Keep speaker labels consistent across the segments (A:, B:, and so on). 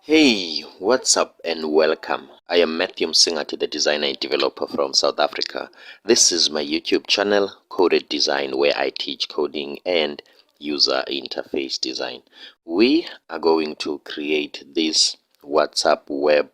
A: Hey, what's up and welcome. I am Matthew Msingati, the designer and developer from South Africa. This is my YouTube channel, Coded Design, where I teach coding and user interface design. We are going to create this WhatsApp web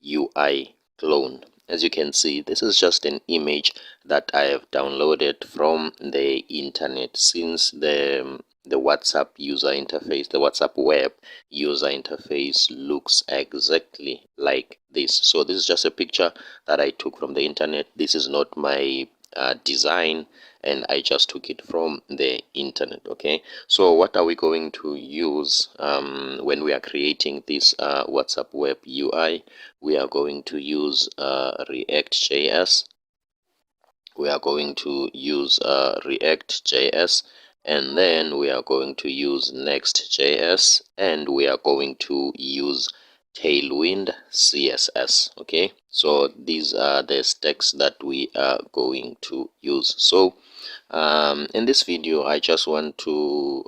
A: UI clone. As you can see, this is just an image that I have downloaded from the internet since the WhatsApp user interface, the WhatsApp web user interface looks exactly like this. So this is just a picture that I took from the internet. This is not my design, and I just took it from the internet. Okay, so what are we going to use when we are creating this WhatsApp web UI? We are going to use React.js. We are going to use React.js, and then we are going to use Next.js, and we are going to use Tailwind CSS. Okay, so these are the stacks that we are going to use. So in this video, I just want to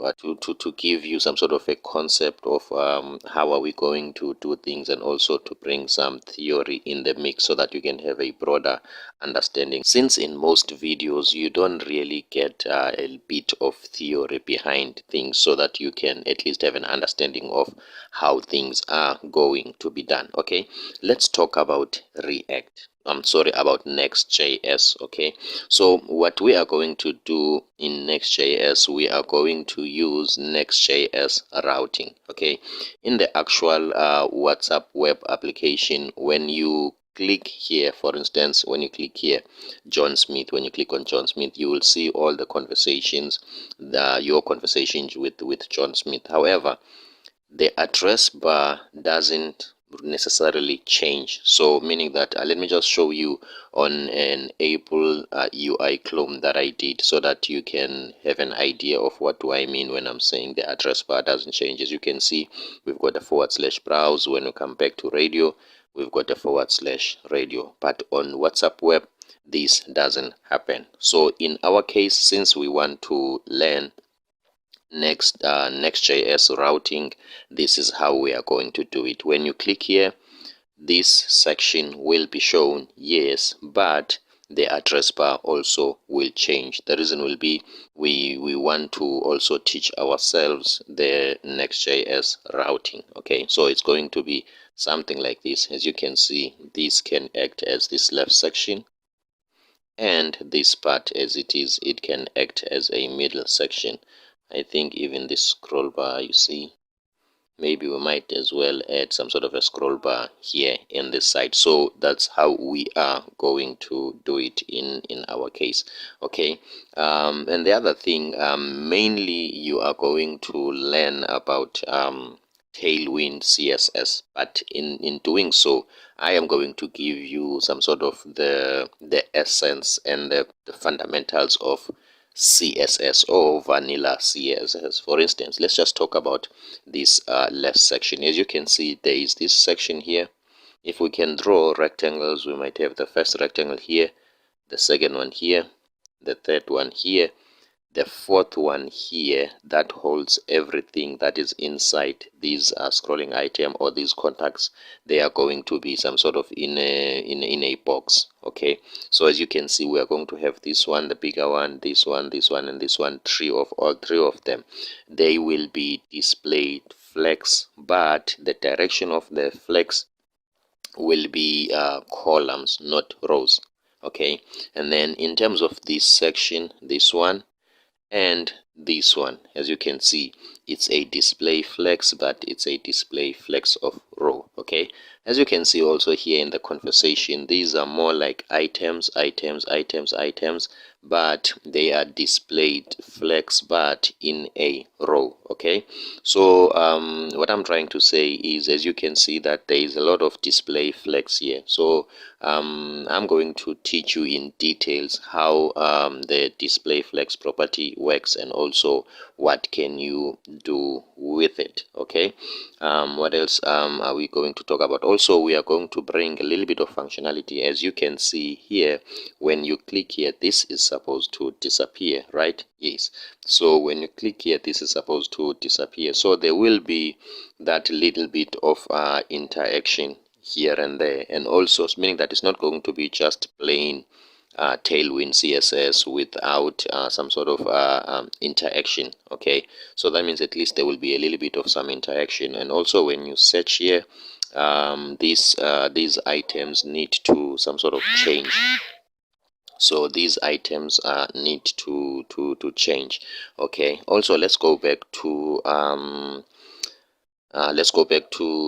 A: give you some sort of a concept of how are we going to do things, and also to bring some theory in the mix so that you can have a broader understanding, since in most videos you don't really get a bit of theory behind things, so that you can at least have an understanding of how things are going to be done. Okay, let's talk about about Next.js. Okay, so what we are going to do in Next.js, we are going to use Next.js routing. Okay, in the actual WhatsApp web application, when you click here, for instance, when you click here, John Smith, when you click on John Smith, you will see all the conversations, your conversations with John Smith. However, the address bar doesn't necessarily change. So meaning that let me just show you on an Apple UI clone that I did, so that you can have an idea of what do I mean when I'm saying the address bar doesn't change. As you can see, we've got a / browse. When we come back to radio, we've got a / radio, but on WhatsApp web this doesn't happen. So in our case, since we want to learn Next.js routing, this is how we are going to do it. When you click here, this section will be shown, yes, but the address bar also will change. The reason will be we want to also teach ourselves the Next.js routing. Okay, so it's going to be something like this. As you can see, this can act as this left section, and this part, as it is, it can act as a middle section. I think even this scroll bar, you see, maybe we might as well add some sort of a scroll bar here in this side. So that's how we are going to do it in our case. Okay, and the other thing, mainly you are going to learn about Tailwind CSS, but in doing so, I am going to give you some sort of the essence and the fundamentals of CSS, or vanilla CSS. For instance, let's just talk about this left section. As you can see, there is this section here. If we can draw rectangles, we might have the first rectangle here, the second one here, the third one here, the fourth one here, that holds everything that is inside these scrolling item or these contacts. They are going to be some sort of in a box. Okay, so as you can see, we are going to have this one, the bigger one, this one, this one, and this one. All three of them, they will be displayed flex, but the direction of the flex will be columns, not rows. Okay, and then in terms of this section, this one and this one, as you can see, it's a display flex, but it's a display flex of row. Okay, as you can see also here in the conversation, these are more like items, but they are displayed flex, but in a row. Okay, so what I'm trying to say is, as you can see, that there is a lot of display flex here. So I'm going to teach you in details how the display flex property works, and also what can you do with it. Okay, what else are we going to talk about? also we are going to bring a little bit of functionality. As you can see here, when you click here, this is supposed to disappear, right? Yes. So when you click here, this is supposed to disappear. So there will be that little bit of interaction here and there, and also meaning that it's not going to be just plain Tailwind CSS without some sort of interaction. Okay, so that means at least there will be a little bit of some interaction. And also when you search here, these items need to some sort of change. So these items need to change. Okay, also let's go back to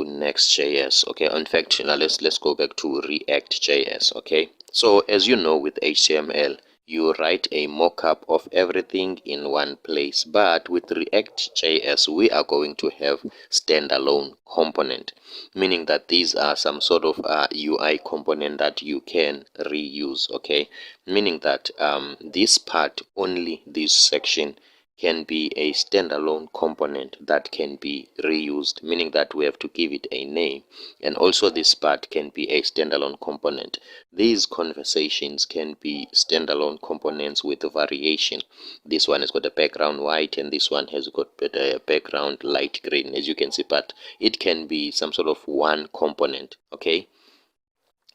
A: Next.js. Okay, in fact, let's go back to React.js. Okay, so as you know, with HTML you write a mock-up of everything in one place, but with React.js we are going to have standalone component, meaning that these are some sort of UI component that you can reuse. Okay, meaning that this part, only this section, can be a standalone component that can be reused, meaning that we have to give it a name. And also this part can be a standalone component. These conversations can be standalone components with a variation. This one has got a background white and this one has got a background light green, as you can see, but it can be some sort of one component. Okay,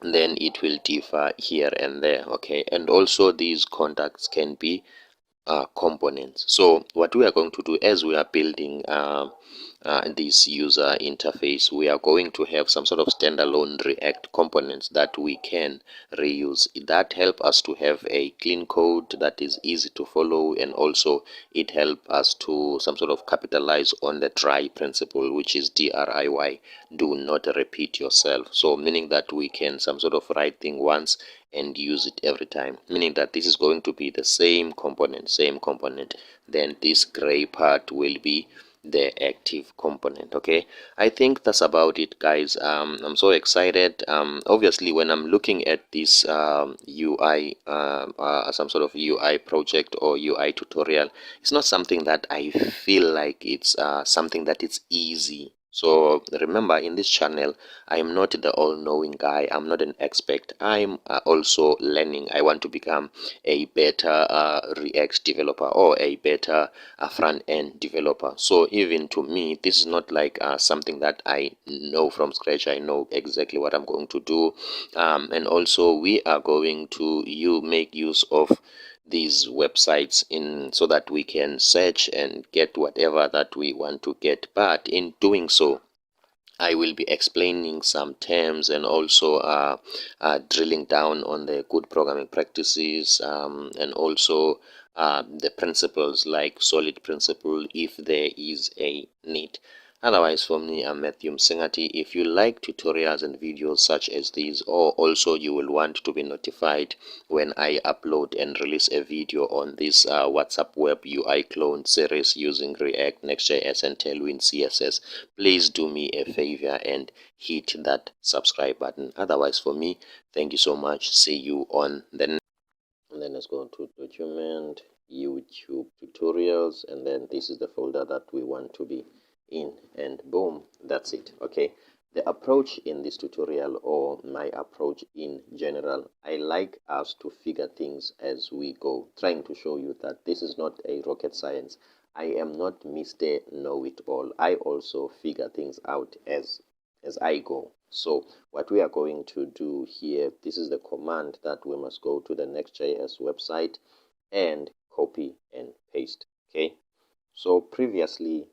A: and then it will differ here and there. Okay, and also these contacts can be components. So what we are going to do as we are building this user interface, we are going to have some sort of standalone React components that we can reuse. That help us to have a clean code that is easy to follow, and also it help us to some sort of capitalize on the DRY principle, which is DRIY, do not repeat yourself. So meaning that we can some sort of write thing once and use it every time, meaning that this is going to be the same component. Then this gray part will be the active component. Okay, I think that's about it, guys. I'm so excited. Obviously when I'm looking at this UI, some sort of UI project or UI tutorial, it's not something that I feel like it's something that is easy. So remember, in this channel I am not the all-knowing guy. I'm not an expert. I'm also learning. I want to become a better React developer or a better front-end developer. So even to me, this is not like something that I know from scratch. I know exactly what I'm going to do, and also we are going to make use of these websites in so that we can search and get whatever that we want to get. But in doing so, I will be explaining some terms and also drilling down on the good programming practices, and also the principles like solid principle if there is a need. Otherwise, for me, I'm Matthew Msengati. If you like tutorials and videos such as these, or also you will want to be notified when I upload and release a video on this WhatsApp Web UI clone series using React, Next.js, and Tailwind CSS, please do me a favor and hit that subscribe button. Otherwise, for me, thank you so much. See you on the next. And then let's go to document, YouTube tutorials, and then this is the folder that we want to be in, and boom, that's it. Okay, the approach in this tutorial, or my approach in general, I like us to figure things as we go, trying to show you that this is not a rocket science. I am not Mr. Know-it-all. I also figure things out as I go. So what we are going to do here, this is the command that we must go to the Next.js website and copy and paste. Okay, so previously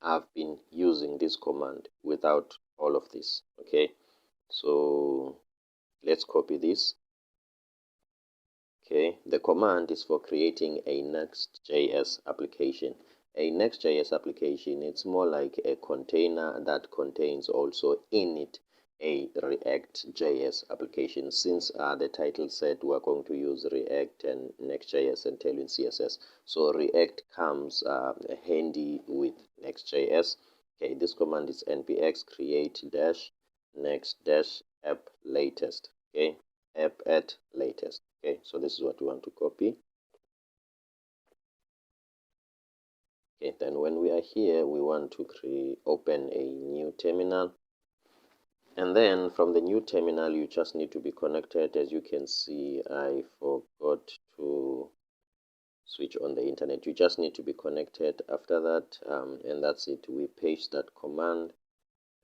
A: I've been using this command without all of this. Okay, so let's copy this. Okay, the command is for creating a Next.js application. A Next.js application, it's more like a container that contains also in it a React.js application. Since the title said we're going to use React and Next.js and Tailwind CSS, so React comes handy with Next.js. Okay, this command is npx create dash next dash app latest. Okay, app at latest. Okay, so this is what we want to copy. Okay, then when we are here, we want to open a new terminal. And then from the new terminal, you just need to be connected. As you can see, I forgot to switch on the internet. You just need to be connected after that, and that's it. We paste that command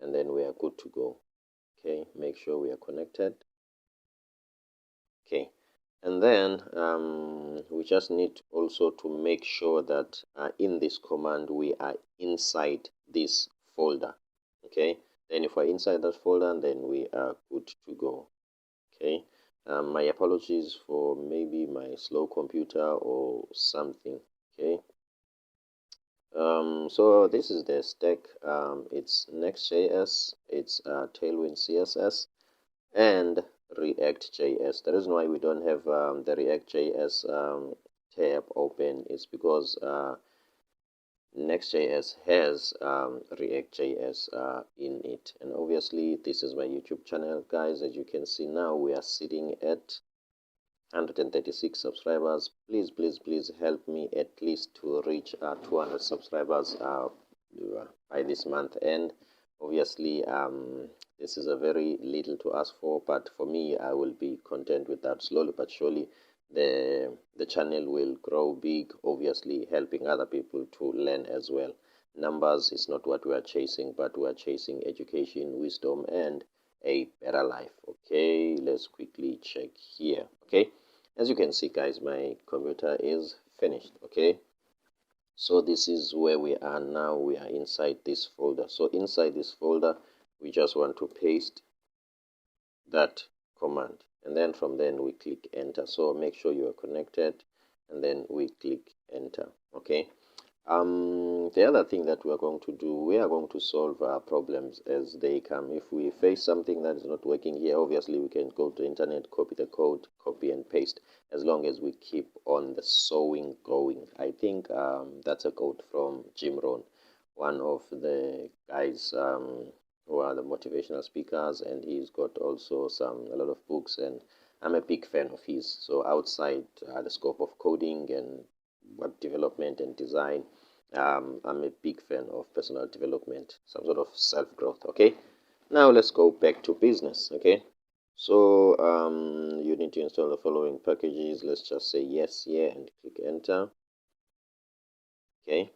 A: and then we are good to go. Okay, make sure we are connected. Okay, and then we just need also to make sure that in this command we are inside this folder. Okay, then if we're inside that folder, then we are good to go. Okay, my apologies for maybe my slow computer or something. Okay, so this is the stack. It's Next.js, it's Tailwind CSS, and React.js. The reason why we don't have the React.js tab open is because Next.js has React.js in it. And obviously, this is my YouTube channel, guys. As you can see now, we are sitting at 136 subscribers. Please help me at least to reach 200 subscribers by this month end. Obviously, this is a very little to ask for, but for me, I will be content with that. Slowly but surely the channel will grow big, obviously helping other people to learn as well. Numbers is not what we are chasing, but we are chasing education, wisdom, and a better life. Okay, let's quickly check here. Okay, as you can see, guys, my computer is finished. Okay, so this is where we are now. We are inside this folder. So inside this folder, we just want to paste that command, and then from then we click enter. So make sure you are connected, and then we click enter. Okay, the other thing that we are going to do, we are going to solve our problems as they come. If we face something that is not working here, obviously we can go to internet, copy the code, copy and paste, as long as we keep on the sewing going. I think that's a quote from Jim Rohn, one of the guys who are the motivational speakers, and he's got also a lot of books, and I'm a big fan of his. So outside the scope of coding and web development and design, I'm a big fan of personal development, some sort of self-growth. Okay, now let's go back to business. Okay, so you need to install the following packages. Let's just say yes here and click enter. Okay,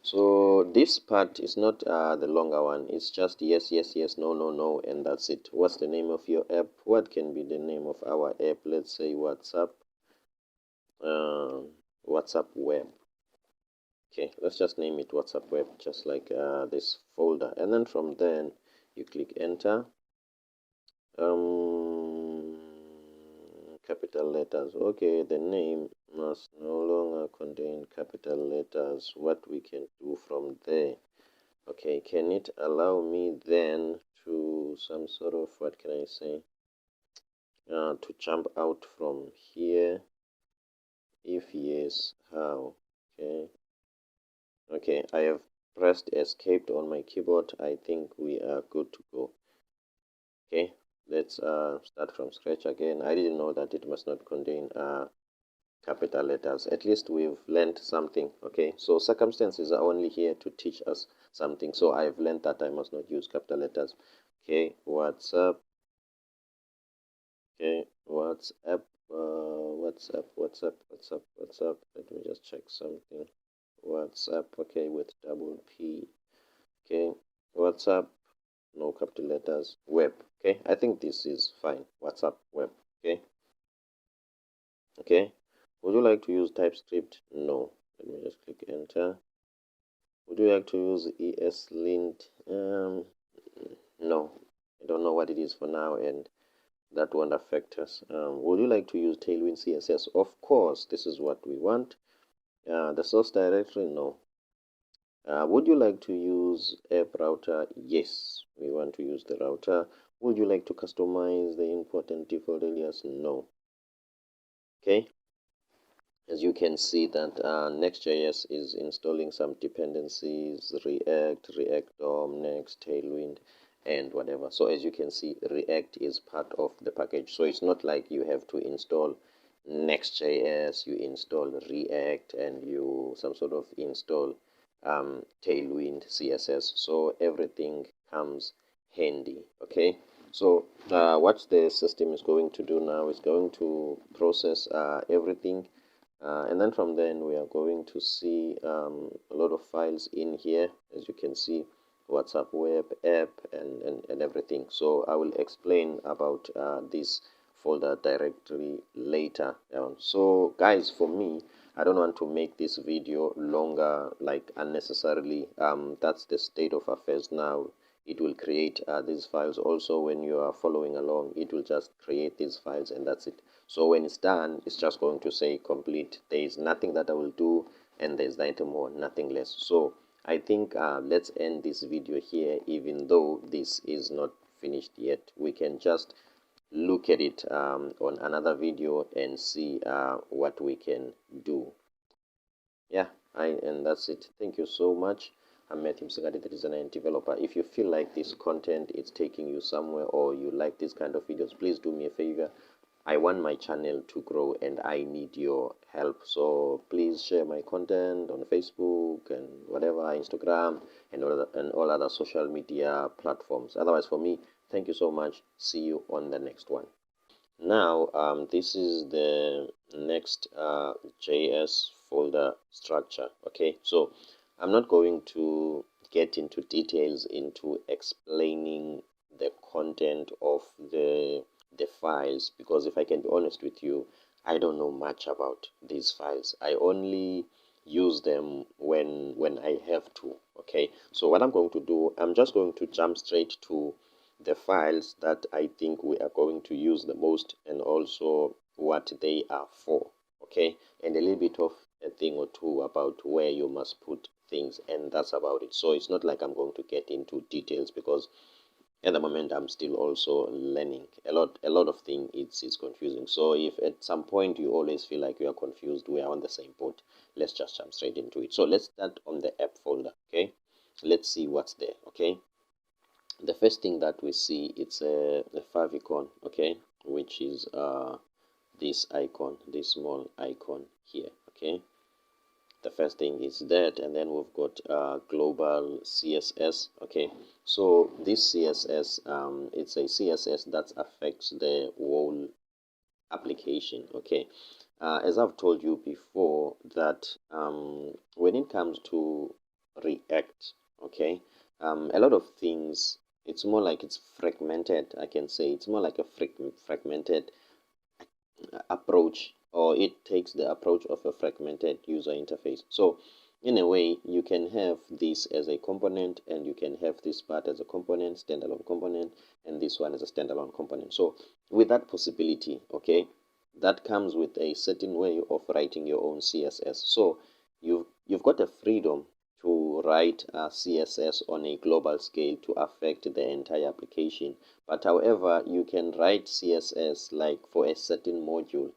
A: so this part is not the longer one. It's just yes, yes, yes, no, no, no, and that's it. What's the name of your app? What can be the name of our app? Let's say WhatsApp, WhatsApp web. Okay, let's just name it WhatsApp web, just like this folder, and then from then you click enter. Capital letters. Okay, the name must no longer contain capital letters. What we can do from there? Okay, can it allow me then to some sort of, what can I say, to jump out from here? If yes, how? Okay, I have pressed escape on my keyboard. I think we are good to go. Okay, let's start from scratch again. I didn't know that it must not contain capital letters. At least we've learned something. Okay, so circumstances are only here to teach us something. So I've learned that I must not use capital letters. Okay, WhatsApp. Okay, WhatsApp. WhatsApp. Let me just check something. WhatsApp. Okay, with double P. Okay, WhatsApp. No capital letters. Web. Okay, I think this is fine. WhatsApp web. Okay. Okay, would you like to use TypeScript? No. Let me just click enter. Would you like to use ESLint? No, I don't know what it is for now, and that won't affect us. Would you like to use Tailwind CSS? Of course, this is what we want. The source directory? No. Would you like to use app router? Yes, we want to use the router. Would you like to customize the import and default alias? No. Okay, as you can see that Next.js is installing some dependencies, React DOM, Next, Tailwind, and whatever. So as you can see, React is part of the package. So it's not like you have to install Next.js, you install React, and you some sort of install Tailwind CSS, so everything comes handy. Okay, so what the system is going to do now is going to process everything, and then from then we are going to see a lot of files in here, as you can see, WhatsApp web app and everything. So I will explain about this folder directory later. So guys, for me, I don't want to make this video longer, like unnecessarily. That's the state of affairs now. It will create these files. Also, when you are following along, it will just create these files and that's it. So when it's done, it's just going to say complete. There is nothing that I will do, and there's nothing more, nothing less. So I think let's end this video here, even though this is not finished yet. We can just look at it on another video and see what we can do. Yeah, and that's it. Thank you so much. I'm Matthew Msingati, the designer and developer. If you feel like this content is taking you somewhere, or you like this kind of videos, please do me a favor. I want my channel to grow and I need your help. So please share my content on Facebook and whatever, Instagram and all other social media platforms. Otherwise, for me, thank you so much. See you on the next one. Now, this is the next JS folder structure. Okay, so I'm not going to get into details into explaining the content of the files, because if I can be honest with you, I don't know much about these files. I only use them when I have to. Okay, so what I'm going to do, I'm just going to jump straight to the files that I think we are going to use the most, and also what they are for. Okay, and a little bit of a thing or two about where you must put things, and that's about it. So it's not like I'm going to get into details, because at the moment I'm still also learning a lot of things. It's confusing. So if at some point you always feel like you are confused, we are on the same boat. Let's just jump straight into it. So let's start on the app folder. Okay, let's see what's there. Okay, the first thing that we see, it's a favicon. Okay, which is this icon, this small icon here. Okay, the first thing is that, and then we've got global CSS. Okay, so this CSS, it's a CSS that affects the whole application. Okay, as I've told you before, that when it comes to React, okay, a lot of things, it's more like it's fragmented. I can say it's more like a fragmented approach, or it takes the approach of a fragmented user interface. So in a way, you can have this as a component, and you can have this part as a component, standalone component, and this one as a standalone component. So with that possibility, okay, that comes with a certain way of writing your own CSS. So you've got a freedom to write CSS on a global scale to affect the entire application. But however, you can write CSS like for a certain module,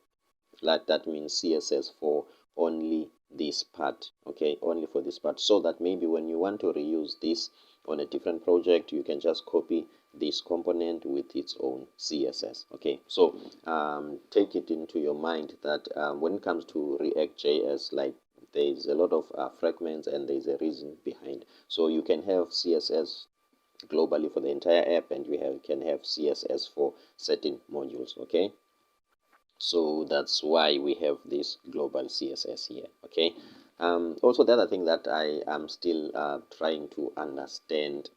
A: like that means CSS for only this part. Okay, only for this part, so that maybe when you want to reuse this on a different project, you can just copy this component with its own CSS. Okay, so take it into your mind that when it comes to React.js, like there's a lot of fragments, and there's a reason behind. So you can have CSS globally for the entire app, and can have CSS for certain modules. Okay, so that's why we have this global CSS here. Okay, also the other thing that I am still trying to understand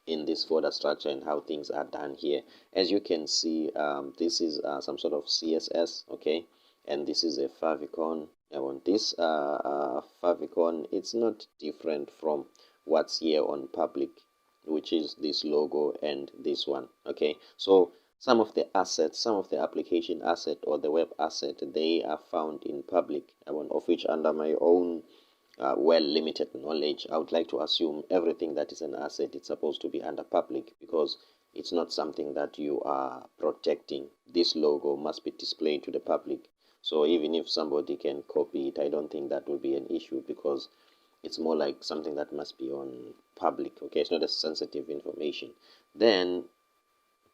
A: in this folder structure and how things are done here, as you can see, this is some sort of CSS. Okay, and this is a favicon. I want this favicon, it's not different from what's here on public, which is this logo and this one. Okay, so some of the assets, some of the application asset or the web asset, they are found in public, of which, under my own well limited knowledge, I would like to assume everything that is an asset, it's supposed to be under public, because it's not something that you are protecting. This logo must be displayed to the public. So even if somebody can copy it, I don't think that will be an issue, because it's more like something that must be on public. Okay, it's not a sensitive information. Then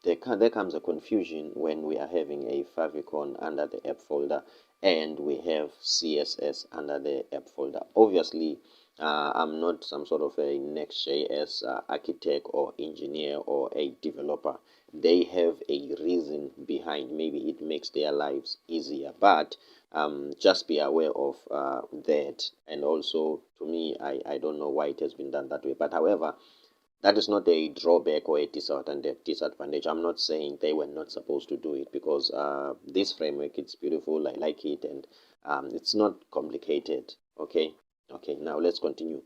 A: there comes a confusion when we are having a favicon under the app folder, and we have CSS under the app folder. Obviously, I'm not some sort of a Next.js architect or engineer or a developer. They have a reason behind. Maybe it makes their lives easier, but just be aware of that. And also, to me, I don't know why it has been done that way. But however, that is not a drawback or a disadvantage. I'm not saying they were not supposed to do it, because this framework, it's beautiful. I like it, and it's not complicated. Okay, now let's continue.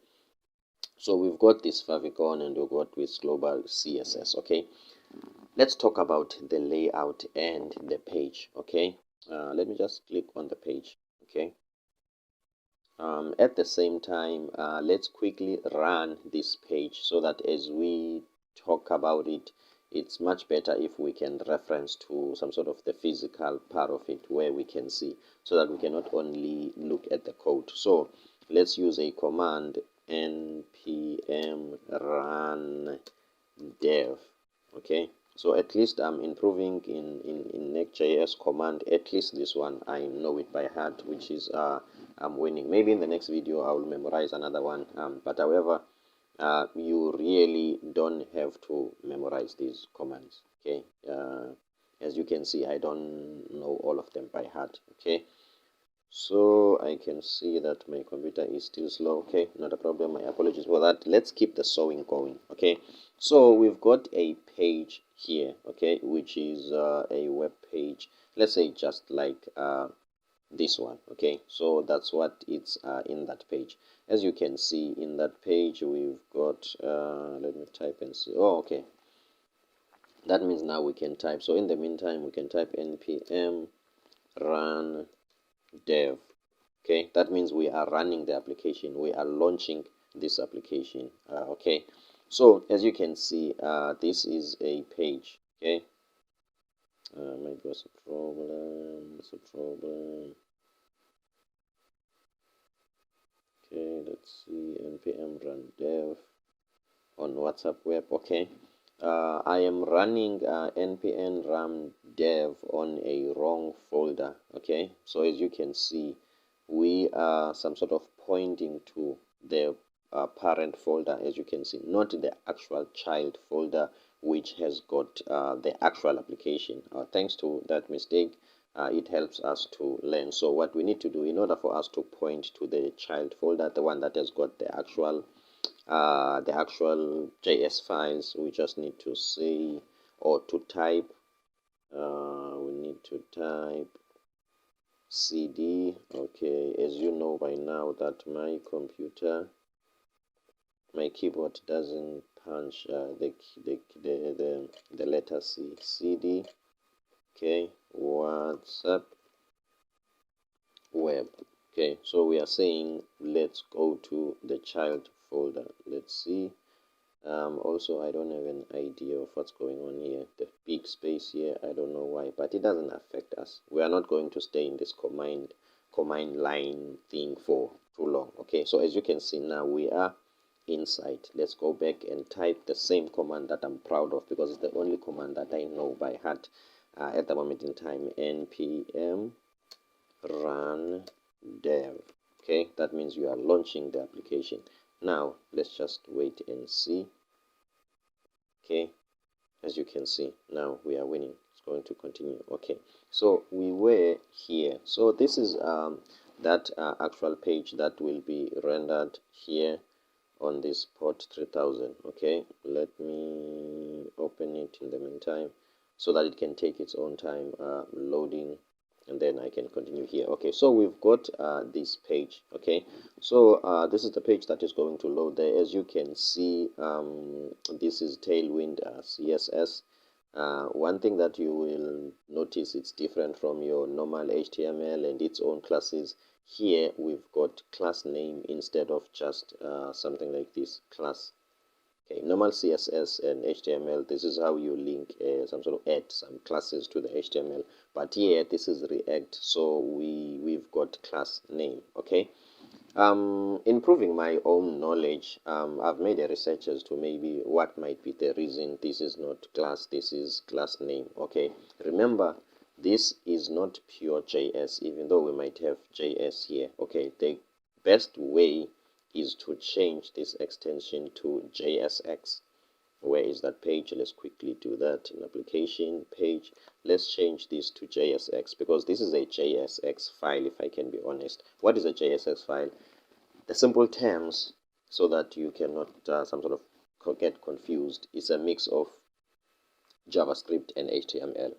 A: So we've got this favicon and we've got with global CSS. Okay, let's talk about the layout and the page. Okay, let me just click on the page. Okay, at the same time, let's quickly run this page so that as we talk about it, it's much better if we can reference to some sort of the physical part of it where we can see, so that we can not only look at the code. So let's use a command npm run dev. Okay, so at least I'm improving in Next.js command. At least this one I know it by heart, which is I'm winning. Maybe in the next video I will memorize another one, but however, you really don't have to memorize these commands. Okay, as you can see, I don't know all of them by heart. Okay, so I can see that my computer is still slow. Okay, not a problem. My apologies for that. Let's keep the sewing going. Okay, so we've got a page here, okay, which is a web page. Let's say just like this one. Okay, so that's what it's in that page. As you can see in that page, we've got let me type and see. Oh, okay, that means now we can type. So in the meantime, we can type npm run dev. Okay, that means we are running the application, we are launching this application. Okay, so as you can see, this is a page. Okay, maybe what's a problem, what's a problem. Okay, let's see, npm run dev on WhatsApp web. Okay, I am running npm run dev on a wrong folder. Okay, so as you can see, we are some sort of pointing to the parent folder, as you can see, not the actual child folder which has got the actual application. Thanks to that mistake, it helps us to learn. So what we need to do in order for us to point to the child folder, the one that has got the actual JS files, we just need to say, or to type, we need to type cd. Okay, as you know by now that my computer, my keyboard doesn't punch the letter C. cd. Okay, WhatsApp web. Okay, so we are saying let's go to the child folder. Let's see. Also, I don't have an idea of what's going on here. The big space here, I don't know why, but it doesn't affect us. We are not going to stay in this command line thing for too long. Okay, so as you can see now, we are inside. Let's go back and type the same command that I'm proud of, because it's the only command that I know by heart at the moment in time. npm run dev. Okay, that means you are launching the application. Now let's just wait and see. Okay, as you can see, now we are winning. It's going to continue. Okay, so we were here. So this is that actual page that will be rendered here on this port 3000. Okay, let me open it in the meantime so that it can take its own time loading, and then I can continue here. Okay, so we've got this page. Okay, so this is the page that is going to load there. As you can see, this is Tailwind CSS. One thing that you will notice, it's different from your normal HTML and its own classes. Here we've got class name instead of just something like this, class. Okay, normal CSS and HTML, this is how you link some sort of add some classes to the HTML, but here this is React, so we've got class name. Okay, improving my own knowledge, I've made a research as to maybe what might be the reason this is not class, this is class name. Okay, remember, this is not pure JS, even though we might have JS here. Okay, the best way is to change this extension to JSX. Where is that page? Let's quickly do that. In application page, let's change this to JSX, because this is a JSX file, if I can be honest. What is a JSX file? The simple terms, so that you cannot some sort of get confused, is a mix of JavaScript and HTML.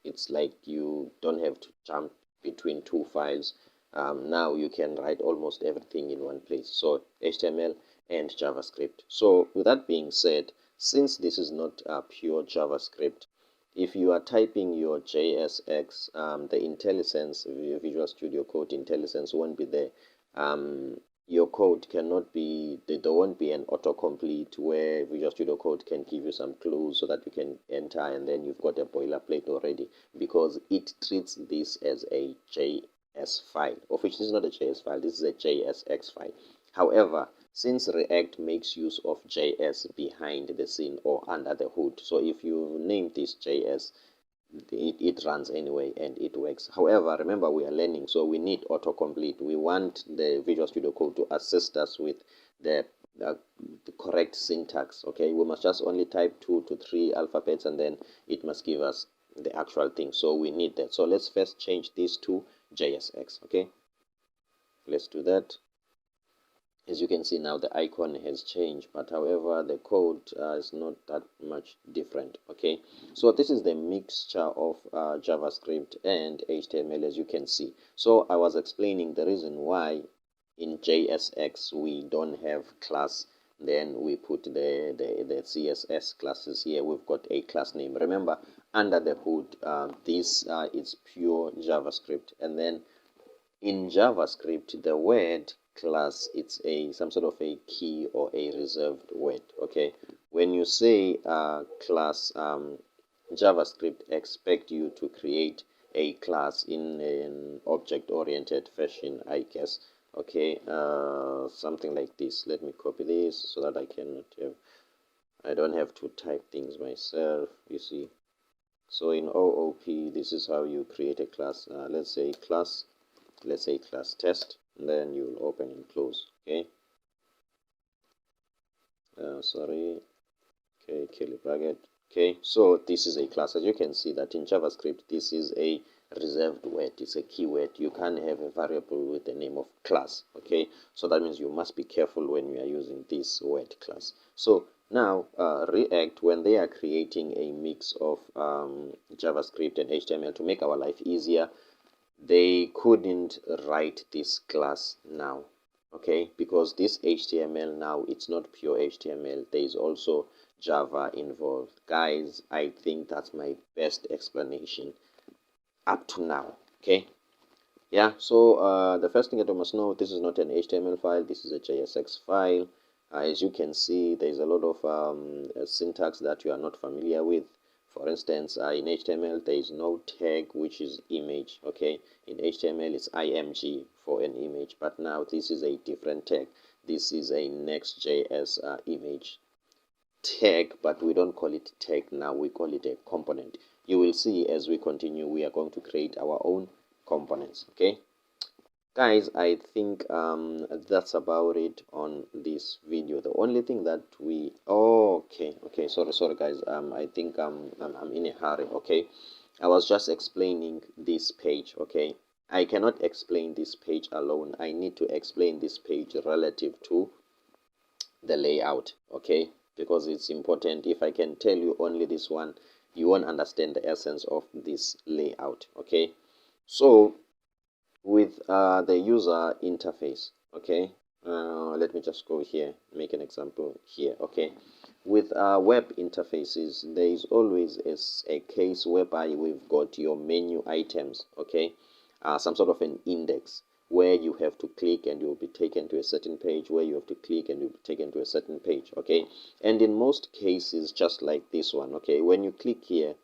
A: It's like you don't have to jump between two files. Now you can write almost everything in one place, so HTML and JavaScript. So with that being said, since this is not pure JavaScript, if you are typing your JSX, the IntelliSense, Visual Studio Code IntelliSense won't be there. Your code cannot be, there won't be an autocomplete where Visual Studio Code can give you some clues so that you can enter and then you've got a boilerplate already, because it treats this as a JS file, of which this is not a JS file, this is a JSX file. However, since React makes use of JS behind the scene or under the hood, so if you name this JS, it runs anyway and it works. However, remember, we are learning, so we need autocomplete. We want the Visual Studio Code to assist us with the correct syntax. Okay, we must just only type 2 to 3 alphabets and then it must give us the actual thing. So we need that. So let's first change this to JSX. Okay, let's do that. As you can see now, the icon has changed, but however the code is not that much different. Okay, so this is the mixture of JavaScript and HTML, as you can see. So I was explaining the reason why in JSX we don't have class, then we put the CSS classes here. We've got a class name. Remember, under the hood, this is pure JavaScript, and then in JavaScript, the word class, it's some sort of a key or a reserved word. Okay, when you say class, JavaScript expect you to create a class in an object-oriented fashion, I guess. Okay, something like this. Let me copy this so that I don't have to type things myself, you see. So in OOP, this is how you create a class. Let's say class test, and then you will open and close. Okay, sorry, okay, curly bracket. Okay, so this is a class. As you can see that in JavaScript, this is a reserved word, it's a keyword. You can't have a variable with the name of class. Okay, so that means you must be careful when you are using this word class. So now React, when they are creating a mix of JavaScript and HTML to make our life easier, they couldn't write this class now. Okay, because this HTML now, it's not pure HTML, there is also Java involved. Guys, I think that's my best explanation up to now. Okay, yeah, so the first thing that you must know, this is not an HTML file, this is a JSX file. As you can see, there's a lot of syntax that you are not familiar with. For instance, in HTML, there is no tag, which is image. Okay, in HTML, it's img for an image, but now this is a different tag. This is a Next.js image tag, but we don't call it tag now, we call it a component. You will see as we continue, we are going to create our own components. Okay, guys, I think that's about it on this video. The only thing that we okay, sorry guys, I think I'm in a hurry. Okay, I was just explaining this page. Okay, I cannot explain this page alone. I need to explain this page relative to the layout. Okay, because it's important. If I can tell you only this one, you won't understand the essence of this layout. Okay, so with the user interface, okay, let me just go here, make an example here. Okay, with web interfaces, there is always a case whereby we've got your menu items. Okay, some sort of an index where you have to click and you'll be taken to a certain page, where you have to click and you'll be taken to a certain page. Okay, and in most cases, just like this one, okay, when you click here,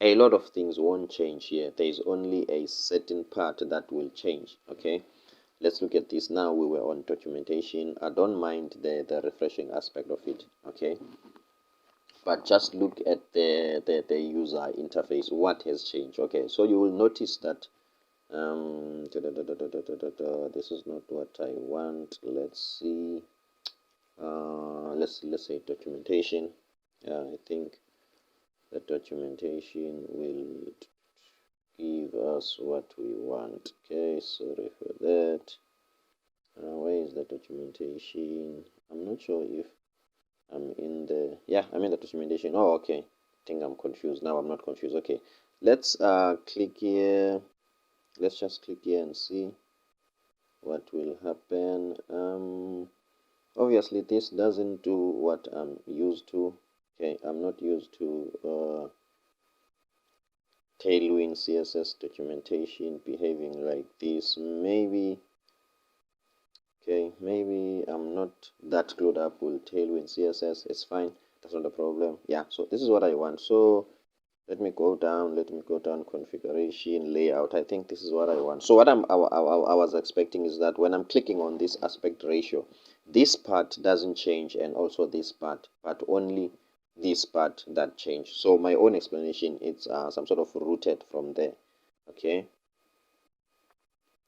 A: a lot of things won't change here. There is only a certain part that will change. Okay, let's look at this now. We were on documentation. I don't mind the refreshing aspect of it. Okay, but just look at the user interface, what has changed. Okay, so you will notice that This is not what I want. Let's see. Let's say documentation. I think the documentation will give us what we want. Okay, sorry for that. Where is the documentation? I'm not sure if I'm in the, yeah, I'm in the documentation. Oh, okay. I think I'm confused now. I'm not confused. Okay, let's click here. Let's just click here and see what will happen. Obviously this doesn't do what I'm used to. Okay, I'm not used to Tailwind CSS documentation behaving like this. Maybe, okay, maybe I'm not that glued up with Tailwind CSS. It's fine, that's not a problem. Yeah, so this is what I want. So let me go down configuration, layout. I think this is what I want. So what I was expecting is that when I'm clicking on this aspect ratio, this part doesn't change, and also this part, but only this part that change. So my own explanation, it's some sort of rooted from there. Okay,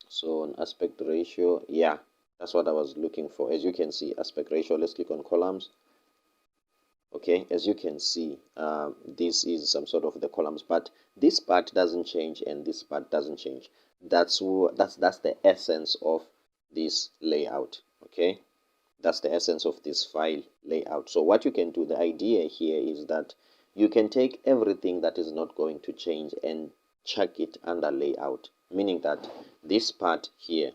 A: so an aspect ratio, yeah, that's what I was looking for. As you can see, aspect ratio, let's click on columns. Okay, as you can see, this is some sort of the columns, but this part doesn't change and this part doesn't change. That's the essence of this layout. Okay, that's the essence of this file layout. So what you can do, the idea here is that you can take everything that is not going to change and chuck it under layout, meaning that this part here,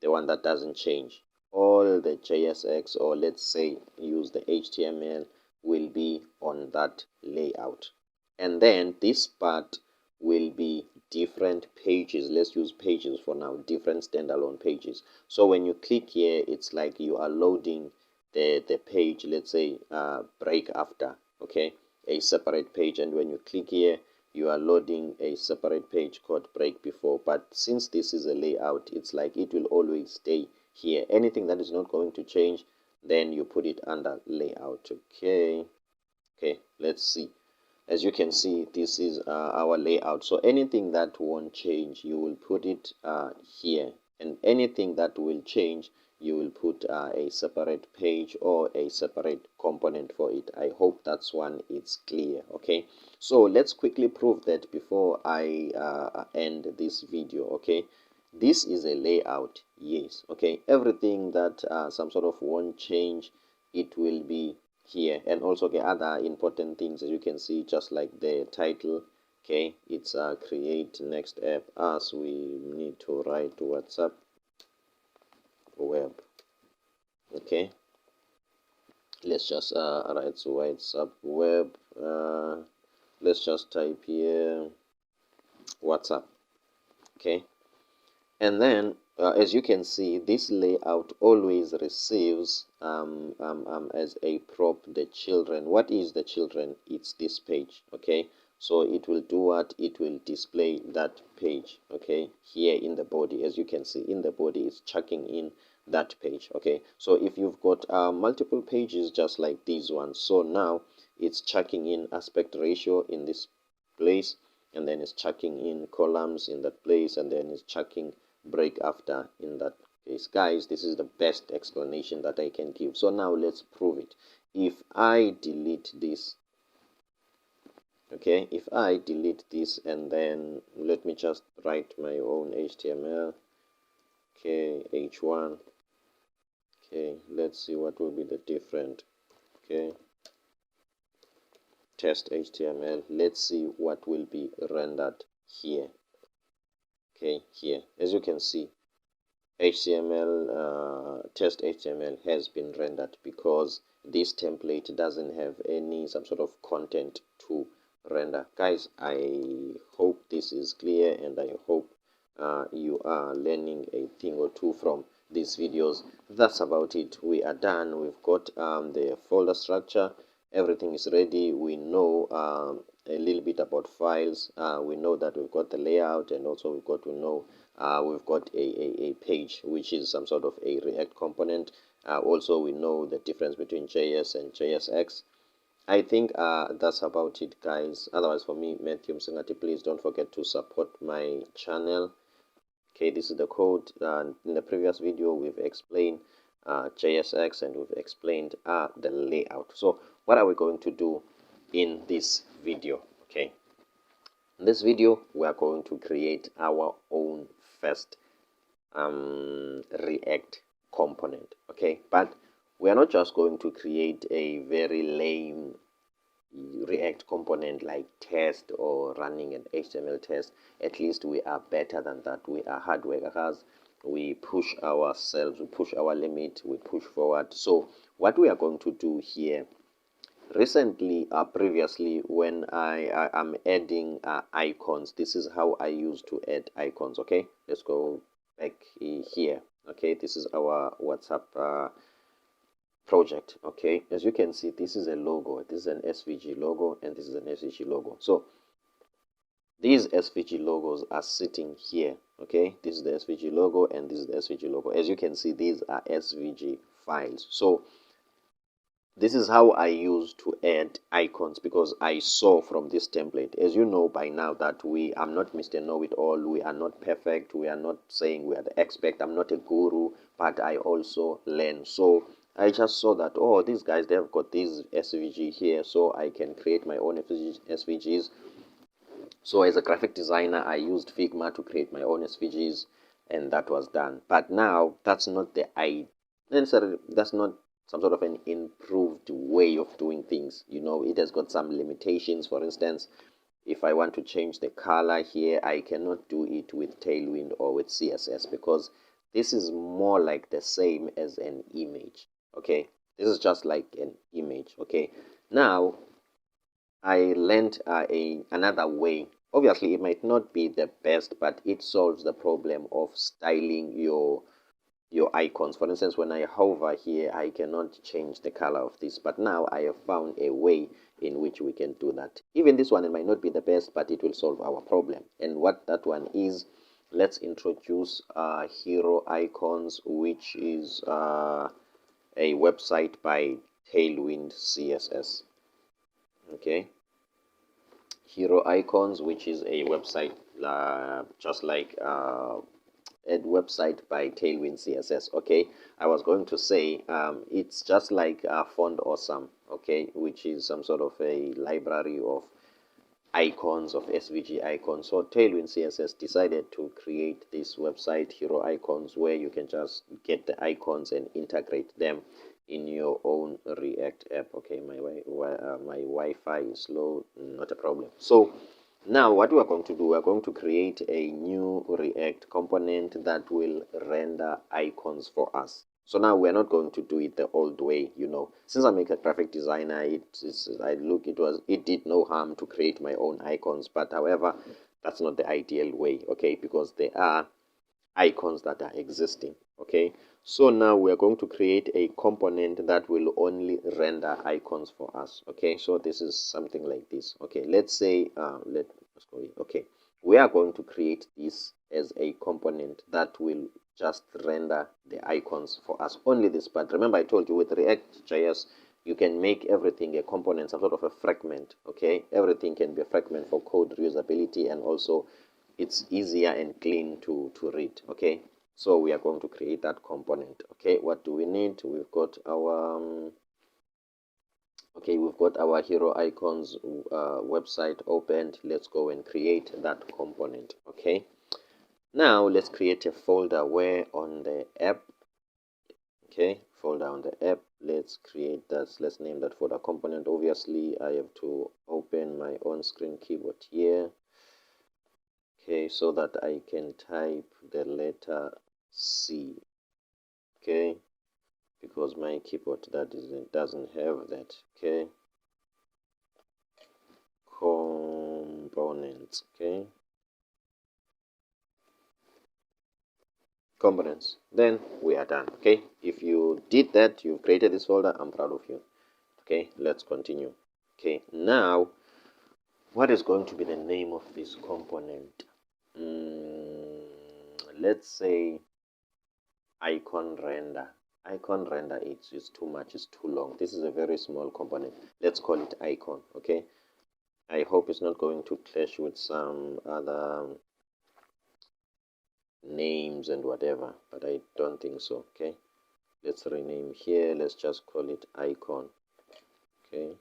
A: the one that doesn't change, all the JSX, or let's say use the HTML, will be on that layout. And then this part will be different pages. Let's use pages for now, different standalone pages. So when you click here, it's like you are loading the page, let's say break after, okay, a separate page. And when you click here, you are loading a separate page called break before. But since this is a layout, it's like it will always stay here. Anything that is not going to change, then you put it under layout. Okay, let's see. As you can see, this is our layout. So anything that won't change, you will put it here, and anything that will change, you will put a separate page or a separate component for it. I hope that's one it's clear. Okay, so let's quickly prove that before I end this video. Okay, this is a layout, yes. Okay, everything that some sort of won't change, it will be here. And also, okay, other important things, as you can see, just like the title, okay, it's create next app, as we need to write WhatsApp web. Okay, let's just write WhatsApp web. Let's just type here WhatsApp. Okay, and then as you can see, this layout always receives as a prop the children. What is the children? It's this page. Okay, so it will do what? It will display that page. Okay, here in the body, as you can see, in the body it's chucking in that page. Okay, so if you've got multiple pages just like these ones, so now it's chucking in aspect ratio in this place, and then it's chucking in columns in that place, and then it's chucking break after in that case. Guys, this is the best explanation that I can give. So now let's prove it. If I delete this, okay, if I delete this, and then let me just write my own HTML. Okay, h1. Okay, let's see what will be the different. Okay, test HTML. Let's see what will be rendered here. Okay, here, as you can see, HTML test HTML has been rendered because this template doesn't have any some sort of content to render. Guys, I hope this is clear, and I hope you are learning a thing or two from these videos. That's about it. We are done. We've got the folder structure. Everything is ready. We know a little bit about files. We know that we've got the layout, and also we've got to know we've got a page, which is some sort of a React component. Also, we know the difference between JS and JSX. I think that's about it, guys. Otherwise, for me, Matthew Msingati, please don't forget to support my channel. Okay, this is the code. In the previous video we've explained JSX, and we've explained the layout. So what are we going to do in this video? Okay, in this video we are going to create our own first React component. Okay, but we are not just going to create a very lame React component like test or running an HTML test. At least we are better than that. We are hard workers. We push ourselves, we push our limit, we push forward. So what we are going to do here, recently, previously, when I am adding icons, this is how I used to add icons. Okay, let's go back here. Okay, this is our WhatsApp project. Okay, as you can see, this is a logo, this is an SVG logo, and this is an SVG logo. So these SVG logos are sitting here. Okay, this is the SVG logo and this is the SVG logo. As you can see, these are SVG files. So this is how I used to add icons, because I saw from this template, as you know by now, that I'm not Mr. Know-it-all. We are not perfect. We are not saying we are the expert. I'm not a guru, but I also learn. So I just saw that, oh, these guys, they have got these SVG here, so I can create my own SVGs. So as a graphic designer, I used Figma to create my own SVGs, and that was done. But now that's not the necessarily, that's not some sort of an improved way of doing things. You know, it has got some limitations. For instance, if I want to change the color here, I cannot do it with Tailwind or with CSS, because this is more like the same as an image. Okay, this is just like an image. Okay, now I learned another way. Obviously, it might not be the best, but it solves the problem of styling your icons. For instance, when I hover here, I cannot change the color of this, but now I have found a way in which we can do that. Even this one, it might not be the best, but it will solve our problem. And what that one is, let's introduce Hero Icons, which is a website by Tailwind CSS. Okay, Hero Icons, which is a website just like a website by Tailwind CSS. Okay, I was going to say it's just like Font Awesome. Okay, which is some sort of a library of icons, of SVG icons. So Tailwind CSS decided to create this website, Hero Icons, where you can just get the icons and integrate them in your own React app. Okay, my Wi-Fi is slow, not a problem. So now what we are going to do, we are going to create a new React component that will render icons for us. So now we're not going to do it the old way, you know. Since I'm a graphic designer, it did no harm to create my own icons, but however, that's not the ideal way, okay, because there are icons that are existing. Okay, so now we are going to create a component that will only render icons for us. Okay, so this is something like this. Okay, let's say let's go here. Okay, we are going to create this as a component that will just render the icons for us, only this. But remember, I told you with React.js you can make everything a component, some sort of a fragment. Okay, everything can be a fragment for code reusability, and also it's easier and clean to read. Okay, so we are going to create that component. Okay, what do we need? We've got our okay, we've got our Hero Icons website opened. Let's go and create that component. Okay, now let's create a folder where on the app. Okay, folder on the app, let's create that. Let's name that folder component. Obviously I have to open my on screen keyboard here. Okay, so that I can type the letter C. Okay, because my keyboard doesn't have that. Okay, components. Okay, components. Then we are done. Okay, if you did that, you've created this folder, I'm proud of you. Okay, let's continue. Okay, now what is going to be the name of this component? Let's say icon render. Icon render, it's too much, it's too long. This is a very small component. Let's call it icon. Okay, I hope it's not going to clash with some other names and whatever, but I don't think so. Okay, let's rename here. Let's just call it icon. Okay,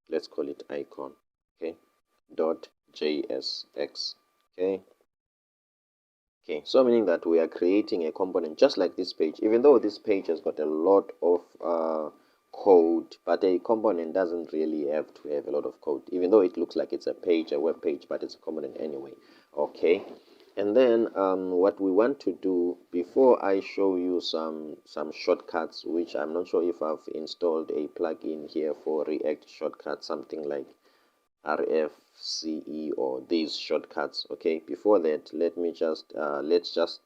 A: let's call it icon. Okay, dot JSX. Okay. Okay, so meaning that we are creating a component just like this page, even though this page has got a lot of code, but a component doesn't really have to have a lot of code, even though it looks like it's a page, a web page, but it's a component anyway. Okay, and then what we want to do before I show you some shortcuts, which I'm not sure if I've installed a plugin here for React shortcuts, something like RFCE or these shortcuts. Okay, before that, let me just let's just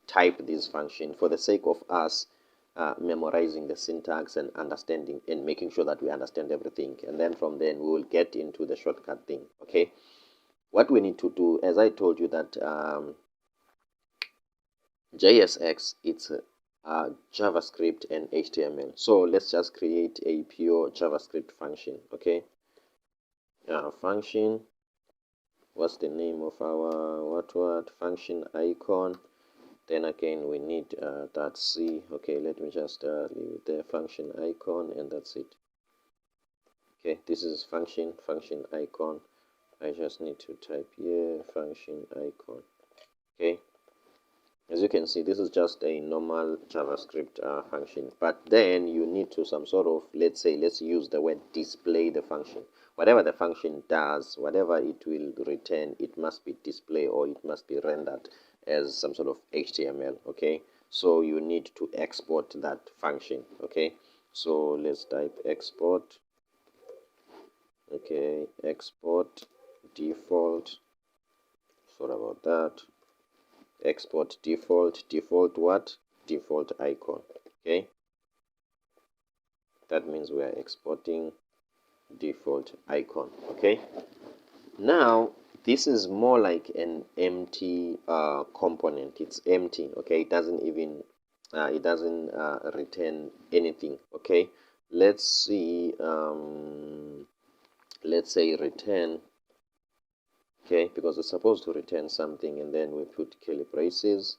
A: type this function for the sake of us memorizing the syntax and understanding and making sure that we understand everything, and then from then we will get into the shortcut thing. Okay, what we need to do, as I told you, that JSX, it's JavaScript and HTML. So let's just create a pure JavaScript function. Okay, function, what's the name of our what function icon. Then again we need that C. Okay, let me just leave the function icon, and that's it. Okay, this is function icon. I just need to type here function icon. Okay, as you can see, this is just a normal JavaScript function, but then you need to some sort of, let's use the word display the function. Whatever the function does, whatever it will return, it must be displayed or it must be rendered as some sort of HTML. Okay, so you need to export that function. Okay, so let's type export. Okay, export default. Sorry about that. Export default what? Default icon. Okay, that means we are exporting default icon. Okay, now this is more like an empty component. It's empty. Okay, it doesn't even return anything. Okay, let's see, let's say return. Okay, because it's supposed to return something, and then we put curly braces.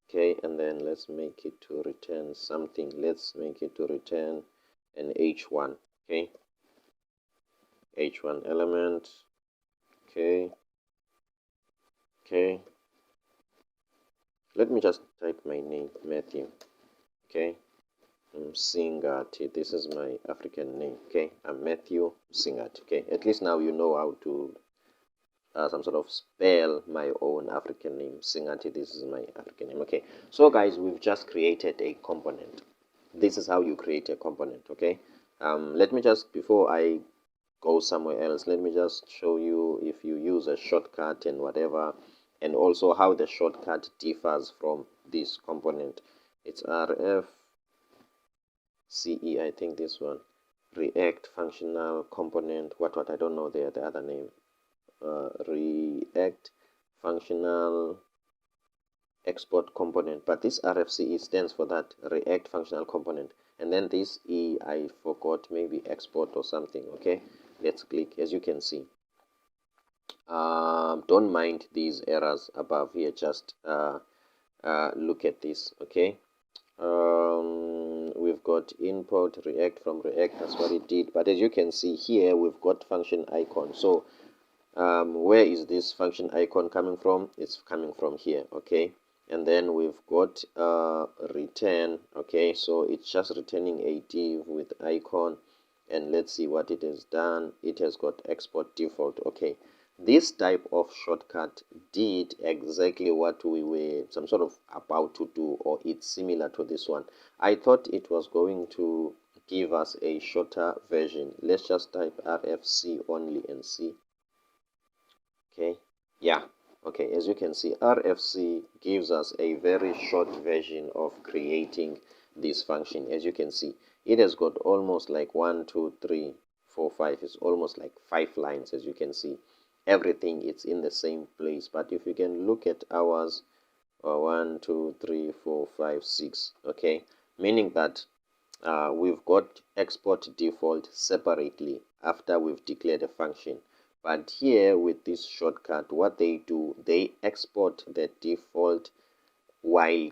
A: Okay, and then let's make it to return something. Let's make it to return an h1. Okay, h1 element. Okay, okay, let me just type my name, Matthew. Okay, I'm Singati. This is my African name. Okay, I'm Matthew Singati. Okay, at least now you know how to some sort of spell my own African name. Singati, this is my African name. Okay, so guys, we've just created a component. This is how you create a component. Okay, let me just, before I go somewhere else, let me just show you if you use a shortcut and whatever, and also how the shortcut differs from this component. It's RFCE, I think this one, React functional component, what I don't know the other name. React functional export component, but this RFCE stands for that, React functional component, and then this E, I forgot, maybe export or something. Okay, let's click. As you can see, don't mind these errors above here, just look at this. Okay, we've got import React from React, that's what it did, but as you can see here, we've got function icon. So where is this function icon coming from? It's coming from here. Okay, and then we've got return. Okay, so it's just returning a div with icon, and let's see what it has done. It has got export default. Okay, this type of shortcut did exactly what we were some sort of about to do, or it's similar to this one. I thought it was going to give us a shorter version. Let's just type RFC only and see. Okay, yeah, okay, as you can see, RFC gives us a very short version of creating this function. As you can see, it has got almost like 1 2 3 4 5. It's almost like 5 lines. As you can see, everything it's in the same place. But if you can look at ours, 1 2 3 4 5 6, okay, meaning that we've got export default separately after we've declared a function. But here with this shortcut, what they do, they export the default while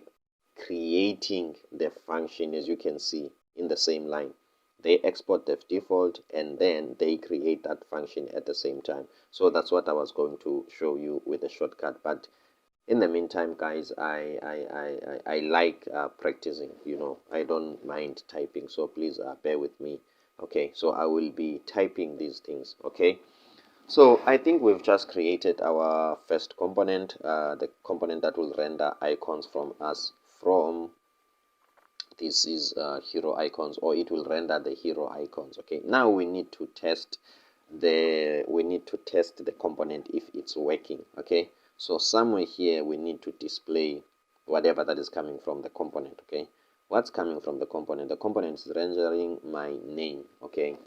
A: creating the function, as you can see in the same line. They export the default and then they create that function at the same time. So that's what I was going to show you with the shortcut. But in the meantime, guys, I like practicing. I don't mind typing, so please bear with me. Okay, so I will be typing these things. Okay, so I think we've just created our first component, the component that will render icons from us from this is hero icons, or it will render the hero icons. Okay, now we need to test the component if it's working. Okay, so somewhere here we need to display whatever that is coming from the component. Okay, what's coming from the component? The component is rendering my name. Okay,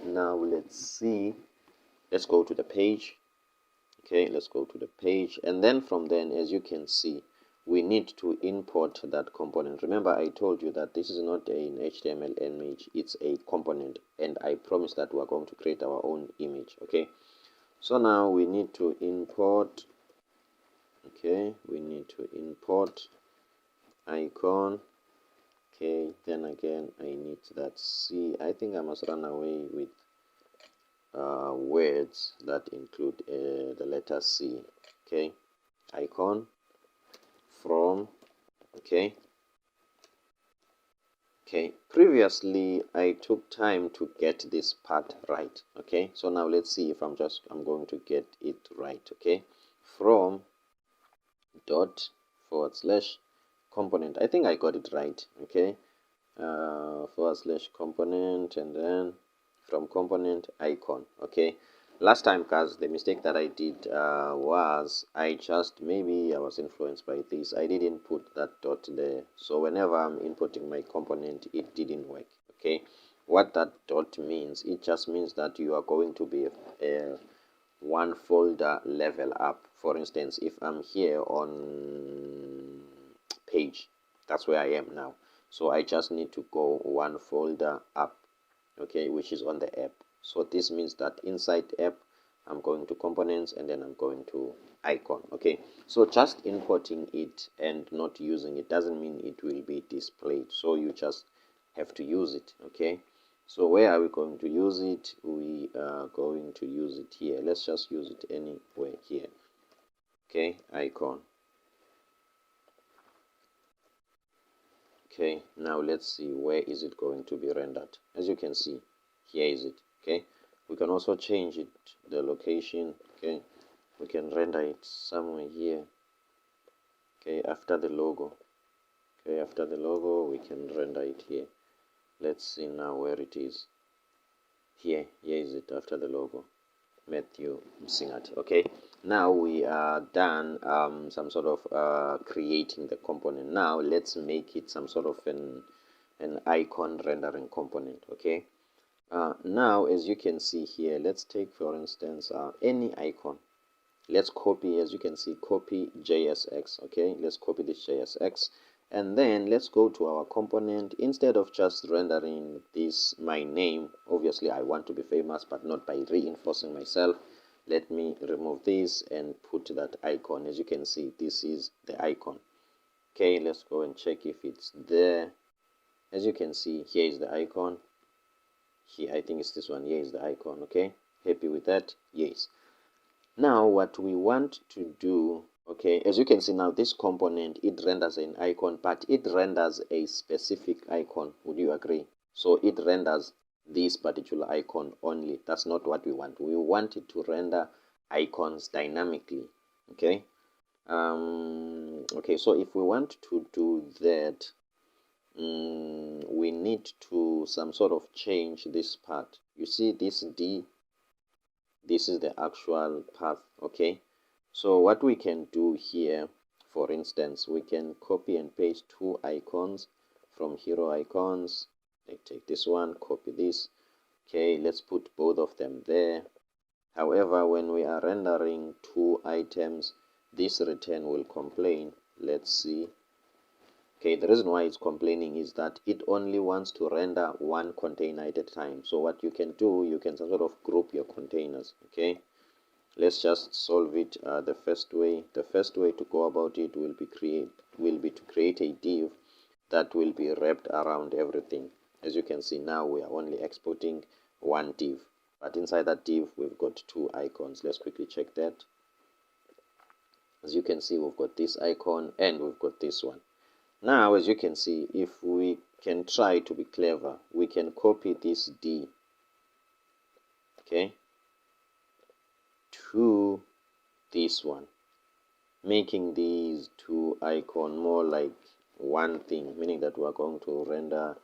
A: now let's see. Let's go to the page. Okay, let's go to the page, and then from then, as you can see, we need to import that component. Remember, I told you that this is not an HTML image, it's a component, and I promise that we're going to create our own image. Okay, so now we need to import. Okay, we need to import icon. Okay, then again I need that C. I think I must run away with words that include the letter C. Okay, icon from. Okay, previously I took time to get this part right. Okay, so now let's see if I'm going to get it right. Okay, from dot / component. I think I got it right. Okay, / component, and then from component icon. Okay, last time, guys, the mistake that I did was I was influenced by this. I didn't put that dot there, so whenever I'm inputting my component, it didn't work. Okay, what that dot means, it just means that you are going to be one folder level up. For instance, if I'm here on page, that's where I am now, so I just need to go one folder up. Okay, which is on the app. So this means that inside app, I'm going to components, and then I'm going to icon. Okay, so just importing it and not using it doesn't mean it will be displayed, so you just have to use it. Okay, so where are we going to use it? We are going to use it here. Let's just use it anywhere here. Okay, icon. Okay, now let's see, where is it going to be rendered? As you can see, here is it. Okay, we can also change it, the location. Okay, we can render it somewhere here. Okay, after the logo. Okay, after the logo we can render it here. Let's see now where it is. Here is it, after the logo. Matthew Msingat. Okay, now we are done some sort of creating the component. Now let's make it some sort of an icon rendering component. Okay, now as you can see here, let's take for instance any icon. Let's copy, as you can see, copy JSX. Okay, let's copy this JSX, and then let's go to our component. Instead of just rendering this my name, obviously I want to be famous, but not by reinforcing myself. Let me remove this and put that icon. As you can see, this is the icon. Okay, let's go and check if it's there. As you can see, here is the icon. Here, I think it's this one. Here is the icon. Okay, happy with that? Yes. Now what we want to do, okay, as you can see now, this component, it renders an icon, but it renders a specific icon. Would you agree? So it renders this particular icon only. That's not what we want. We want it to render icons dynamically. Okay, okay, so if we want to do that, we need to some sort of change this part. You see this D, this is the actual path. Okay, so what we can do here, for instance, we can copy and paste two icons from hero icons. I take this one, copy this. Okay, let's put both of them there. However, when we are rendering two items, this return will complain. Let's see. Okay, the reason why it's complaining is that it only wants to render one container at a time. So what you can do, you can sort of group your containers. Okay, let's just solve it the first way. The first way to go about it will be to create a div that will be wrapped around everything. As you can see now, we are only exporting one div, but inside that div we've got two icons. Let's quickly check that. As you can see, we've got this icon and we've got this one. Now, as you can see, if we can try to be clever, we can copy this D, okay, to this one, making these two icons more like one thing, meaning that we're going to render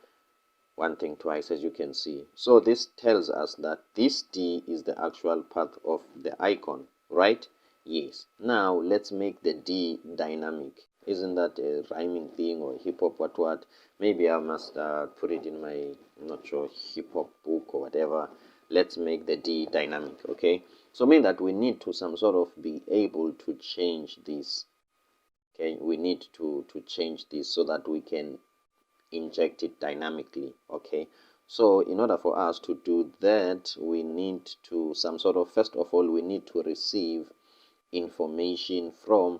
A: one thing twice, as you can see. So this tells us that this D is the actual path of the icon, right? Yes. Now let's make the D dynamic. Isn't that a rhyming thing or hip hop? What? Maybe I must put it in my, I'm not sure, hip hop book or whatever. Let's make the D dynamic. Okay. So mean that we need to some sort of be able to change this. Okay. We need to change this so that we can inject it dynamically. Okay, so in order for us to do that, we need to first of all, we need to receive information from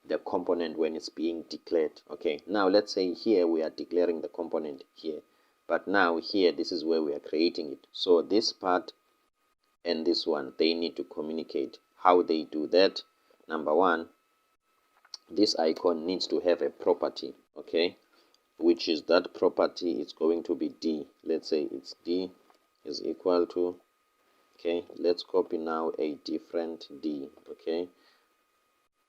A: the component when it's being declared. Okay, now let's say here we are declaring the component here, but now here this is where we are creating it. So this part and this one, they need to communicate. How they do that? Number one, this icon needs to have a property. Okay, which is that property is going to be D. Let's say it's D is equal to, okay, let's copy now a different D. Okay,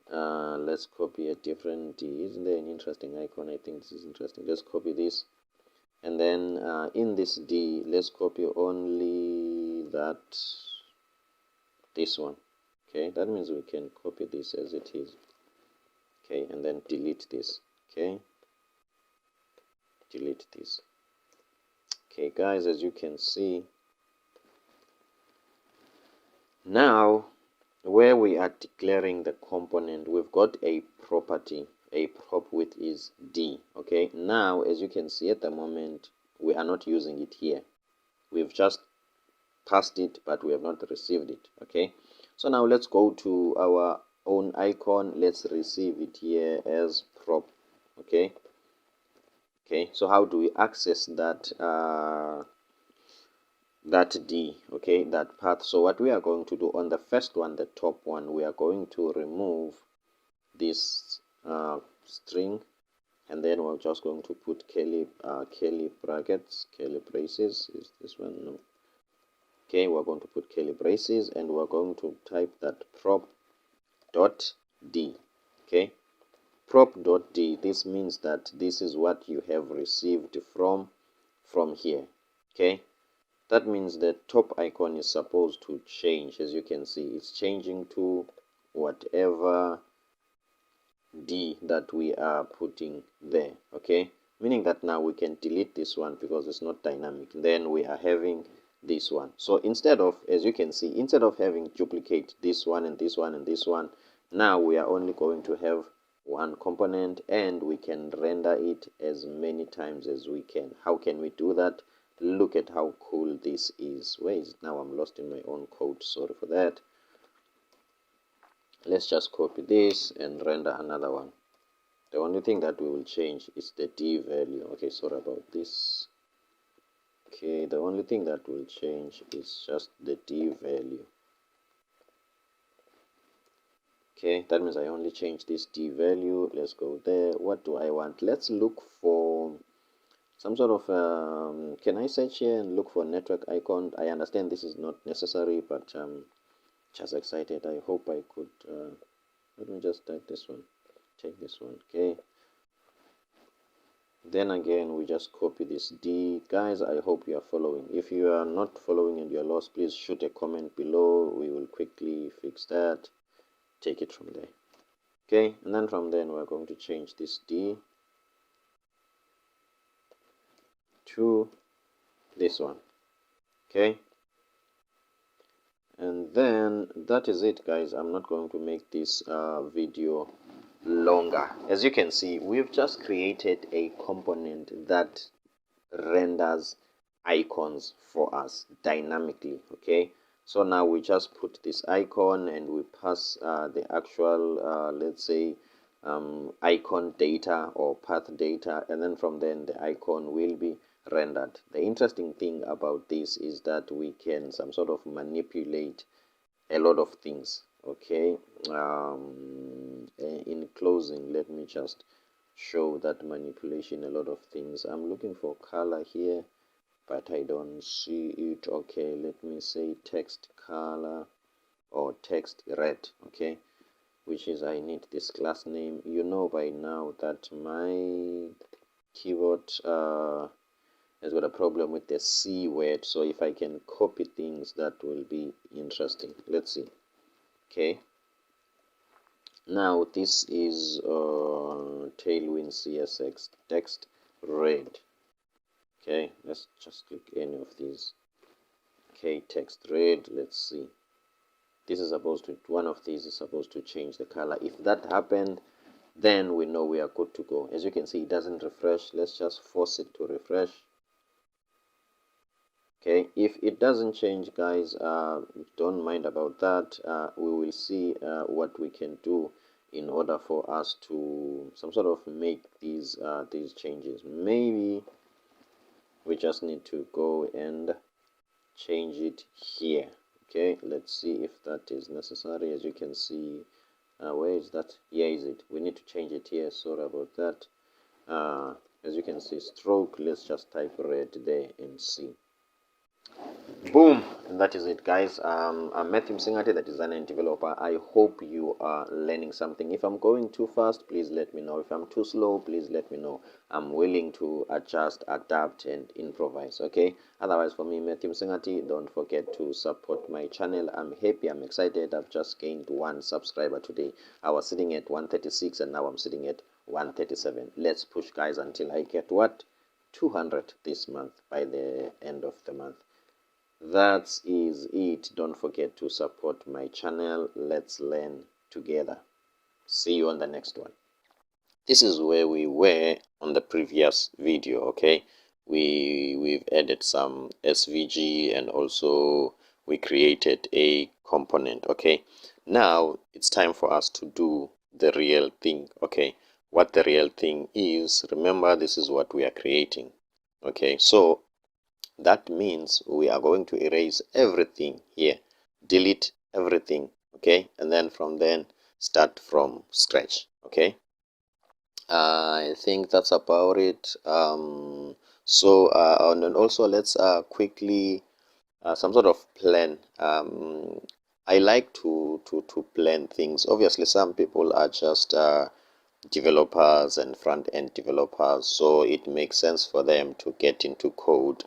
A: let's copy a different D. Isn't there an interesting icon? I think this is interesting. Let's copy this, and then in this D, let's copy only this one. Okay, that means we can copy this as it is. Okay, and then delete this. Okay, delete this. Okay guys, as you can see, now where we are declaring the component, we've got a property, a prop width is D. Okay, now as you can see, at the moment we are not using it here. We've just passed it, but we have not received it. Okay, so now let's go to our own icon. Let's receive it here as prop. Okay, so how do we access that D? Okay, that path. So what we are going to do on the first one, the top one, we are going to remove this string, and then we're just going to put curly brackets, curly braces. Is this one? No. Okay, we're going to put curly braces, and we're going to type that prop dot D. Okay, prop dot D. This means that this is what you have received from here. Okay, that means the top icon is supposed to change. As you can see, it's changing to whatever D that we are putting there. Okay, meaning that now we can delete this one because it's not dynamic. Then we are having this one. So instead of, as you can see, instead of having duplicate this one and this one and this one, now we are only going to have one component, and we can render it as many times as we can. How can we do that? Look at how cool this is. Where is it now? I'm lost in my own code, sorry for that. Let's just copy this and render another one. The only thing that we will change is the D value. Okay, sorry about this. Okay, the only thing that will change is just the D value. Okay, that means I only change this D value. Let's go there. What do I want? Let's look for some sort of can I search here and look for network icon? I understand this is not necessary, but just excited. I hope I could let me just type this one, take this one. Okay, then again we just copy this D. Guys, I hope you are following. If you are not following and you're lost, please shoot a comment below. We will quickly fix that, take it from there. Okay, and then from then we're going to change this D to this one. Okay, and then that is it, guys. I'm not going to make this video longer. As you can see, we've just created a component that renders icons for us dynamically. Okay, so now we just put this icon and we pass the actual let's say icon data or path data, and then from then the icon will be rendered. The interesting thing about this is that we can some sort of manipulate a lot of things. Okay, in closing, let me just show that manipulation a lot of things. I'm looking for color here, but I don't see it. Okay, let me say text color or text red. Okay, which is I need this class name. You know by now that my keyboard has got a problem with the C word, so if I can copy things, that will be interesting. Let's see. Okay, now this is Tailwind CSX text red. Okay, let's just click any of these. Okay, text red. Let's see, this is supposed to, one of these is supposed to change the color. If that happened, then we know we are good to go. As you can see, it doesn't refresh. Let's just force it to refresh. Okay, if it doesn't change, guys, don't mind about that. We will see what we can do in order for us to some sort of make these changes. Maybe we just need to go and change it here. Okay, let's see if that is necessary. As you can see, where is that? Here is it. We need to change it here. Sorry about that. As you can see, stroke, let's just type red there and see. Boom, and that is it, guys. I'm Matthew Msingati, the designer and developer. I hope you are learning something. If I'm going too fast, please let me know. If I'm too slow, please let me know. I'm willing to adjust, adapt, and improvise. Okay, otherwise, for me, Matthew Msingati, don't forget to support my channel. I'm happy, I'm excited. I've just gained 1 subscriber today. I was sitting at 136 and now I'm sitting at 137. Let's push, guys, until I get what? 200 this month, by the end of the month. That is it. Don't forget to support my channel. Let's learn together. See you on the next one. This is where we were on the previous video. Okay, we've added some SVG and also we created a component. Okay, now it's time for us to do the real thing. Okay, what the real thing is, remember, this is what we are creating. Okay, so that means we are going to erase everything here, delete everything. Okay, and then from then start from scratch. Okay, I think that's about it. And then also let's quickly some sort of plan. I like to plan things. Obviously, some people are just developers and front-end developers, so it makes sense for them to get into code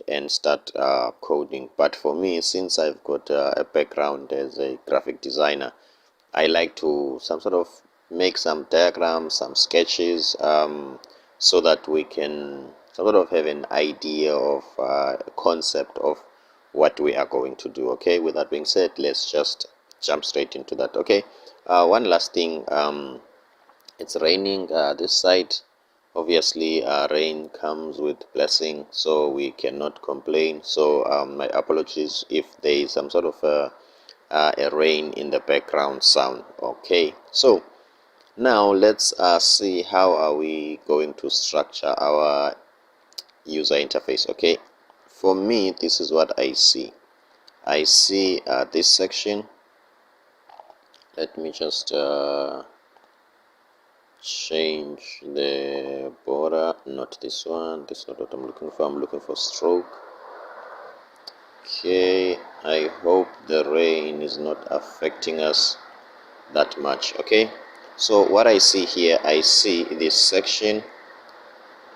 A: and start coding. But for me, since I've got a background as a graphic designer, I like to some sort of make some diagrams, some sketches, so that we can sort of have an idea of a concept of what we are going to do. Okay, with that being said, let's just jump straight into that. Okay, one last thing, it's raining this side. Obviously, rain comes with blessing, so we cannot complain. So my apologies if there is some sort of a rain in the background sound. Okay, so now let's see how are we going to structure our user interface. Okay, for me, this is what I see. I see this section. Let me just change the border, not this one. This is not what I'm looking for. I'm looking for stroke. Okay, I hope the rain is not affecting us that much. Okay, so what I see here, I see this section,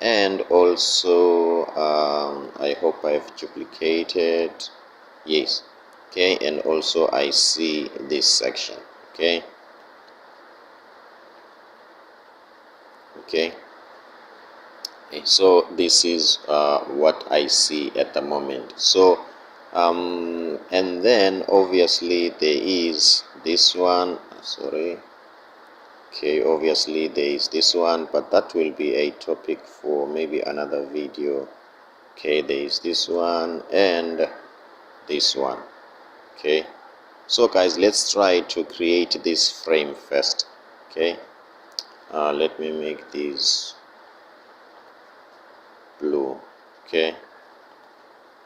A: and also I hope I've duplicated. Yes. Okay, and also I see this section. Okay, so this is what I see at the moment. So and then obviously there is this one, sorry, Okay, obviously there is this one, but that will be a topic for maybe another video. Okay, there is this one and this one. Okay, so guys, let's try to create this frame first. Okay, let me make these blue. Okay,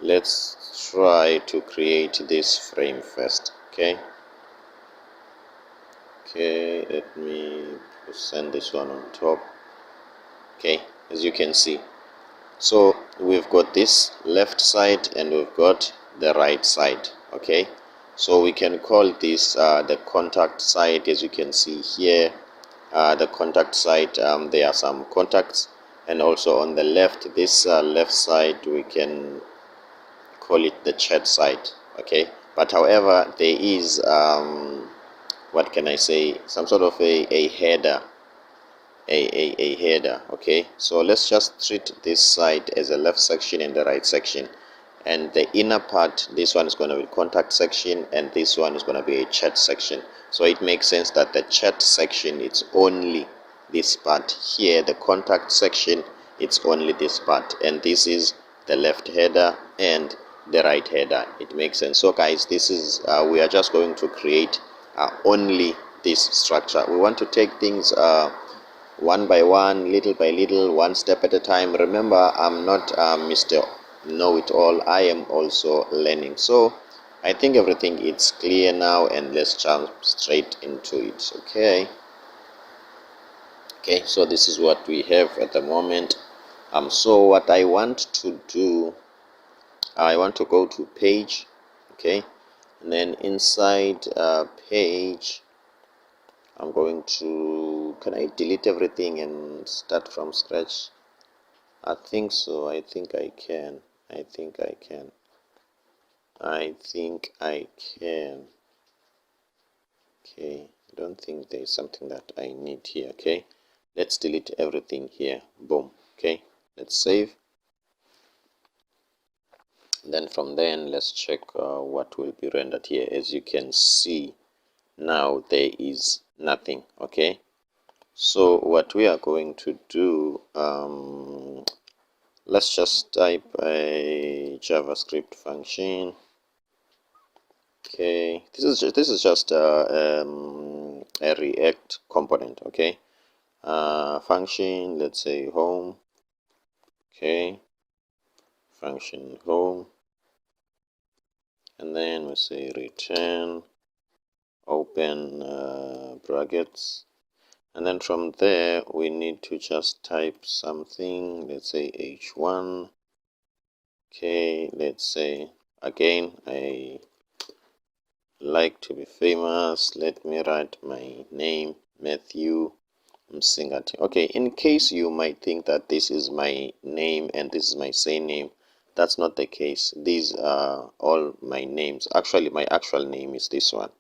A: let's try to create this frame first. Okay, let me send this one on top. Okay, as you can see, so we've got this left side and we've got the right side. Okay, so we can call this the contact side. As you can see here, the contact side, there are some contacts, and also on the left, this left side, we can call it the chat side. Okay, but however, there is what can I say, some sort of a header, a header. Okay, so let's just treat this side as a left section and the right section, and the inner part, this one is going to be contact section and this one is going to be a chat section. So it makes sense that the chat section, it's only this part here, the contact section, it's only this part, and this is the left header and the right header. It makes sense. So guys, this is we are just going to create only this structure. We want to take things one by one, little by little, one step at a time. Remember, I'm not Mr. Know-it-all. I am also learning. So I think everything is clear now, and let's jump straight into it. Okay, so this is what we have at the moment. So what I want to do, I want to go to page. Okay, and then inside page, I'm going to, can I delete everything and start from scratch? I think so. I think I can. I think I can. Okay, I don't think there's something that I need here. Okay, let's delete everything here. Boom. Okay, let's save. Then from then, let's check what will be rendered here. As you can see, now there is nothing. Okay, so what we are going to do, let's just type a JavaScript function. Okay, this is just a React component. Okay, function, let's say home. Okay, function home, and then we say return, open brackets, and then from there we need to just type something. Let's say h1. Okay, let's say, again, I like to be famous. Let me write my name, Matthew Msingati. Okay, in case you might think that this is my name and this is my surname, that's not the case. These are all my names. Actually, my actual name is this one.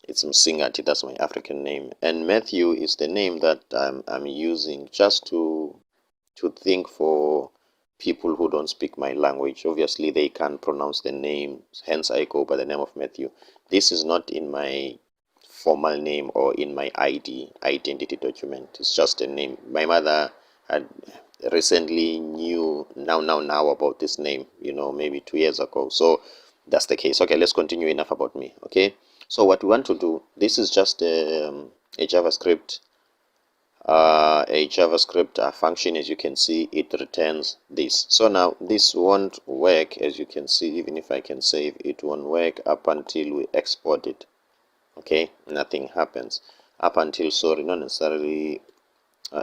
A: It's Msingati, that's my African name. And Matthew is the name that I'm using just to think for people who don't speak my language. Obviously, they can't pronounce the name, hence I go by the name of Matthew. This is not in my formal name or in my identity document. It's just a name. My mother had recently knew now about this name, maybe 2 years ago. So that's the case. Okay, let's continue. Enough about me. Okay, so what we want to do, this is just a JavaScript function. As you can see, it returns this. So now this won't work. As you can see, even if I can save, it won't work up until we export it. Okay, nothing happens up until, sorry, not necessarily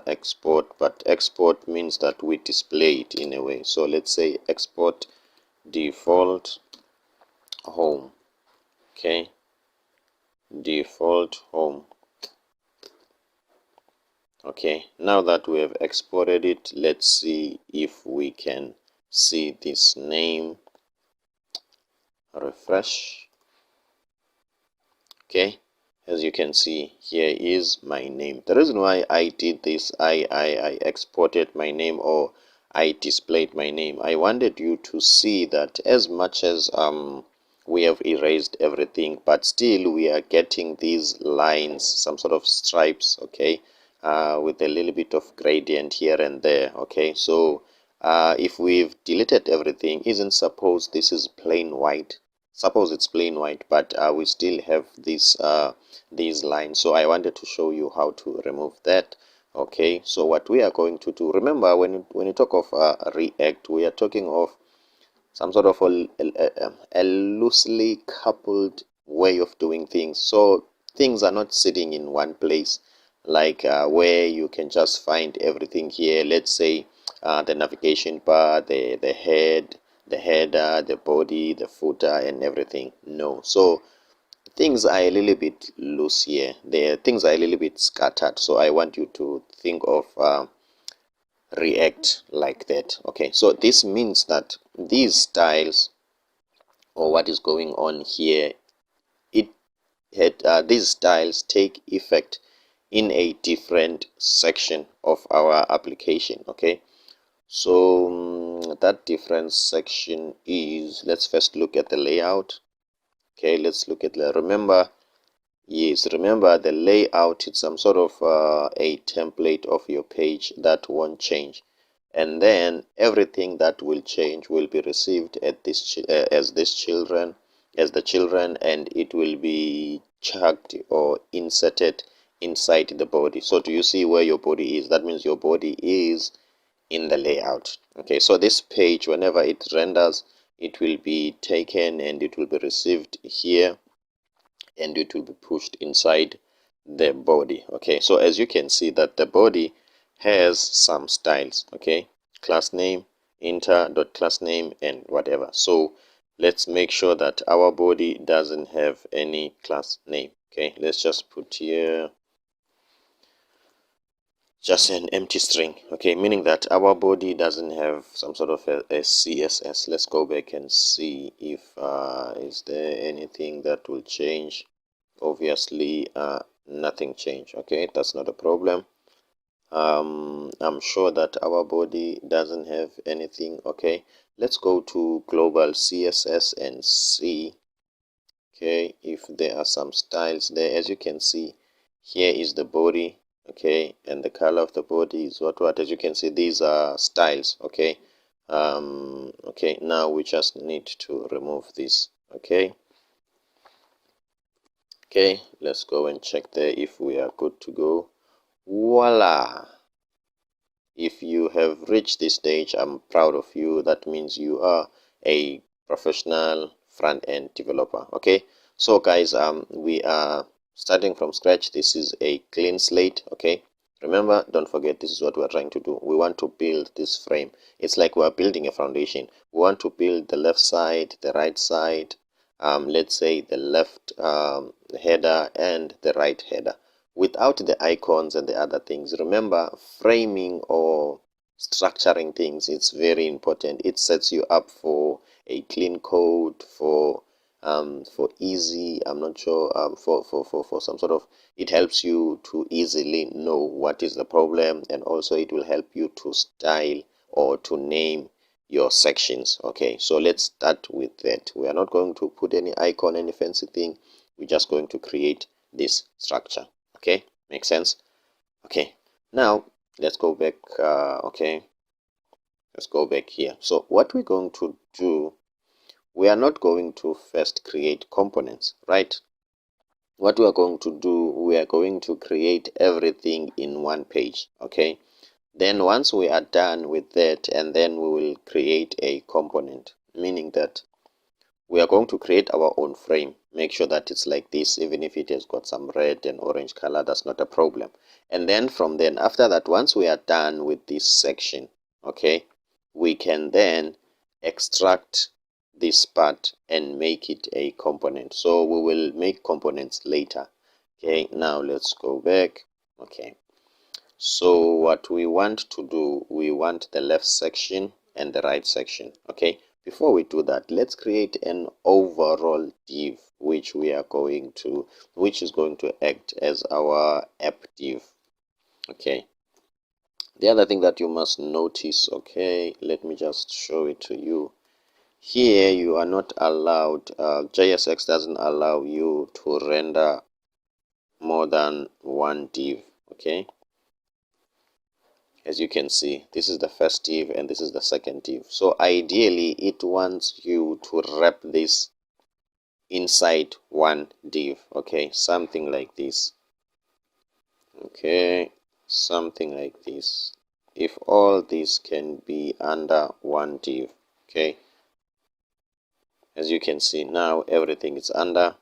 A: export, but export means that we display it in a way. So let's say export default home. Okay, default home. Okay, now that we have exported it, let's see if we can see this name. Refresh. Okay, as you can see, here is my name. The reason why I did this, I exported my name, or I displayed my name, I wanted you to see that as much as we have erased everything, but still we are getting these lines, some sort of stripes, okay, with a little bit of gradient here and there. Okay, so if we've deleted everything, isn't suppose this is plain white, suppose it's plain white, but we still have these lines. So I wanted to show you how to remove that. Okay, so what we are going to do, remember when you talk of React, we are talking of some sort of a loosely coupled way of doing things. So things are not sitting in one place, like where you can just find everything here. Let's say the navigation bar, the head, the header, the body, the footer, and everything. No. So things are a little bit loose here. Things are a little bit scattered. So I want you to think of React like that. Okay, so this means that these styles, or what is going on here, these styles take effect in a different section of our application. Okay, so that different section is, let's first look at the layout. Okay, let's look at remember the layout. It's some sort of a template of your page that won't change, and then everything that will change will be received at this as the children, and it will be chucked or inserted inside the body. So do you see where your body is? That means your body is in the layout. Okay, so this page, whenever it renders, it will be taken and it will be received here, and it will be pushed inside the body. Okay, so as you can see that the body has some styles. Okay, class name, inter.class name, and whatever. So let's make sure that our body doesn't have any class name. Okay, let's just put here just an empty string. Okay, meaning that our body doesn't have some sort of a CSS. Let's go back and see if is there anything that will change. Obviously nothing changed. Okay, that's not a problem. I'm sure that our body doesn't have anything. Okay, let's go to global CSS and see, okay, if there are some styles there. As you can see, here is the body. Okay, and the color of the body is what as you can see, these are styles. Okay, okay, now we just need to remove this. Okay, okay, let's go and check there if we are good to go. Voila! If you have reached this stage, I'm proud of you. That means you are a professional front-end developer. Okay, so guys, we are starting from scratch. This is a clean slate. Okay, remember, don't forget, this is what we're trying to do. We want to build this frame. It's like we're building a foundation. We want to build the left side, the right side, let's say the left header and the right header, without the icons and the other things. Remember, framing or structuring things, it's very important. It sets you up for a clean code, for easy, I'm not sure, for some sort of, it helps you to easily know what is the problem, and also it will help you to style or to name your sections. Okay, so let's start with that. We are not going to put any icon, any fancy thing. We're just going to create this structure. Okay, makes sense. Okay, now let's go back. Okay, let's go back here. So what we're going to do, we are not going to first create components, right? What we are going to do, we are going to create everything in one page. Okay, then once we are done with that, and then we will create a component, meaning that we are going to create our own frame. Make sure that it's like this, even if it has got some red and orange color, that's not a problem. And then from then, after that, once we are done with this section, okay, we can then extract this part and make it a component. So we will make components later. Okay, now let's go back. Okay, so what we want to do, we want the left section and the right section. Okay, before we do that, let's create an overall div which is going to act as our app div. Okay, the other thing that you must notice, okay, let me just show it to you. Here you are not allowed, JSX doesn't allow you to render more than one div. Okay, as you can see, this is the first div and this is the second div. So ideally it wants you to wrap this inside one div. Okay, something like this. Okay, something like this. If all this can be under one div. Okay, as you can see now, everything is under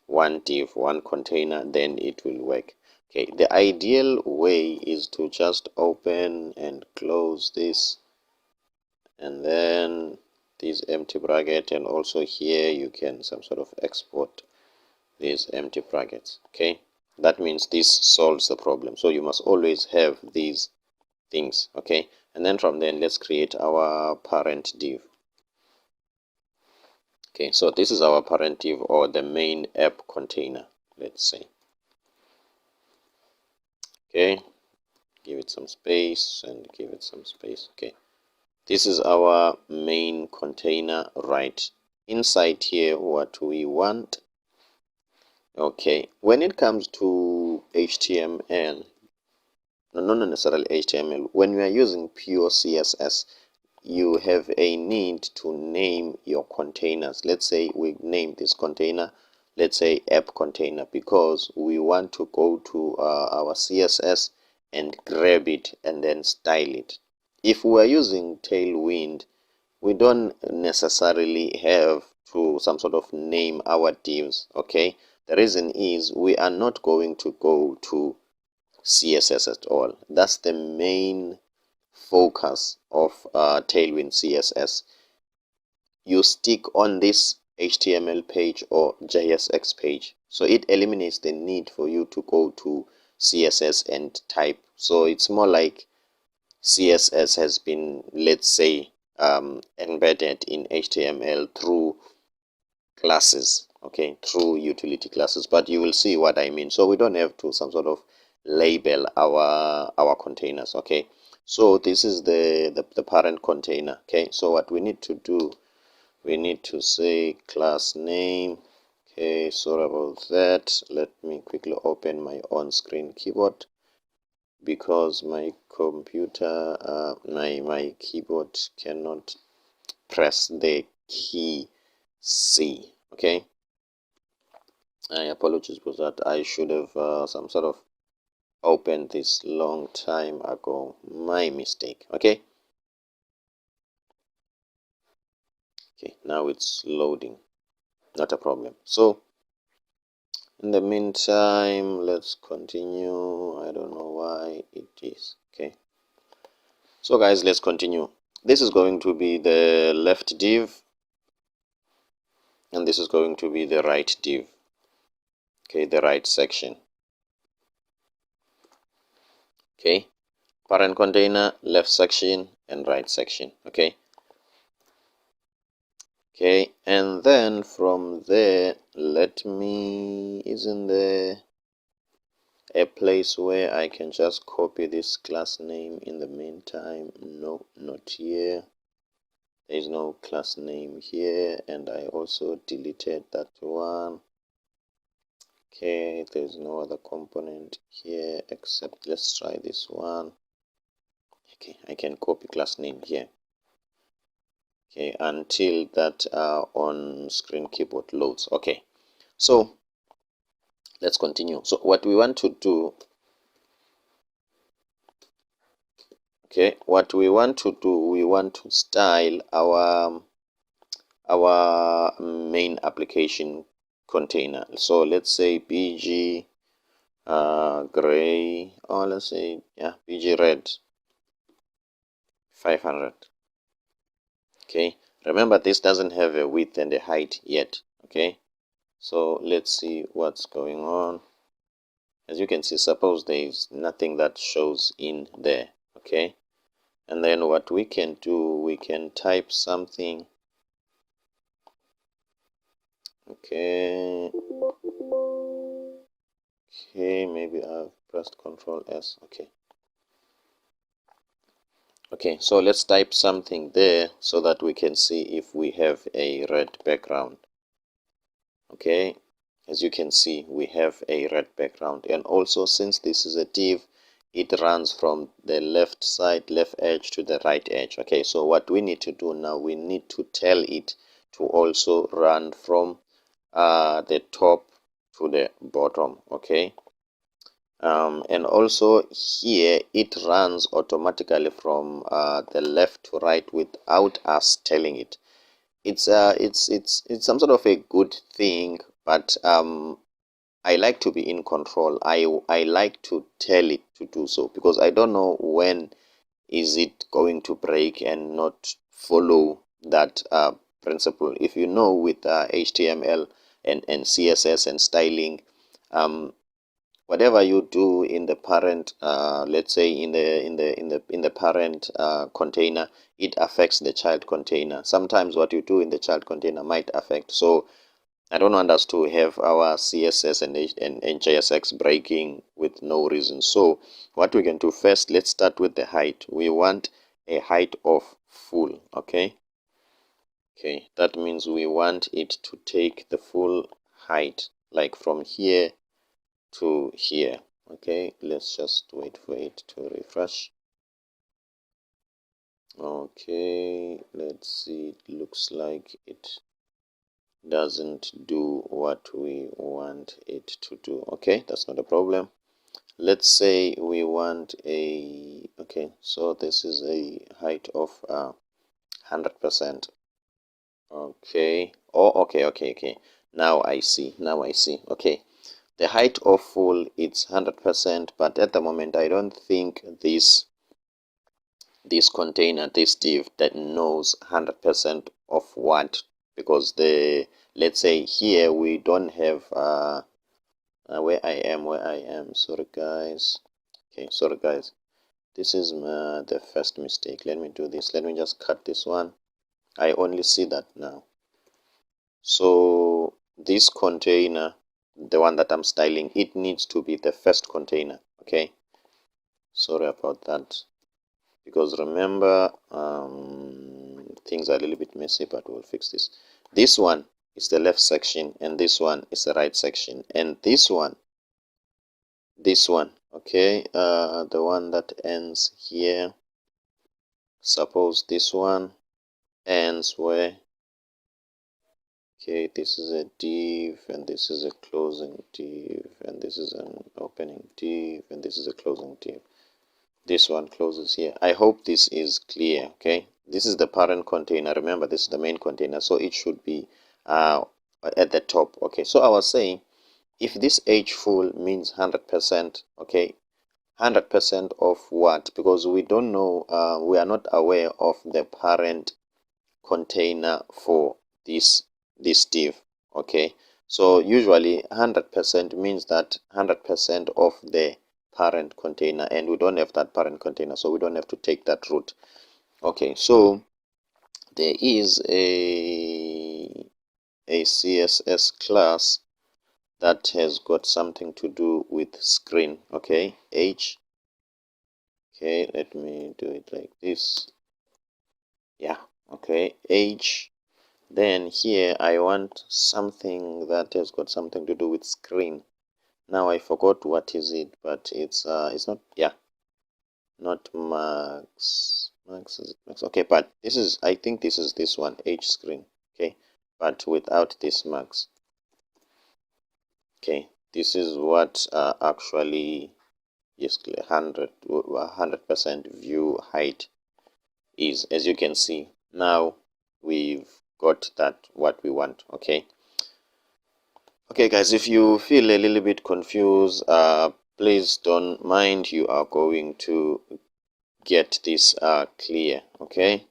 A: one div, one container, then it will work. Okay, the ideal way is to just open and close this, and then this empty bracket, and also here you can some sort of export these empty brackets. Okay, that means this solves the problem. So you must always have these things. Okay, and then from then let's create our parent div. Okay, so this is our parent div, or the main app container, let's say. Okay, give it some space and give it some space. Okay, this is our main container. Right inside here, what we want. Okay, when it comes to HTML, not necessarily HTML, when we are using pure CSS, you have a need to name your containers. Let's say we name this container, let's say app container, because we want to go to our CSS and grab it and then style it. If we are using Tailwind, we don't necessarily have to some sort of name our divs. Okay, the reason is we are not going to go to CSS at all. That's the main focus of Tailwind CSS. You stick on this HTML page or JSX page, so it eliminates the need for you to go to CSS and type. So it's more like CSS has been, let's say, embedded in HTML through classes, okay, through utility classes. But you will see what I mean. So we don't have to some sort of label our containers. Okay, so this is the parent container. Okay, so what we need to do, we need to say class name. Okay, sorry about that. Let me quickly open my on-screen keyboard, because my computer, my keyboard cannot press the key C. Okay, I apologize for that. I should have some sort of opened this long time ago. My mistake. Okay, now it's loading. Not a problem. So in the meantime, let's continue. I don't know why it is. Okay, so guys, let's continue. This is going to be the left div, and this is going to be the right div. Okay, the right section. Okay, parent container, left section, and right section. Okay, and then from there, isn't there a place where I can just copy this class name in the meantime? No, not here. There is no class name here, and I also deleted that one. Okay, there's no other component here except, let's try this one. Okay, I can copy class name here. Okay, until that on screen keyboard loads. Okay, so let's continue. So what we want to do, we want to style our main application container. So let's say bg gray, or let's say bg red 500. Okay, remember this doesn't have a width and a height yet. Okay, so let's see what's going on. As you can see, suppose there is nothing that shows in there. Okay, and then what we can do, we can type something. Okay, maybe I've pressed Control S. Okay, Okay, so let's type something there so that we can see if we have a red background. Okay, as you can see, we have a red background, and also since this is a div, it runs from the left side, left edge to the right edge. Okay, so what we need to do now, we need to tell it to also run from the top to the bottom. Okay, and also here it runs automatically from the left to right without us telling it. It's some sort of a good thing, but I like to be in control. I like to tell it to do so, because I don't know when is it going to break and not follow that principle. If you know, with HTML and CSS and styling, whatever you do in the parent, let's say in the parent container, it affects the child container. Sometimes what you do in the child container might affect. So I don't want us to have our CSS and JSX breaking with no reason. So what we can do first, let's start with the height. We want a height of full. Okay, that means we want it to take the full height, like from here to here. Okay, let's just wait for it to refresh. Okay, let's see. It looks like it doesn't do what we want it to do. Okay, that's not a problem. Let's say we want a, okay, so this is a height of 100%. Okay, oh, okay, now I see. Okay, the height of full, it's 100%, but at the moment I don't think this container, this div, that knows 100% of what, because let's say here we don't have where I am, sorry guys. Okay, sorry guys, this is the first mistake. Let me do this. Let me just cut this one. I only see that now. So this container, the one that I'm styling, it needs to be the first container. Okay, sorry about that, because remember, things are a little bit messy, but we'll fix this. This one is the left section, and this one is the right section, and this one, okay, the one that ends here, suppose this one ends where, okay, this is a div, and this is a closing div, and this is an opening div, and this is a closing div. This one closes here. I hope this is clear. Okay, this is the parent container. Remember, this is the main container, so it should be at the top. Okay, so I was saying, if this h full means 100%, okay, 100% of what? Because we don't know, we are not aware of the parent container for this div. Okay, so usually 100% means that 100% of the parent container, and we don't have that parent container, so we don't have to take that route. Okay, so there is a CSS class that has got something to do with screen. Okay, h, okay, let me do it like this. Yeah, okay, h. Then here I want something that has got something to do with screen. Now I forgot what is it, but it's not, yeah, not max. Is it max? Okay, but this is, I think this is this one, h screen. Okay, but without this max. Okay, this is what actually is 100% view height is. As you can see, now we've got that what we want. Okay, guys, if you feel a little bit confused, please don't mind. You are going to get this clear. Okay,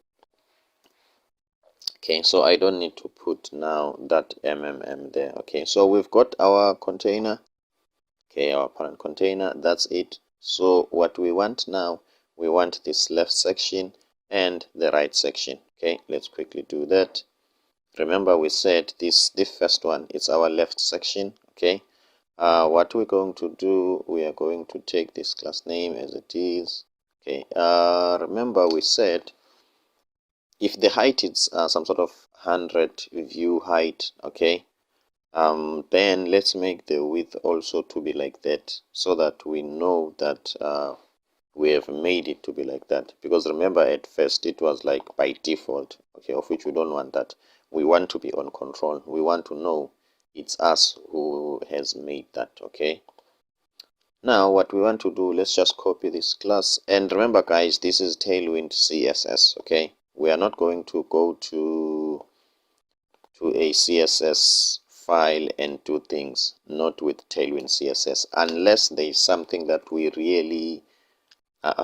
A: so I don't need to put now that there. Okay, so we've got our container. Okay, our parent container, that's it. So what we want now, we want this left section and the right section. Okay, let's quickly do that. Remember, we said this first one is our left section. Okay, what we're going to do, we are going to take this class name as it is. Okay, remember we said if the height is some sort of 100 view height, okay, then let's make the width also to be like that, so that we know that we have made it to be like that. Because remember, at first it was like by default, okay, of which we don't want that. We want to be on control. We want to know it's us who has made that. Okay, now what we want to do, let's just copy this class. And remember guys, this is Tailwind CSS. Okay, we are not going to go to a CSS file and do things not with Tailwind CSS, unless there is something that we really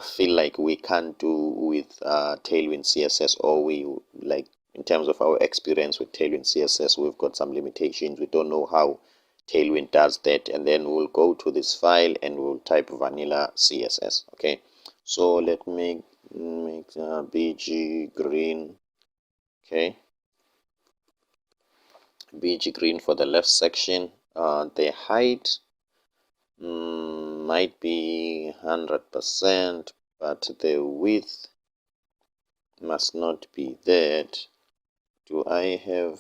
A: feel like we can't do with Tailwind CSS, or we like in terms of our experience with Tailwind CSS, we've got some limitations. We don't know how Tailwind does that, and then we'll go to this file and we'll type vanilla CSS. Okay, so let me make BG green. Okay, BG green for the left section. The height might be 100%, but the width must not be that. Do I have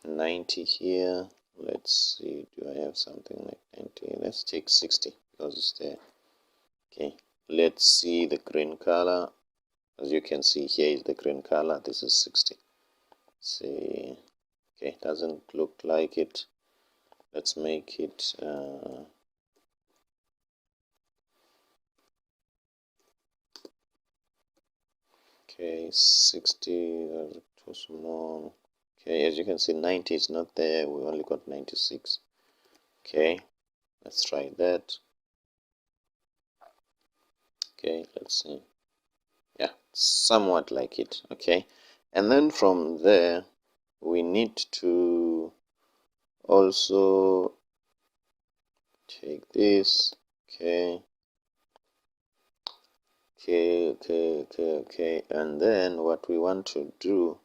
A: 90 here? Let's see, do I have something like 90? Let's take 60 because it's there. Okay, let's see the green color. As you can see, here is the green color. This is 60. See, okay, doesn't look like it. Let's make it okay, 60 too small. Okay, as you can see, 90 is not there. We only got 96. Okay, let's try that. Okay, let's see. Yeah, somewhat like it. Okay, and then from there we need to also take this. Okay, okay, and then what we want to do,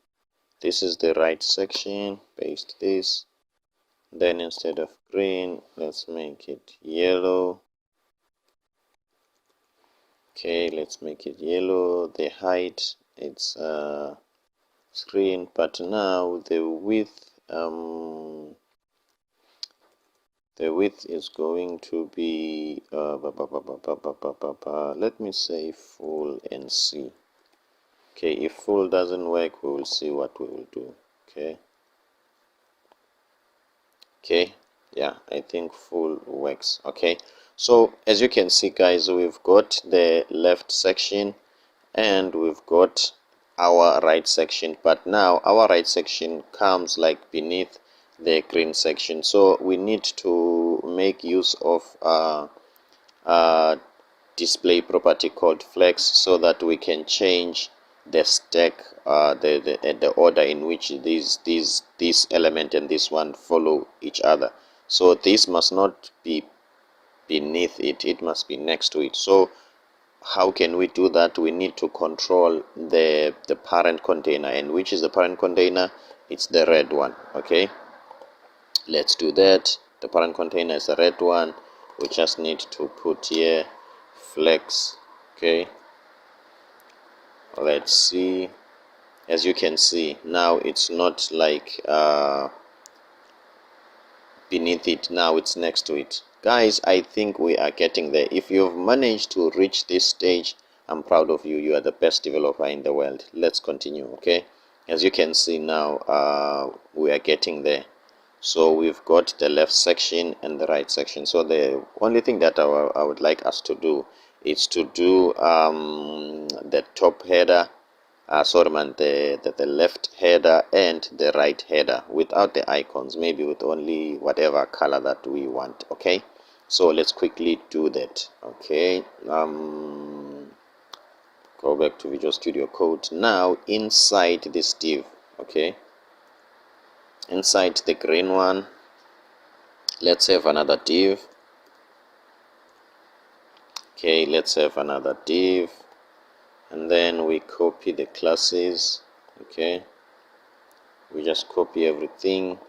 A: this is the right section, paste this, then instead of green, let's make it yellow. Okay, let's make it yellow. The height, it's screen, but now the width is going to be let me say full and see. Okay, if full doesn't work, we will see what we will do. Okay, yeah, I think full works. Okay, so as you can see guys, we've got the left section and we've got our right section, but now our right section comes like beneath the green section, so we need to make use of display property called flex, so that we can change the stack, the order in which this element and this one follow each other. So this must not be beneath it, it must be next to it. So how can we do that? We need to control the parent container, and which is the parent container? It's the red one. Okay, let's do that. The parent container is the red one. We just need to put here flex. Okay, let's see. As you can see, now it's not like beneath it, now it's next to it. Guys, I think we are getting there. If you've managed to reach this stage, I'm proud of you. You are the best developer in the world. Let's continue. Okay, as you can see now, we are getting there. So we've got the left section and the right section. So the only thing that I would like us to do is to do the top header, the left header and the right header without the icons, maybe with only whatever color that we want. Okay, so let's quickly do that. Okay, go back to Visual Studio Code. Now inside this div, okay, inside the green one, let's have another div. Okay, let's have another div, and then we copy the classes. Okay, we just copy everything,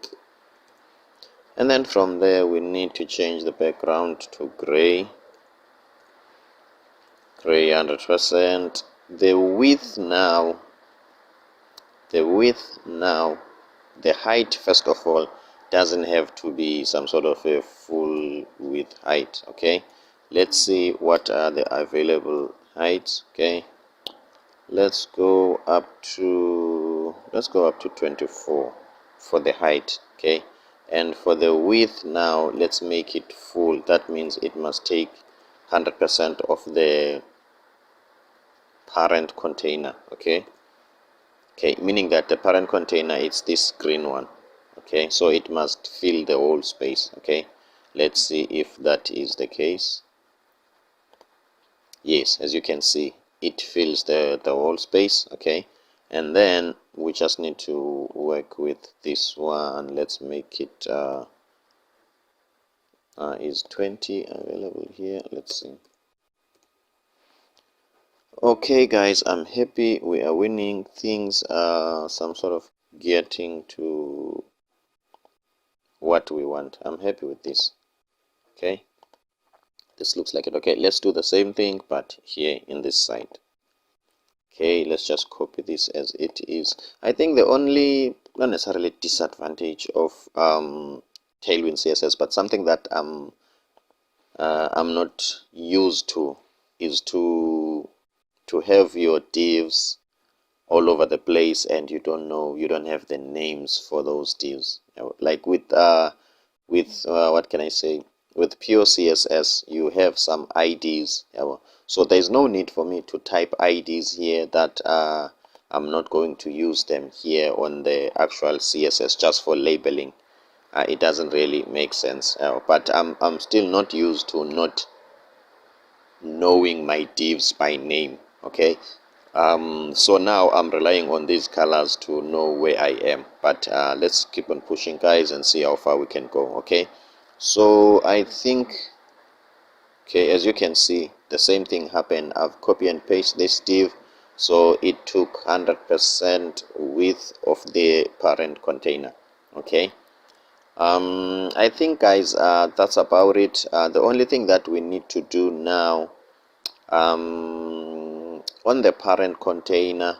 A: and then from there we need to change the background to gray. gray 100%. The width now, the height first of all doesn't have to be some sort of a full width height. Okay, let's see what are the available heights. Okay, let's go up to 24 for the height. Okay, and for the width now, let's make it full. That means it must take 100% of the parent container. Okay, meaning that the parent container is this green one. Okay, so it must fill the whole space. Okay, let's see if that is the case. Yes, as you can see, it fills the whole space. Okay, and then we just need to work with this one. Let's make it is 20 available here. Let's see. Okay guys, I'm happy we are winning. Things are some sort of getting to what we want. I'm happy with this. Okay, this looks like it. Okay, let's do the same thing but here in this side. Okay, let's just copy this as it is. I think the only, not necessarily disadvantage of Tailwind CSS, but something that I'm not used to is to have your divs all over the place and you don't have the names for those divs. Like with what can I say, with pure CSS you have some IDs. So there's no need for me to type IDs here that I'm not going to use them here on the actual CSS just for labeling. It doesn't really make sense. But I'm still not used to not knowing my divs by name. Okay, so now I'm relying on these colors to know where I am. But let's keep on pushing guys and see how far we can go. Okay, so I think, okay, as you can see, the same thing happened. I've copy and paste this div, so it took 100% width of the parent container. Okay, I think guys, that's about it. The only thing that we need to do now, on the parent container,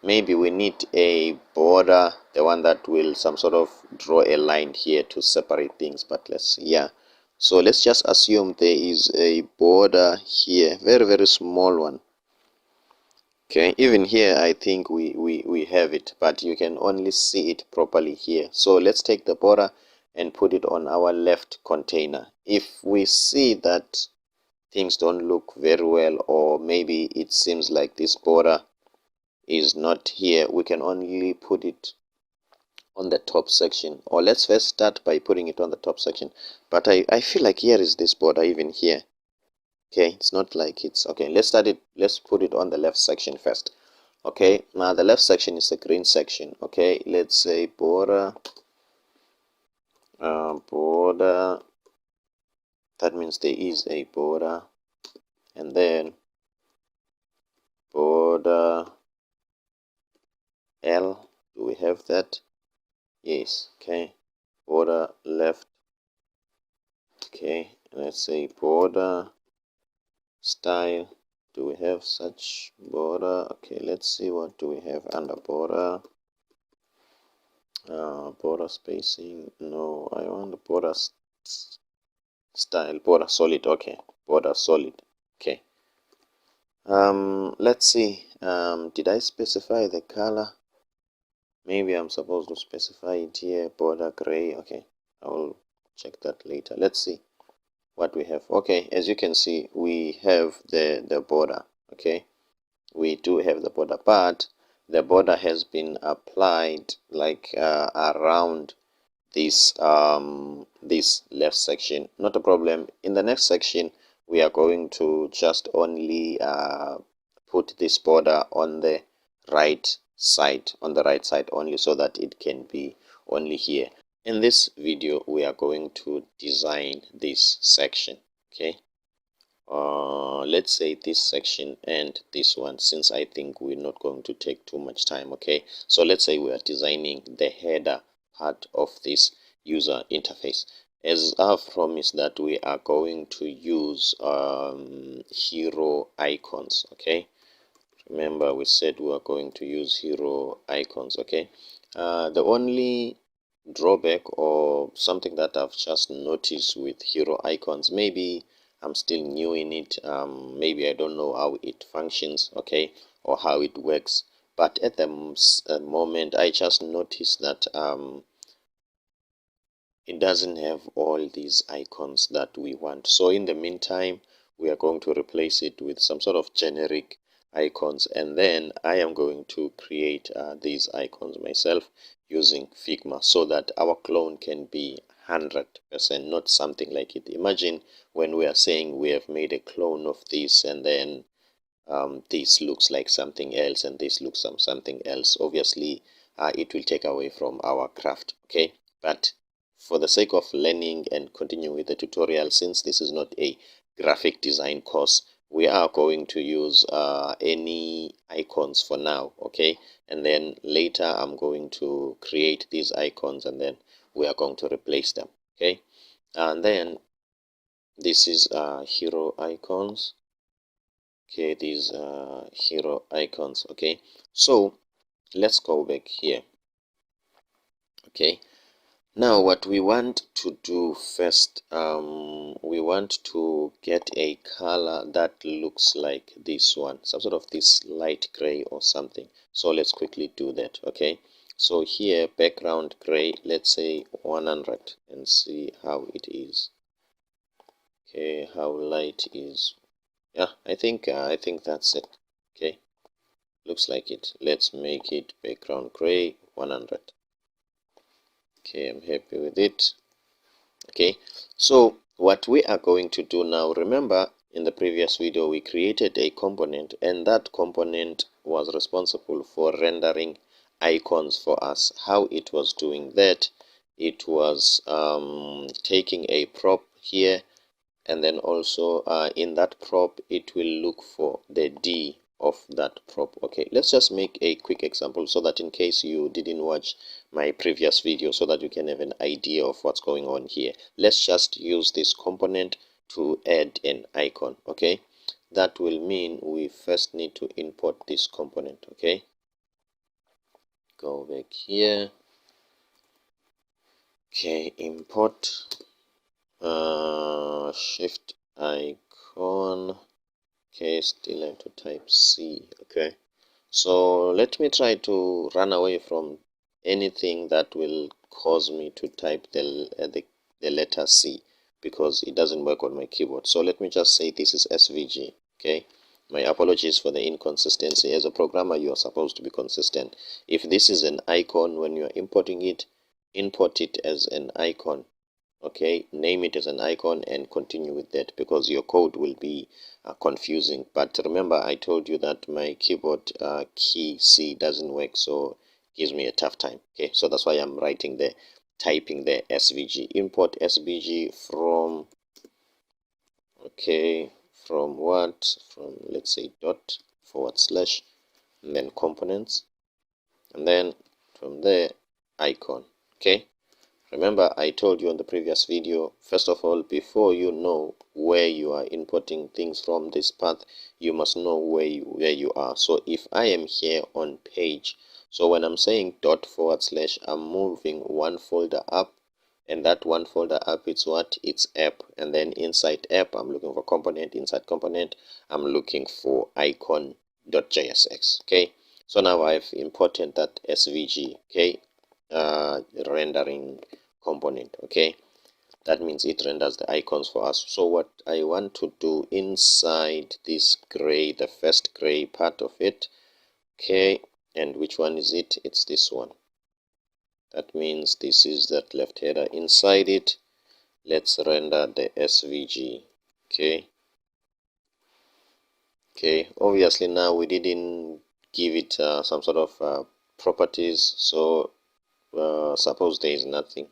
A: maybe we need a border, the one that will some sort of draw a line here to separate things. But let's see. Yeah, so let's just assume there is a border here, very very small one. Okay, even here I think we have it, but you can only see it properly here. So let's take the border and put it on our left container. If we see that things don't look very well, or maybe it seems like this border is not here, we can only put it on the top section. Or let's first start by putting it on the top section. But I feel like here is this border even here. Okay, it's not like it's okay. Let's put it on the left section first. Okay, now the left section is the green section. Okay, let's say border, border. That means there is a border, and then border L. Do we have that? Yes. Okay, border left. Okay, let's say border style. Do we have such border? Okay, let's see, what do we have under border? Border spacing. No, I want the border style, border solid. Okay, border solid. Okay, let's see, did I specify the color? Maybe I'm supposed to specify it here, border gray. Okay, I will check that later. Let's see what we have. Okay, as you can see, we have the border. Okay, we do have the border, but the border has been applied like around this this left section. Not a problem. In the next section we are going to just only put this border on the right side, only, so that it can be only here. In this video we are going to design this section. Okay, let's say this section and this one, since I think we're not going to take too much time. Okay, so let's say we are designing the header part of this user interface. As I've promised that we are going to use hero icons. Okay, remember we said we are going to use hero icons. Okay, the only drawback or something that I've just noticed with hero icons, maybe I'm still new in it, maybe I don't know how it functions, okay, or how it works, but at the moment I just noticed that it doesn't have all these icons that we want. So in the meantime, we are going to replace it with some sort of generic icons, and then I am going to create these icons myself using Figma so that our clone can be 100%, not something like it. Imagine when we are saying we have made a clone of this, and then this looks like something else and this looks like something else. Obviously it will take away from our craft. Okay, but for the sake of learning and continuing with the tutorial, since this is not a graphic design course, we are going to use any icons for now. Okay, and then later I'm going to create these icons and then we are going to replace them. Okay, and then this is hero icons. Okay, these hero icons. Okay, so let's go back here. Okay, now what we want to do first, we want to get a color that looks like this one, some sort of this light gray or something. So let's quickly do that. Okay, so here background gray, let's say 100, and see how it is. Okay, how light is. Yeah, I think that's it. Okay, looks like it. Let's make it background gray 100. Okay, I'm happy with it. Okay, so what we are going to do now, remember in the previous video we created a component, and that component was responsible for rendering icons for us. How it was doing that, it was taking a prop here, and then also in that prop it will look for the D of that prop. Okay, let's just make a quick example so that in case you didn't watch my previous video, so that you can have an idea of what's going on here. Let's just use this component to add an icon. Okay, that will mean we first need to import this component. Okay, go back here. Okay, import shift icon. Okay, still have to type C. Okay, so let me try to run away from anything that will cause me to type the letter C, because it doesn't work on my keyboard. So let me just say this is SVG. Okay, my apologies for the inconsistency. As a programmer, you are supposed to be consistent. If this is an icon, when you are importing it, import it as an icon. Okay, name it as an icon and continue with that, because your code will be confusing. But remember, I told you that my keyboard key C doesn't work, so it gives me a tough time. Okay, so that's why I'm writing the typing the SVG. Import SVG from, okay, from what, from, let's say, dot / and then components, and then from there icon. Okay, remember I told you on the previous video, first of all, before you know where you are importing things from this path, you must know where you are. So if I am here on page, so when I'm saying dot / I'm moving one folder up, and that one folder up, it's what? It's app. And then inside app, I'm looking for component. Inside component, I'm looking for icon.jsx. Okay, so now I've imported that SVG. Okay, rendering component. Okay, that means it renders the icons for us. So what I want to do inside this gray, the first gray part of it, okay, and which one is it? It's this one. That means this is that left header. Inside it, let's render the SVG. Okay, obviously now we didn't give it some sort of properties, so suppose there is nothing.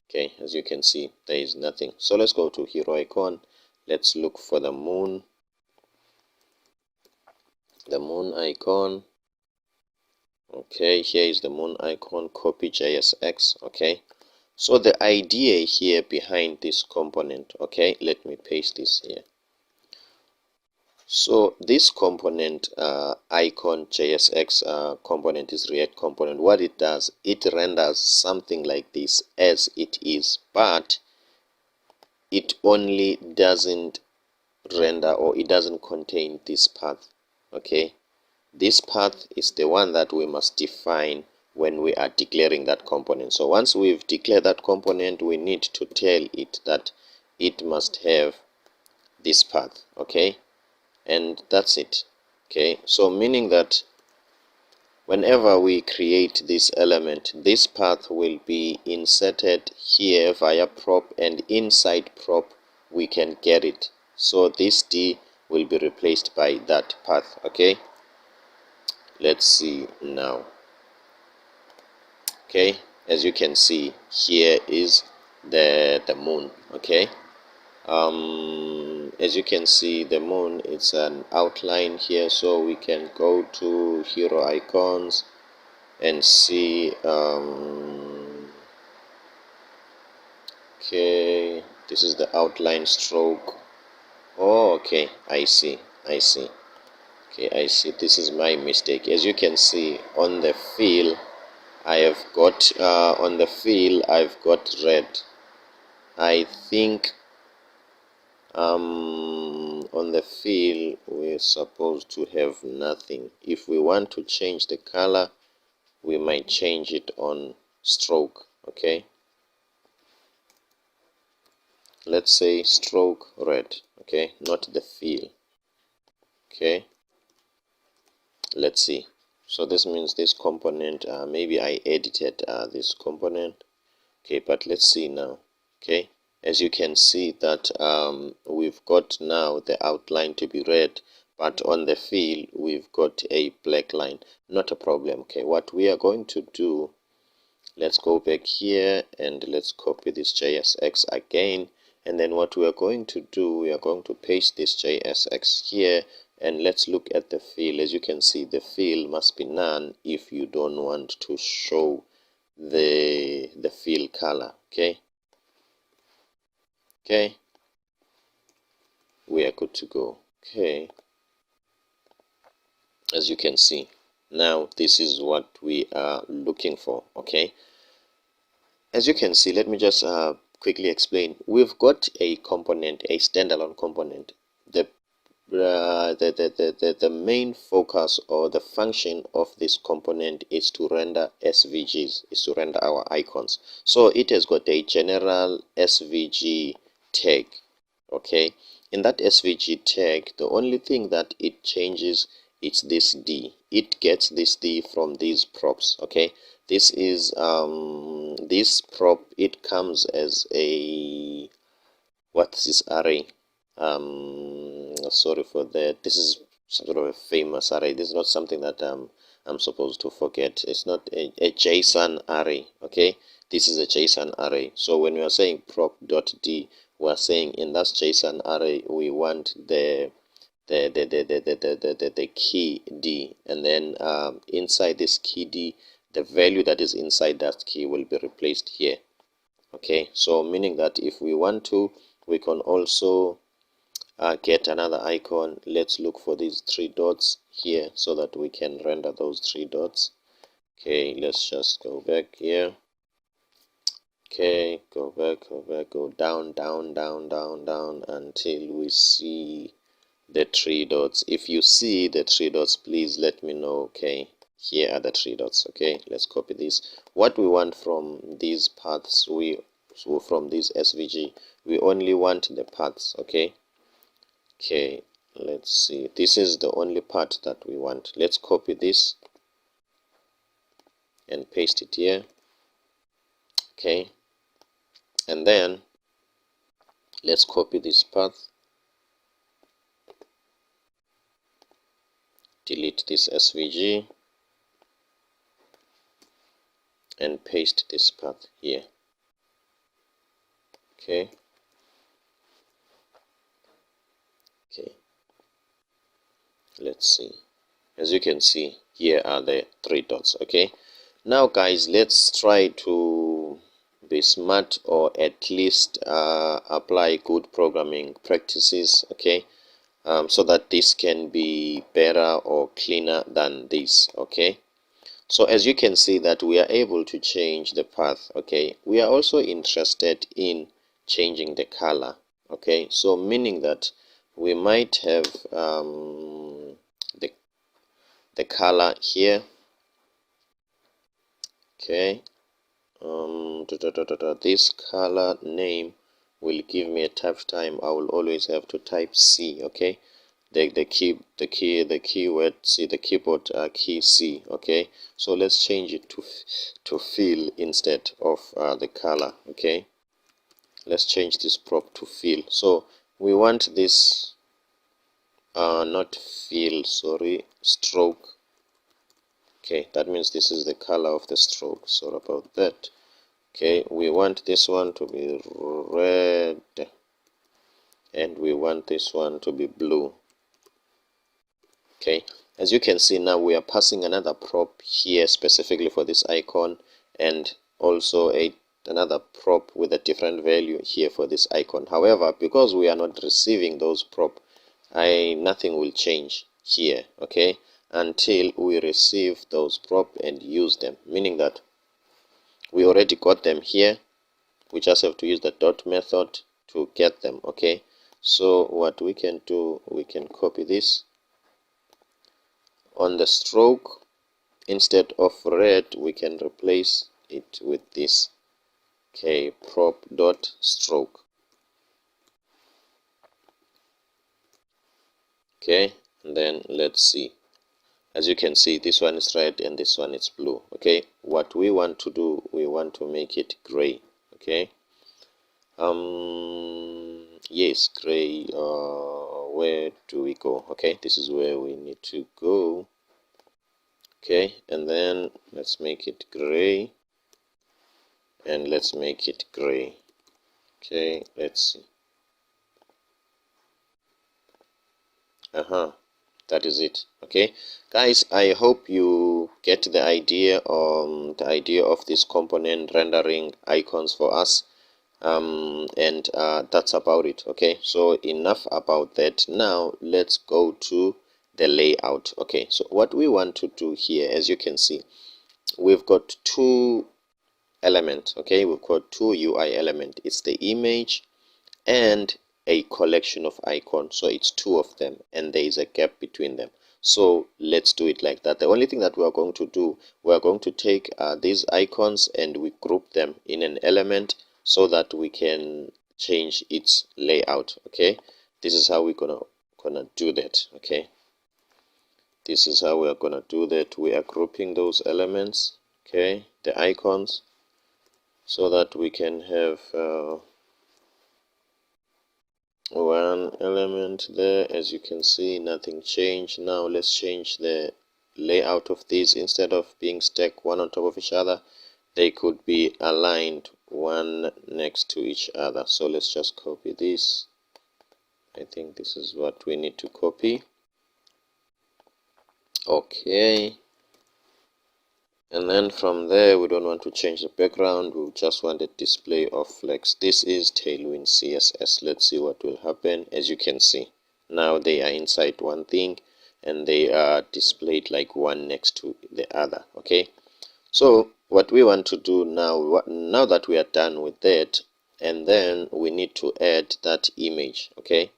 A: Okay, as you can see, there is nothing. So let's go to hero icon. Let's look for the moon icon. Okay, here is the moon icon. Copy JSX. Okay, So the idea here behind this component, okay, let me paste this here. So this component icon JSX component is React component. What it does, it renders something like this as it is, but it only doesn't render, or it doesn't contain this path. Okay, this path is the one that we must define when we are declaring that component. So once we've declared that component, we need to tell it that it must have this path. Okay, and that's it. Okay, so meaning that whenever we create this element, this path will be inserted here via prop, and inside prop we can get it. So this D will be replaced by that path. Okay, let's see now. Okay, as you can see, here is the moon. Okay, as you can see, the moon, it's an outline here, so we can go to hero icons and see. Okay, this is the outline stroke. Oh, okay, I see. Okay, I see. This is my mistake. As you can see on the fill, I have got on the fill I've got red. I think on the fill we're supposed to have nothing. If we want to change the color, we might change it on stroke. Okay, let's say stroke red. Okay, not the fill. Okay, let's see. So this means this component, maybe I edited this component. Okay, but let's see now. Okay, as you can see that we've got now the outline to be red, but on the fill we've got a black line. Not a problem. Okay, what we are going to do, let's go back here and let's copy this JSX again, and then what we are going to do, we are going to paste this JSX here, and let's look at the fill. As you can see, the fill must be none if you don't want to show the fill color. Okay, we are good to go. Okay, as you can see, now this is what we are looking for. Okay, as you can see, let me just quickly explain. We've got a component, a standalone component. The main focus or the function of this component is to render SVGs, is to render our icons. So it has got a general SVG tag. Okay, in that SVG tag, the only thing that it changes is this D. It gets this D from these props. Okay, this is this prop, it comes as a, what's this array? Sorry for that. This is sort of a famous array. This is not something that I'm supposed to forget. It's not a JSON array. Okay, this is a JSON array. So when we are saying prop.d, we are saying in that JSON array we want the key D, and then inside this key D, the value that is inside that key will be replaced here. Okay, so meaning that if we want to, we can also get another icon. Let's look for these 3 dots here so that we can render those 3 dots. Okay, let's just go back here. Okay, go back, go down until we see the 3 dots. If you see the 3 dots, please let me know. Okay, here are the 3 dots. Okay, let's copy this. What we want from these paths, from this SVG, we only want the paths. Okay, let's see, this is the only part that we want. Let's copy this and paste it here. Okay, and then let's copy this path, delete this SVG, and paste this path here. Okay, let's see. As you can see, here are the 3 dots. Okay, now guys, let's try to be smart, or at least apply good programming practices, okay, so that this can be better or cleaner than this, okay. So as you can see that we are able to change the path, okay. We are also interested in changing the color, okay, so meaning that we might have the color here, okay. This color name will give me a tough time. I will always have to type C, okay. The keyword C, the keyboard key C, okay. So let's change it to fill instead of the color, okay. Let's change this prop to fill. So we want this not fill, sorry, stroke. Okay, that means this is the color of the stroke. Sorry about that. Okay, we want this one to be red and we want this one to be blue. Okay, as you can see now, we are passing another prop here specifically for this icon, and also another prop with a different value here for this icon. However, because we are not receiving those prop, nothing will change here, okay, until we receive those prop and use them, meaning that we already got them here. We just have to use the dot method to get them, okay. So what we can do, we can copy this on the stroke. Instead of red, we can replace it with this, okay, prop dot stroke, okay. And then let's see. As you can see, this one is red and this one is blue, okay. What we want to do, we want to make it gray, okay. Yes, gray. Where do we go? Okay, this is where we need to go, okay. And then let's make it gray, and let's make it gray, okay. Let's see. That is it, okay. Guys, I hope you get the idea of this component rendering icons for us, and that's about it, okay. So enough about that. Now let's go to the layout, okay. So what we want to do here, as you can see, we've got two elements, okay. We've got two UI elements. It's the image and a collection of icons, so it's two of them and there is a gap between them. So let's do it like that. The only thing that we are going to do, we are going to take these icons and we group them in an element so that we can change its layout, okay. This is how we're gonna do that, okay. This is how we are gonna do that. We are grouping those elements, okay, the icons, so that we can have one element there. As you can see, nothing changed. Now let's change the layout of these. Instead of being stacked one on top of each other, they could be aligned one next to each other. So let's just copy this. I think this is what we need to copy, okay. And then from there, we don't want to change the background, we just want a display of flex. This is Tailwind CSS. Let's see what will happen. As you can see, now they are inside one thing and they are displayed like one next to the other, okay. So what we want to do now that we are done with that, and then we need to add that image, okay,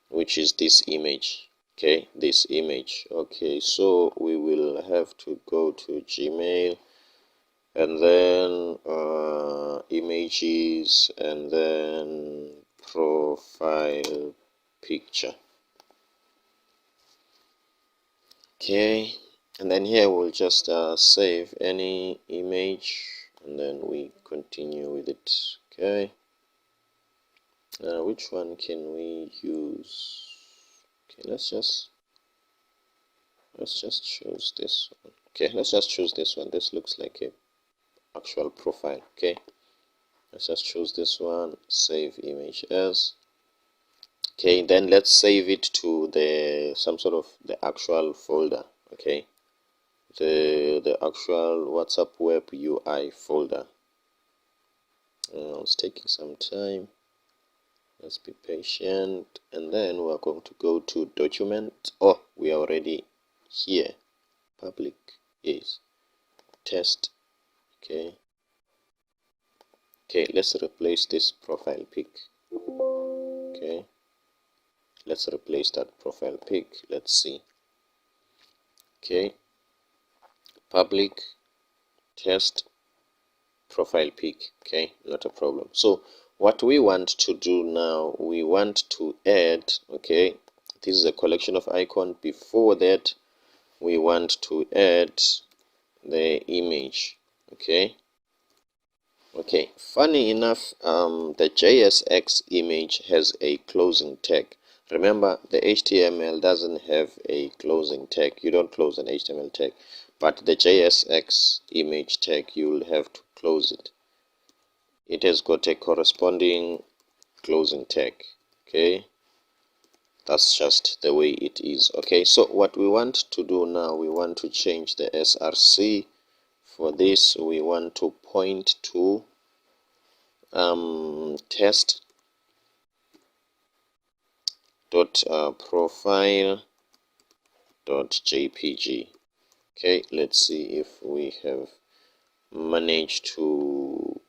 A: which is this image, okay, this image, okay. So we will have to go to Gmail and then images and then profile picture, okay. And then here we'll just save any image and then we continue with it, okay. Which one can we use? Okay, let's just choose this one. Okay, let's just choose this one. This looks like a actual profile, okay. Let's just choose this one, save image as, okay. Then let's save it to the the actual folder, okay, the actual WhatsApp web UI folder, It's taking some time. Let's be patient, and then we're going to go to document. Oh, we are already here. Public is test. Okay, let's replace this profile pic. Okay, let's replace that profile pic. Let's see. Okay, public test profile pic. Okay, not a problem. So what we want to do now, we want to add, okay, this is a collection of icons. Before that, we want to add the image. Okay, funny enough, the JSX image has a closing tag. Remember, the HTML doesn't have a closing tag. You don't close an HTML tag, but the JSX image tag, you'll have to close it. It has got a corresponding closing tag. Okay, that's just the way it is. Okay, so what we want to do now, we want to change the src. For this, we want to point to test dot profile dot jpg. Okay, let's see if we have managed to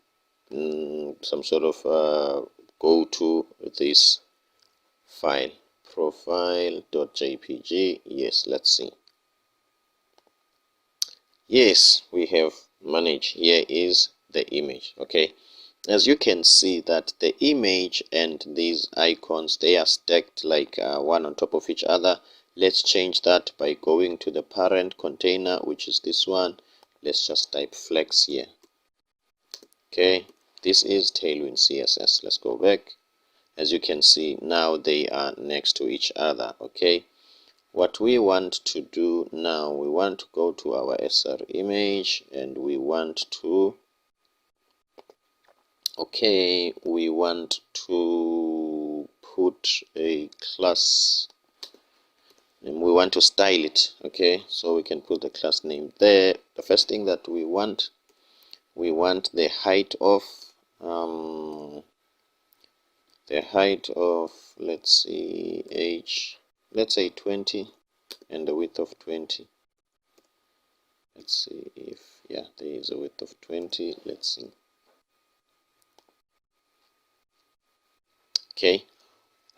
A: some sort of go to this file, profile.jpg. Yes, let's see. Yes, we have managed. Here is the image. Okay, as you can see that the image and these icons, they are stacked like one on top of each other. Let's change that by going to the parent container, which is this one. Let's just type flex here. Okay, this is Tailwind CSS. Let's go back. As you can see, now they are next to each other. Okay, what we want to do now, we want to go to our SR image, and we want to we want to put a class name. We want to style it. Okay, so we can put the class name there. The first thing that we want the height of let's see, let's say 20, and the width of 20. Let's see if, yeah, there is a width of 20. Let's see. Okay,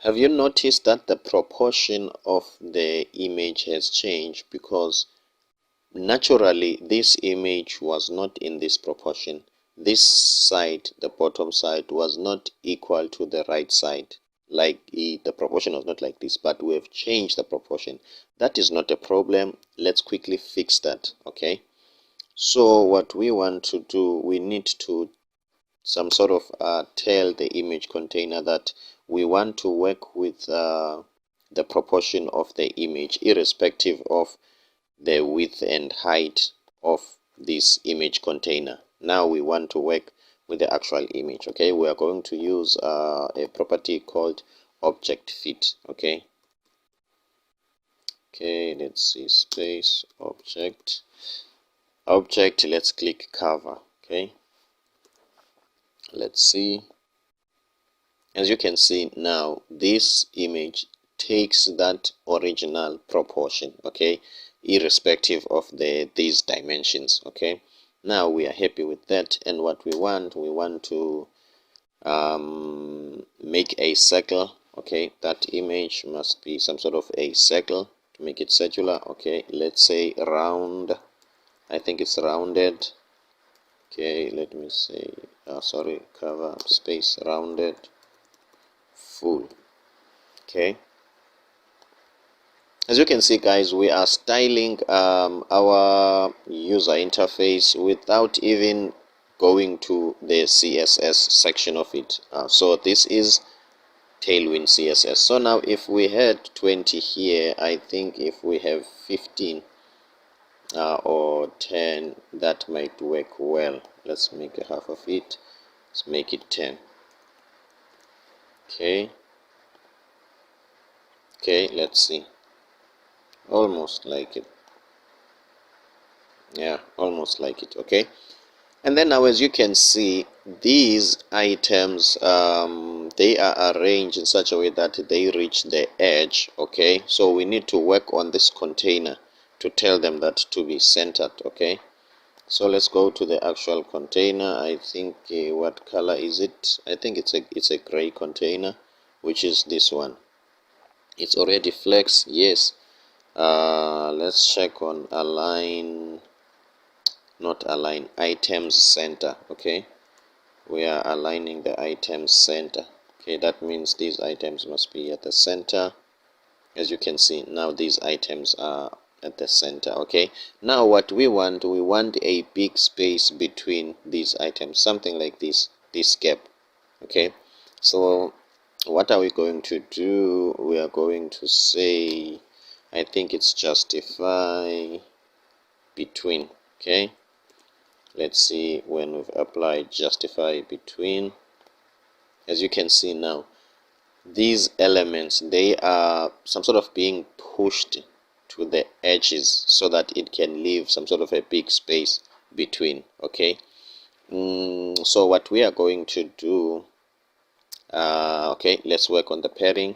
A: have you noticed that the proportion of the image has changed? Because naturally this image was not in this proportion. This side, the bottom side, was not equal to the right side. Like the proportion was not like this, but we have changed the proportion. That is not a problem. Let's quickly fix that. Okay, so what we want to do, we need to some sort of tell the image container that we want to work with the proportion of the image irrespective of the width and height of this image container. Now we want to work with the actual image. Okay, we are going to use a property called object fit. Okay, let's see, space object, let's click cover. Okay, let's see. As you can see now, this image takes that original proportion. Okay, irrespective of these dimensions. Okay, now we are happy with that, and what we want to make a circle. Okay, that image must be some sort of a circle to make it circular. Okay, let's say round. I think it's rounded. Okay, let me say sorry, cover space rounded full. Okay, as you can see, guys, we are styling our user interface without even going to the CSS section of it. So this is Tailwind CSS. So now if we had 20 here, I think if we have 15 or 10, that might work well. Let's make a half of it. Let's make it 10. Okay, let's see. Almost like it. Yeah, almost like it. Okay, And then now, as you can see, these items, they are arranged in such a way that they reach the edge. Okay, so we need to work on this container to tell them that to be centered. Okay, so let's go to the actual container. I think what color is it? I think it's a gray container, which is this one. It's already flexed. Yes. Let's check on align, not align, items center. Okay, we are aligning the items center. Okay, that means these items must be at the center. As you can see now, these items are at the center. Okay, now what we want a big space between these items, something like this gap. Okay, so what are we going to do? We are going to say, I think it's justify between. Okay, let's see when we've applied justify between. As you can see now, these elements, they are some sort of being pushed to the edges so that it can leave some sort of a big space between. Okay, so what we are going to do, okay, let's work on the padding.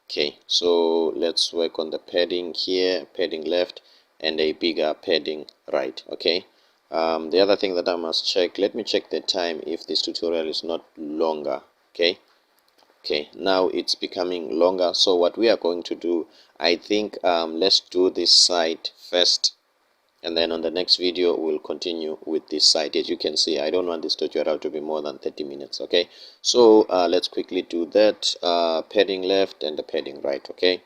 A: Okay, so let's work on the padding here, padding left, and a bigger padding right. Okay, the other thing that I must check, let me check the time if this tutorial is not longer. Okay, now it's becoming longer. So what we are going to do, I think, let's do this side first, and then on the next video we'll continue with this side. As you can see, I don't want this tutorial to be more than 30 minutes. Okay, so let's quickly do that. Padding left and the padding right. Okay,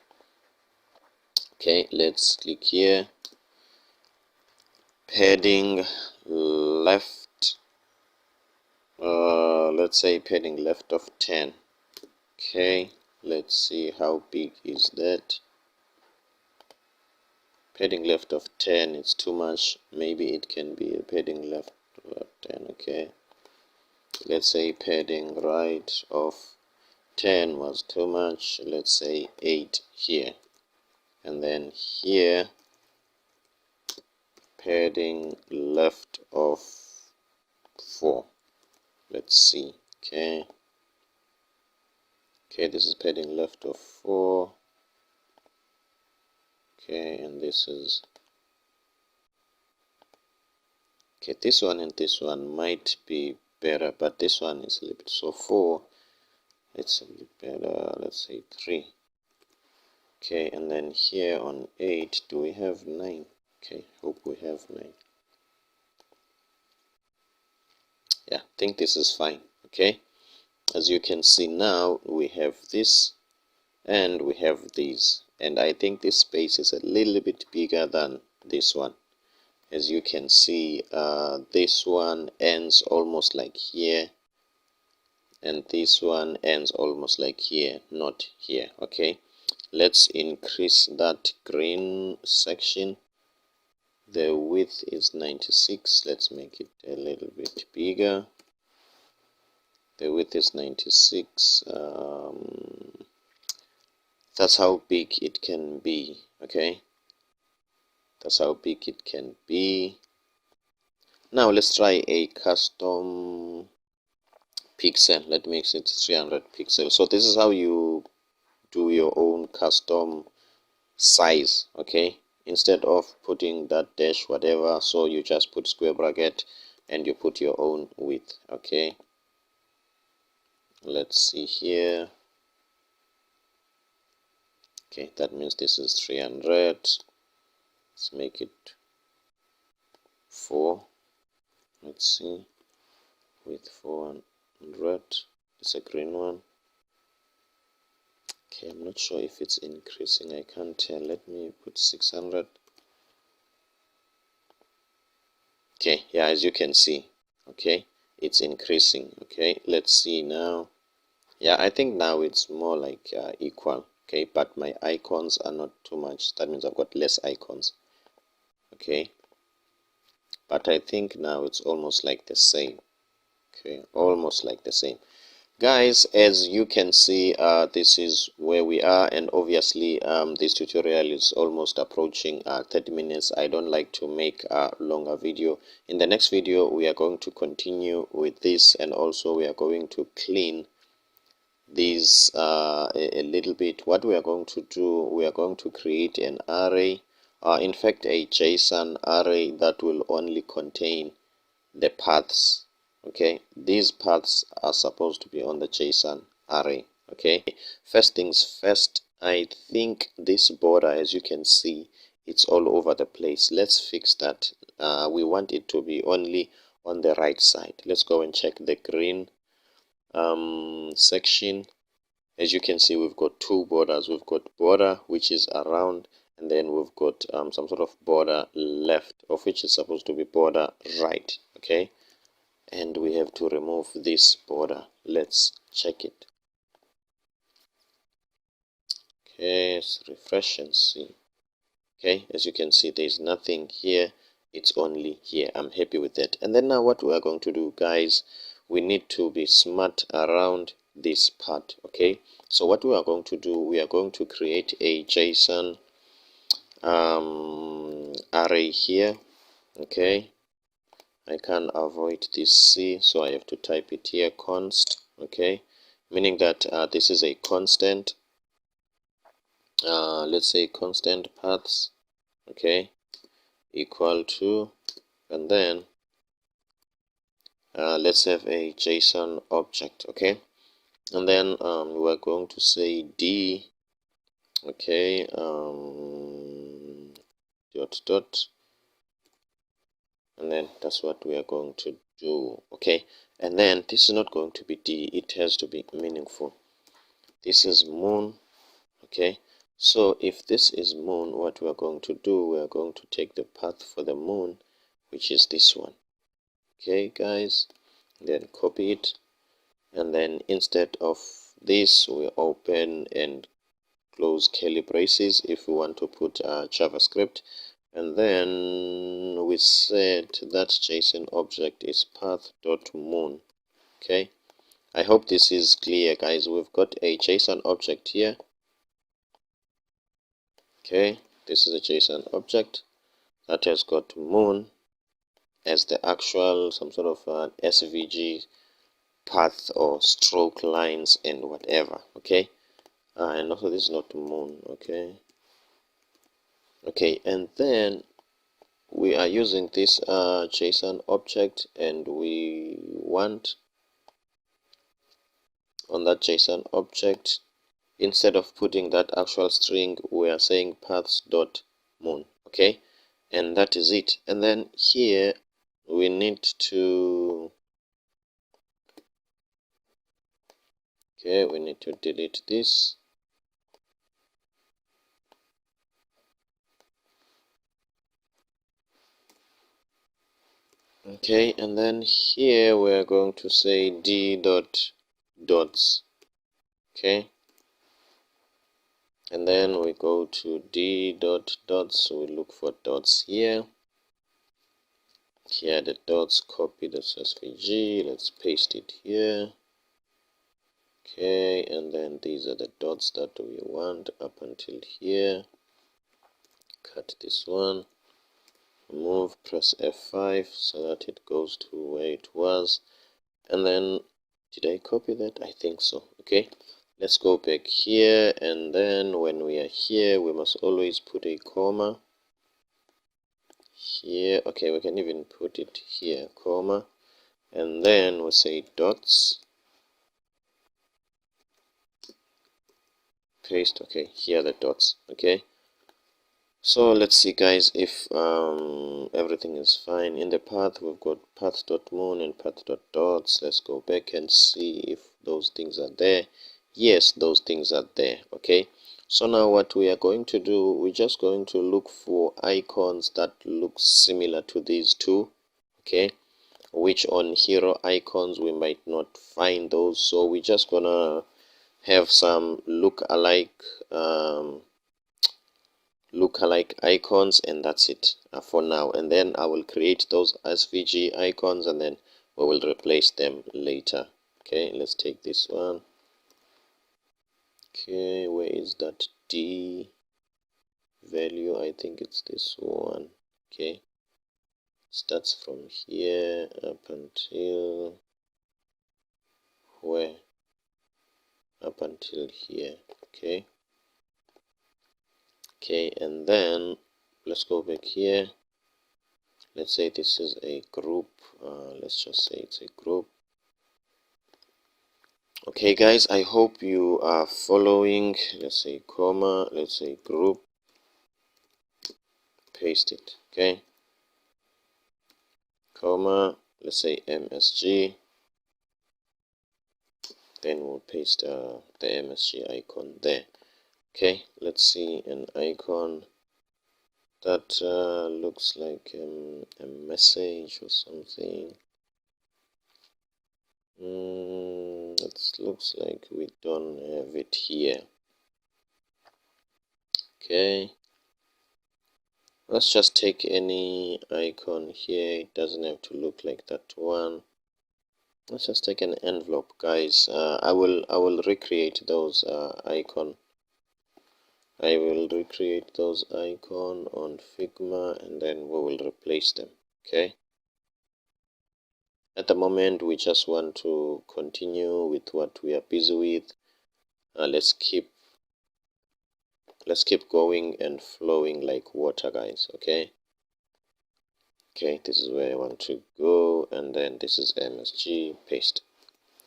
A: let's click here, padding left, let's say padding left of 10. Okay, let's see how big is that. Padding left of 10, it's too much. Maybe it can be a padding left of 10. Okay, let's say padding right of 10 was too much. Let's say 8 here, and then here padding left of 4. Let's see. Okay, this is padding left of 4. Okay, and this is, okay, this one and this one might be better, but this one is a little bit, so 4, it's a little better. Let's say 3. Okay, and then here on 8, do we have 9? Okay, hope we have 9. Yeah, I think this is fine. Okay, as you can see now, we have this and we have these, and I think this space is a little bit bigger than this one. As you can see, this one ends almost like here, and this one ends almost like here, not here. Okay, let's increase that green section. The width is 96. Let's make it a little bit bigger. The width is 96. That's how big it can be. Okay, that's how big it can be. Now let's try a custom pixel. Let me make it 300 pixels. So this is how you do your own custom size. Okay, instead of putting that dash whatever, so you just put square bracket and you put your own width. Okay, let's see here. Okay, that means this is 300. Let's make it 4. Let's see, with 400. It's a green one. Okay, I'm not sure if it's increasing. I can't tell. Let me put 600. Okay, yeah, as you can see, okay, it's increasing. Okay, let's see now. Yeah, I think now it's more like equal. Okay, but my icons are not too much. That means I've got less icons. Okay, but I think now it's almost like the same. Okay, almost like the same. Guys, as you can see, this is where we are, and obviously this tutorial is almost approaching 30 minutes. I don't like to make a longer video. In the next video we are going to continue with this, and also we are going to clean this a little bit. What we are going to do, we are going to create an array, in fact a JSON array that will only contain the paths. Okay, these paths are supposed to be on the JSON array. Okay, first things first, I think this border, as you can see, it's all over the place. Let's fix that. We want it to be only on the right side. Let's go and check the green section. As you can see, we've got two borders. We've got border which is around, and then we've got some sort of border left, of which is supposed to be border right. Okay, and we have to remove this border. Let's check it. Okay, let's refresh and see. Okay, as you can see, there's nothing here, it's only here. I'm happy with that. And then now what we are going to do, guys, we need to be smart around this part. Okay, so what we are going to do, we are going to create a JSON array here. Okay, I can't avoid this C, so I have to type it here, const. Okay, meaning that this is a constant. Let's say constant paths. Okay, equal to, and then let's have a JSON object. Okay, and then we're going to say D. Okay, dot, and then that's what we are going to do. Okay, and then this is not going to be D, it has to be meaningful. This is moon. Okay, so if this is moon, what we are going to do, we are going to take the path for the moon, which is this one. Okay, guys, then copy it, and then instead of this, we open and close curly braces if we want to put JavaScript, and then we said that JSON object is path.moon. Okay, I hope this is clear, guys. We've got a JSON object here. Okay, this is a JSON object that has got moon as the actual, some sort of SVG path or stroke lines and whatever. Okay, and also this is not moon. Okay, and then we are using this JSON object, and we want on that JSON object, instead of putting that actual string, we are saying paths.moon. Okay, and that is it. And then here we need to delete this. Okay, and then here we're going to say d.dots. Okay, and then we go to d.dots, we look for dots here. Here are the dots, copy the SVG, let's paste it here. Okay, and then these are the dots that we want up until here. Cut this one, move, press F5 so that it goes to where it was. And then, did I copy that? I think so. Okay, let's go back here, and then when we are here, we must always put a comma here. Okay, we can even put it here, comma, and then we say dots, paste. Okay, here are the dots. Okay, so let's see, guys, if everything is fine. In the path, we've got path.moon and path.dots. Let's go back and see if those things are there. Yes, those things are there. Okay, so now what we are going to do, we're just going to look for icons that look similar to these two. Okay, which on hero icons we might not find those, so we're just gonna have some look-alike icons, and that's it for now. And then I will create those SVG icons, and then we will replace them later. Okay, let's take this one. Okay, where is that D value? I think it's this one. Okay, starts from here up until where? Up until here. Okay, and then let's go back here. Let's say this is a group. Let's just say it's a group. Okay guys, I hope you are following. Let's say comma, let's say group, paste it. Okay, comma, let's say MSG, then we'll paste the MSG icon there. Okay, let's see an icon that looks like a message or something. It looks like we don't have it here. Okay, let's just take any icon here. It doesn't have to look like that one. Let's just take an envelope, guys. I will recreate those icon. I will recreate those icon on Figma, and then we will replace them. Okay, at the moment we just want to continue with what we are busy with. Let's keep going and flowing like water, guys. Okay, this is where I want to go, and then this is MSG, paste.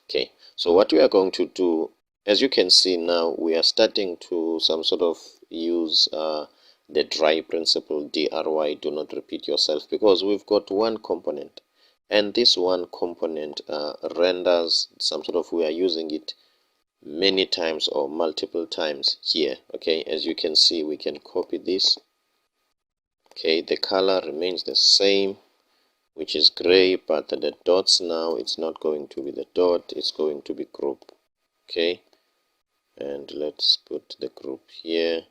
A: Okay, so what we are going to do, as you can see now, we are starting to some sort of use the dry principle, DRY, do not repeat yourself, because we've got one component, and this one component renders some sort of, we are using it many times or multiple times here. Okay, as you can see, we can copy this. Okay, the color remains the same, which is gray, but the dots now, it's not going to be the dot, it's going to be group. Okay, and let's put the group here.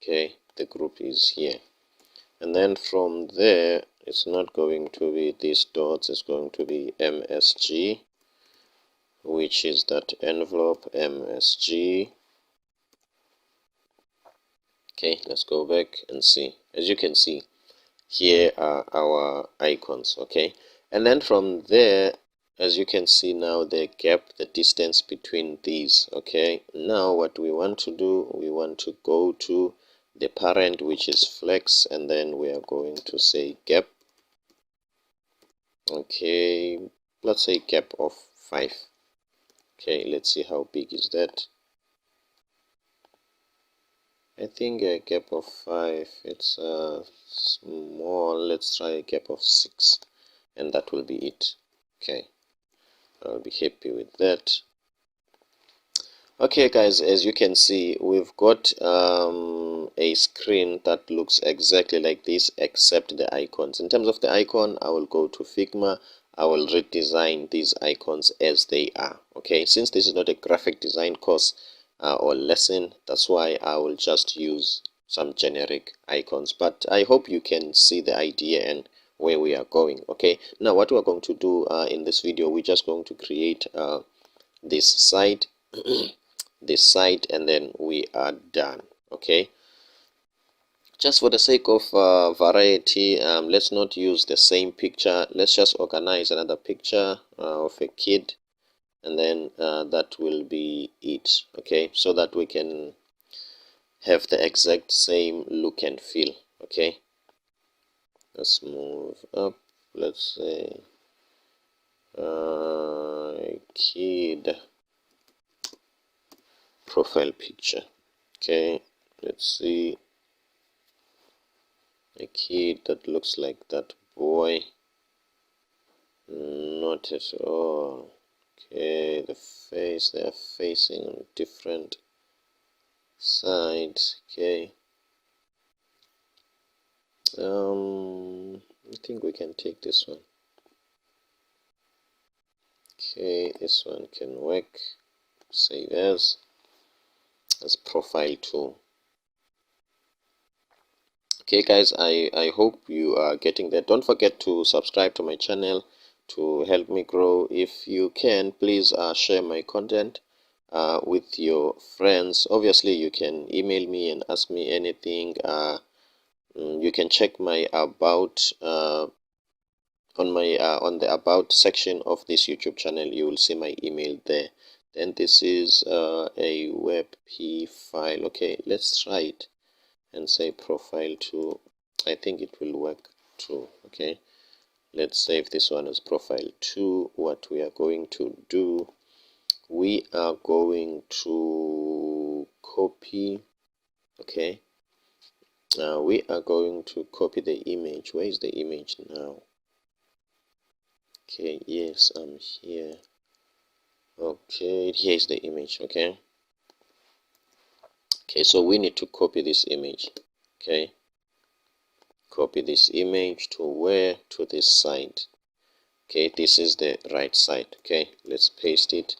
A: Okay, the group is here, and then from there it's not going to be these dots, it's going to be MSG, which is that envelope MSG. Okay, let's go back and see. As you can see, here are our icons. Okay, and then from there, as you can see now, the gap, the distance between these. Okay, now what we want to do, we want to go to the parent, which is flex, and then we are going to say gap. Okay, let's say gap of 5. Okay, let's see how big is that. I think a gap of 5, it's small. Let's try a gap of 6, and that will be it. Okay, I'll be happy with that. Okay guys, as you can see, we've got a screen that looks exactly like this except the icons. In terms of the icon, I will go to Figma. I will redesign these icons as they are. Okay, since this is not a graphic design course or lesson, that's why I will just use some generic icons, but I hope you can see the idea and where we are going. Okay, now what we're going to do in this video, we're just going to create this site this site, and then we are done. Okay, just for the sake of variety, let's not use the same picture. Let's just organize another picture of a kid, and then that will be it. Okay, so that we can have the exact same look and feel. Okay, let's move up. Let's say kid profile picture. Okay, let's see a kid that looks like that boy. Not at all. Okay, the face, they are facing on different sides. Okay, I think we can take this one. Okay, this one can work. Save as profile 2. Okay guys, I hope you are getting that. Don't forget to subscribe to my channel, to help me grow. If you can, please share my content with your friends. Obviously, you can email me and ask me anything. You can check my about on the about section of this YouTube channel. You will see my email there. Then this is a WebP file. Okay, let's try it and say profile 2. I think it will work too. Okay, let's save this one as profile 2. What we are going to do, we are going to copy. Okay, we are going to copy the image. Where is the image now? Okay, yes, I'm here. Okay, here's the image. Okay, so we need to copy this image. Okay, copy this image to where? To this side. Okay, this is the right side. Okay, let's paste it,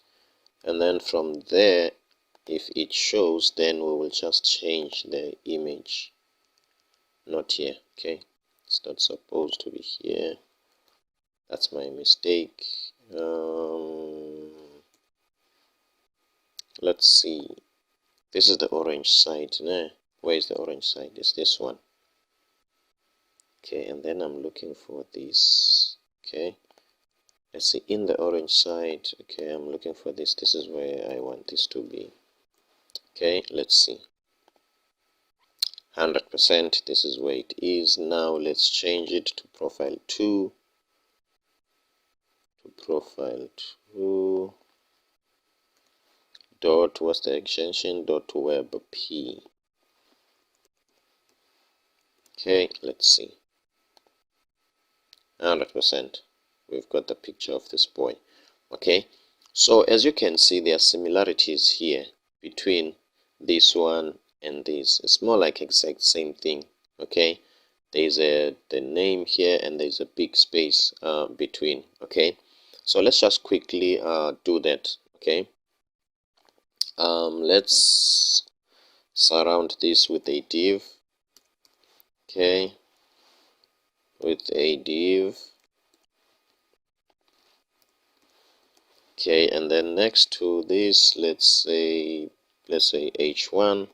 A: and then from there, if it shows, then we will just change the image. Not here. Okay, it's not supposed to be here. That's my mistake. Let's see. This is the orange side. Nah, where is the orange side? It's this one. Okay, and then I'm looking for this. Okay, let's see, in the orange side. Okay, I'm looking for this. This is where I want this to be. Okay, let's see. 100%. This is where it is. Now let's change it to profile 2. Profile 2 dot, what's the extension? .webp. Okay, let's see. 100%. We've got the picture of this boy. Okay, so as you can see, there are similarities here between this one and this. It's more like exact same thing. Okay, there's the name here, and there's a big space between. Okay, so let's just quickly do that. Okay, let's surround this with a div. Okay, with a div. Okay, and then next to this, let's say h1.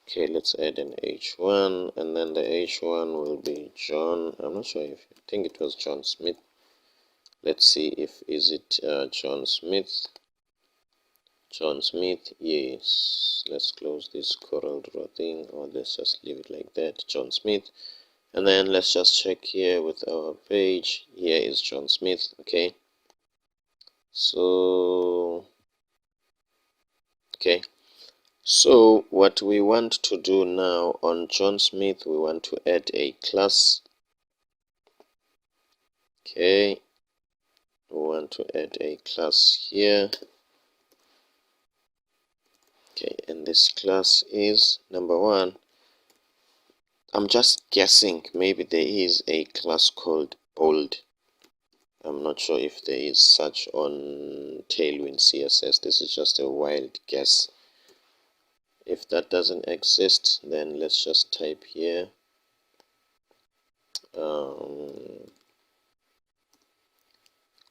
A: Okay, let's add an h1, and then the h1 will be John. I'm not sure if I think it was John Smith. Let's see if is it John Smith. John Smith, yes. Let's close this Corel Draw thing, or let's just leave it like that. John Smith, and then let's just check here with our page. Here is John Smith. Okay, so okay, so what we want to do now on John Smith, we want to add a class. Okay, we want to add a class here. Okay, and this class is number 1. I'm just guessing, maybe there is a class called bold. I'm not sure if there is such on Tailwind CSS. This is just a wild guess. If that doesn't exist, then let's just type here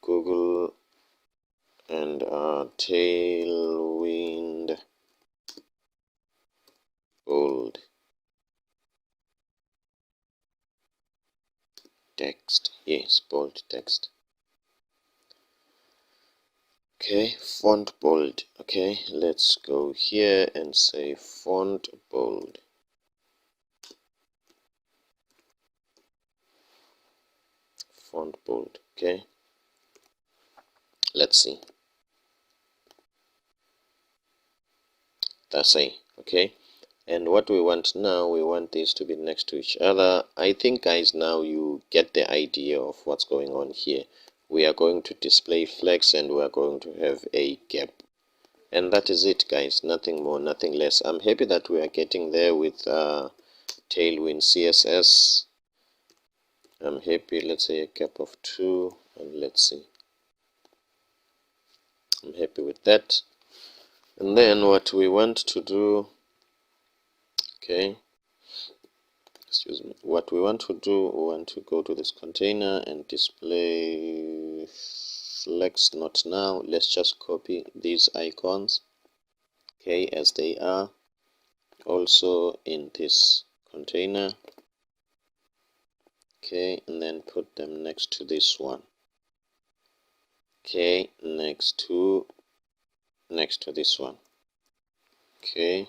A: Google and Tailwind bold text. Yes, bold text. Okay, font bold. Okay, let's go here and say font bold. Font bold. Okay, let's see. That's a okay. And what we want now, we want these to be next to each other. I think, guys, now you get the idea of what's going on here. We are going to display flex, and we are going to have a gap. And that is it, guys. Nothing more, nothing less. I'm happy that we are getting there with Tailwind CSS. I'm happy. Let's say a gap of 2, and let's see. I'm happy with that. And then what we want to do, okay, let's
B: excuse me, what we want to do, we want to go to this container and display flex. Not now, let's just copy these icons, okay, as they are also in this container, okay, and then put them next to this one, okay, next to this one. Okay,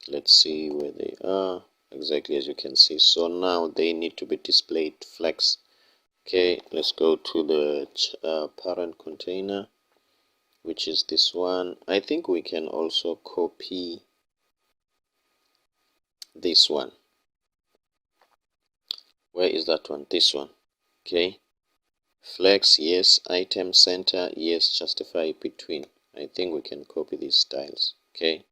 B: let's see where they are exactly. As you can see, so now they need to be displayed flex. Okay, let's go to the parent container, which is this one. I think we can also copy this one. Where is that one? This one. Okay, flex, yes. Item center, yes. Justify between. I think we can copy these styles. Okay,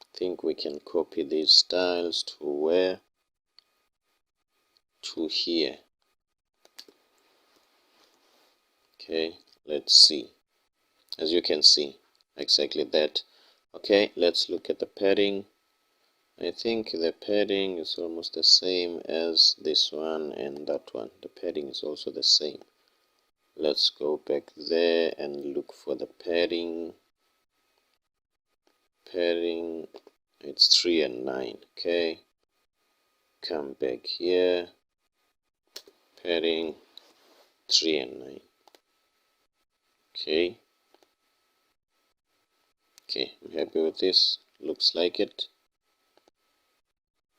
B: I think we can copy these styles to where? To here. Okay, let's see. As you can see, exactly that. Okay, let's look at the padding. I think the padding is almost the same as this one and that one. The padding is also the same. Let's go back there and look for the padding. Padding, it's 3 and 9. Okay, come back here. Padding 3 and 9. Okay, I'm happy with this. Looks like it.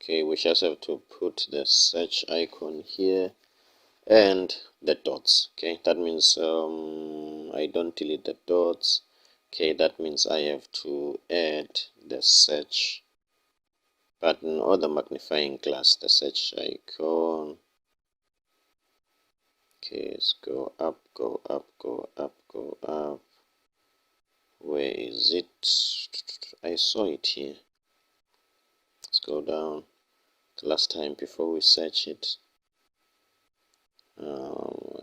B: Okay, we just have to put the search icon here and the dots. Okay, that means I don't delete the dots. Okay, that means I have to add the search button or the magnifying glass, the search icon. Okay, let's go up, go up, go up, go up. Where is it? I saw it here. Let's go down. The last time before we search it.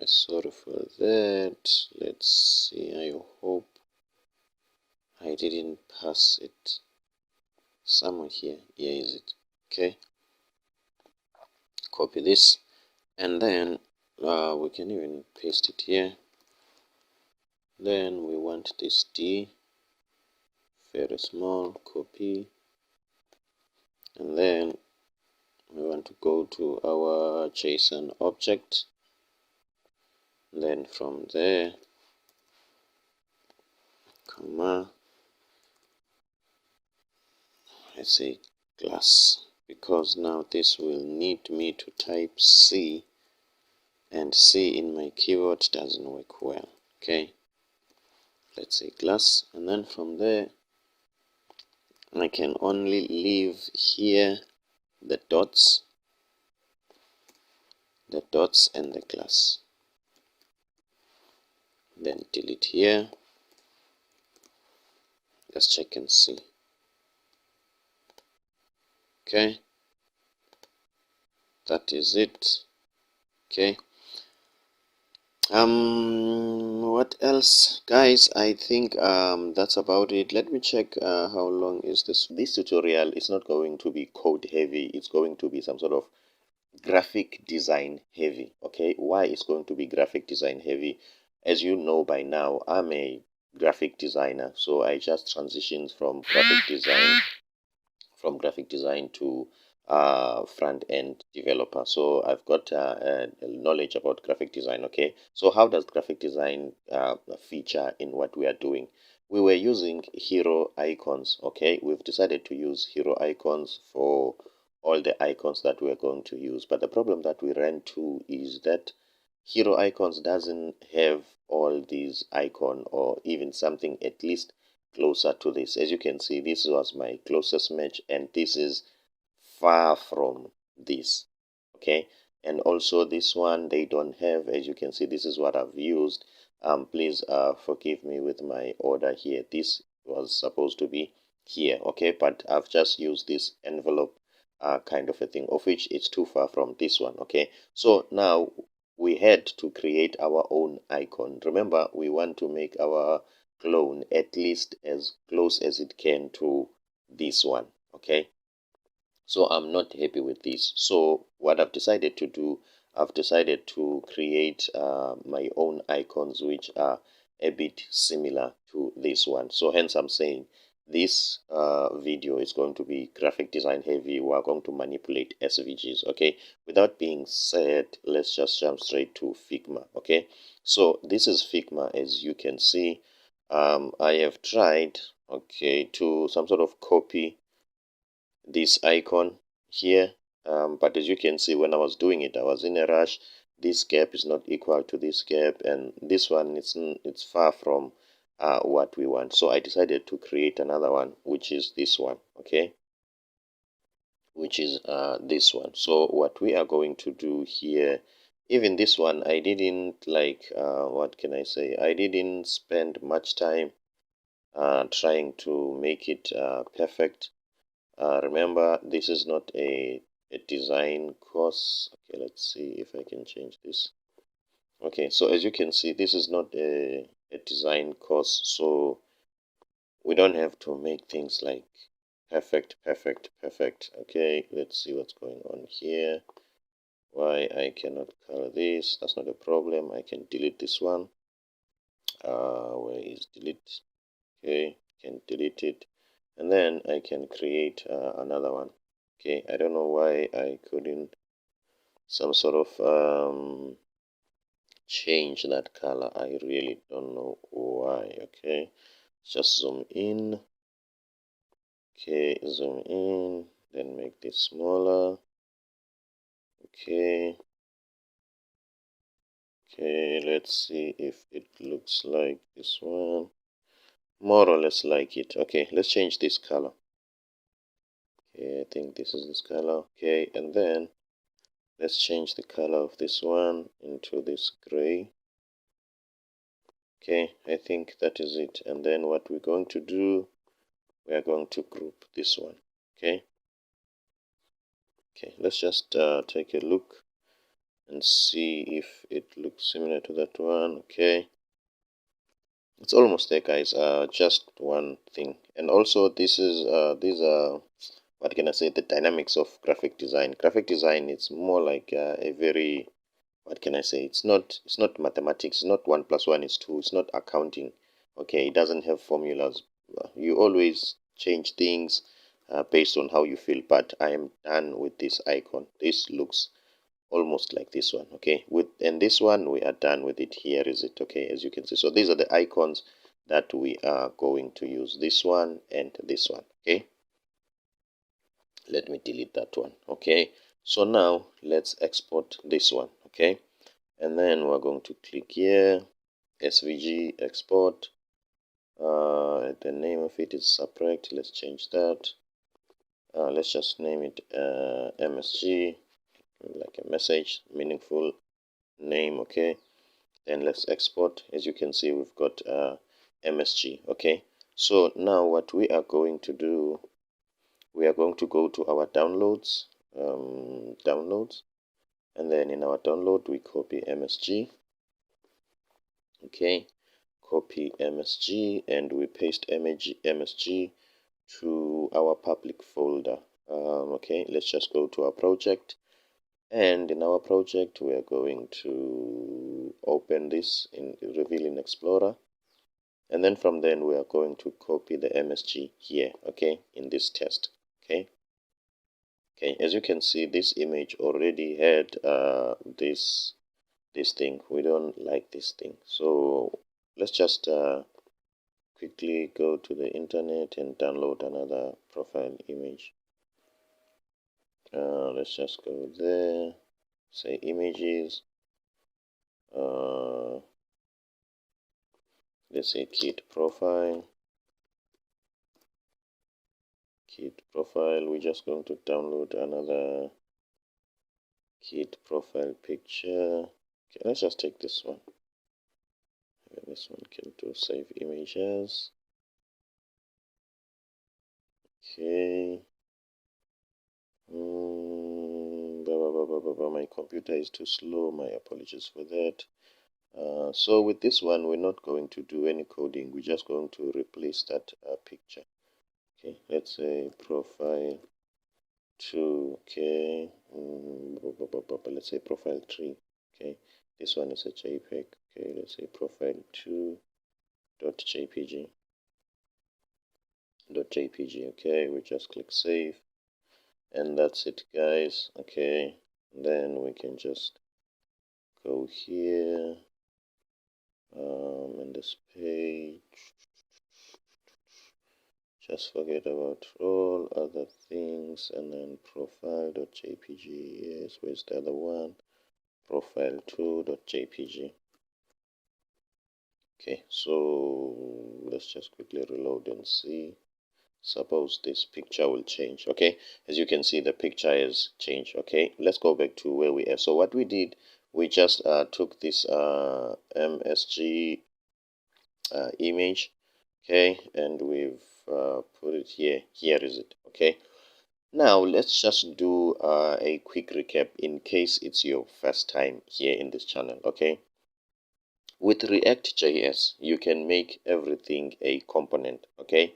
B: Sorry for that. Let's see. I hope I didn't pass it somewhere here. Here is it. Okay, copy this and then we can even paste it here. Then we want this D, very small, copy, and then we want to go to our JSON object. Then from there, comma, let's say class, because now this will need me to type C, and C in my keyboard doesn't work well. Okay, let's say class, and then from there I can only leave here the dots and the class, then delete here. Let's check and see. Okay, that is it. Okay, what else, guys? I think that's about it. Let me check how long is this tutorial. Is not going to be code heavy. It's going to be some sort of graphic design heavy. Okay, why it's going to be graphic design heavy? As you know by now, I'm a graphic designer, so I just transitioned from graphic design to front end developer. So I've got knowledge about graphic design. Okay, so how does graphic design feature in what we are doing? We were using hero icons. Okay, we've decided to use hero icons for all the icons that we're going to use, but the problem that we ran to is that hero icons doesn't have all these icon, or even something at least closer to this. As you can see, this was my closest match, and this is far from this. Okay, and also this one they don't have. As you can see, this is what I've used. Please forgive me with my order here. This was supposed to be here. Okay, but I've just used this envelope kind of a thing, of which it's too far from this one. Okay, so now we had to create our own icon. Remember, we want to make our clone at least as close as it can to this one. Okay, So I'm not happy with this. So what I've decided to do, I've decided to create my own icons which are a bit similar to this one. So hence I'm saying this video is going to be graphic design heavy. We are going to manipulate SVGs. Okay, without being said, let's just jump straight to Figma. Okay, so this is Figma. As you can see, I have tried, okay, to some sort of copy this icon here, but as you can see, when I was doing it, I was in a rush. This gap is not equal to this gap, and this one, it's far from what we want. So I decided to create another one, which is this one. Okay, which is this one. So what we are going to do here, even this one, I didn't like, what can I say, I didn't spend much time trying to make it perfect. Remember, this is not a design course. Okay, let's see if I can change this. Okay, so as you can see, this is not a design course, so we don't have to make things like perfect. Okay, let's see what's going on here. Why I cannot color this, that's not a problem. I can delete this one. Where is delete? Okay, can delete it, and then I can create another one. Okay, I don't know why I couldn't some sort of change that color. I really don't know why. Okay, just zoom in. Okay, zoom in, then make this smaller. Okay, let's see if it looks like this one. More or less like it. Okay, let's change this color. Okay, I think this is this color. Okay, and then let's change the color of this one into this gray. Okay, I think that is it. And then what we're going to do, we are going to group this one. Okay, let's just take a look and see if it looks similar to that one. Okay, it's almost there, guys. Just one thing. And also this is these are, what can I say, the dynamics of graphic design. Graphic design, it's more like a very, what can I say, it's not mathematics. It's not 1 + 1 is 2. It's not accounting. Okay, it doesn't have formulas. You always change things based on how you feel. But I am done with this icon. This looks almost like this one. Okay, and this one we are done with it. Here is it. Okay, as you can see, so these are the icons that we are going to use, this one and this one. Okay, let me delete that one. Okay, so now let's export this one. Okay, and then we're going to click here, SVG export. The name of it is subtract. Let's change that. Let's just name it MSG, like a message, meaningful name. Okay, then let's export. As you can see, we've got MSG. Okay, so now what we are going to do, we are going to go to our downloads, and then in our download we copy MSG. Okay, copy MSG, and we paste MSG to our public folder. Okay, let's just go to our project, and in our project we are going to open this in Reveal in Explorer, and then from then we are going to copy the MSG here. Okay, in this test. Okay, as you can see, this image already had this thing. We don't like this thing, so let's just quickly go to the internet and download another profile image. Let's just go there, say images, let's say kit profile. We're just going to download another kit profile picture. Okay, let's just take this one. This one can do save images. Okay. My computer is too slow. My apologies for that. So with this one, we're not going to do any coding. We're just going to replace that picture. Okay, let's say profile 2. Okay, let's say profile 3. Okay, this one is a JPEG. Okay, let's say profile 2 dot jpg. Okay, we just click save, and that's it, guys. Okay, then we can just go here in this page. Just forget about all other things, and then profile.jpg. Yes, where's the other one? Profile2.jpg. Okay, so let's just quickly reload and see. Suppose this picture will change. Okay, as you can see, the picture has changed. Okay, let's go back to where we are. So what we did, we just took this MSG image, okay, and we've put it here. Here is it. Okay, now let's just do a quick recap in case it's your first time here in this channel. Okay, with React.js, you can make everything a component. Okay,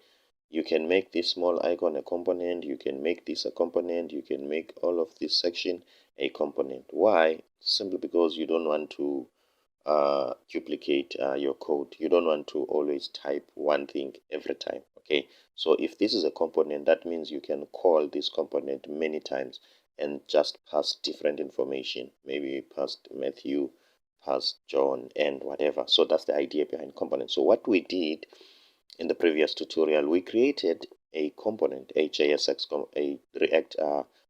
B: you can make this small icon a component, you can make this a component, you can make all of this section a component. Why? Simply because you don't want to duplicate your code. You don't want to always type one thing every time. Okay, so if this is a component, that means you can call this component many times and just pass different information, maybe past Matthew, past John, and whatever. So that's the idea behind components. So what we did in the previous tutorial, we created a component, a a React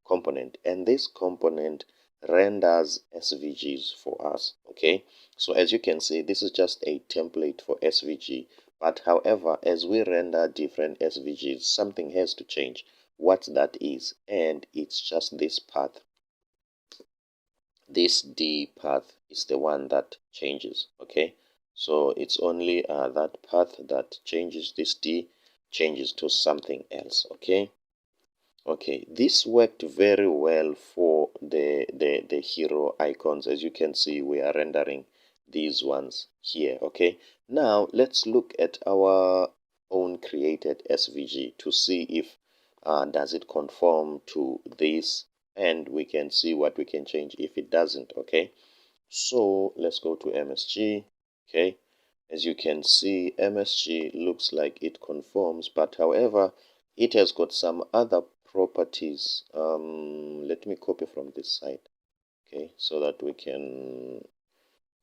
B: component, and this component renders SVGs for us. Okay, so as you can see, this is just a template for SVG, but however, as we render different SVGs, something has to change. What that is, and it's just this path. This D path is the one that changes. Okay, so it's only that path that changes. This D changes to something else. Okay, this worked very well for the hero icons. As you can see, we are rendering these ones here. Okay, now let's look at our own created SVG to see if does it conform to this, and we can see what we can change if it doesn't. Okay, so let's go to MSG. Okay, as you can see, MSG looks like it conforms, but however, it has got some other properties. Let me copy from this side. Okay, so that we can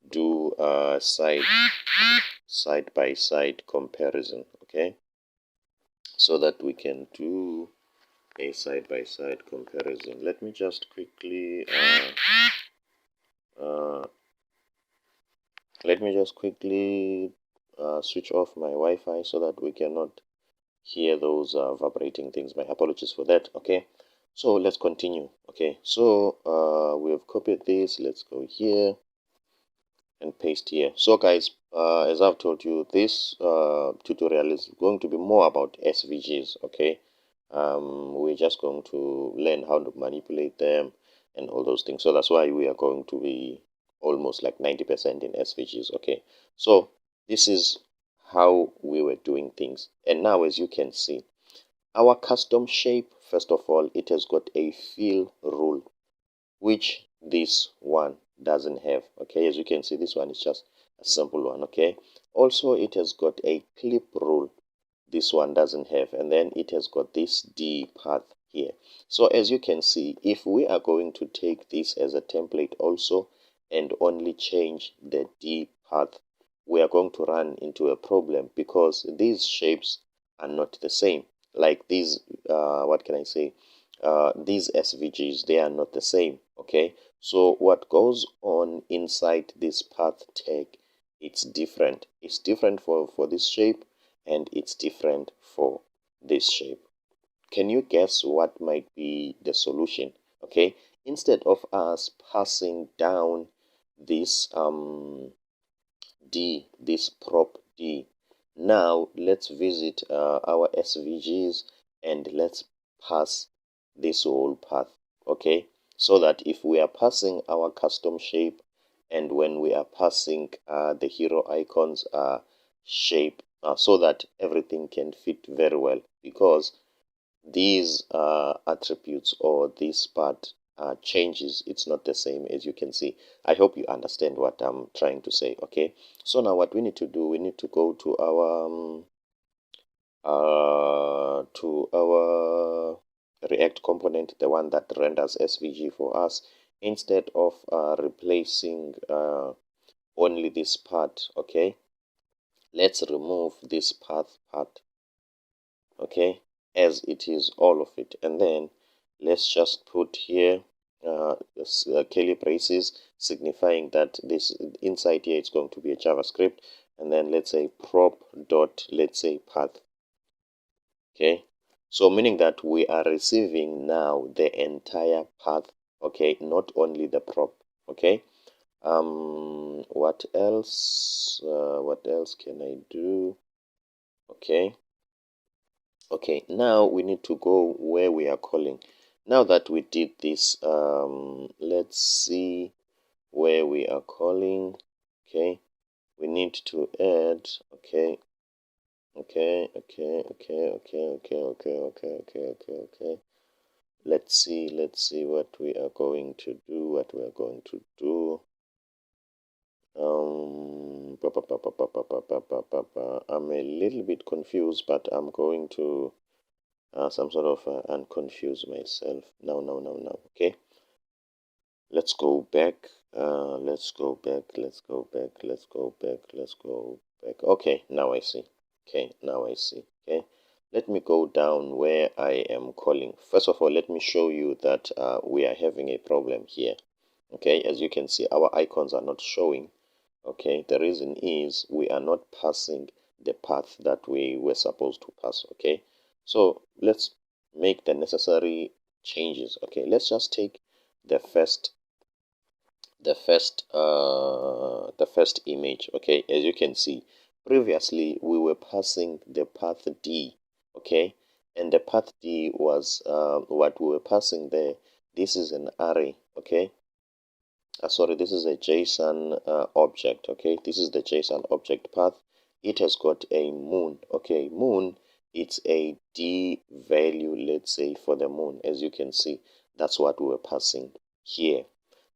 B: do a side by side comparison. Okay, so that we can do a side by side comparison. Let me just quickly switch off my Wi-Fi so that we cannot hear those vibrating things. My apologies for that. Okay, so let's continue. Okay, so we have copied this. Let's go here and paste here. So guys, as I've told you, this tutorial is going to be more about SVGs. Okay, we're just going to learn how to manipulate them and all those things. So that's why we are going to be almost like 90% in SVGs. Okay, so this is how we were doing things, and now as you can see, our custom shape, first of all, it has got a fill rule, which this one doesn't have. Okay, as you can see, this one is just a simple one. Okay, also it has got a clip rule, this one doesn't have, and then it has got this D path here. So as you can see, if we are going to take this as a template also and only change the D path, we are going to run into a problem because these shapes are not the same. Like these, what can I say? These SVGs, they are not the same. Okay, so what goes on inside this path tag, it's different. It's different for this shape, and it's different for this shape. Can you guess what might be the solution? Okay, instead of us passing down this D, this prop D, now let's visit our SVGs and let's pass this whole path. Okay, so that if we are passing our custom shape, and when we are passing the hero icons shape, so that everything can fit very well, because these attributes or this part changes, it's not the same. As you can see, I hope you understand what I'm trying to say. Okay, so now what we need to do, we need to go to our React component, the one that renders SVG for us, instead of replacing only this part. Okay, let's remove this path part, okay, as it is, all of it, and then let's just put here curly braces, signifying that this inside here it's going to be a JavaScript, and then let's say prop dot, let's say path. Okay, so meaning that we are receiving now the entire path, okay, not only the prop. Okay, what else can I do? Okay, now we need to go where we are calling. Now that we did this, let's see where we are calling. Okay, we need to add, okay, let's see what we are going to do, I'm a little bit confused, but I'm going to some sort of unconfuse myself now. Okay, let's go back, let's go back. Okay, now I see. Okay, okay, let me go down where I am calling. First of all, let me show you that we are having a problem here. Okay, as you can see, our icons are not showing. Okay, the reason is we are not passing the path that we were supposed to pass. Okay, so let's make the necessary changes. Okay, let's just take the first image. Okay, as you can see, previously we were passing the path D. Okay, and the path D was what we were passing there. This is an array. Okay, sorry, this is a JSON object. Okay, this is the JSON object path. It has got a moon. Okay, moon, it's a D value, let's say, for the moon. As you can see, that's what we were passing here.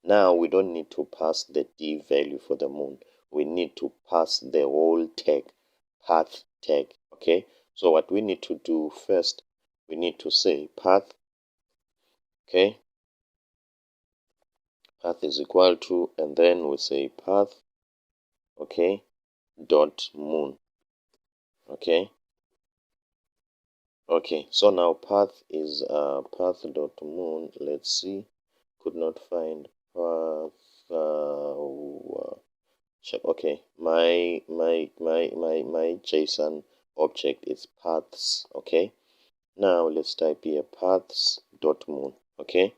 B: Now we don't need to pass the D value for the moon. We need to pass the whole tag, path tag. Okay, so what we need to do first, we need to say path. Okay, path is equal to, and then we say path, okay, dot moon. Okay, so now path is path dot moon. Let's see, could not find path. Check. Okay, my JSON object is paths. Okay, now let's type here paths dot moon. Okay,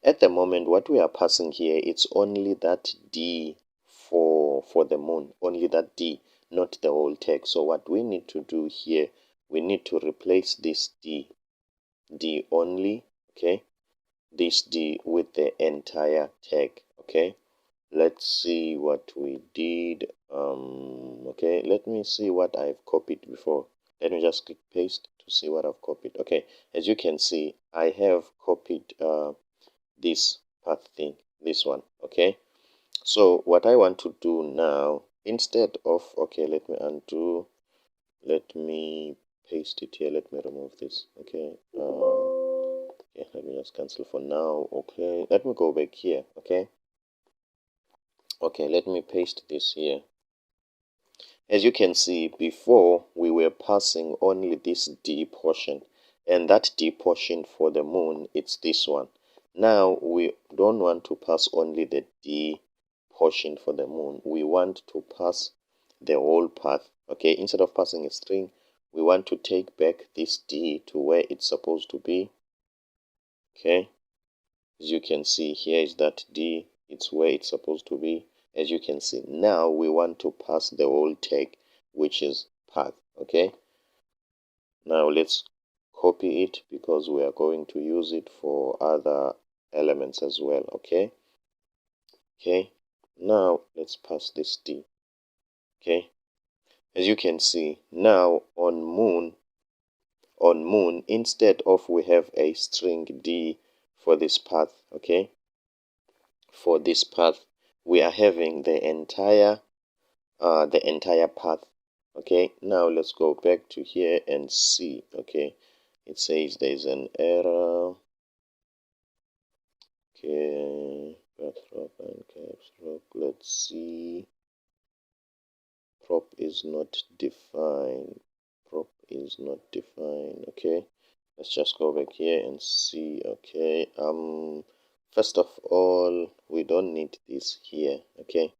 B: at the moment what we are passing here, it's only that D for the moon, only that D, not the whole tag. So what we need to do here, we need to replace this D only, okay, this D with the entire tag. Okay, let's see what we did. Okay, let me see what I've copied before. Let me just click paste to see what I've copied. Okay, as you can see, I have copied this path thing, this one. Okay, so what I want to do now, instead of, okay, let me undo, let me paste it here, let me remove this. Okay, yeah, let me just cancel for now. Okay, let me go back here. Okay, let me paste this here. As you can see, before we were passing only this D portion, and that D portion for the moon, it's this one. Now we don't want to pass only the D portion for the moon. We want to pass the whole path. Okay, instead of passing a string, we want to take back this D to where it's supposed to be. Okay, as you can see, here is that D, it's where it's supposed to be. As you can see, now we want to pass the whole tag, which is path. Okay, now let's copy it because we are going to use it for other elements as well. Okay, now let's pass this D. Okay, as you can see, now on moon, on moon, instead of we have a string d for this path, okay, for this path we are having the entire path. Okay, now let's go back to here and see. Okay, it says there's an error. Okay, backdrop and caps lock. Let's see. Prop is not defined. Prop is not defined. Okay, let's just go back here and see. Okay, first of all, we don't need this here. Okay,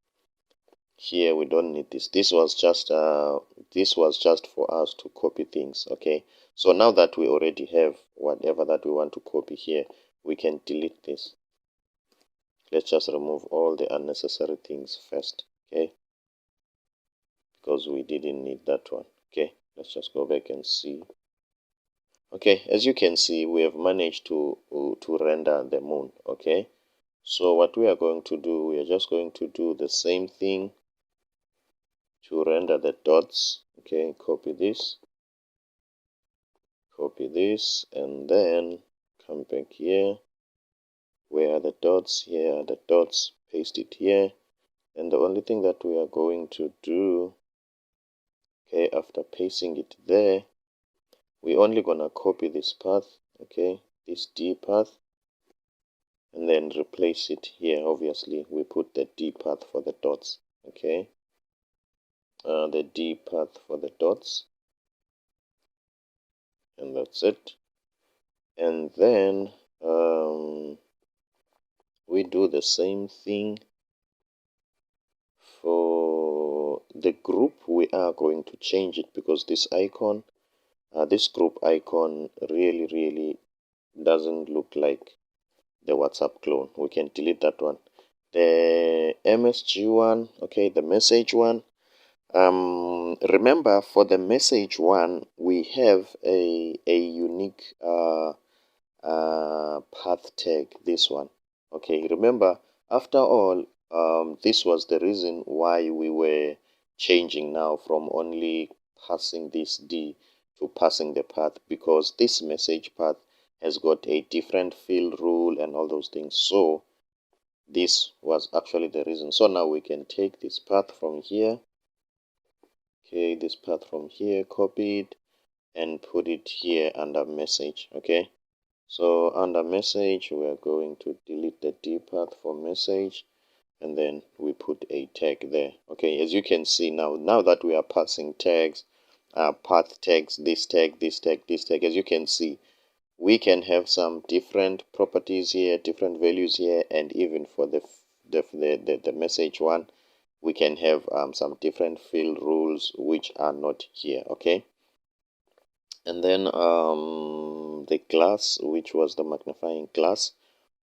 B: here we don't need this. This was just for us to copy things. Okay, so now that we already have whatever that we want to copy here, we can delete this. Let's just remove all the unnecessary things first. Okay, because we didn't need that one. Okay, let's just go back and see. Okay, as you can see, we have managed to render the moon. Okay, so what we are going to do, we are just going to do the same thing to render the dots. Okay, copy this, and then come back here. Where are the dots? Here are the dots. Paste it here, and the only thing that we are going to do, okay, after pasting it there, we're only gonna copy this path, okay, this D path, and then replace it here. Obviously, we put the D path for the dots, okay, the D path for the dots, and that's it. And then we do the same thing for the group. We are going to change it because this icon, this group icon really doesn't look like the WhatsApp clone. We can delete that one. The MSG one, okay, the message one. Remember, for the message one, we have a unique path tag, this one. Okay, remember, after all, this was the reason why we were changing now from only passing this D to passing the path, because this message path has got a different field rule and all those things. So this was actually the reason. So now we can take this path from here, okay, this path from here, copy it and put it here under message. Okay, so under message we are going to delete the D path for message, and then we put a tag there. Okay, as you can see now that we are passing tags, path tags, this tag, this tag, this tag, as you can see, we can have some different properties here, different values here, and even for the message one, we can have some different field rules which are not here. Okay, and then the glass, which was the magnifying glass,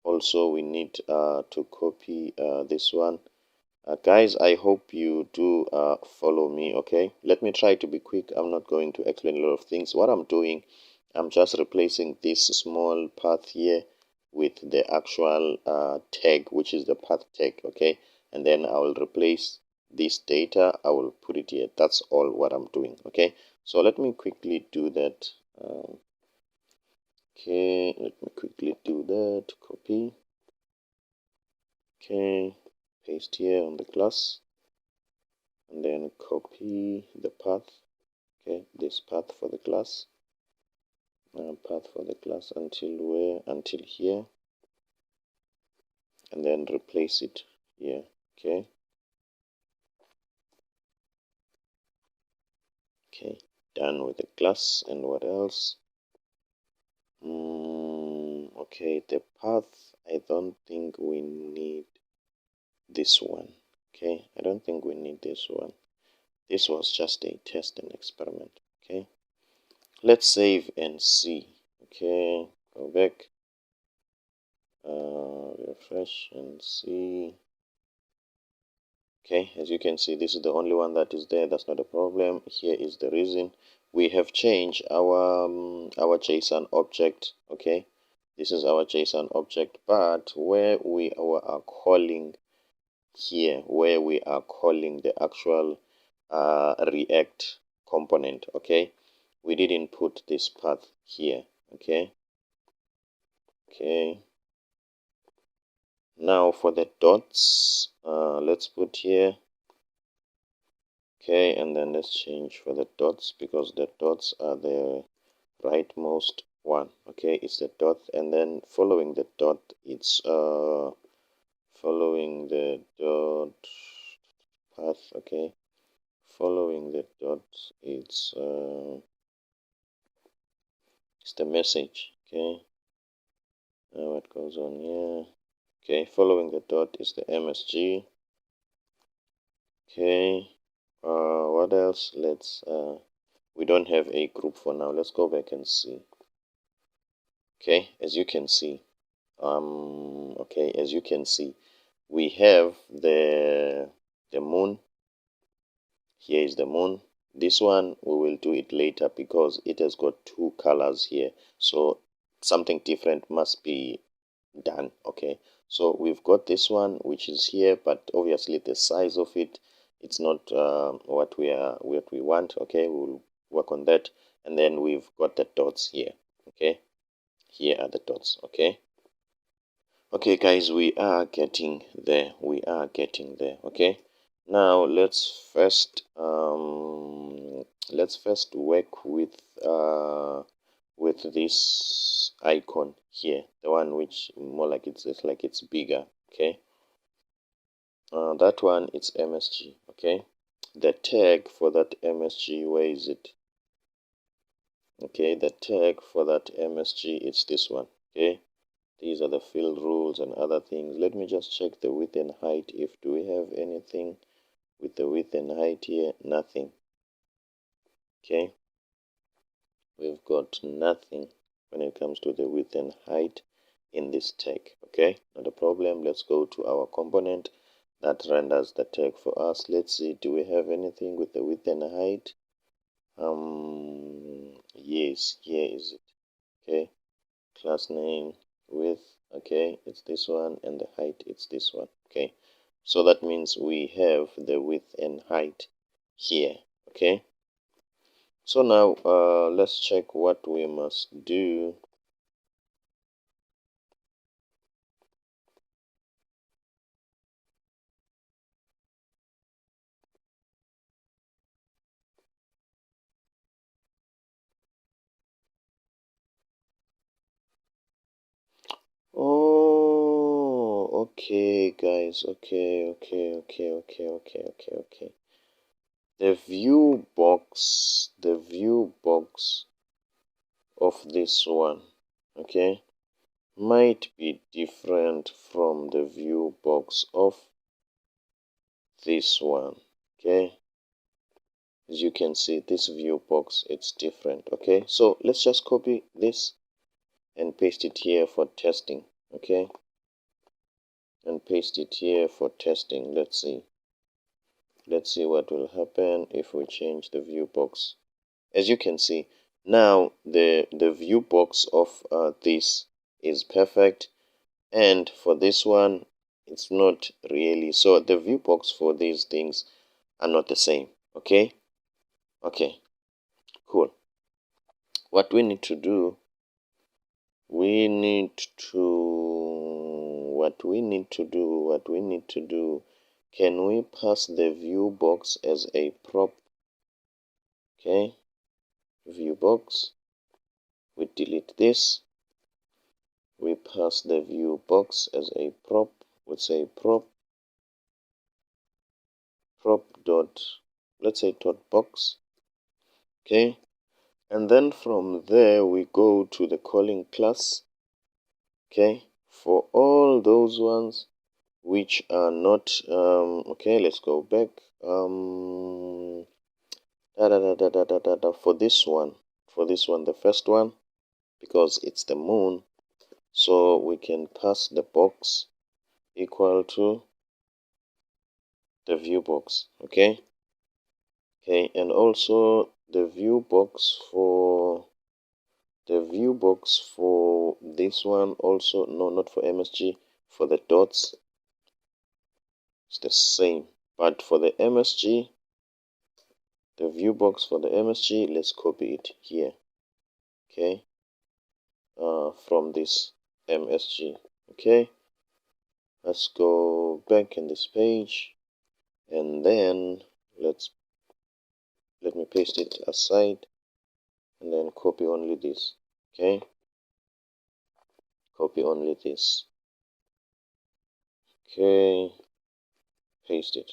B: also we need to copy this one. Guys, I hope you do follow me. Okay, let me try to be quick. I'm not going to explain a lot of things. What I'm doing, I'm just replacing this small path here with the actual tag, which is the path tag. Okay, and then I will replace this data. I will put it here. That's all what I'm doing. Okay, so let me quickly do that. Okay, let me quickly do that. Copy. Okay, paste here on the class, and then copy the path. Okay, this path for the class, until where? Until here, and then replace it here. Okay, done with the class. And what else? Okay, the path, I don't think we need this one. Okay, I don't think we need this one. This was just a test and experiment. Okay, let's save and see. Okay, go back, refresh and see. Okay, as you can see, this is the only one that is there. That's not a problem. Here is the reason. We have changed our JSON object. Okay, this is our JSON object, but where we are calling here, where we are calling the actual React component, okay, we didn't put this path here. Okay. Now for the dots, let's put here. Okay, and then let's change for the dots, because the dots are the rightmost one. Okay, it's the dot, and then following the dot, it's following the dot path. Okay, following the dot, it's the message. Okay, now what goes on here? Okay, following the dot is the MSG. Okay, what else? Let's we don't have a group for now. Let's go back and see. Okay, as you can see, as you can see, we have the moon. Here is the moon. This one we will do it later because it has got two colors here, so something different must be done. Okay, so we've got this one which is here, but obviously the size of it, it's not what we want. Okay, we'll work on that. And then we've got the dots here. Okay, here are the dots. Okay guys, we are getting there. Okay, now let's first work with this icon here, the one which more like it's bigger. Okay, that one, it's MSG. Okay, the tag for that MSG, where is it? Okay, the tag for that MSG, it's this one. Okay, these are the field rules and other things. Let me just check the width and height. If do we have anything with the width and height here? Nothing. Okay, we've got nothing when it comes to the width and height in this tag. Okay, not a problem. Let's go to our component that renders the tag for us. Let's see, do we have anything with the width and height? Yes, here is it. Okay, class name, width, okay, it's this one, and the height, it's this one. Okay, so that means we have the width and height here. Okay, so now let's check what we must do. Oh, okay guys, okay. The view box of this one, okay, might be different from the view box of this one. Okay, as you can see, this view box, it's different. Okay, so let's just copy this and paste it here for testing. Okay, and paste it here for testing. Let's see what will happen if we change the view box. As you can see, now the view box of this is perfect, and for this one it's not really. So the view box for these things are not the same. Okay, cool. What we need to do, can we pass the view box as a prop? Okay, view box, we delete this, we pass the view box as a prop. We'll say prop dot, let's say dot box. Okay, and then from there we go to the calling class. Okay, for all those ones which are not okay, let's go back. For this one, the first one, because it's the moon, so we can pass the box equal to the view box. Okay, and also the view box for this one also, no, not for MSG, for the dots, it's the same. But for the MSG, the view box for the MSG. Let's copy it here. Okay, from this MSG. Okay, let's go back in this page, and then let me paste it aside, and then copy only this. Okay, copy only this. Okay, paste it.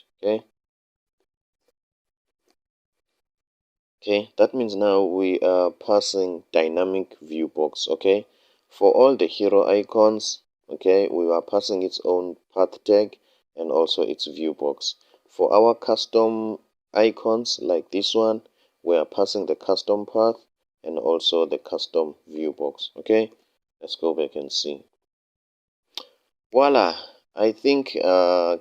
B: Okay, that means now we are passing dynamic view box. Okay, for all the hero icons, okay, we are passing its own path tag and also its view box. For our custom icons like this one, we are passing the custom path and also the custom view box. Okay, let's go back and see. Voila, I think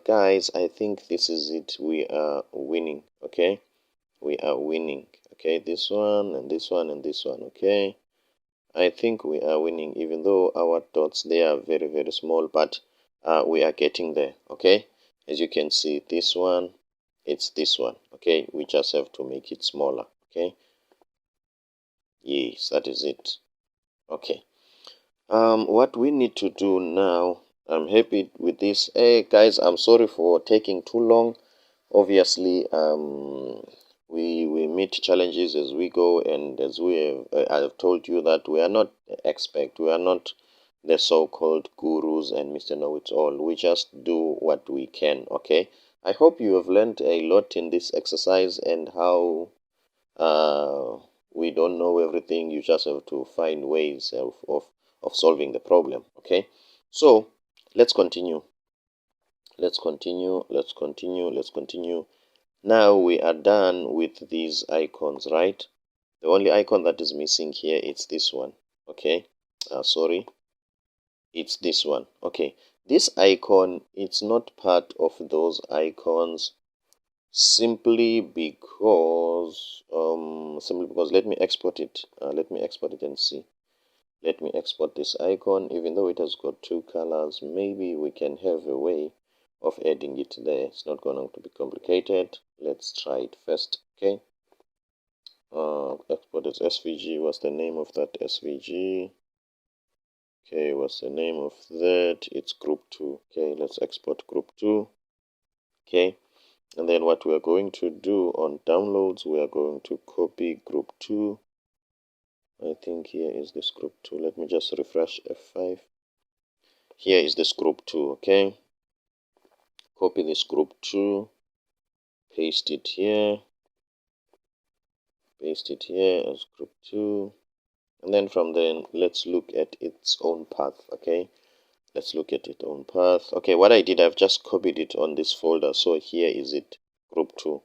B: guys, I think this is it. We are winning. Okay, we are winning. Okay, this one and this one and this one. Okay, I think we are winning, even though our dots, they are very small, but we are getting there. Okay, as you can see, this one, it's this one. Okay, we just have to make it smaller. Okay, yes, that is it. Okay, what we need to do now, I'm happy with this. Hey guys, I'm sorry for taking too long. Obviously, we meet challenges as we go, and as we have, I have told you that we are not expert, we are not the so-called gurus and Mr. Know-it-all. We just do what we can. Okay, I hope you have learned a lot in this exercise, and how we don't know everything. You just have to find ways of solving the problem. Okay, so let's continue. Let's continue. Now we are done with these icons, right? The only icon that is missing here is this one. Okay, sorry, it's this one. Okay, this icon, it's not part of those icons, simply because let me export it. Let me export it and see. Let me export this icon. Even though it has got two colors, maybe we can have a way of adding it there. It's not going to be complicated. Let's try it first. Okay, export as SVG. What's the name of that SVG? Okay, what's the name of that? It's group 2. Okay, let's export group 2. Okay, and then what we are going to do on downloads, we are going to copy group 2. I think here is this group 2. Let me just refresh F5. Here is this group 2. Okay, copy this group 2, paste it here as group 2, and then from then let's look at its own path. Okay, let's look at its own path. Okay, what I did, I've just copied it on this folder, so here is it, group 2.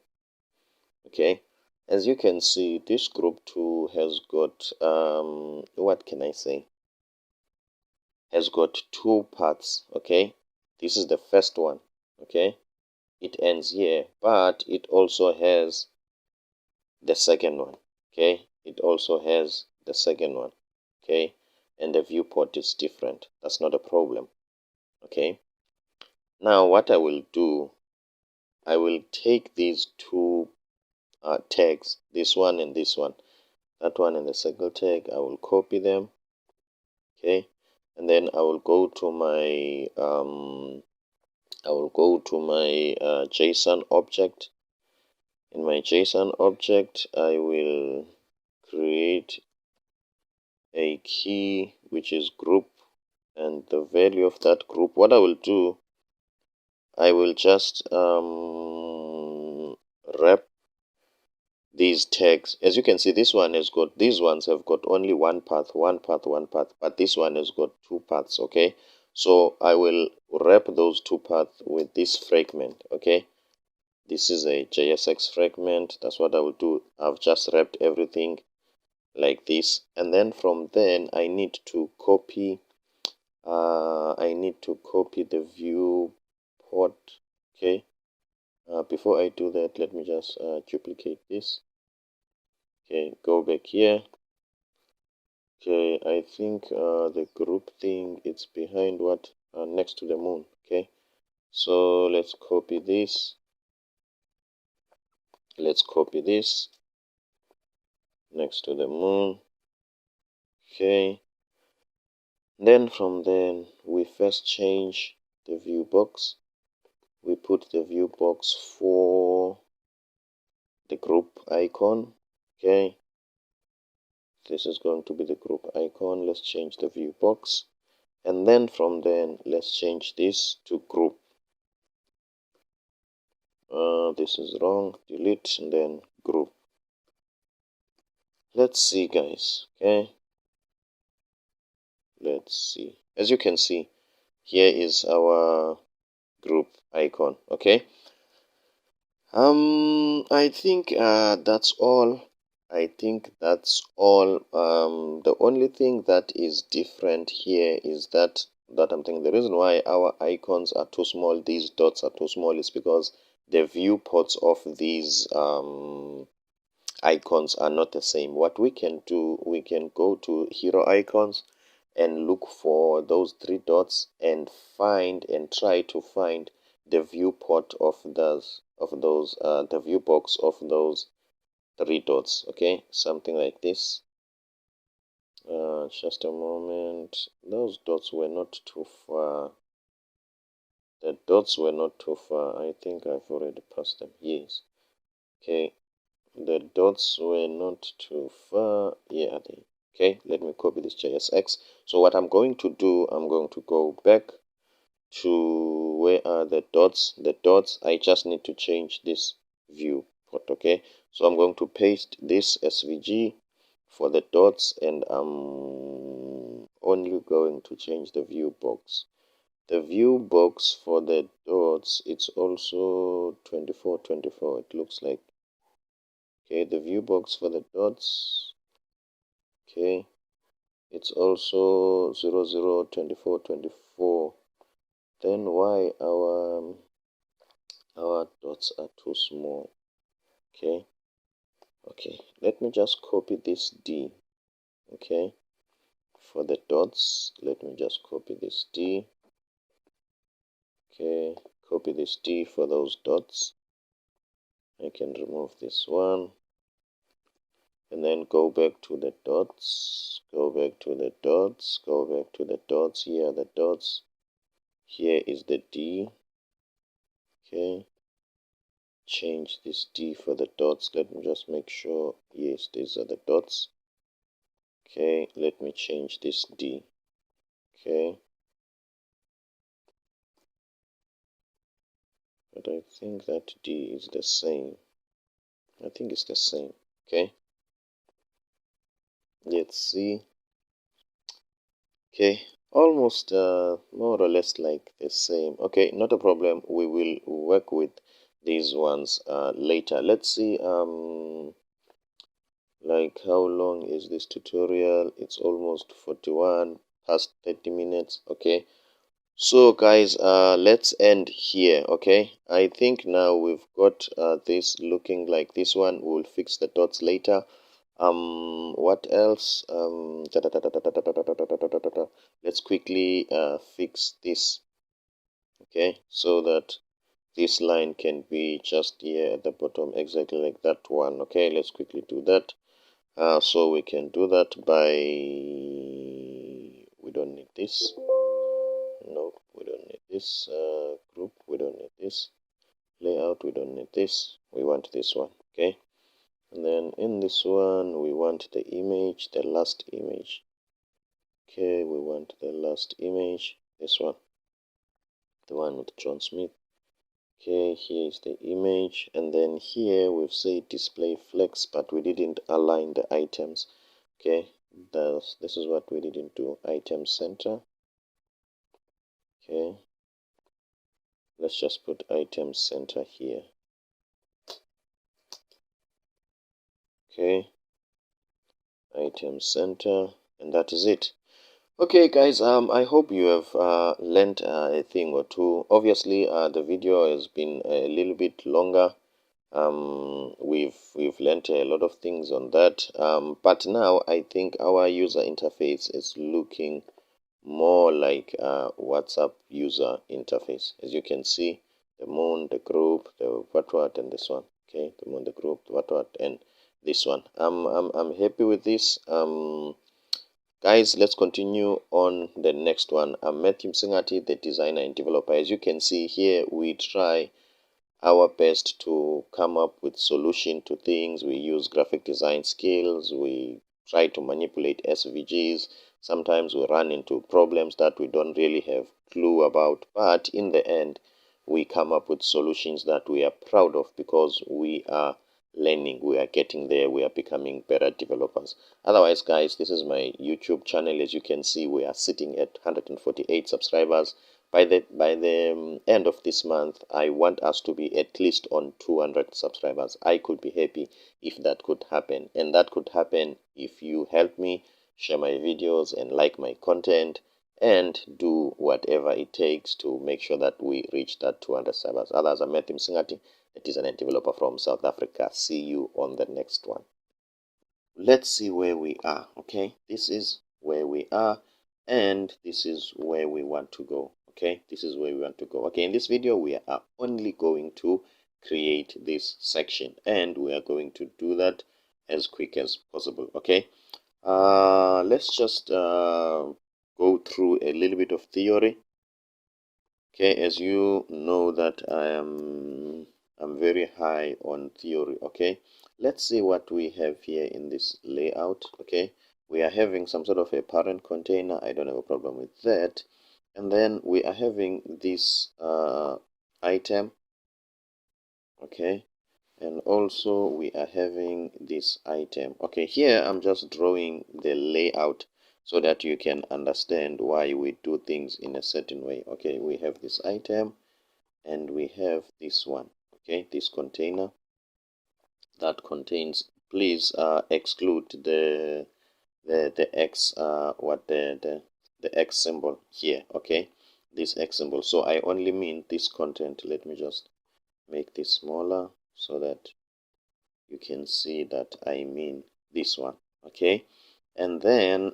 B: Okay, as you can see, this group 2 has got what can I say, has got two parts. Okay, this is the first one. Okay, it ends here, but it also has the second one. Okay, it also has the second one. Okay, and the viewport is different. That's not a problem. Okay, now what I will do, I will take these two tags, this one and this one, that one and the circle tag, I will copy them. Okay, and then I will go to my JSON object. In my JSON object, I will create a key which is group, and the value of that group, what I will do, I will just wrap these tags. As you can see, this one has got, these ones have got only one path, but this one has got two paths. Okay, so I will wrap those two paths with this fragment. Okay, this is a JSX fragment. That's what I will do. I've just wrapped everything like this, and then from then I need to copy the viewport. Okay, before I do that, let me just duplicate this. Okay, go back here. Okay, I think the group thing, it's behind what, next to the moon. Okay, so let's copy this. Let's copy this next to the moon. Okay, then from then we first change the view box. We put the view box for the group icon. Okay, this is going to be the group icon. Let's change the view box, and then from then let's change this to group. This is wrong. Delete and then group. Let's see, guys. Okay, let's see. As you can see, here is our group icon. Okay, I think that's all. I think that's all. The only thing that is different here is that I'm thinking the reason why our icons are too small, these dots are too small, is because the viewports of these icons are not the same. What we can do, we can go to hero icons and look for those three dots and find and try to find the viewport of those the view box of those three dots. Okay, something like this. Just a moment. Those dots were not too far. The dots were not too far. I think I've already passed them. Yes. Okay, the dots were not too far. Yeah, okay, let me copy this JSX. So what I'm going to do, I'm going to go back to where are the dots. I just need to change this viewport. Okay, so I'm going to paste this SVG for the dots, and I'm only going to change the view box. The view box for the dots, it's also 2424, it looks like. Okay, the view box for the dots, okay, it's also 002424. Then why our dots are too small? Okay, let me just copy this D. Okay, for the dots, let me just copy this D. Okay, copy this D for those dots. I can remove this one, and then go back to the dots, go back to the dots, go back to the dots. Here are the dots, here is the D. Okay, change this D for the dots. Let me just make sure, yes, these are the dots. Okay, let me change this D. Okay, but I think that D is the same. I think it's the same. Okay, let's see. Okay, almost more or less like the same. Okay, not a problem. We will work with these ones later. Let's see like how long is this tutorial. It's almost 41 past 30 minutes. Okay, so guys, let's end here. Okay, I think now we've got this looking like this one. We'll fix the dots later. What else? Let's quickly fix this. Okay, so that this line can be just here at the bottom, exactly like that one. Okay, let's quickly do that. So we can do that by, we don't need this. No, we don't need this. Group, we don't need this. Layout, we don't need this. We want this one. Okay, and then in this one we want the image, the last image. Okay, we want the last image, this one, the one with John Smith. Okay, here is the image, and then here we've said display flex, but we didn't align the items. Okay, this is what we didn't do. Item center. Okay, let's just put item center here. Okay, item center, and that is it. Okay guys, I hope you have learned a thing or two. Obviously the video has been a little bit longer. We've learned a lot of things on that, but now I think our user interface is looking more like a WhatsApp user interface. As you can see, the moon, the group, the what, and this one. Okay, I'm on the group, what, and this one. I'm happy with this. Guys, let's continue on the next one. I'm Matthew Msingati, the designer and developer. As you can see here, we try our best to come up with solution to things. We use graphic design skills. We try to manipulate SVGs. Sometimes we run into problems that we don't really have clue about, but in the end we come up with solutions that we are proud of because we are learning, we are getting there, we are becoming better developers. Otherwise, guys, this is my YouTube channel. As you can see, we are sitting at 148 subscribers. By the end of this month, I want us to be at least on 200 subscribers. I could be happy if that could happen, and that could happen if you help me share my videos and like my content and do whatever it takes to make sure that we reach that 200 subscribers. Others, I'm Matthew Msingati, a designer and developer from South Africa. See you on the next one. Let's see where we are. Okay, this is where we are, and this is where we want to go. Okay, this is where we want to go. Okay, in this video we are only going to create this section, and we are going to do that as quick as possible. Okay, let's just go through a little bit of theory. Okay, as you know that I'm very high on theory. Okay, let's see what we have here in this layout. Okay, we are having some sort of a parent container. I don't have a problem with that. And then we are having this item. Okay, and also we are having this item. Okay, here I'm just drawing the layout so that you can understand why we do things in a certain way. Okay, we have this item and we have this one. Okay, this container that contains, please exclude the x the x symbol here. Okay, this x symbol. So I only mean this content. Let me just make this smaller so that you can see that I mean this one. Okay, and then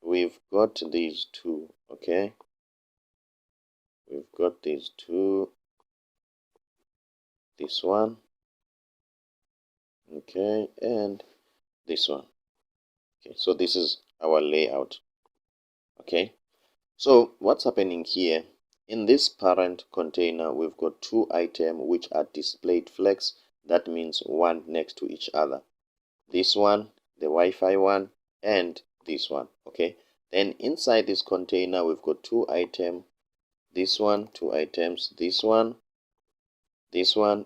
B: we've got these two. Okay, we've got these two, this one, okay, and this one. Okay, so this is our layout. Okay, so what's happening here in this parent container, we've got two items which are displayed flex. That means one next to each other. This one, the Wi-Fi one, and this one. Okay, then inside this container we've got two items, this one, two items, this one,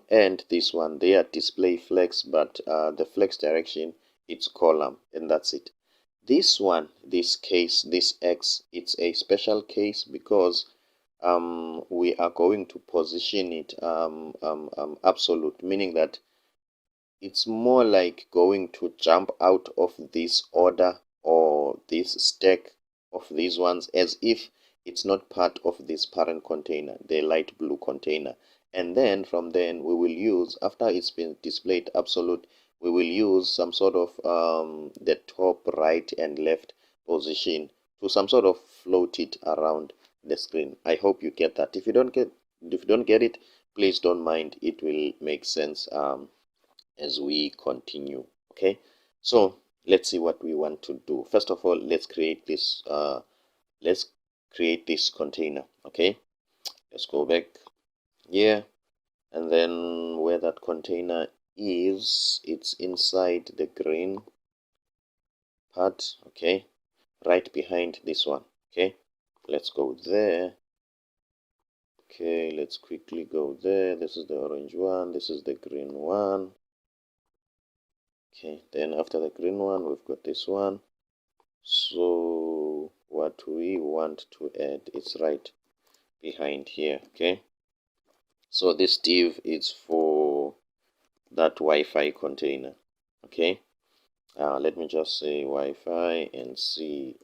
B: and this one. They are display flex, but the flex direction, it's column, and that's it. This one, this case, this X, it's a special case because we are going to position it absolute, meaning that it's more like going to jump out of this order or this stack of these ones as if it's not part of this parent container, the light blue container. And then from then we will use, after it's been displayed absolute, we will use some sort of the top right and left position to some sort of float it around the screen. I hope you get that. If you don't get it, please don't mind. It will make sense as we continue. Okay, so let's see what we want to do. First of all, let's create this container. Okay, let's go back here, and then where that container is, it's inside the green part. Okay, right behind this one. Okay, let's go there. Okay, let's quickly go there. This is the orange one, this is the green one. Okay, then after the green one we've got this one. So what we want to add is right behind here. Okay, so this div is for that Wi-Fi container. Okay, let me just say Wi-Fi and see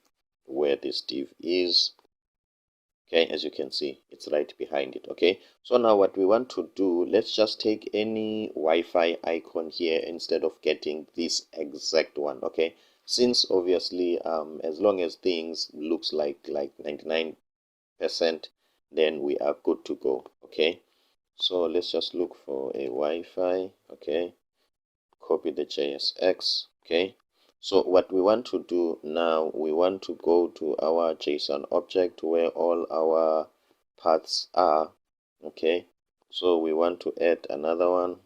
B: where this div is. Okay, as you can see, it's right behind it. Okay, so now what we want to do, let's just take any Wi-Fi icon here instead of getting this exact one. Okay, since obviously as long as things looks like 99%, then we are good to go. Okay, So let's just look for a Wi-Fi. Okay, copy the JSX. Okay, so what we want to do now, we want to go to our JSON object where all our paths are. Okay, so we want to add another one.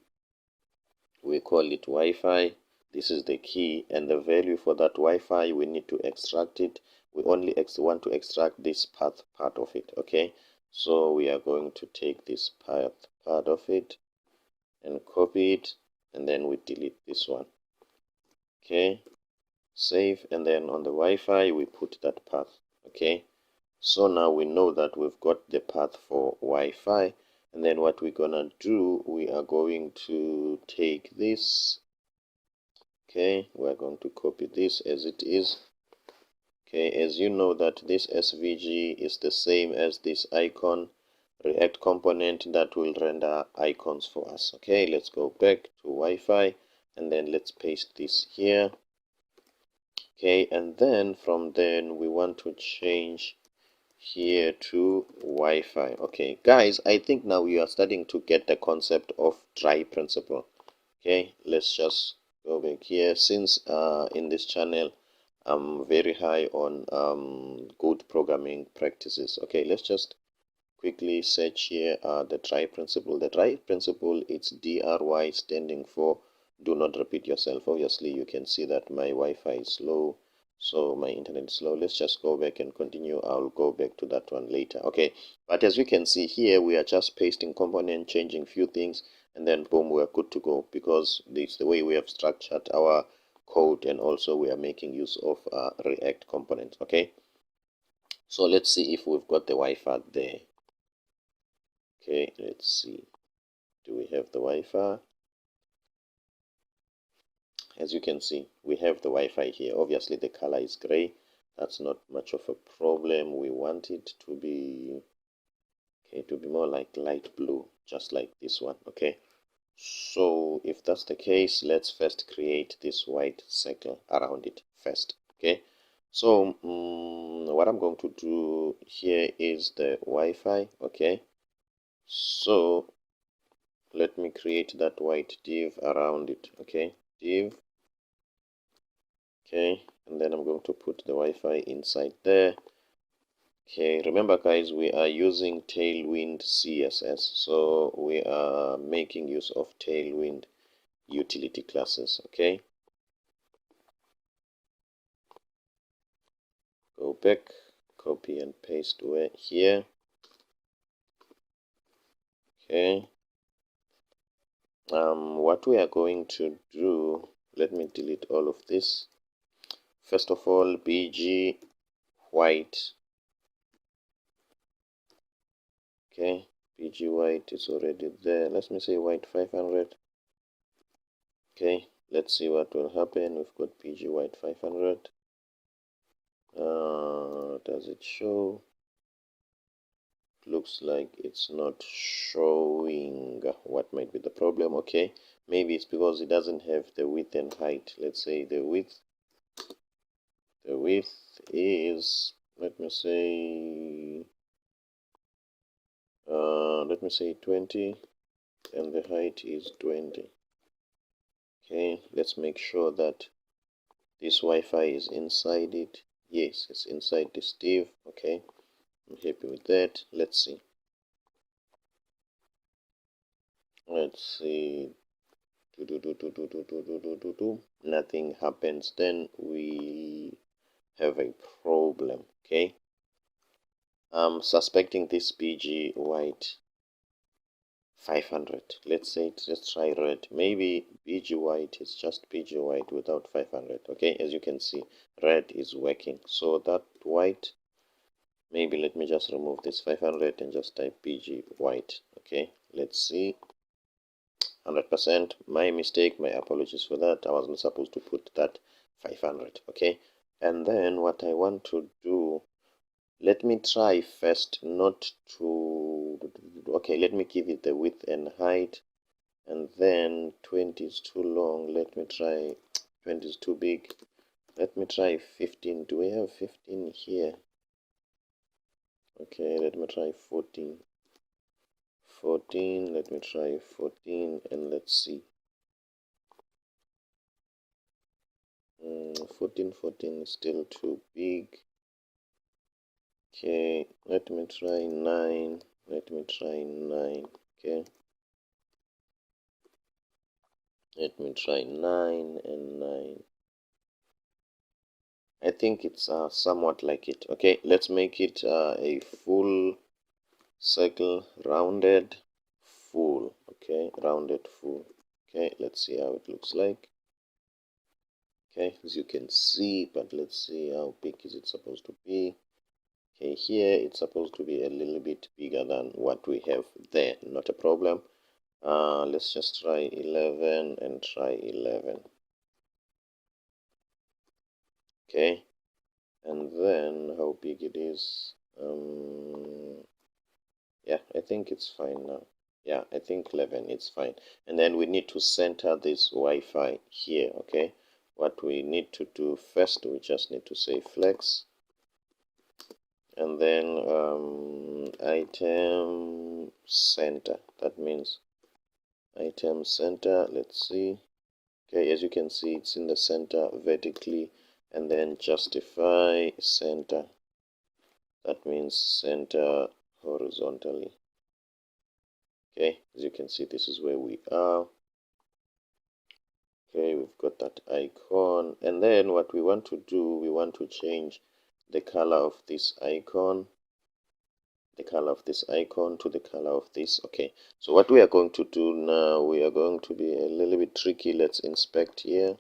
B: We call it Wi-Fi. This is the key, and the value for that Wi-Fi, we need to extract it. We only want to extract this path part of it. Okay, so we are going to take this path part of it and copy it, and then we delete this one. Okay, save, and then on the Wi-Fi we put that path. Okay, so now we know that we've got the path for Wi-Fi, and then what we're gonna do, we are going to take this. Okay, we're going to copy this as it is. Okay, as you know that this SVG is the same as this icon React component that will render icons for us. Okay, let's go back to Wi-Fi, and then let's paste this here. Okay, and then from then we want to change here to Wi-Fi. Okay, guys, I think now you are starting to get the concept of try principle. Okay, let's just go back here. Since in this channel I'm very high on good programming practices. Okay, let's just quickly search here the try principle. The try principle, it's DRY, standing for do not repeat yourself. Obviously you can see that my Wi-Fi is slow, so my internet is slow. Let's just go back and continue. I'll go back to that one later. Okay, but as you can see here, we are just pasting component, changing few things, and then boom, we're good to go, because this is the way we have structured our code, and also we are making use of React components. Okay, so let's see if we've got the Wi-Fi there. Okay, let's see. Do we have the Wi-Fi? As you can see, we have the Wi-Fi here. Obviously the color is gray. That's not much of a problem. We want it to be, okay, to be more like light blue, just like this one. Okay, so if that's the case, let's first create this white circle around it first. Okay, so what I'm going to do here is the Wi-Fi. Okay, so let me create that white div around it. Okay, div. Okay, and then I'm going to put the Wi-Fi inside there. Okay, remember guys, we are using Tailwind CSS, so we are making use of Tailwind utility classes. Okay, go back, copy and paste here. Okay, what we are going to do, let me delete all of this. First of all, bg white. Okay, bg white is already there. Let me say white 500. Okay, let's see what will happen. We've got bg white 500. Does it show? Looks like it's not showing. What might be the problem? Okay, maybe it's because it doesn't have the width and height. Let's say the width is, let me say 20, and the height is 20. Okay, let's make sure that this Wi-Fi is inside it. Yes, it's inside this div. Okay, I'm happy with that. Let's see. Nothing happens. Then we have a problem. Okay, I'm suspecting this bg white 500. Let's try red. Maybe bg white is just bg white without 500. Okay, as you can see, red is working. So that white, maybe let me just remove this 500 and just type bg white. Okay, let's see. 100%, my mistake, my apologies for that. I wasn't supposed to put that 500. Okay, and then what I want to do, let me try first not to, okay, let me give it the width and height, and then 20 is too long. Let me try 20 is too big. Let me try 15. Do we have 15 here? Okay, let me try 14. 14. Let me try 14 and let's see. 14 is still too big. Okay, let me try 9. Let me try 9. Okay, let me try 9 and 9. I think it's somewhat like it. Okay, let's make it a full circle, rounded full. Okay, rounded full. Okay, let's see how it looks like. Okay, as you can see, but let's see how big is it supposed to be. Okay, here it's supposed to be a little bit bigger than what we have there. Not a problem. Let's just try 11 and try 11. Okay, and then how big it is. Yeah, I think it's fine now. Yeah, I think 11 it's fine. And then we need to center this Wi-Fi here. Okay, what we need to do first, we just need to say flex, and then item center. That means item center. Let's see. Okay, as you can see, it's in the center vertically, and then justify center. That means center horizontally. Okay, as you can see, this is where we are. Okay, we've got that icon, and then what we want to do, we want to change the color of this icon, to the color of this. Okay, so what we are going to do now, we are going to be a little bit tricky. Let's inspect here.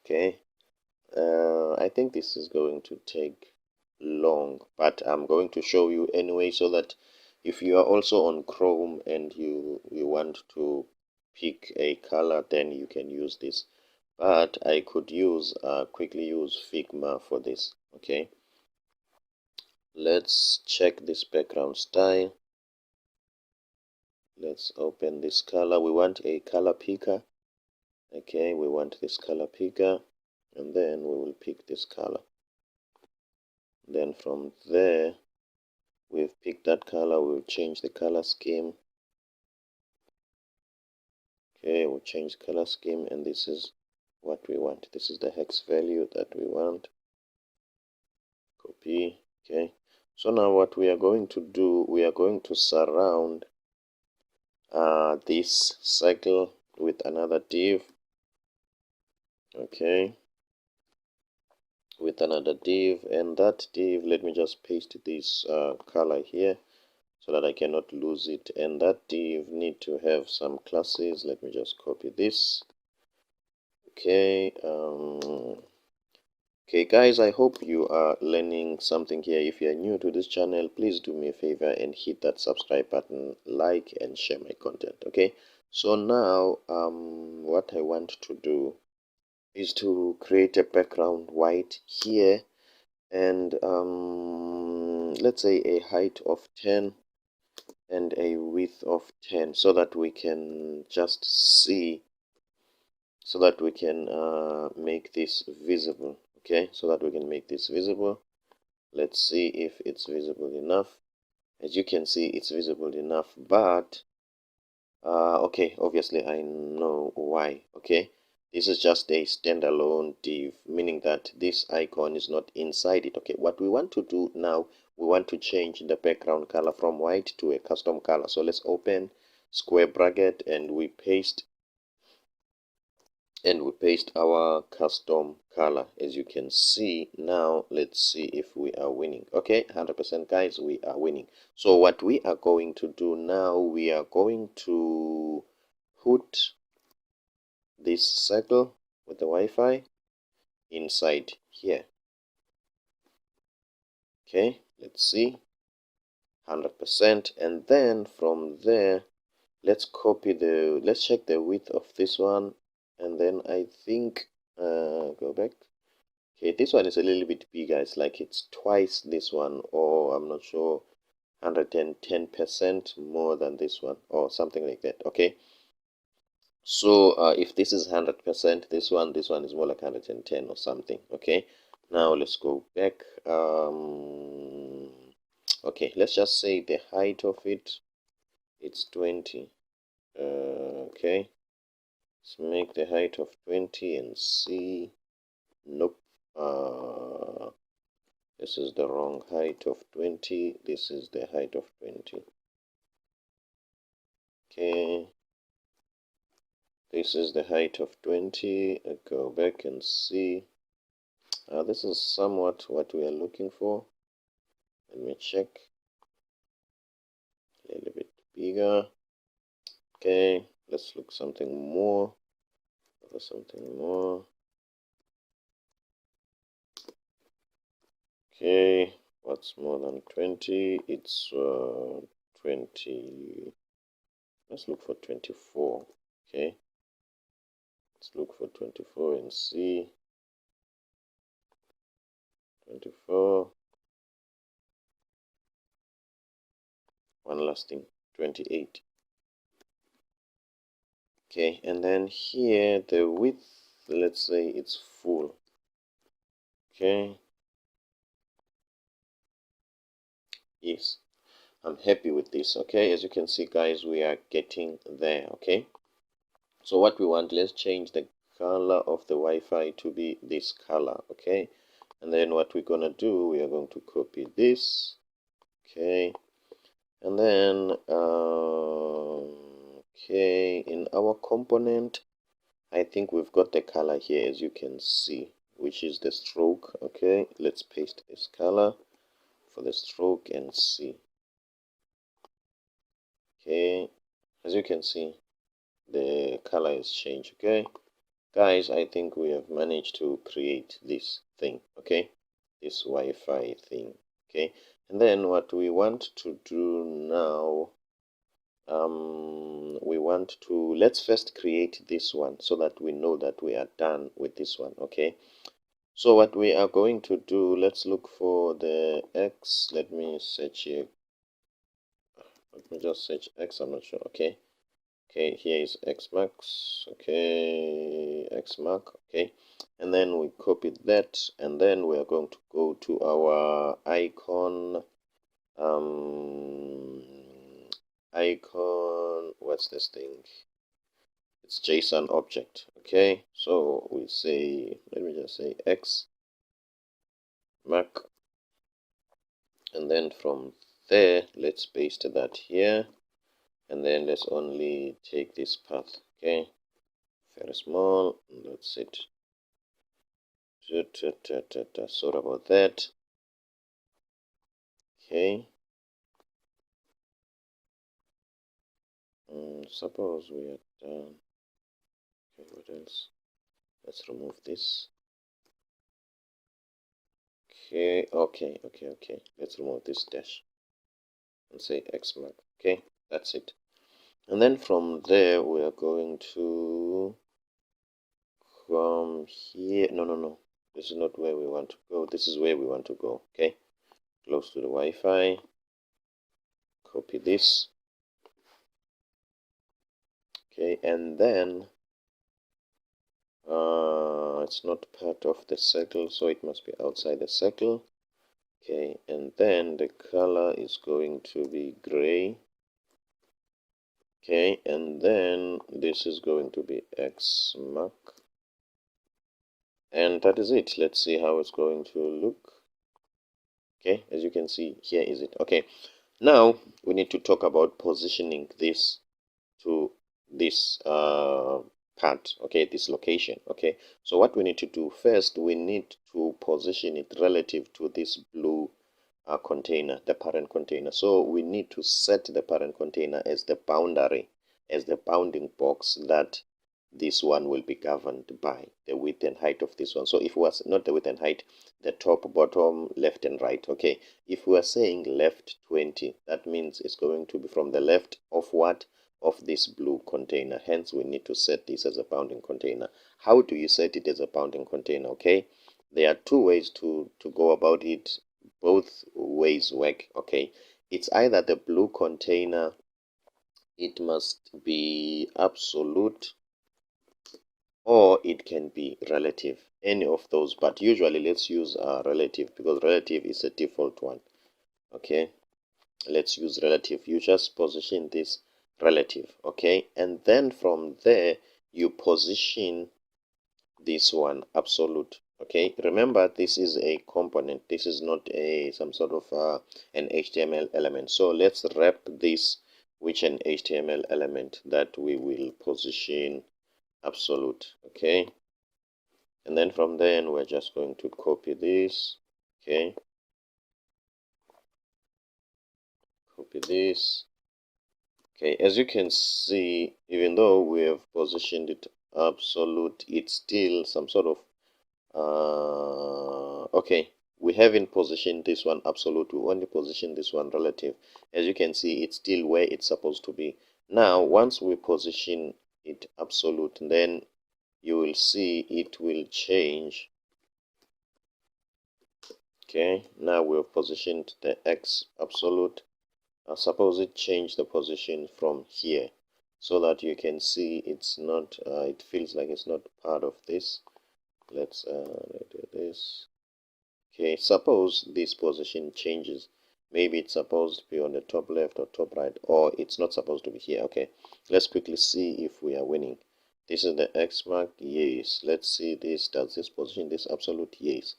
B: Okay, I think this is going to take long, but I'm going to show you anyway, so that if you are also on Chrome and you want to pick a color, then you can use this. But I could use quickly use Figma for this. Okay, let's check this background style. Let's open this color. We want a color picker. Okay, we want this color picker, and then we will pick this color. Then from there, we've picked that color, we'll change the color scheme. Okay, we'll change color scheme, and this is what we want. This is the hex value that we want. Copy. Okay, so now what we are going to do, we are going to surround this circle with another div. Okay, with another div, and that div, let me just paste this color here so that I cannot lose it, and that div need to have some classes. Let me just copy this. Okay, okay guys, I hope you are learning something here. If you are new to this channel, please do me a favor and hit that subscribe button, like and share my content. Okay, so now what I want to do is to create a background white here, and let's say a height of 10 and a width of 10, so that we can just see, so that we can make this visible. Okay, so that we can make this visible. Let's see if it's visible enough. As you can see, it's visible enough, but okay, obviously I know why. Okay, this is just a standalone div, meaning that this icon is not inside it. Okay, what we want to do now, we want to change the background color from white to a custom color. So let's open square bracket, and we paste our custom color. As you can see now, let's see if we are winning. Okay, 100% guys, we are winning. So what we are going to do now, we are going to put this circle with the Wi-Fi inside here. Okay, let's see, 100%, and then from there, let's check the width of this one, and then I think go back. Okay, this one is a little bit bigger. It's like it's twice this one, or I'm not sure, 110% more than this one, or something like that. Okay, so if this is 100%, this one is more like 110 or something. Okay, now let's go back. Okay, let's just say the height of it, it's 20. Okay, let's make the height of 20 and see. Nope. This is the wrong height of 20. This is the height of 20. Okay, this is the height of 20. I go back and see. This is somewhat what we are looking for. Let me check. A little bit bigger. Okay, let's look something more. Something more. Okay, what's more than 20? It's 20. Let's look for 24. Okay, let's look for 24 and see. 24. One last thing, 28. Okay, and then here the width, let's say it's full. Okay, yes, I'm happy with this. Okay, as you can see, guys, we are getting there. Okay, so what we want, let's change the color of the Wi-Fi to be this color. Okay, and then what we're gonna do, we are going to copy this. Okay, and then okay, in our component, I think we've got the color here, as you can see, which is the stroke. Okay, let's paste this color for the stroke and see. Okay, as you can see, the color is changed. Okay, guys, I think we have managed to create this thing. Okay, this Wi-Fi thing. Okay, and then what we want to do now, we want to, let's first create this one so that we know that we are done with this one. Okay, so what we are going to do, let's look for the X. Let me search here. Let me just search X. I'm not sure. Okay, here is X max. Okay, X mark. Okay, and then we copy that, and then we are going to go to our icon. Icon. What's this thing? It's JSON object. Okay, so we say, let me just say X mark, and then from there, let's paste that here, and then let's only take this path. Okay, very small, and that's it. Sorry about that. Okay, suppose we are done. Okay, what else? Let's remove this. Okay, let's remove this dash and say X mark. Okay, that's it. And then from there, we are going to come here. No, this is not where we want to go. This is where we want to go. Okay, close to the Wi-Fi. Copy this. Okay, and then it's not part of the circle, so it must be outside the circle. Okay, and then the color is going to be gray. Okay, and then this is going to be X mark, and that is it. Let's see how it's going to look. Okay, as you can see, here is it. Okay, now we need to talk about positioning this to this part. Okay, this location. Okay, so what we need to do first, we need to position it relative to this blue container, the parent container. So we need to set the parent container as the boundary, as the bounding box that this one will be governed by, the width and height of this one. So if it was not the width and height, the top, bottom, left and right. Okay, if we are saying left 20, that means it's going to be from the left of what? Of this blue container. Hence we need to set this as a bounding container. How do you set it as a bounding container? Okay, there are two ways to go about it. Both ways work. Okay, it's either the blue container, it must be absolute, or it can be relative, any of those, but usually let's use relative, because relative is a default one. Okay, let's use relative. You just position this relative, okay, and then from there you position this one absolute. Okay, remember this is a component, this is not a some sort of an HTML element. So let's wrap this with an HTML element that we will position absolute. Okay, and then from then we're just going to copy this. Okay, copy this. Okay, as you can see, even though we have positioned it absolute, it's still some sort of okay, we haven't positioned this one absolute, we only position this one relative. As you can see, it's still where it's supposed to be. Now once we position it absolute, then you will see it will change. Okay, now we've positioned the X absolute. Suppose it change the position from here, so that you can see it's not it feels like it's not part of this. Let's do this. Okay, suppose this position changes. Maybe it's supposed to be on the top left or top right, or it's not supposed to be here. Okay, let's quickly see if we are winning. This is the X mark. Yes. Let's see this. Does this position this absolute? Yes.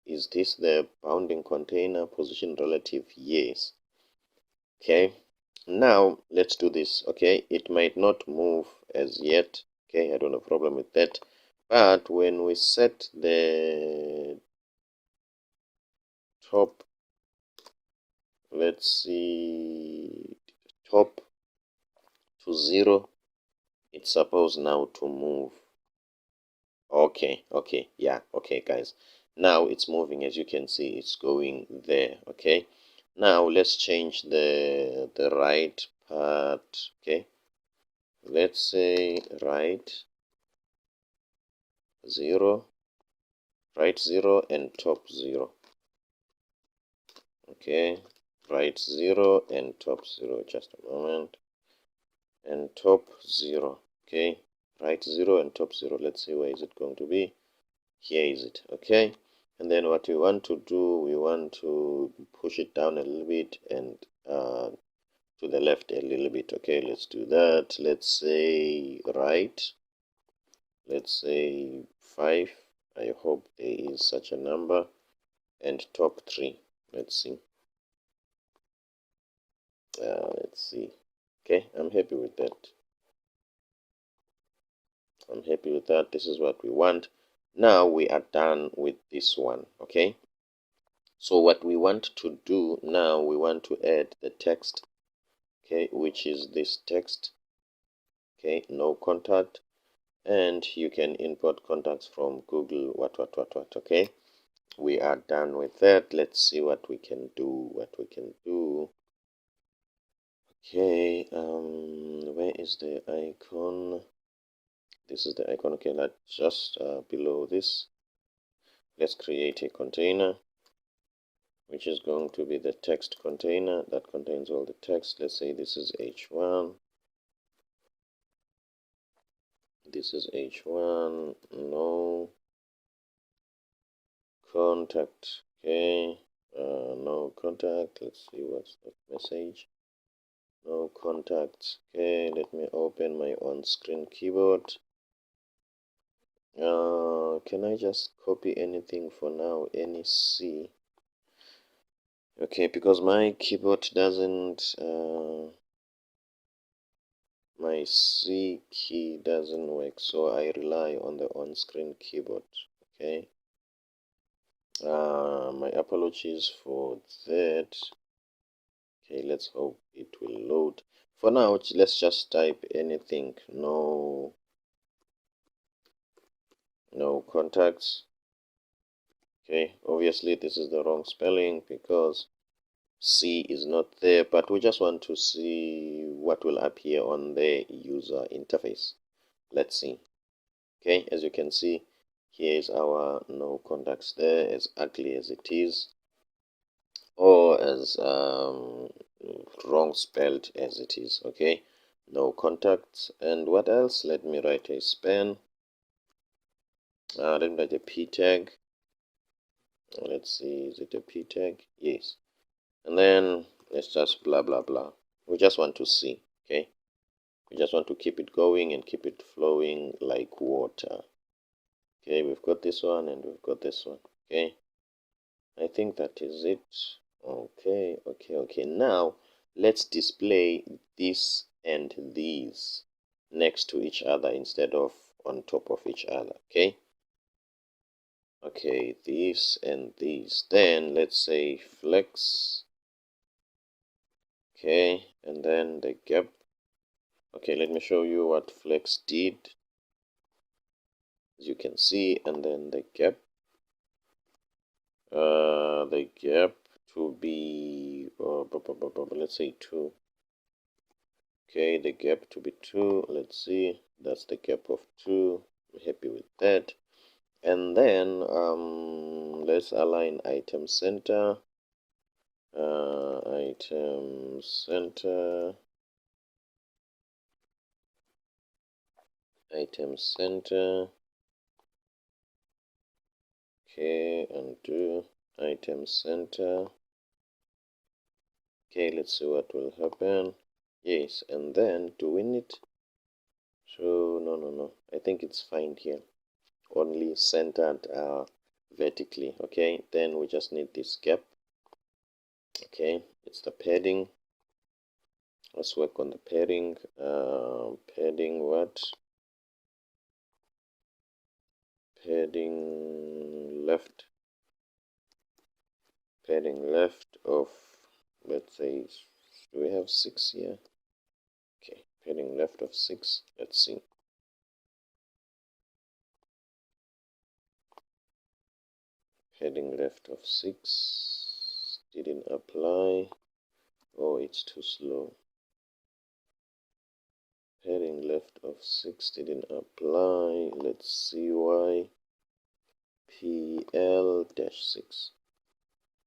B: Is this the bounding container position relative? Yes. Okay, now let's do this. Okay, it might not move as yet. Okay, I don't have a problem with that, but when we set the top, let's see, top to 0, it's supposed now to move. Okay, yeah, okay guys, now it's moving. As you can see, it's going there. Okay, now let's change the right part. Okay, let's say right 0, right 0 and top 0. Okay, right 0 and top 0, just a moment, and top 0. Okay, right 0 and top 0. Let's see, where is it going to be? Here is it. Okay, and then what we want to do, we want to push it down a little bit and to the left a little bit. Okay, let's do that. Let's say right, let's say 5. I hope there is such a number. And top 3. Let's see. Let's see. Okay, I'm happy with that. I'm happy with that. This is what we want. Now we are done with this one. Okay, so what we want to do now, we want to add the text. Okay, which is this text. Okay, no contact, and you can import contacts from Google, what. Okay, we are done with that. Let's see what we can do. Okay, where is the icon? This is the icon. Okay, let's just below this, let's create a container, which is going to be the text container that contains all the text. Let's say this is h1. This is h1. No contact. Okay, no contact. Let's see what's that message. No contact. Okay, let me open my on-screen keyboard. Can I just copy anything for now? Any C? Okay, because my keyboard doesn't my C key doesn't work, so I rely on the on-screen keyboard. Okay, my apologies for that. Okay, let's hope it will load. For now, let's just type anything. No contacts. Okay, obviously this is the wrong spelling because C is not there, but we just want to see what will appear on the user interface. Let's see. Okay, as you can see, here is our no contacts there, as ugly as it is, or as wrong spelled as it is. Okay, no contacts. And what else? Let me write a span. Let me write a p tag. Let's see, is it a p tag? Yes. And then let's just blah blah blah. We just want to see. Okay, we just want to keep it going and keep it flowing like water. Okay, we've got this one and we've got this one. Okay, I think that is it. Okay. Now let's display this and these next to each other instead of on top of each other. Okay, this and these. Then let's say flex. Okay, and then the gap. Okay, let me show you what flex did, as you can see, and then the gap to be let's say 2. Okay, the gap to be 2. Let's see, that's the gap of 2. I'm happy with that. And then let's align item center, item center, item center. Okay, undo item center. Okay, let's see what will happen. Yes, and then do we need to no, I think it's fine here, only centered vertically. Okay, then we just need this gap. Okay, it's the padding. Let's work on the padding. Padding what? Padding left. Padding left of, let's say, do we have 6 here? Okay, padding left of 6. Let's see. Padding left of 6 didn't apply. Oh, it's too slow. Padding left of 6 didn't apply. Let's see why. PL-6.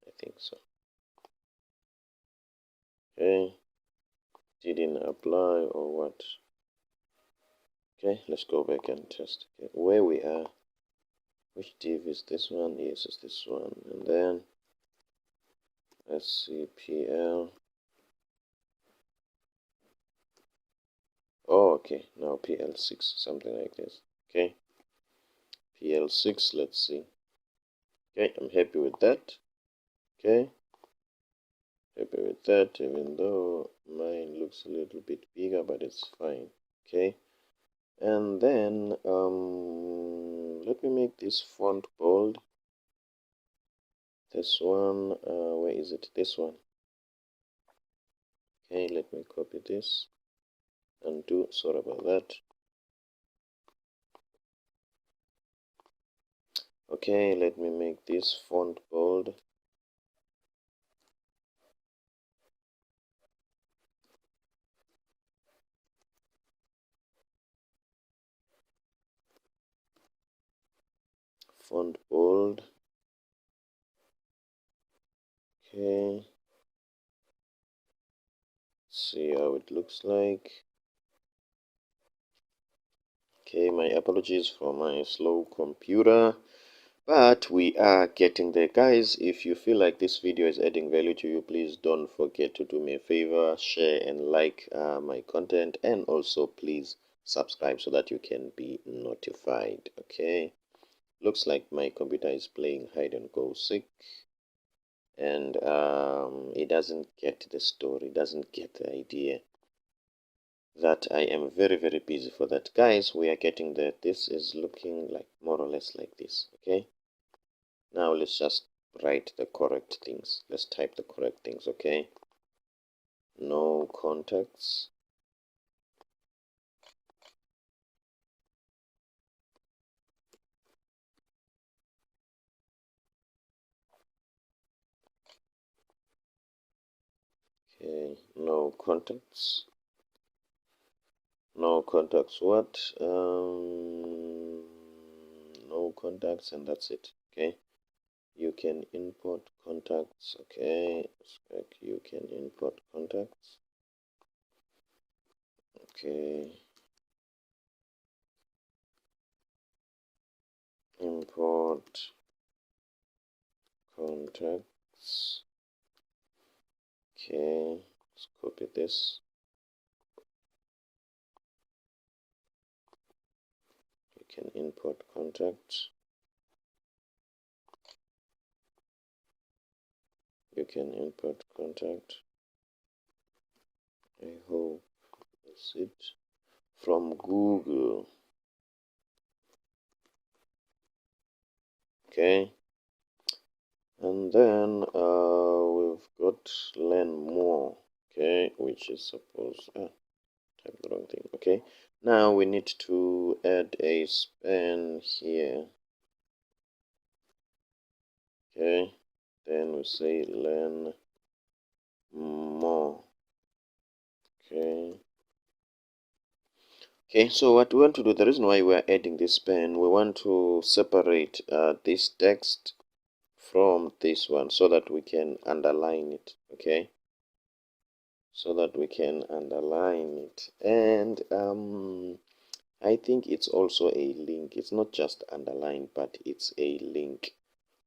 B: I think so. Okay. Didn't apply or what? Okay, let's go back and test. Okay, where we are. Which div is this one? Yes, it's this one. And then let's see, PL. Oh, okay. Now PL6, something like this. Okay. PL6, let's see. Okay, I'm happy with that. Okay. Happy with that, even though mine looks a little bit bigger, but it's fine. Okay. And then let me make this font bold. This one, where is it? This one. Okay, let me copy this and do, sorry about that. Okay, let me make this font bold. Font bold. Okay. See how it looks like. Okay, my apologies for my slow computer, but we are getting there, guys. If you feel like this video is adding value to you, please don't forget to do me a favor, share and like my content, and also please subscribe so that you can be notified. Okay, looks like my computer is playing hide and go seek, and it doesn't get the story, doesn't get the idea that I am very busy for that. Guys, we are getting there. This is looking like more or less like this. Okay, now let's just write the correct things. Let's type the correct things. Okay, no contacts. Okay, no contacts. No contacts what? No contacts, and that's it. Okay, you can import contacts. Okay, you can import contacts. Okay, import contacts. Okay, let's copy this. You can import contacts. You can import contact. I hope that's it. From Google. Okay. And then we've got learn more. Okay, which is supposed type the wrong thing. Okay. Now we need to add a span here. Okay. Then we say learn more. Okay. Okay, so what we want to do, the reason why we are adding this span, we want to separate this text from this one so that we can underline it. Okay, so that we can underline it. And I think it's also a link. It's not just underline, but it's a link.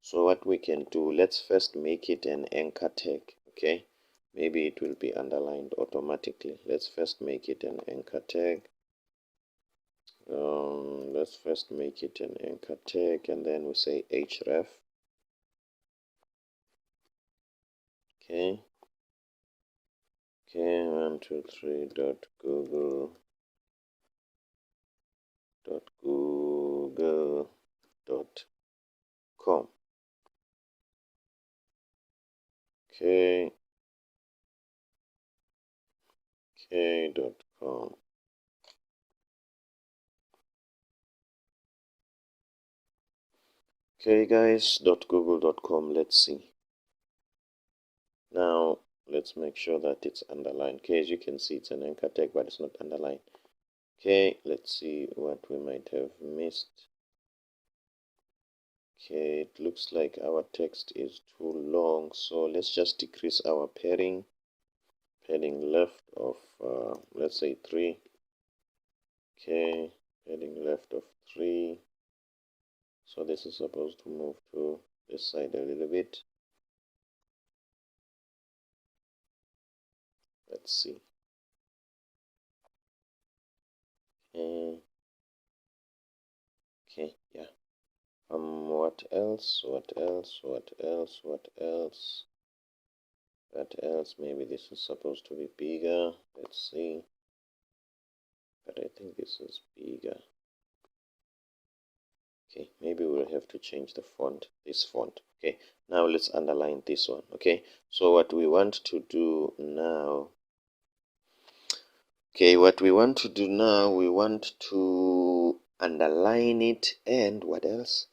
B: So what we can do, let's first make it an anchor tag. Okay, maybe it will be underlined automatically. Let's first make it an anchor tag. Let's first make it an anchor tag, and then we say href. Okay. Okay, 123 dot google dot com. Okay. Dot com. Okay, guys, .google.com. Let's see. Now, let's make sure that it's underlined. Okay, as you can see, it's an anchor tag, but it's not underlined. Okay, let's see what we might have missed. Okay, it looks like our text is too long, so let's just decrease our padding left of let's say 3. Okay, padding left of 3. So this is supposed to move to this side a little bit. Let's see. Okay, yeah. What else? What else? What else? What else? What else? Maybe this is supposed to be bigger. Let's see. But I think this is bigger. Okay, maybe we'll have to change the font, this font. Okay, now let's underline this one. Okay, so what we want to do now, okay, what we want to do now, we want to underline it, and what else?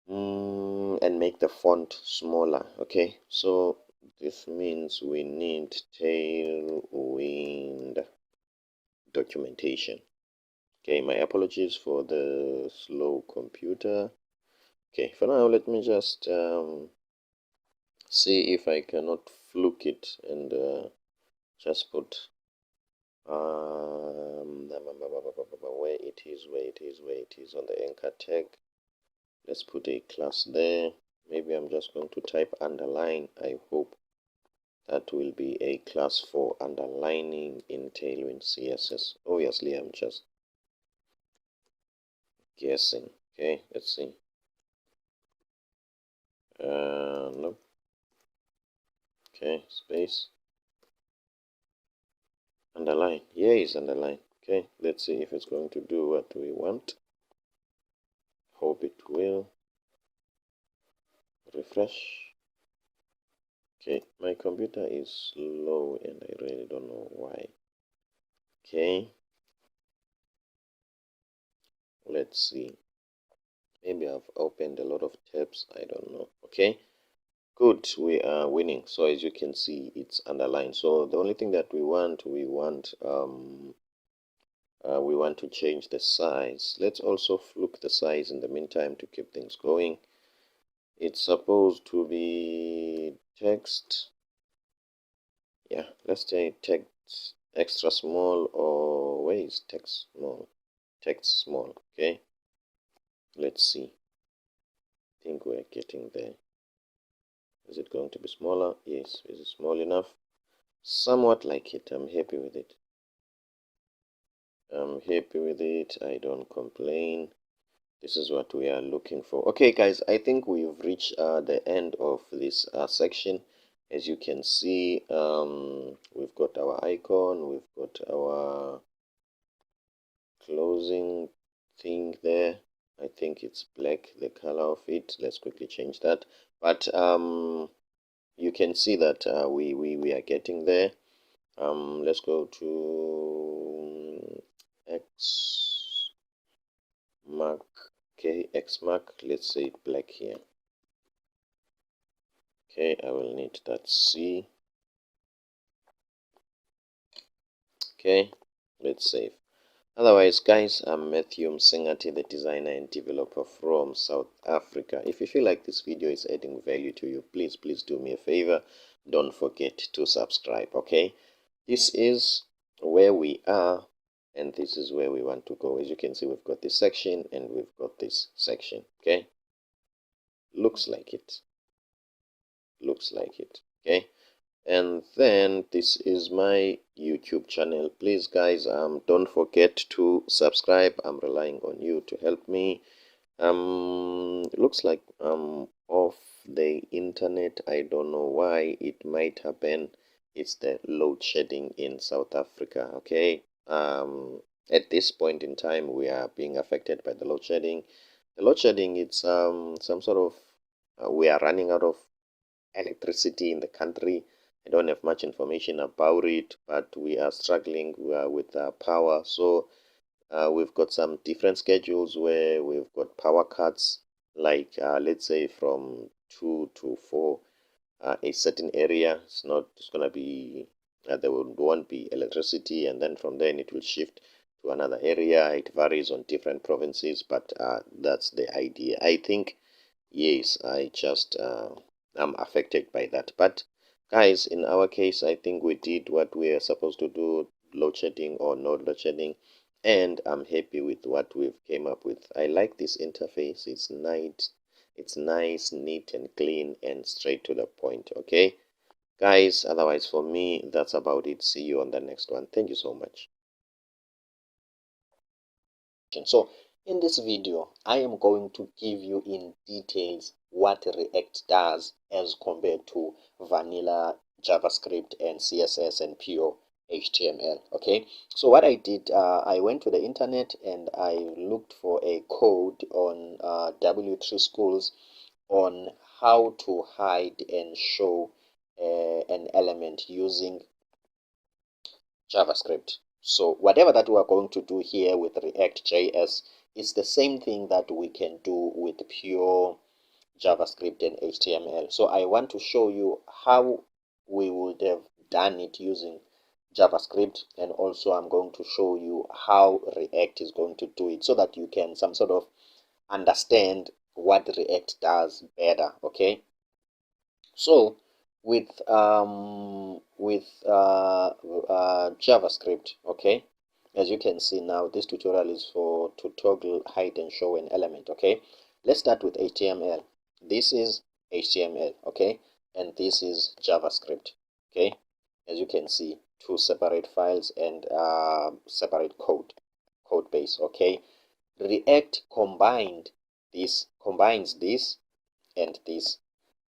B: And make the font smaller. Okay, so this means we need Tailwind documentation. Okay, my apologies for the slow computer. Okay, for now, let me just see if I cannot fluke it and just put where it is on the anchor tag. Let's put a class there. Maybe I'm just going to type underline. I hope that will be a class for underlining in Tailwind CSS. Obviously, I'm just guessing. Okay, let's see. Nope. Okay, space. Underline. Yeah, it's underline. Okay, let's see if it's going to do what we want. Hope it will. Refresh. Okay, my computer is slow and I really don't know why. Okay, let's see. Maybe I've opened a lot of tabs. I don't know. Okay, good. We are winning. So as you can see, it's underlined. So the only thing that we want to change the size. Let's also fluke the size in the meantime to keep things going. It's supposed to be text. Yeah, let's say text extra small, or where is text small? Text small. Okay, let's see. I think we're getting there. Is it going to be smaller? Yes. Is it small enough? Somewhat like it. I'm happy with it. I don't complain. This is what we are looking for. Okay, guys, I think we've reached the end of this section. As you can see, we've got our icon, we've got our closing thing there. I think it's black, the color of it. Let's quickly change that. But you can see that we are getting there. Let's go to X mark. Okay, X mark. Let's say it black here. Okay, I will need that C. Okay, let's save. Otherwise, guys, I'm Matthew Msengati, the designer and developer from South Africa. If you feel like this video is adding value to you, please do me a favor. Don't forget to subscribe, okay? This is where we are, and this is where we want to go. As you can see, we've got this section and we've got this section, okay? Looks like it. Okay? And then this is my YouTube channel. Please, guys, don't forget to subscribe. I'm relying on you to help me. It looks like off the internet. I don't know why. It might happen. It's the load shedding in South Africa. Okay. At this point in time, we are being affected by the load shedding. The load shedding, it's some sort of we are running out of electricity in the country. I don't have much information about it, but we are struggling with power. So we've got some different schedules where we've got power cuts, like let's say from 2 to 4, a certain area. It's gonna be there won't be electricity, and then from then it will shift to another area. It varies on different provinces, but that's the idea. I think yes, I just am affected by that. But guys, in our case, I think we did what we are supposed to do, load shedding or no load shedding, and I'm happy with what we've came up with. I like this interface. It's nice, neat and clean and straight to the point. Okay, guys, otherwise for me, that's about it. See you on the next one. Thank you so much.
A: So in this video, I am going to give you in details what React does as compared to vanilla JavaScript and CSS and pure HTML. Okay, so what I did, I went to the internet and I looked for a code on W3 Schools on how to hide and show an element using JavaScript. So whatever that we are going to do here with React.js is the same thing that we can do with pure JavaScript and HTML. So I want to show you how we would have done it using JavaScript, and also I'm going to show you how React is going to do it so that you can some sort of understand what React does better. Okay, so with JavaScript, okay, as you can see now, this tutorial is for to toggle hide and show an element. Okay, let's start with HTML. This is HTML, okay, and this is JavaScript. Okay, as you can see, two separate files and separate code base. Okay, React combines this and this,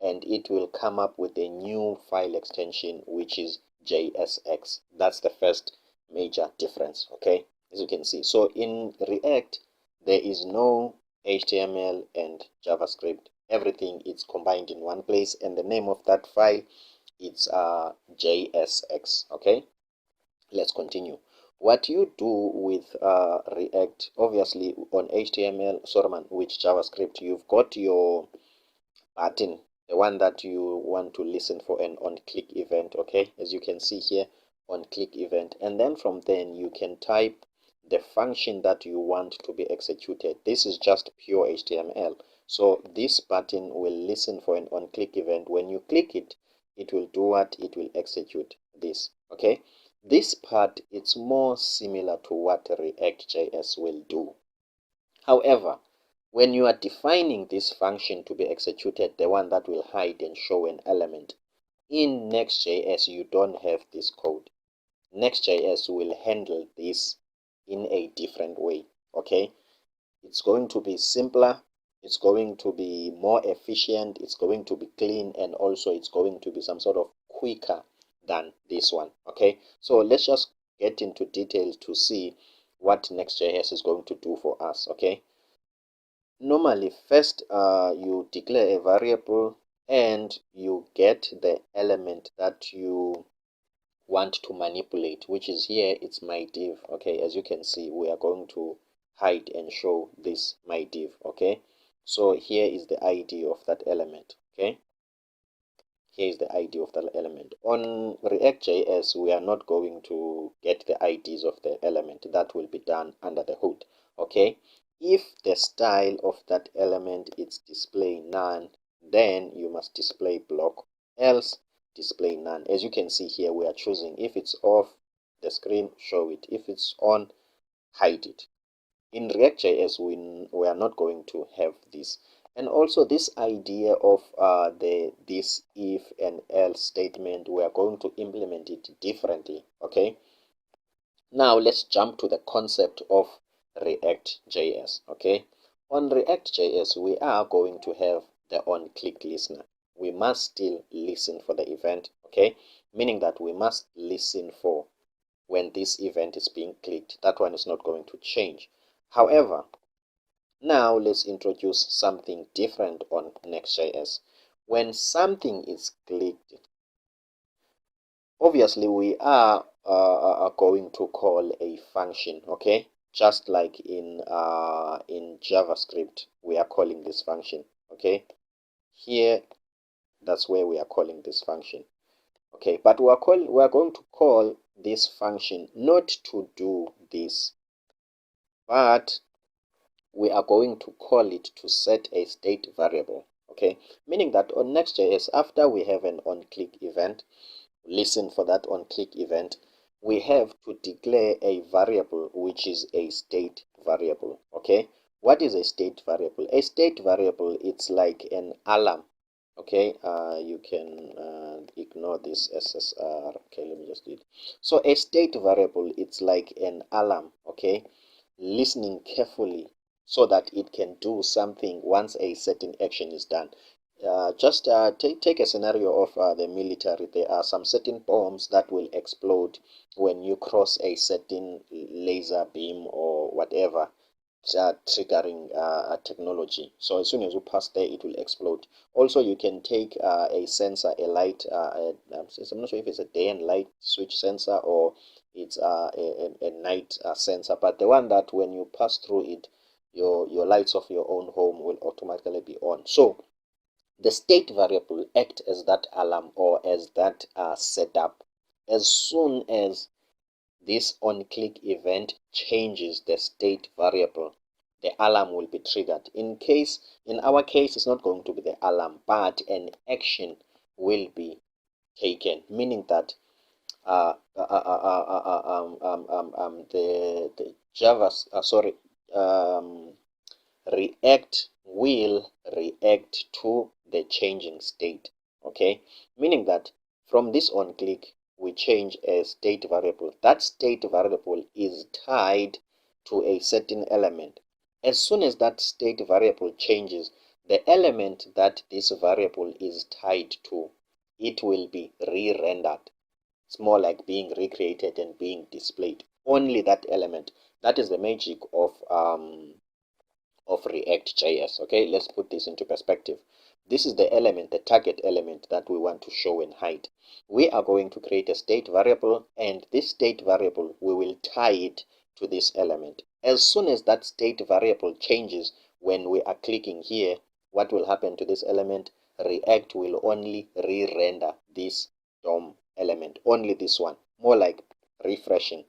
A: and it will come up with a new file extension which is JSX. That's the first major difference. Okay, as you can see, so in React there is no HTML and JavaScript. Everything is combined in one place, and the name of that file is JSX. Okay, let's continue. What you do with React, obviously on HTML, with JavaScript, you've got your button, the one that you want to listen for an on click event. Okay, as you can see here, on click event, and then from then you can type the function that you want to be executed. This is just pure HTML, so this button will listen for an on click event. When you click it, it will do what? It will execute this. Okay, this part, it's more similar to what React.js will do. However,
B: When you are defining this function to be executed, the one that will hide and show an element, in Next.js you don't have this code. Next.js will handle this in a different way, okay? It's going to be simpler, it's going to be more efficient, it's going to be clean, and also it's going to be some sort of quicker than this one, okay? So let's just get into details to see what Next.js is going to do for us, okay? Normally, first you declare a variable and you get the element that you want to manipulate, which is here, it's my div, okay? As you can see, we are going to hide and show this my div, okay? So here is the ID of that element, okay? Here is the ID of that element. On React.js, we are not going to get the IDs of the element. That will be done under the hood, okay? If the style of that element is display none, then you must display block, else display none. As you can see here, we are choosing if it's off the screen, show it. If it's on, hide it. In React.js, we are not going to have this. And also this idea of this if and else statement, we are going to implement it differently, okay? Now let's jump to the concept of React.js, okay? On React.js, we are going to have the on-click listener. We must still listen for the event, okay? Meaning that we must listen for when this event is being clicked. That one is not going to change. However, now let's introduce something different on Next.js. When something is clicked, obviously we are going to call a function, okay? Just like in JavaScript, we are calling this function, okay? Here, that's where we are calling this function, okay? But we are going to call this function not to do this, but we are going to call it to set a state variable, okay? Meaning that on Next.js, after we have an on-click event, listen for that on-click event, we have to declare a variable which is a state variable, okay? What is a state variable? A state variable, it's like an alarm, okay? You can ignore this SSR. Okay, let me just do it. So a state variable, it's like an alarm, okay? Listening carefully so that it can do something once a certain action is done. Just take a scenario of the military. There are some certain bombs that will explode when you cross a certain laser beam or whatever, triggering a technology. So as soon as you pass there, it will explode. Also, you can take a sensor, a light, I'm not sure if it's a day and light switch sensor or it's a night sensor, but the one that when you pass through it, your lights of your own home will automatically be on. So the state variable act as that alarm or as that setup. As soon as this on-click event changes the state variable, the alarm will be triggered. In our case, it's not going to be the alarm, but an action will be taken, meaning that the Java, React will react to the changing state, okay? Meaning that from this on click, we change a state variable. That state variable is tied to a certain element. As soon as that state variable changes, the element that this variable is tied to, it will be re-rendered. It's more like being recreated and being displayed. Only that element. That is the magic of React.js. Okay, let's put this into perspective. This is the element, the target element that we want to show and hide. We are going to create a state variable, and this state variable, we will tie it to this element. As soon as that state variable changes, when we are clicking here, what will happen to this element? React will only re-render this DOM element, only this one, more like refreshing.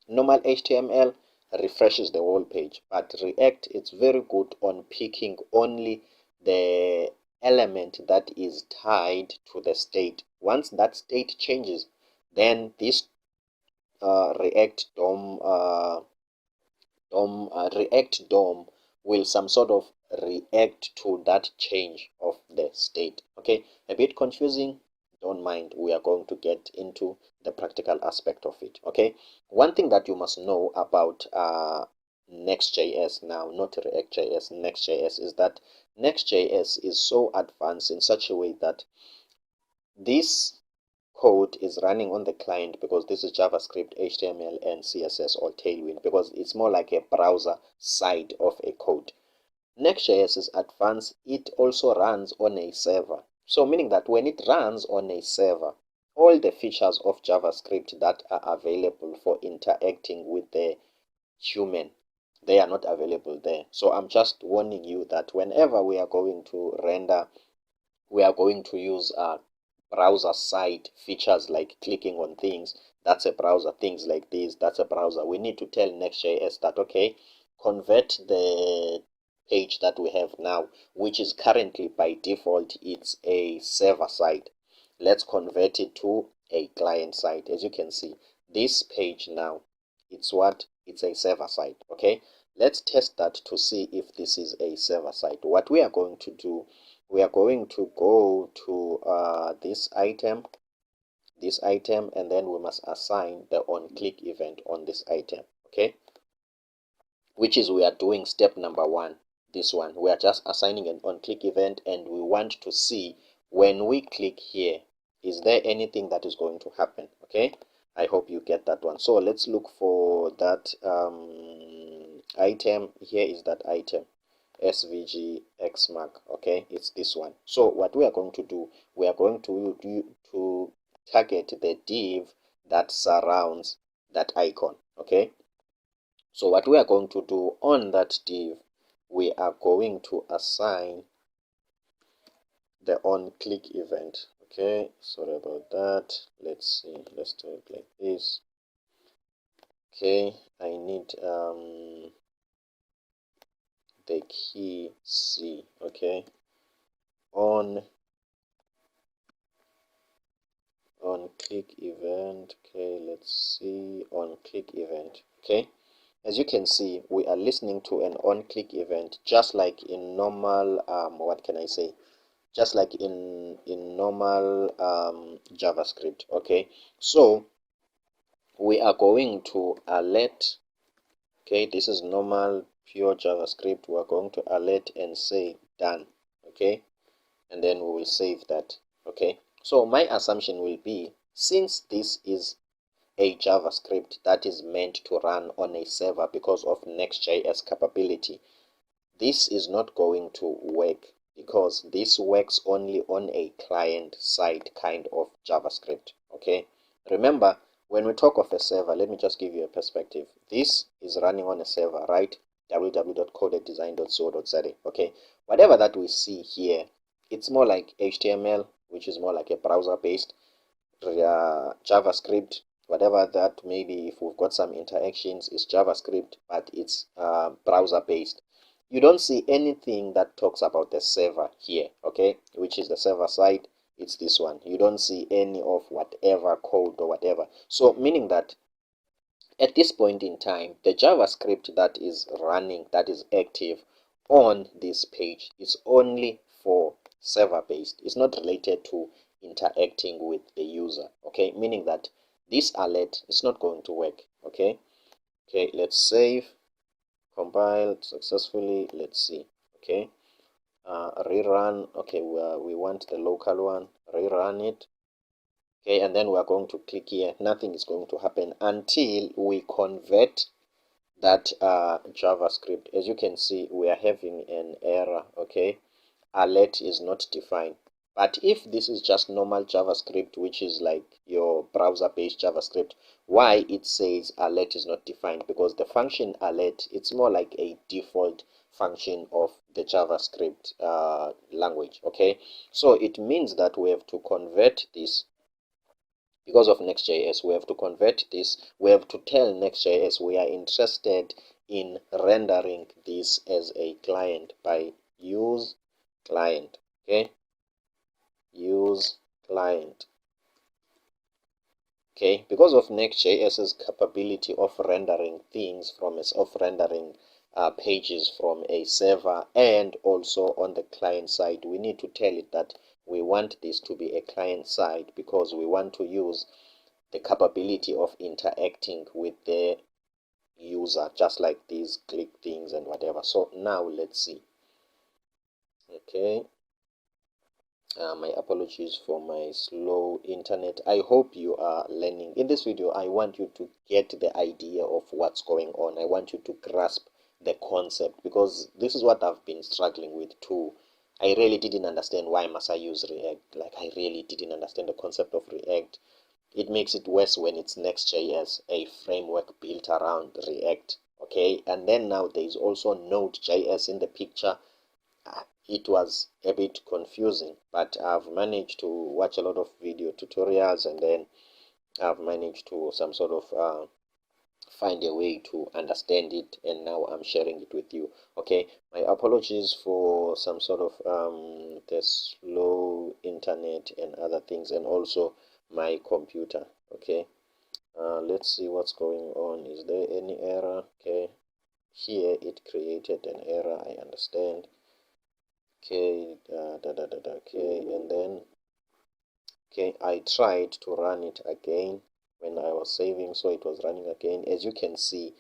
B: Normal HTML refreshes the whole page, but React is very good on picking only the element that is tied to the state. Once that state changes, then this React DOM will some sort of react to that change of the state. Okay, a bit confusing, don't mind, we are going to get into the practical aspect of it. Okay, one thing that you must know about Next.js now, not React.js, Next.js, is that Next.js is so advanced in such a way that this code is running on the client, because this is JavaScript, HTML, and CSS, or Tailwind, because it's more like a browser side of a code. Next.js is advanced, it also runs on a server. So meaning that when it runs on a server, all the features of JavaScript that are available for interacting with the human, they are not available there. So I'm just warning you that whenever we are going to render, we are going to use browser side features like clicking on things. That's a browser. Things like this, that's a browser. We need to tell Next.js that, okay, convert the page that we have now, which is currently by default, it's a server side. Let's convert it to a client side. As you can see, this page now, it's what? It's a server side. Okay, let's test that to see if this is a server side. What we are going to do, we are going to go to this item, and then we must assign the on-click event on this item. Okay, which is, we are doing step number one. This one, we are just assigning an on-click event, and we want to see when we click here, is there anything that is going to happen? Okay, I hope you get that one. So let's look for that item. Here is that item, SVG Xmark. Okay, it's this one. So what we are going to do, we are going to target the div that surrounds that icon. Okay, so what we are going to do on that div, we are going to assign the on-click event. Okay, sorry about that. Let's see, let's do it like this. Okay, I need the key C. Okay, on click event. Okay, let's see, on click event. Okay, as you can see, we are listening to an on click event, just like in normal what can I say, just like in normal JavaScript. Okay, so we are going to alert. Okay, this is normal pure JavaScript. We are going to alert and say done. Okay, and then we will save that. Okay, so my assumption will be, since this is a JavaScript that is meant to run on a server because of Next.js capability, this is not going to work, because this works only on a client side kind of JavaScript. Okay, remember, when we talk of a server, let me just give you a perspective. This is running on a server, right? www.codeddesign.co.za. Okay, whatever that we see here, it's more like HTML, which is more like a browser based, JavaScript, whatever that maybe, if we've got some interactions, is JavaScript, but it's browser based. You don't see anything that talks about the server here. Okay, which is the server side, it's this one. You don't see any of whatever code or whatever. So meaning that at this point in time, the JavaScript that is running, that is active on this page, is only for server based. It's not related to interacting with the user. Okay, meaning that this alert is not going to work. Okay, let's save, compile successfully. Let's see. Okay, rerun. Okay, we want the local one. Rerun it. Okay, and then we are going to click here. Nothing is going to happen until we convert that JavaScript. As you can see, we are having an error. Okay, alert is not defined. But if this is just normal JavaScript, which is like your browser-based JavaScript, why it says alert is not defined? Because the function alert, it's more like a default function of the JavaScript language. Okay, so it means that we have to convert this. Because of Next.js, we have to convert this. We have to tell Next.js we are interested in rendering this as a client by use client. Okay, use client. Okay, because of Next.js's capability of rendering things from rendering pages from a server, and also on the client side we need to tell it that we want this to be a client side because we want to use the capability of interacting with the user, just like these click things and whatever. So now let's see. Okay, my apologies for my slow internet. I hope you are learning. In this video I want you to get the idea of what's going on. I want you to grasp the concept, because this is what I've been struggling with too. I really didn't understand why must I use React. Like, I really didn't understand the concept of React. It makes it worse when it's Next.js, a framework built around React. Okay, and then now there is also Node.js in the picture. It was a bit confusing, but I've managed to watch a lot of video tutorials, and then I've managed to some sort of find a way to understand it, and now I'm sharing it with you. Okay, my apologies for some sort of the slow internet and other things, and also my computer. Okay, let's see what's going on. Is there any error? Okay, here it created an error, I understand. Okay, okay, and then okay, I tried to run it again when I was saving, so it was running again. As you can see,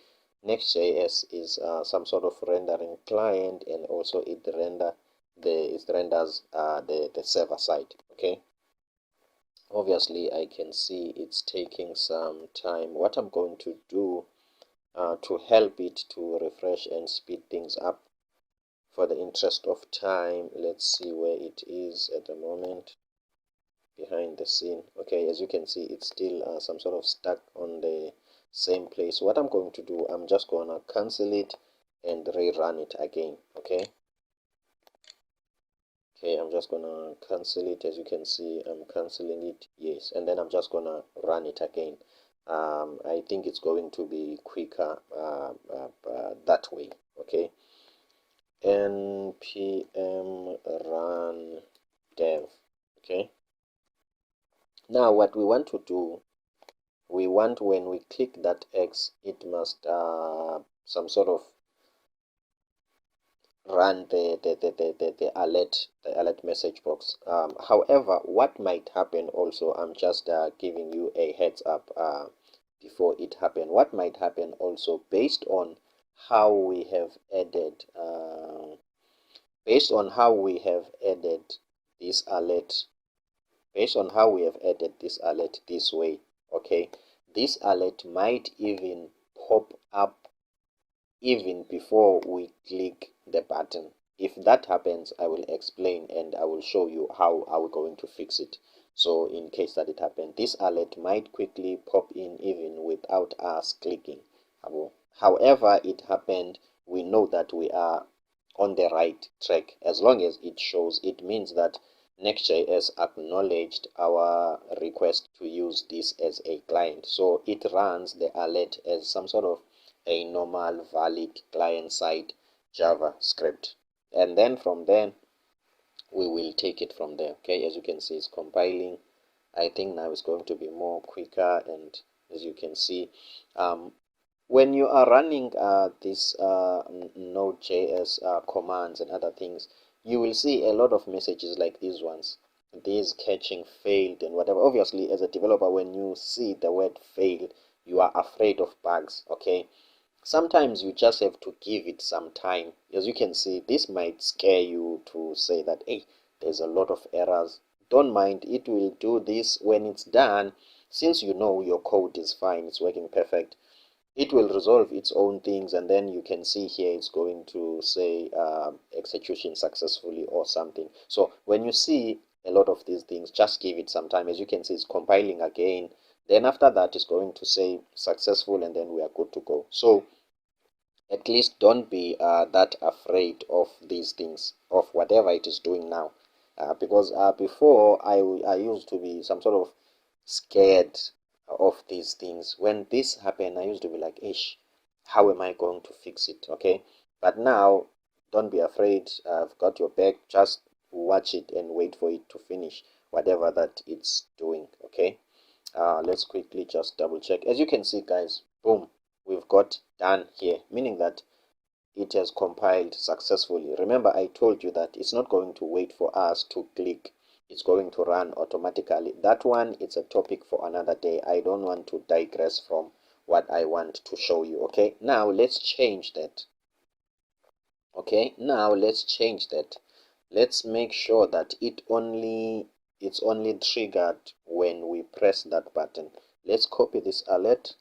B: Next.js is some sort of rendering client, and also it renders the server side. Okay, obviously I can see it's taking some time. What I'm going to do to help it to refresh and speed things up, for the interest of time, let's see where it is at the moment behind the scene. Okay, as you can see, it's still some sort of stuck on the same place. What I'm going to do, I'm just gonna cancel it and rerun it again. Okay, I'm just gonna cancel it. As you can see, I'm canceling it, yes, and then I'm just gonna run it again. I think it's going to be quicker that way. Okay, npm run dev. Okay, now what we want to do, we want, when we click that X, it must some sort of run the alert message box. However, what might happen also, I'm just giving you a heads up before it happen. What might happen also, based on how we have added this alert, based on how we have added this alert this way. Okay, this alert might even pop up even before we click the button. If that happens, I will explain and I will show you how are we going to fix it. So in case that it happened, this alert might quickly pop in even without us clicking. However it happened, we know that we are on the right track. As long as it shows, it means that Next.js acknowledged our request to use this as a client. So it runs the alert as some sort of a normal valid client-side JavaScript. And then from there, we will take it from there. Okay, as you can see, it's compiling. I think now it's going to be more quicker, and as you can see, when you are running this Node.js commands and other things, you will see a lot of messages like these ones. These catching failed and whatever. Obviously, as a developer, when you see the word failed, you are afraid of bugs. Okay, sometimes you just have to give it some time. As you can see, this might scare you to say that, hey, there's a lot of errors. Don't mind, it will do this. When it's done, since you know your code is fine, it's working perfect, it will resolve its own things, and then you can see here it's going to say execution successfully or something. So when you see a lot of these things, just give it some time. As you can see, it's compiling again, then after that it's going to say successful, and then we are good to go. So at least don't be that afraid of these things, of whatever it is doing now, because before I used to be some sort of scared of these things. When this happened, I used to be like, ish, how am I going to fix it? Okay, but now don't be afraid. I've got your back. Just watch it and wait for it to finish whatever that it's doing. Okay, let's quickly just double check. As you can see, guys, boom, we've got done here, meaning that it has compiled successfully. Remember, I told you that it's not going to wait for us to click. It's going to run automatically. That one, it's a topic for another day. I don't want to digress from what I want to show you. Okay, now let's change that. Okay, now let's change that. Let's make sure that it's only triggered when we press that button. Let's copy this alert.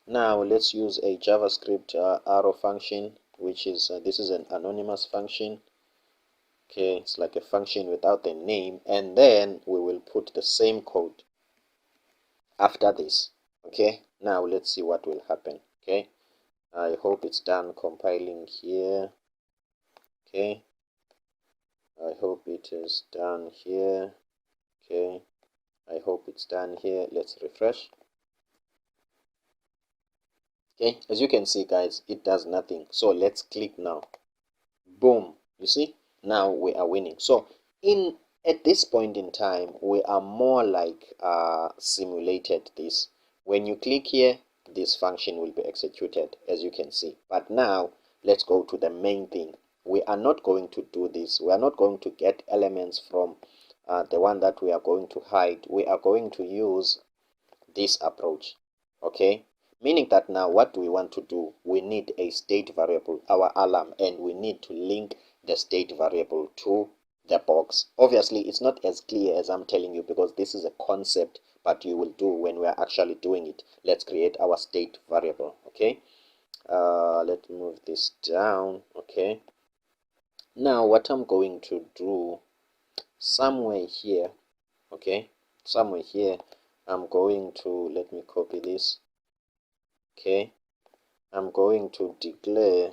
B: Now let's use a JavaScript arrow function, which is this is an anonymous function. Okay, it's like a function without a name, and then we will put the same code after this. Okay, now let's see what will happen. Okay, I hope it's done compiling here. Okay, I hope it is done here. Okay, I hope it's done here. Let's refresh. Okay, as you can see, guys, it does nothing. So let's click now. Boom, you see, now we are winning. So at this point in time, we are more like simulated this. When you click here, this function will be executed, as you can see. But now let's go to the main thing. We are not going to do this. We are not going to get elements from the one that we are going to hide. We are going to use this approach. Okay, meaning that now what do we want to do? We need a state variable, our alarm, and we need to link the state variable to the box. Obviously, it's not as clear as I'm telling you because this is a concept, but you will do when we are actually doing it. Let's create our state variable. Okay, let's move this down. Okay, now what I'm going to do, somewhere here, okay, somewhere here, I'm going to, let me copy this. Okay, I'm going to declare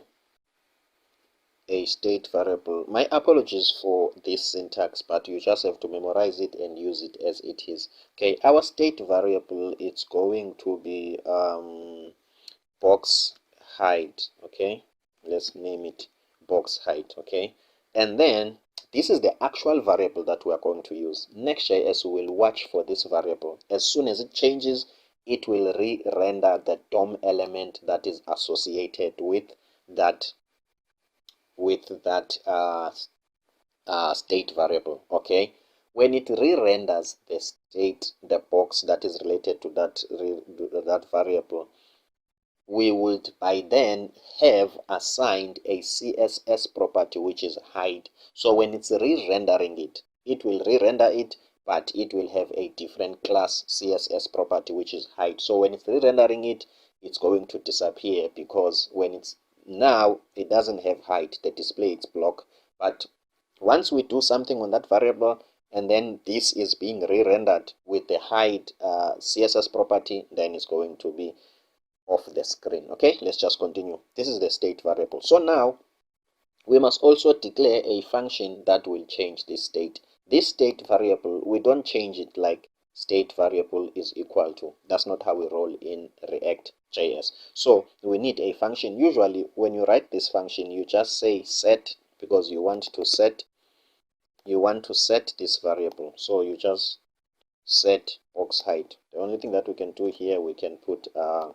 B: a state variable. My apologies for this syntax, but you just have to memorize it and use it as it is. Okay, our state variable, it's going to be box height. Okay, let's name it box height. Okay, and then this is the actual variable that we are going to use. Next.js will watch for this variable. As soon as it changes, it will re-render the DOM element that is associated with that state variable. Okay, when it re-renders the state, the box that is related to that variable, we would by then have assigned a CSS property which is hide. So when it's re-rendering it, it will re-render it, but it will have a different class CSS property which is hide. So when it's re-rendering it, it's going to disappear because when it's now, it doesn't have hide, the display it's block. But once we do something on that variable, and then this is being re-rendered with the hide CSS property, then it's going to be off the screen. Okay, let's just continue. This is the state variable. So now we must also declare a function that will change this state. This state variable, we don't change it like state variable is equal to. That's not how we roll in React.js. So we need a function. Usually when you write this function, you just say set, because you want to set this variable. So you just set box height. The only thing that we can do here, we can put a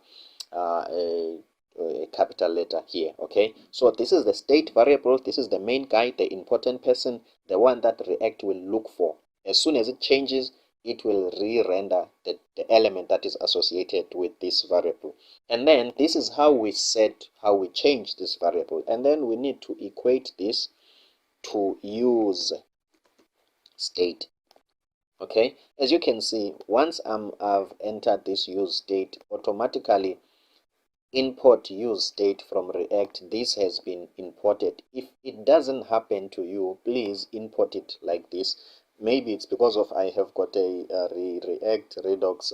B: capital letter here. Okay, so this is the state variable. This is the main guy, the important person, the one that React will look for. As soon as it changes, it will re-render the element that is associated with this variable. And then this is how we change this variable. And then we need to equate this to use state. Okay, as you can see, once I've entered this use state, automatically import use state from React. This has been imported. If it doesn't happen to you, please import it like this. Maybe it's because of I have got a React Redux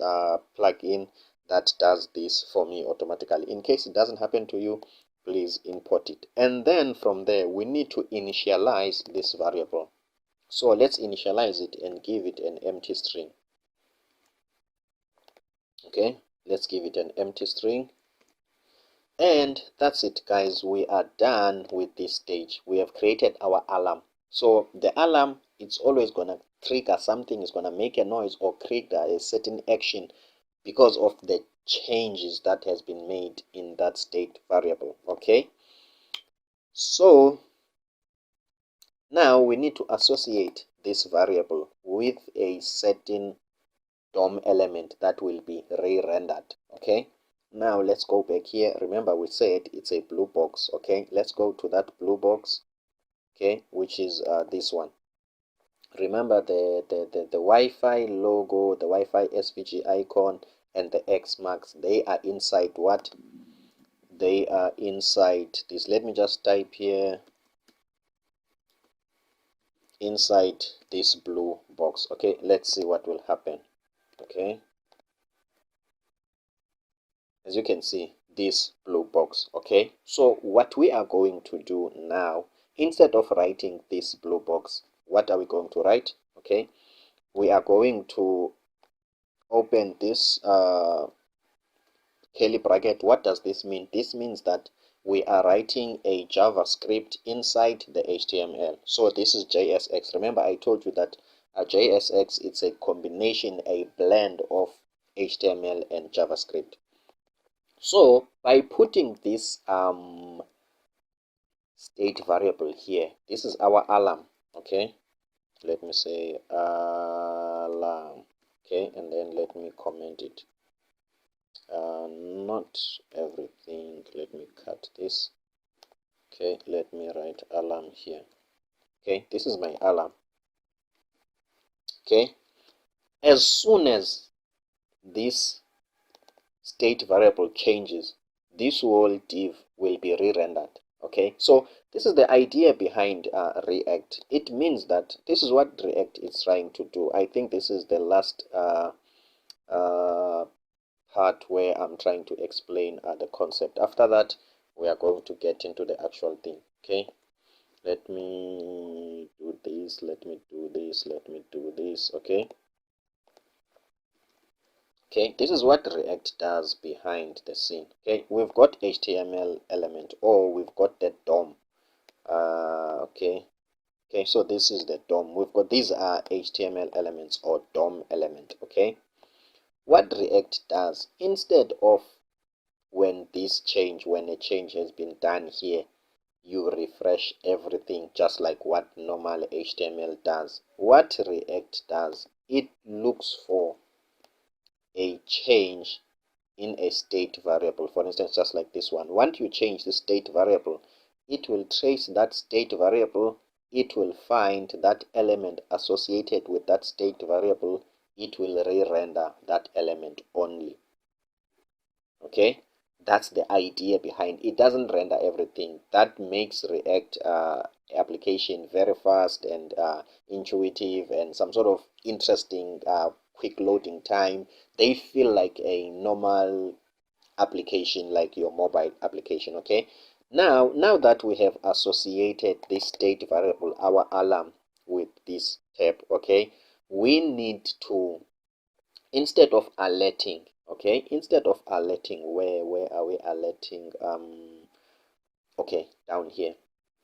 B: plugin that does this for me automatically. In case it doesn't happen to you, please import it. And then from there, we need to initialize this variable. So let's initialize it and give it an empty string. Okay, let's give it an empty string. And that's it, guys. We are done with this stage. We have created our alarm. So the alarm, it's always going to trigger something. It's going to make a noise or trigger a certain action because of the changes that has been made in that state variable. Okay, So now we need to associate this variable with a certain DOM element that will be re-rendered. Okay, now let's go back here. Remember we said it's a blue box. Okay, let's go to that blue box, okay, which is this one. Remember the Wi-Fi logo, the Wi-Fi SVG icon, and the X marks, they are inside what? They are inside this. Let me just type here, inside this blue box. Okay, let's see what will happen. Okay, as you can see, this blue box. Okay, so what we are going to do now, instead of writing this blue box, what are we going to write? Okay, we are going to open this curly bracket. What does this mean? This means that we are writing a JavaScript inside the HTML. So this is JSX. Remember I told you that JSX, it's a combination, a blend of HTML and JavaScript. So by putting this state variable here, this is our alarm. Okay, let me say alarm. Okay, and then let me comment it. Not everything. Let me cut this. Okay, let me write alarm here. Okay, this is my alarm. Okay, as soon as this state variable changes, this whole div will be re-rendered. Okay, so this is the idea behind React. It means that this is what React is trying to do. I think this is the last part where I'm trying to explain the concept. After that, we are going to get into the actual thing. Okay, let me do this, let me do this, let me do this. Okay, this is what React does behind the scene. Okay, we've got HTML element, or we've got the DOM. Okay, so this is the DOM. We've got, these are HTML elements or DOM element. Okay, what React does, instead of when a change has been done here, you refresh everything just like what normal HTML does. What React does, it looks for a change in a state variable. For instance, just like this one. Once you change the state variable, it will trace that state variable. It will find that element associated with that state variable. It will re-render that element only. Okay, that's the idea behind it. Doesn't render everything. That makes React application very fast and intuitive, and some sort of interesting quick loading time. They feel like a normal application, like your mobile application. Okay, now that we have associated this state variable, our alarm, with this tab, okay, we need to, instead of alerting, okay, where are we alerting? Okay, down here.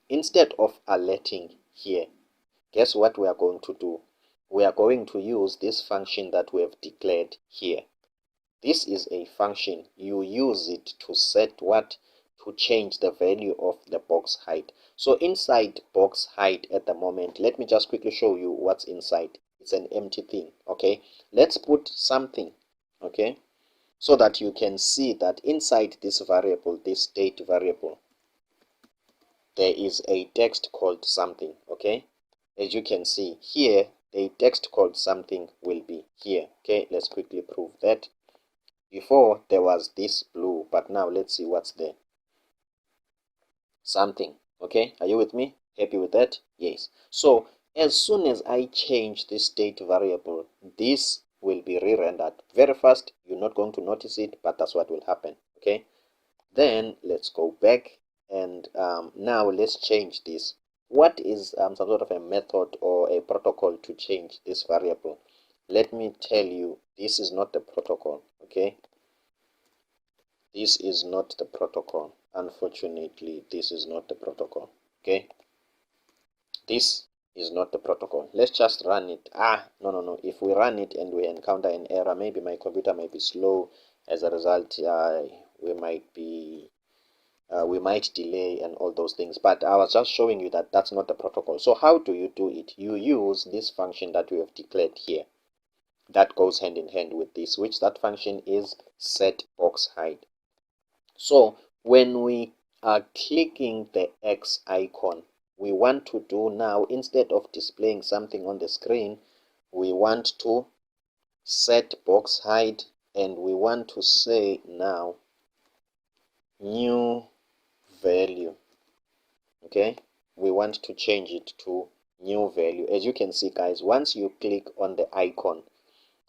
B: Instead of alerting here, guess what we are going to do? We are going to use this function that we have declared here. This is a function. You use it to set what? To change the value of the box height. So inside box height at the moment, let me just quickly show you what's inside. It's an empty thing. Okay, let's put something, okay, so that you can see that inside this variable, this state variable, there is a text called something. Okay, as you can see here, the text called something will be here. Okay, let's quickly prove that. Before there was this blue, but now let's see what's there. Something. Okay, are you with me? Happy with that? Yes. So as soon as I change this state variable, this will be re-rendered very fast. You're not going to notice it, but that's what will happen. Okay, then let's go back, and now let's change this. What is some sort of a method or a protocol to change this variable? Let me tell you, this is not the protocol. Okay, this is not the protocol. Unfortunately, this is not the protocol. Okay, this is not the protocol. Let's just run it. No. If we run it and we encounter an error, maybe my computer might be slow. As a result, we might be we might delay and all those things. But I was just showing you that that's not the protocol. So how do you do it? You use this function that we have declared here that goes hand in hand with this, which that function is set box height. So when we are clicking the X icon, we want to do now, instead of displaying something on the screen, we want to set box height, and we want to say now new value. Okay, we want to change it to new value. As you can see, guys, once you click on the icon,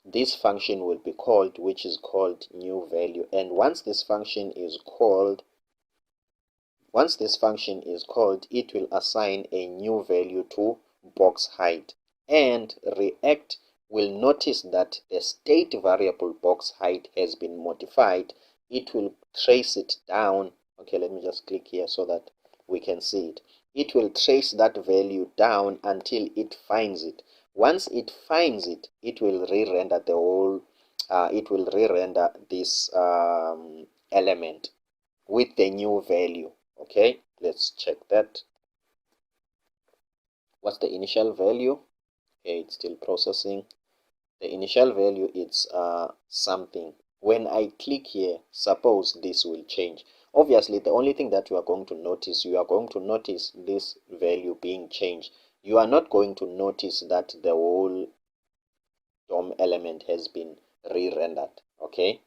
B: this function will be called, which is called new value. And once this function is called, it will assign a new value to box height, and React will notice that the state variable box height has been modified. It will trace it down. Okay, let me just click here so that we can see it. It will trace that value down until it finds it. Once it finds it, it will re-render the whole it will re-render this element with the new value. Okay, let's check that. What's the initial value? Okay, it's still processing. The initial value is something. When I click here, suppose this will change. Obviously, the only thing that you are going to notice, this value being changed. You are not going to notice that the whole DOM element has been re-rendered. Okay.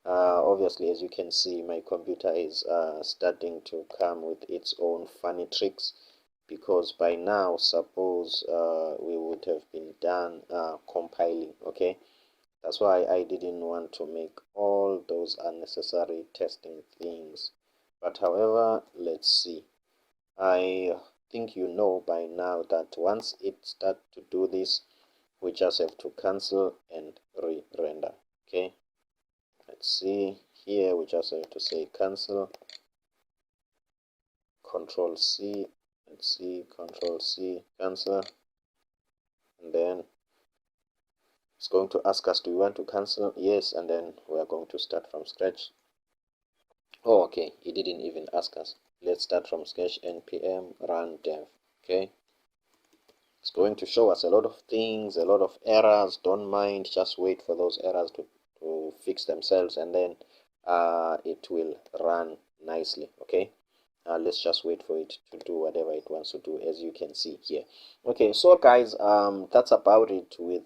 B: Obviously, as you can see, my computer is starting to come with its own funny tricks, because by now, suppose we would have been done compiling. Okay, that's why I didn't want to make all those unnecessary testing things. But however, let's see. I think you know by now that once it starts to do this, we just have to cancel and re-render. Okay, let's see here, we just have to say cancel, Control C, let's see, Control C, cancel, and then it's going to ask us, do we want to cancel? Yes, and then we are going to start from scratch. Oh, okay, it didn't even ask us. Let's start from scratch. npm run dev. Okay, it's going to show us a lot of things, a lot of errors. Don't mind, just wait for those errors to fix themselves, and then it will run nicely. Okay, let's just wait for it to do whatever it wants to do, as you can see here. Okay, so guys, that's about it with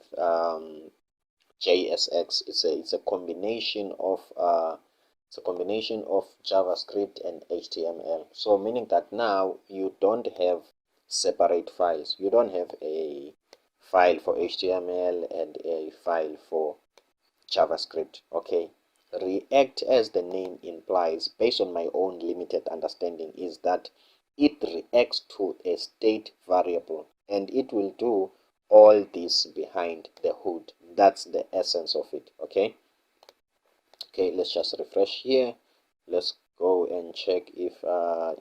B: JSX. It's a combination of JavaScript and HTML. So meaning that now you don't have separate files. You don't have a file for HTML and a file for JavaScript. Okay, React, as the name implies, based on my own limited understanding, is that it reacts to a state variable, and it will do all this behind the hood. That's the essence of it. Okay, let's just refresh here. Let's go and check if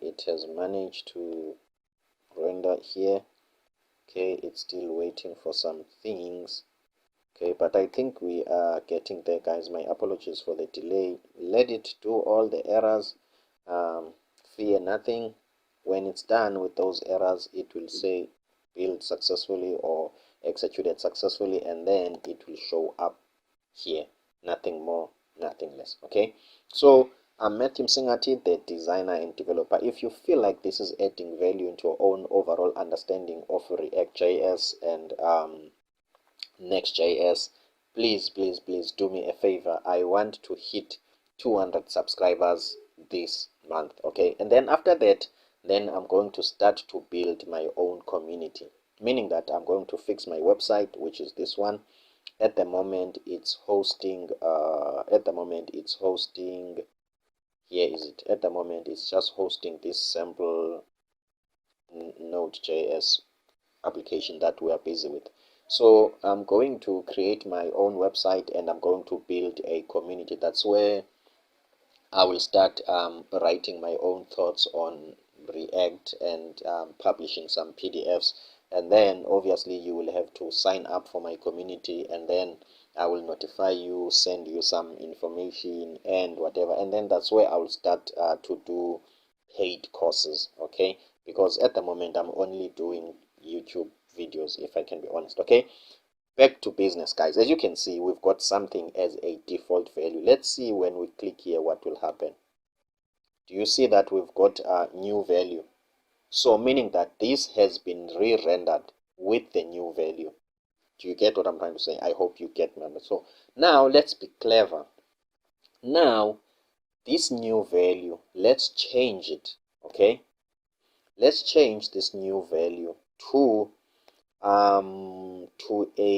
B: it has managed to render here. Okay, it's still waiting for some things. Okay, but I think we are getting there, guys. My apologies for the delay. Let it do all the errors. Fear nothing. When it's done with those errors, it will say build successfully or executed successfully, and then it will show up here. Nothing more, nothing less. Okay, so I'm Matthew Msingati, the designer and developer. If you feel like this is adding value into your own overall understanding of React.js and Next.js, please do me a favor. I want to hit 200 subscribers this month. Okay, and then after that, then I'm going to start to build my own community, meaning that I'm going to fix my website, which is this one. At the moment it's hosting here is it at the moment it's just hosting this sample Node.js application that we are busy with. So I'm going to create my own website, and I'm going to build a community. That's where I will start writing my own thoughts on React and publishing some PDFs. And then obviously you will have to sign up for my community, and then I will notify you, send you some information and whatever. And then that's where I will start to do paid courses, okay? Because at the moment I'm only doing YouTube videos, if I can be honest, okay? Back to business, guys. As you can see, we've got something as a default value. Let's see when we click here what will happen. Do you see that we've got a new value? So meaning that this has been re-rendered with the new value. Do you get what I'm trying to say? I hope you get me. So now let's be clever. Now this new value, let's change it, okay? Let's change this new value to a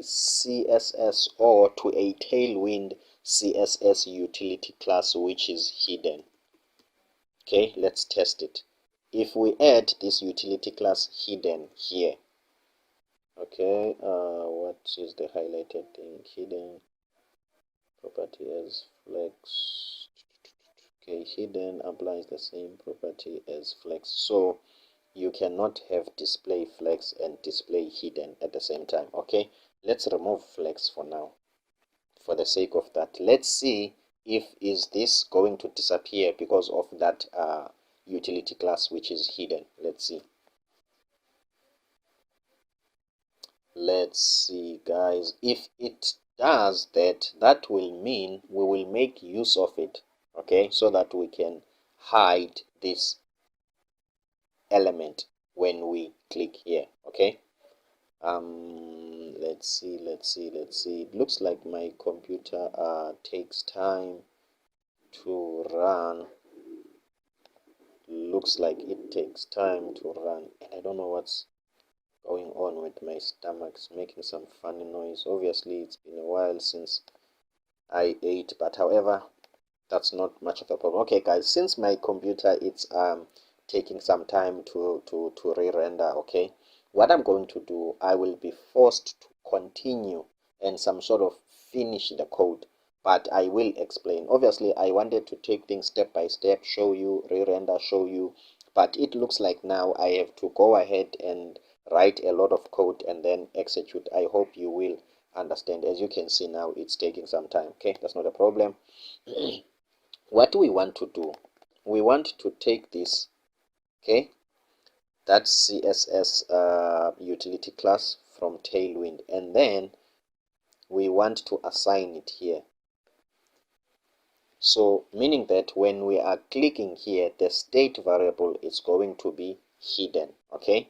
B: CSS or to a Tailwind CSS utility class which is hidden. Okay, let's test it. If we add this utility class hidden here, okay, what is the highlighted thing? Hidden property as flex. Okay, hidden applies the same property as flex. So you cannot have display flex and display hidden at the same time. Okay, let's remove flex for now. For the sake of that, let's see if is this going to disappear because of that utility class which is hidden. Let's see. Let's see, guys. If it does that, that will mean we will make use of it, okay, so that we can hide this element when we click here, okay. Let's see. It looks like my computer takes time to run. Looks like it takes time to run, and I don't know what's going on with my stomach. It's making some funny noise. Obviously it's been a while since I ate, but however, that's not much of a problem. Okay, guys, since my computer it's taking some time to re-render, okay, what I'm going to do, I will be forced to continue and some sort of finish the code, but I will explain. Obviously I wanted to take things step by step, show you, re-render, show you, but it looks like now I have to go ahead and write a lot of code and then execute. I hope you will understand. As you can see now, it's taking some time. Okay, that's not a problem. What do we want to do? We want to take this, okay, that CSS utility class from Tailwind, and then we want to assign it here. So meaning that when we are clicking here, the state variable is going to be hidden. Okay,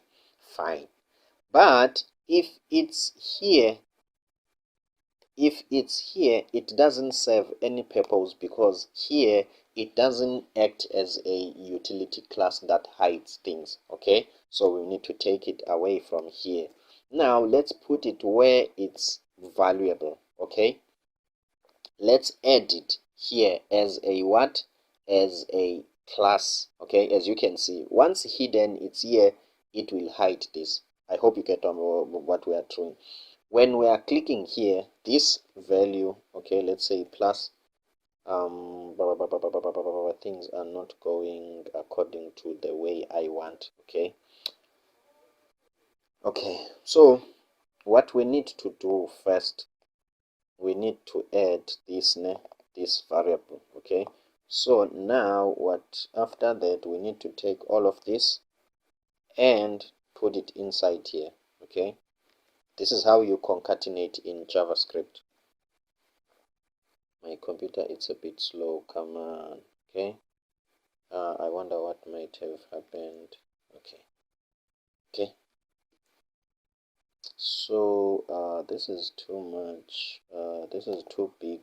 B: fine. But if it's here, it doesn't serve any purpose, because here it doesn't act as a utility class that hides things. Okay, so we need to take it away from here. Now let's put it where it's valuable. Okay, let's add it here as a what? As a class. Okay, as you can see, once hidden, it's here, it will hide this. I hope you get what we are doing. When we are clicking here, this value, okay, let's say plus, things are not going according to the way I want. Okay, so what we need to do first, we need to add this variable. Okay, so now what, after that we need to take all of this and put it inside here. Okay, this is how you concatenate in JavaScript. My computer, it's a bit slow. Come on. Okay, I wonder what might have happened. Okay, so this is too much. This is too big,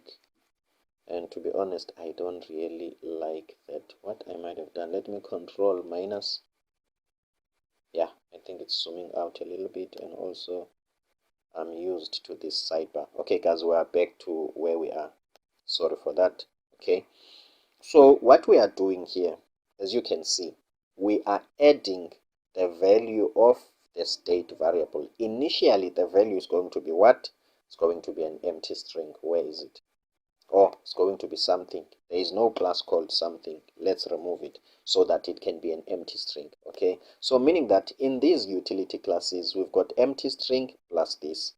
B: and to be honest, I don't really like that. What I might have done, let me control minus. Yeah, I think it's zooming out a little bit, and also I'm used to this sidebar. Okay, guys, we are back to where we are. Sorry for that. Okay, so what we are doing here, as you can see, we are adding the value of the state variable. Initially the value is going to be what? It's going to be an empty string. Where is it? Oh, it's going to be something. There is no class called something. Let's remove it so that it can be an empty string. Okay, so meaning that in these utility classes we've got empty string plus this.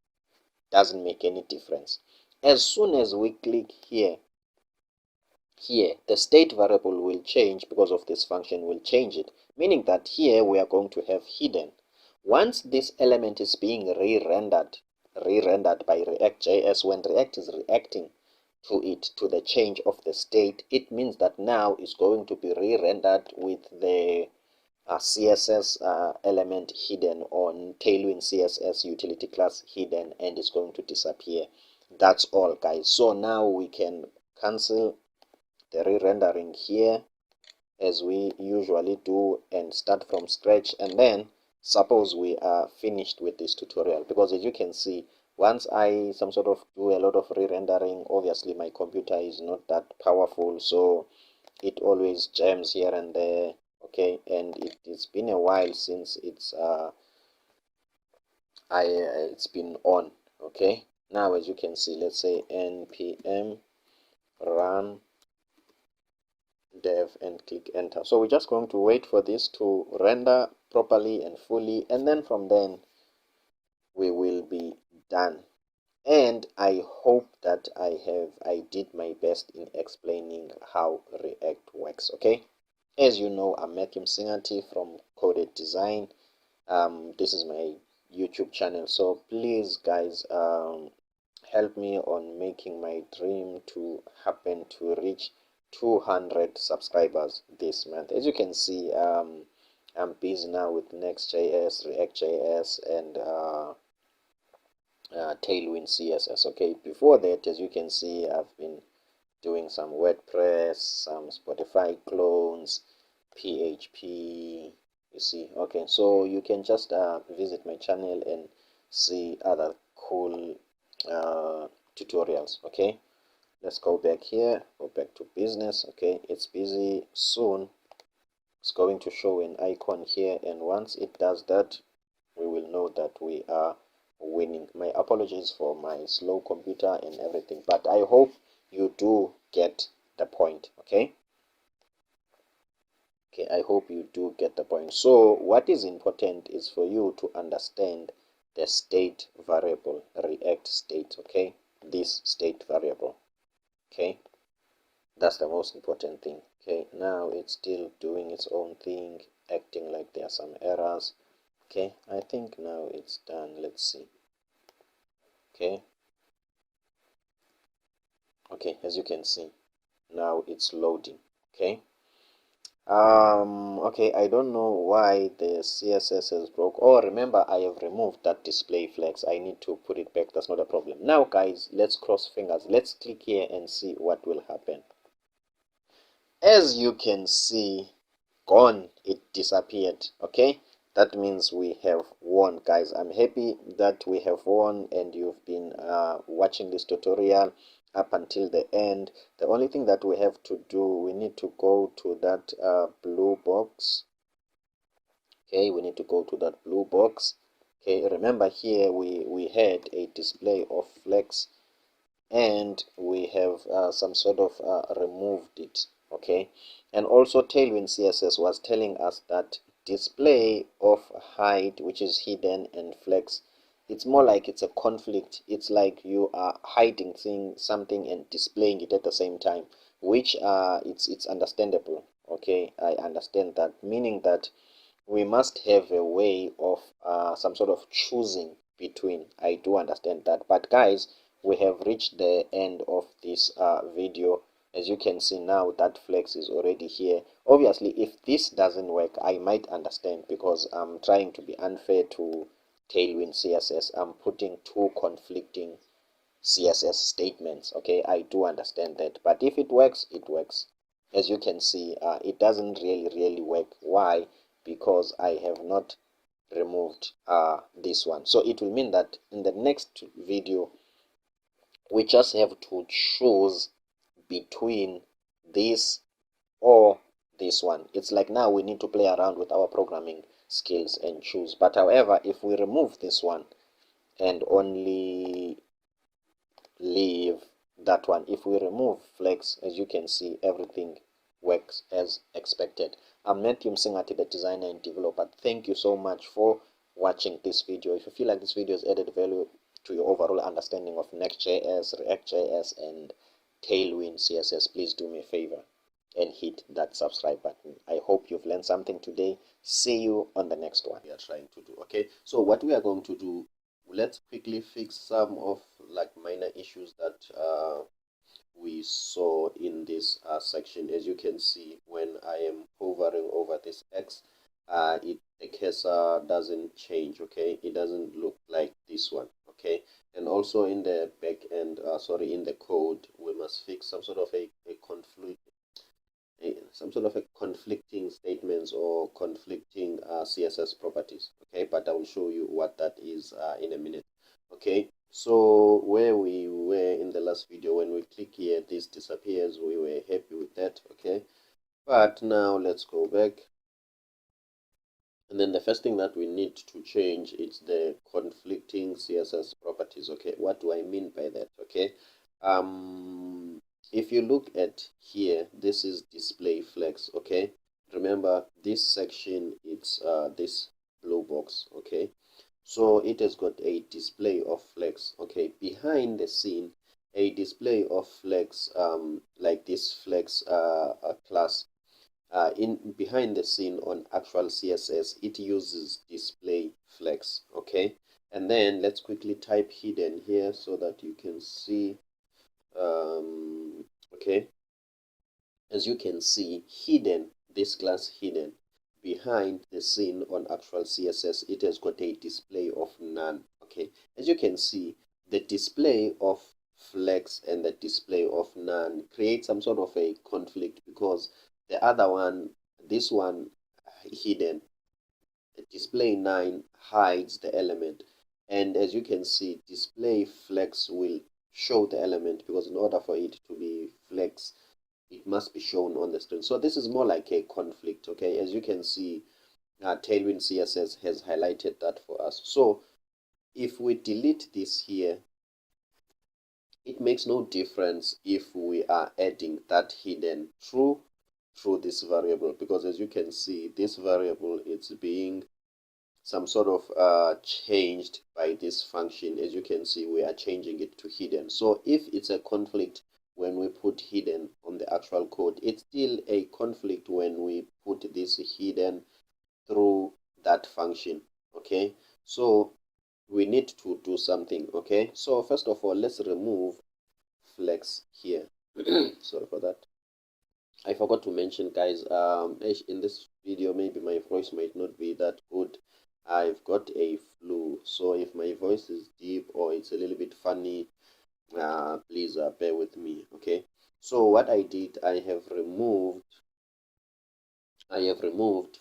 B: Doesn't make any difference. As soon as we click here, here the state variable will change because of this function will change it, meaning that here we are going to have hidden. Once this element is being re-rendered by React.js, when React is reacting to it, to the change of the state, it means that now it's going to be re-rendered with the CSS element hidden on Tailwind CSS utility class hidden, and it's going to disappear. That's all, guys. So now we can cancel the re-rendering here as we usually do and start from scratch, and then suppose we are finished with this tutorial, because as you can see, once I some sort of do a lot of re-rendering, obviously my computer is not that powerful, so it always jams here and there. Okay, and it's been a while since it's been on. Okay, now as you can see, let's say npm run dev and click enter. So we're just going to wait for this to render properly and fully, and then from then we will be done. And I hope that I did my best in explaining how React works. Okay, as you know, I'm Matthew Msingati from Coded Design. This is my YouTube channel, so please guys, help me on making my dream to happen, to reach 200 subscribers this month. As you can see, I'm busy now with Next.js, React.js, and Tailwind CSS. Okay, before that, as you can see, I've been doing some WordPress, some Spotify clones, PHP. You see, okay, so you can just visit my channel and see other cool tutorials. Okay, let's go back here, go back to business. Okay, it's busy. Soon it's going to show an icon here, and once it does that, we will know that we are winning. My apologies for my slow computer and everything, but I hope you do get the point. Okay, I hope you do get the point. So what is important is for you to understand the state variable, React state. Okay, this state variable. Okay, that's the most important thing. Okay, now it's still doing its own thing, acting like there are some errors. Okay, I think now it's done. Let's see. Okay, as you can see, now it's loading. Okay, I don't know why the CSS has broke. Oh, remember, I have removed that display flex. I need to put it back. That's not a problem. Now guys, let's cross fingers. Let's click here and see what will happen. As you can see, gone, it disappeared. Okay, that means we have won, guys. I'm happy that we have won, and you've been watching this tutorial up until the end. The only thing that we have to do, we need to go to that blue box. Okay, we need to go to that blue box. Okay, remember here we had a display of flex, and we have some sort of removed it. Okay, and also Tailwind CSS was telling us that display of hide, which is hidden, and flex, it's more like it's a conflict. It's like you are hiding something and displaying it at the same time, which it's understandable. Okay, I understand that, meaning that we must have a way of some sort of choosing between. I do understand that, but guys, we have reached the end of this video. As you can see now, that flex is already here. Obviously, if this doesn't work, I might understand, because I'm trying to be unfair to Tailwind CSS. I'm putting two conflicting CSS statements. Okay, I do understand that, but if it works, it works. As you can see, it doesn't really work. Why? Because I have not removed this one. So it will mean that in the next video, we just have to choose between this or this one. It's like now we need to play around with our programming skills and choose. But however, if we remove this one and only leave that one, if we remove flex, as you can see, everything works as expected. I'm Matthew Msingati, the designer and developer. Thank you so much for watching this video. If you feel like this video has added value to your overall understanding of Next.js, React.js, and Tailwind CSS, please do me a favor and hit that subscribe button. I hope you've learned something today. See you on the next one. We are trying to do, okay? So what we are going to do, let's quickly fix some of like minor issues that we saw in this section. As you can see, when I am hovering over this X, the cursor doesn't change, okay? It doesn't look like this one, okay? And also in the back end, in the code, we must fix some sort of a conflict, some sort of a conflicting statements or conflicting CSS properties, okay? But I will show you what that is in a minute, okay? So where we were in the last video, when we click here, this disappears. We were happy with that, okay? But now let's go back. And then the first thing that we need to change is the conflicting CSS properties, okay? What do I mean by that, okay? If you look at here, this is display flex, okay? Remember, this section, it's this blue box, okay? So it has got a display of flex, okay? Behind the scene, a display of flex, like this flex class, in behind the scene on actual CSS, it uses display flex, okay? And then let's quickly type hidden here so that you can see, okay? As you can see, hidden, this class hidden, behind the scene on actual CSS, it has got a display of none, okay? As you can see, the display of flex and the display of none create some sort of a conflict, because the other one, this one hidden, the display 9 hides the element. And as you can see, display flex will show the element, because in order for it to be flex, it must be shown on the screen. So this is more like a conflict, okay? As you can see, Tailwind CSS has highlighted that for us. So if we delete this here, it makes no difference if we are adding that hidden true through this variable, because as you can see, this variable, it's being some sort of changed by this function. As you can see, we are changing it to hidden. So if it's a conflict when we put hidden on the actual code, it's still a conflict when we put this hidden through that function, okay? So we need to do something, okay? So first of all, let's remove flex here. Sorry for that. I forgot to mention, guys, in this video, maybe my voice might not be that good. I've got a flu, so if my voice is deep or it's a little bit funny, please bear with me, okay? So what I did, I have removed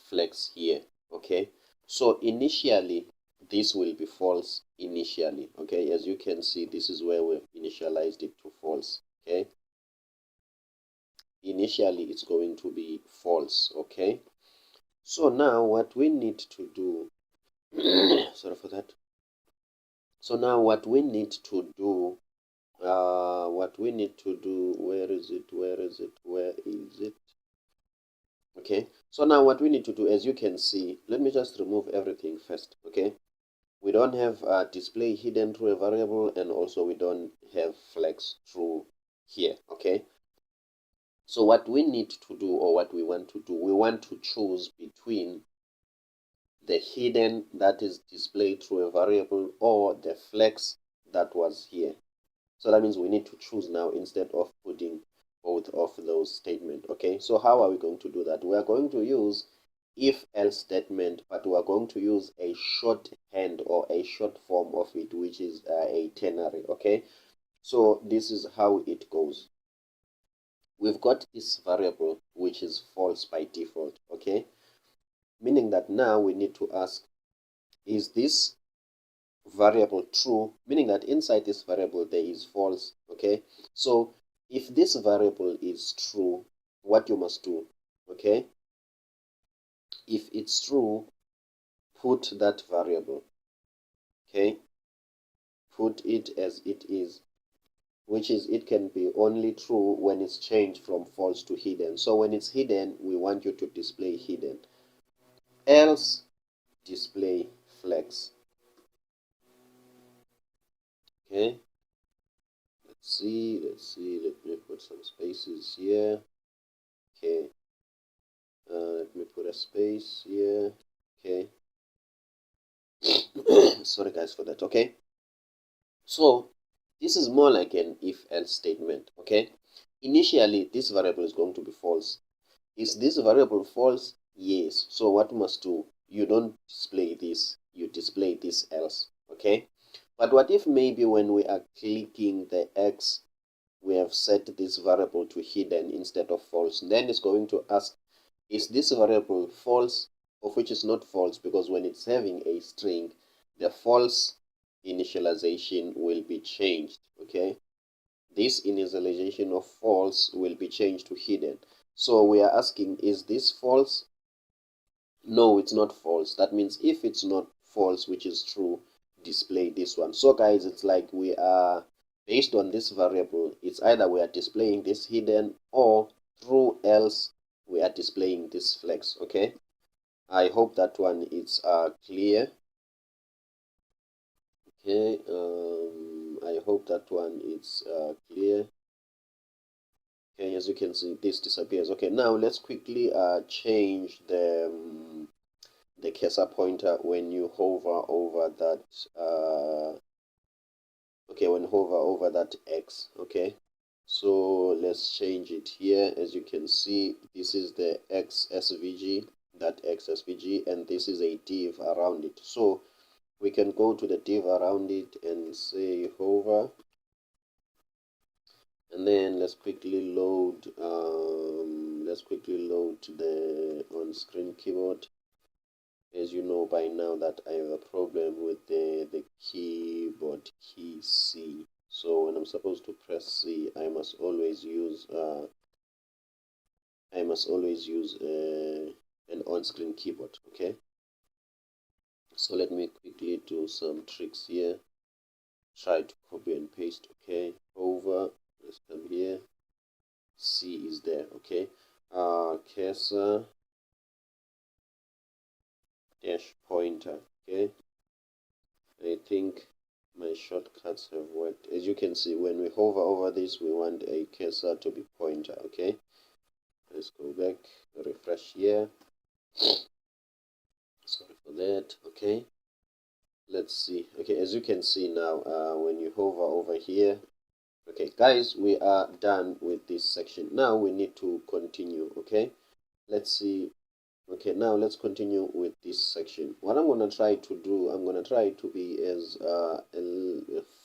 B: flex here, okay? So initially, this will be false initially, okay? As you can see, this is where we've initialized it to false, okay? Initially, it's going to be false, okay? So now what we need to do, sorry for that. So now what we need to do, where is it? Okay, so now what we need to do, as you can see, let me just remove everything first, okay? We don't have display hidden through a variable, and also we don't have flex through here, okay? So what we need to do, or what we want to do, we want to choose between the hidden that is displayed through a variable or the flex that was here. So that means we need to choose now instead of putting both of those statements, okay? So how are we going to do that? We are going to use if-else statement, but we are going to use a shorthand or a short form of it, which is a ternary, okay? So this is how it goes. We've got this variable, which is false by default, okay? Meaning that now we need to ask, is this variable true? Meaning that inside this variable there is false, okay? So if this variable is true, what you must do, okay? If it's true, put that variable, okay? Put it as it is, which is, it can be only true when it's changed from false to hidden. So when it's hidden, we want you to display hidden. Else, display flex. Okay, let's see, let me put here. Okay, let me put a space here. Okay. Sorry guys for that. Okay, so this is more like an if else statement. Okay, initially this variable is going to be false. Is this variable false? Yes. So what must do? You don't display this, you display this else. Okay, but what if maybe when we are clicking the X, we have set this variable to hidden instead of false? Then it's going to ask, is this variable false? Of which is not false, because when it's having a string, the false initialization will be changed. Okay, this initialization of false will be changed to hidden. So we are asking, is this false? No, it's not false. That means if it's not false, which is true, display this one. So guys, it's like we are, based on this variable, it's either we are displaying this hidden, or true else we are displaying this flex. Okay, I hope that one is clear. Okay, I hope that one is clear. Okay, as you can see, this disappears. Okay, now let's quickly change the cursor pointer when you hover over that okay, when hover over that X. Okay, so let's change it here. As you can see, this is the X SVG, that X SVG, and this is a div around it. So we can go to the div around it and say hover, and then let's quickly load the on-screen keyboard. As you know by now that I have a problem with the keyboard key C. So when I'm supposed to press C, I must always use an on-screen keyboard. Okay, so let me quickly do some tricks here. Try to copy and paste. Okay, over, let's come here, C is there. Okay, cursor dash pointer. Okay, I think my shortcuts have worked. As you can see, when we hover over this, we want a cursor to be pointer. Okay, let's go back, refresh here. Sorry for that. Okay, let's see. Okay, as you can see now, when you hover over here, okay guys, we are done with this section. Now we need to continue. Okay, let's see. Okay, now let's continue with this section. What I'm going to try to do, I'm going to try to be as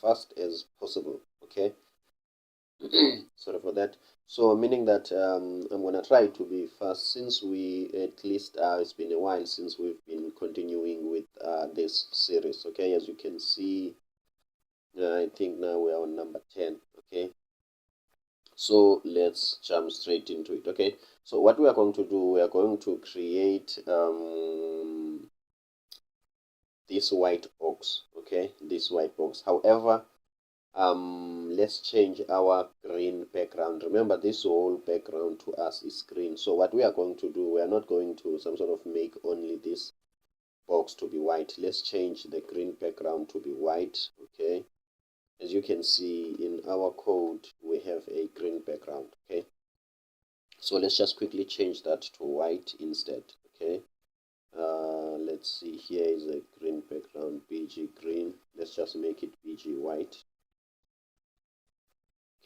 B: fast as possible. Okay, sorry for that. So meaning that I'm going to try to be fast, since we at least it's been a while since we've been continuing with this series. Okay, as you can see, I think now we are on number 10. Okay, so let's jump straight into it. Okay, so what we are going to do, we are going to create this white box. Okay, this white box. However, let's change our green background. Remember, this whole background to us is green. So what we are going to do, we are not going to some sort of make only this box to be white. Let's change the green background to be white. Okay, as you can see in our code, we have a green background. Okay, so let's just quickly change that to white instead. Okay, let's see, here is a green background, BG green. Let's just make it BG white.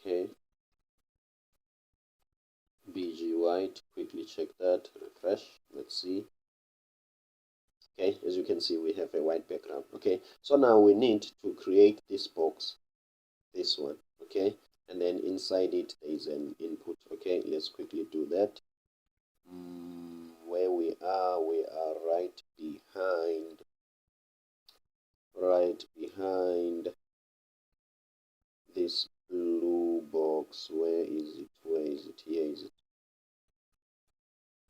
B: Okay, BG white, quickly check that, refresh, let's see. Okay, as you can see, we have a white background. Okay, so now we need to create this box, this one. Okay, and then inside it there is an input. Okay, let's quickly do that. Where we are right behind this blue box. Where is it? Here is it.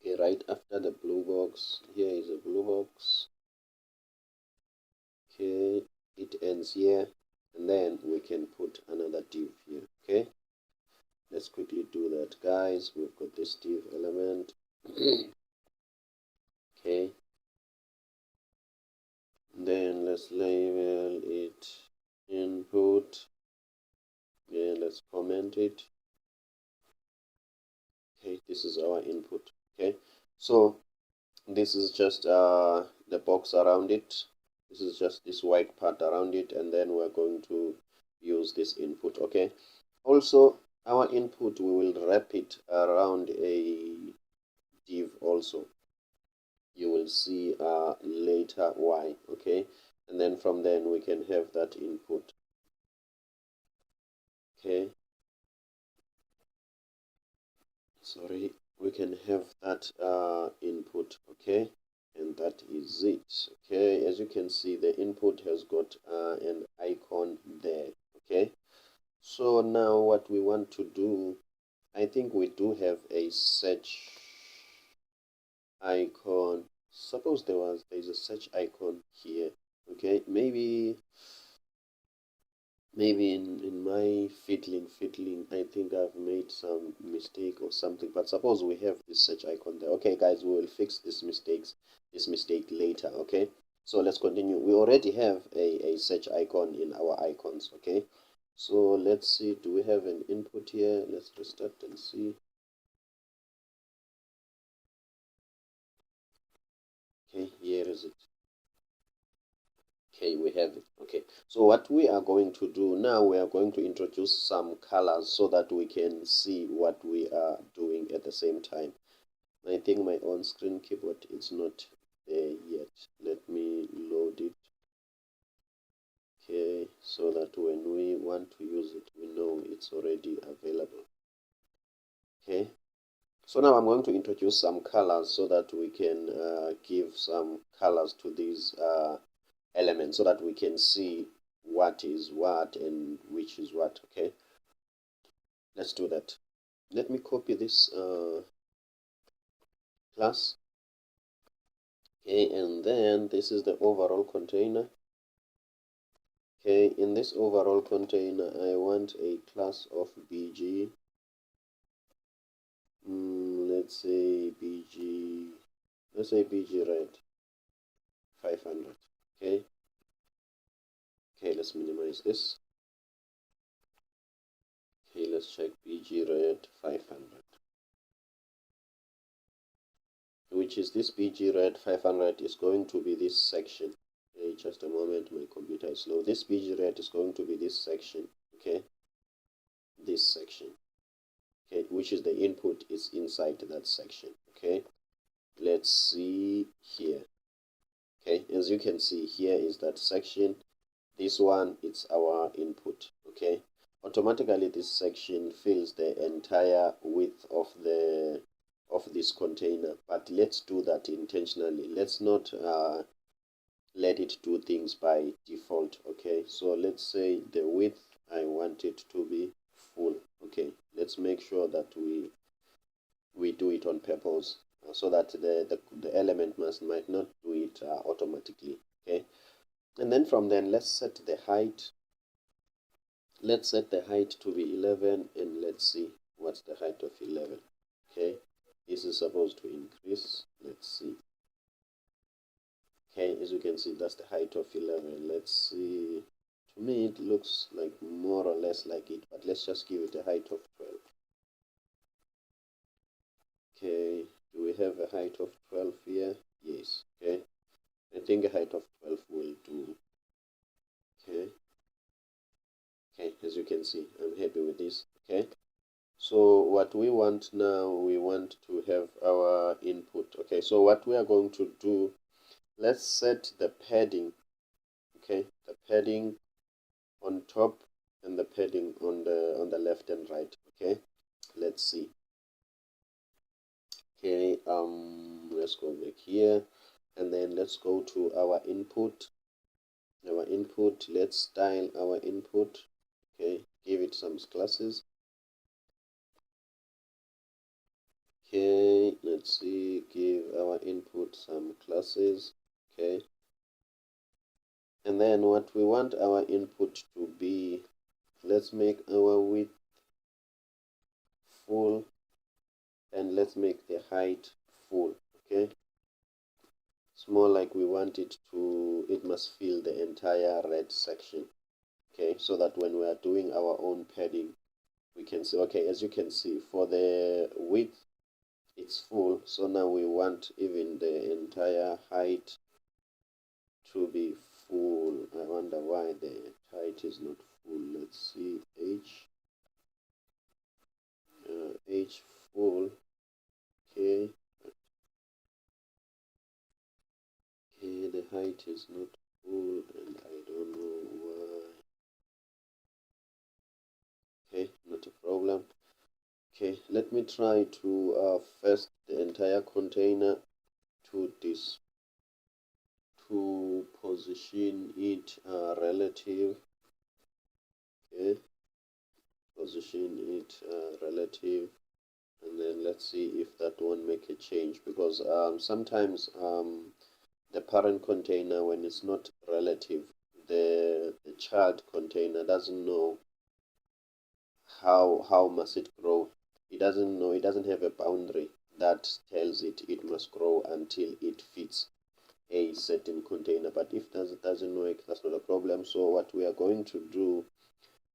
B: Okay, right after the blue box, here is a blue box. Okay, it ends here, and then we can put another div here. Okay, let's quickly do that, guys. We've got this div element. Okay, then let's label it input. Yeah, let's comment it. this is our input. Okay, so this is just the box around it. This is just this white part around it, and then we're going to use this input. Okay, also our input, we will wrap it around a div also. You will see later why. Okay, and then from then we can have that input. Okay, sorry, we can have that input. Okay, and that is it. Okay, as you can see, the input has got an icon there. Okay, so now what we want to do, I think we do have a search icon. Suppose there's a search icon here. Okay, maybe in my fiddling, I think I've made some mistake or something. But suppose we have this search icon there. Okay, guys, we will fix this mistake later. Okay, so let's continue. We already have a search icon in our icons. Okay, so let's see, do we have an input here? Let's restart and see. Okay, here is it. Okay, we have it. Okay, so what we are going to do now, we are going to introduce some colors so that we can see what we are doing at the same time. I think my on-screen keyboard is not there yet. Let me load it. Okay, so that when we want to use it, we know it's already available. Okay, so now I'm going to introduce some colors so that we can give some colors to these elements so that we can see what is what and which is what. Okay, let's do that. Let me copy this class. Okay, and then this is the overall container. Okay, in this overall container, I want a class of bg. Let's say bg red 500. Okay, let's minimize this. Okay, let's check bg red 500, which is this bg red 500 is going to be this section. Okay, just a moment, my computer is slow. This bg red is going to be this section. Okay, this section. Okay, which is the input is inside that section. Okay, let's see here. Okay, as you can see, here is that section. This one, it's our input. Okay, automatically this section fills the entire width of this container, but let's do that intentionally. Let's not let it do things by default. Okay, so let's say the width, I want it to be full. Okay, let's make sure that we do it on purpose so that the element might not do it automatically. Okay, and then from then, let's set the height. Let's set the height to be 11, and let's see what's the height of 11. Okay, this is supposed to increase. Let's see. Okay, as you can see, that's the height of 11. Let's see. To me, it looks like more or less like it, but let's just give it a height of 12. Okay, do we have a height of 12 here? Yes. Okay, I think a height of 12 will do. Okay, as you can see, I'm happy with this. Okay, so what we want now, we want to have our input. Okay, so what we are going to do, let's set the padding. Okay, the padding on top and the padding on the left and right. Okay, let's see. Okay, let's go back here, and then let's go to our input. Let's style our input. Okay, give it some classes. Okay, let's see, give our input some classes. Okay, and then what we want our input to be, let's make our width full, and let's make the height full. Okay, it's more like we want it must fill the entire red section. Okay, so that when we are doing our own padding, we can see. Okay, as you can see, for the width, it's full. So now we want even the entire height to be full. I wonder why the height is not full. Let's see, H full. Okay, okay, the height is not full and I don't know why. Okay, not a problem. Okay, let me try to first the entire container to this to position it relative. Okay, position it relative, and then let's see if that won't make a change, because sometimes the parent container, when it's not relative, the child container doesn't know how must it grow. It doesn't know, it doesn't have a boundary that tells it must grow until it fits a certain container. But if that doesn't work, that's not a problem. So what we are going to do,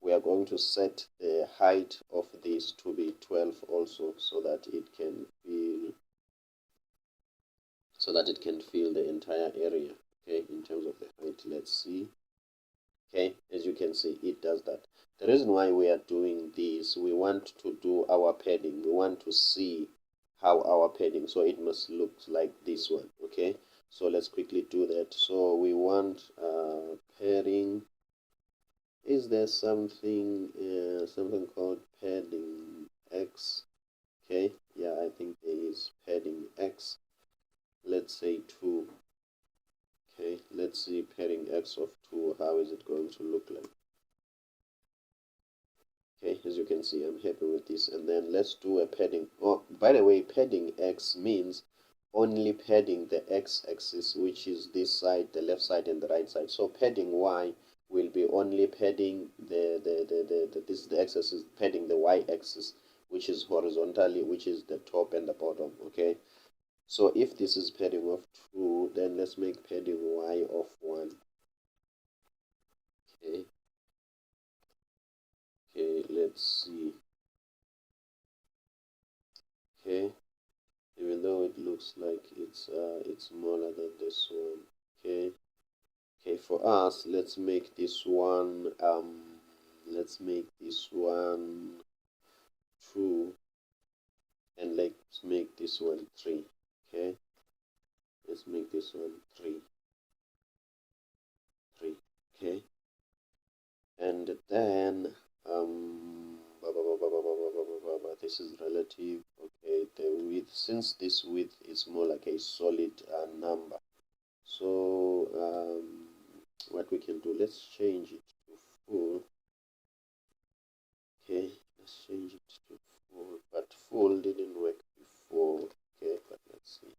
B: we are going to set the height of this to be 12 also, so that it can fill the entire area. Okay, in terms of the height, let's see. Okay, as you can see, it does that. The reason why we are doing this, we want to do our padding. We want to see how our padding, so it must look like this one. Okay, so let's quickly do that. So we want padding. Is there something called padding X? Okay, yeah, I think there is padding X. Let's say 2. Okay, let's see padding X of 2. How is it going to look like? Okay, as you can see, I'm happy with this. And then let's do a padding. Oh, by the way, padding X means only padding the x-axis, which is this side, the left side and the right side. So padding Y will be only padding the x-axis, padding the y-axis, which is horizontally, which is the top and the bottom. Okay, so if this is padding of 2, then let's make padding Y of 1. Okay, okay, let's see. Okay, even though it looks like it's smaller than this one. Okay, okay, for us, let's make this one 2, and let's make this one 3. Okay, let's make this one 3. Okay, and then this is relative. Okay, the width, since this width is more like a solid number, so what we can do, let's change it to full. Okay, let's change it to full, but full didn't work before. Okay, but let's see.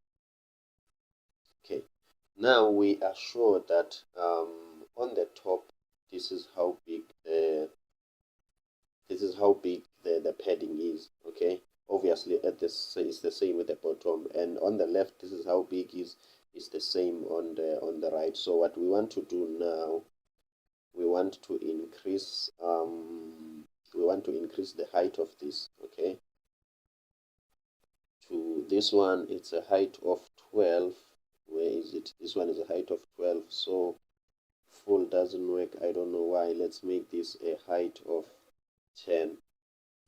B: Okay, now we are sure that on the top, this is how big the padding is. Okay, obviously at this it's the same with the bottom, and on the left, this is how big is the same on the right. So what we want to do now, we want to increase the height of this. Okay, to this one, it's a height of 12. Where is it? This one is a height of 12. So full doesn't work, I don't know why. Let's make this a height of 10.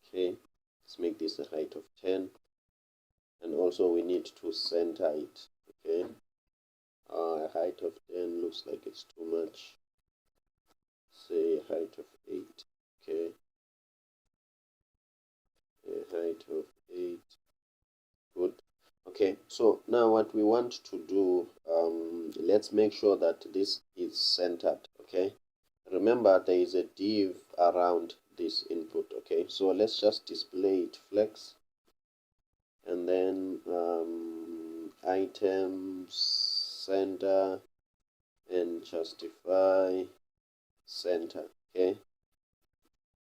B: Okay, let's make this a height of 10, and also we need to center it. Okay, a height of 10 looks like it's too much. Say a height of 8. Okay, a height of 8. Good. Okay, so now what we want to do, let's make sure that this is centered. Okay, remember there is a div around this input. Okay, so let's just display it flex, and then items, center, and justify center. Okay,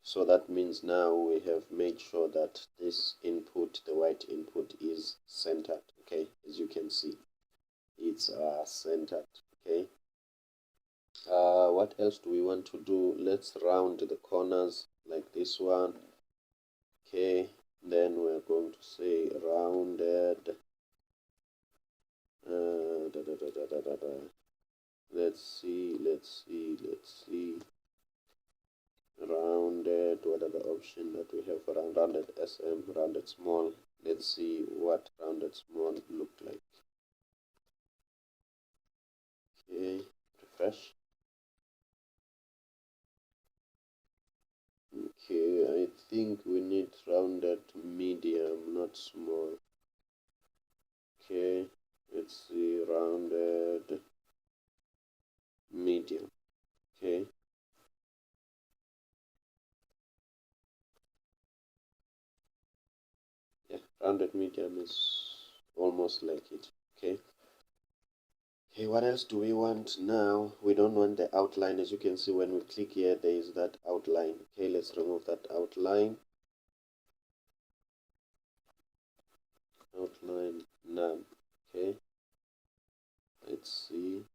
B: so that means now we have made sure that this input, the white input, is centered. Okay, as you can see, it's centered. Okay, what else do we want to do? Let's round the corners like this one. Okay, then we're going to say round rounded. Let's see. Rounded. What are the options that we have for rounded SM, rounded small? Let's see what rounded small look like. Okay, refresh. Okay, I think we need rounded medium, not small. Okay, let's see, rounded medium. Okay. Yeah, rounded medium is almost like it. Okay. Okay, what else do we want now? We don't want the outline. As you can see, when we click here, there is that outline. Okay, let's remove that outline. Outline none. Okay, let's see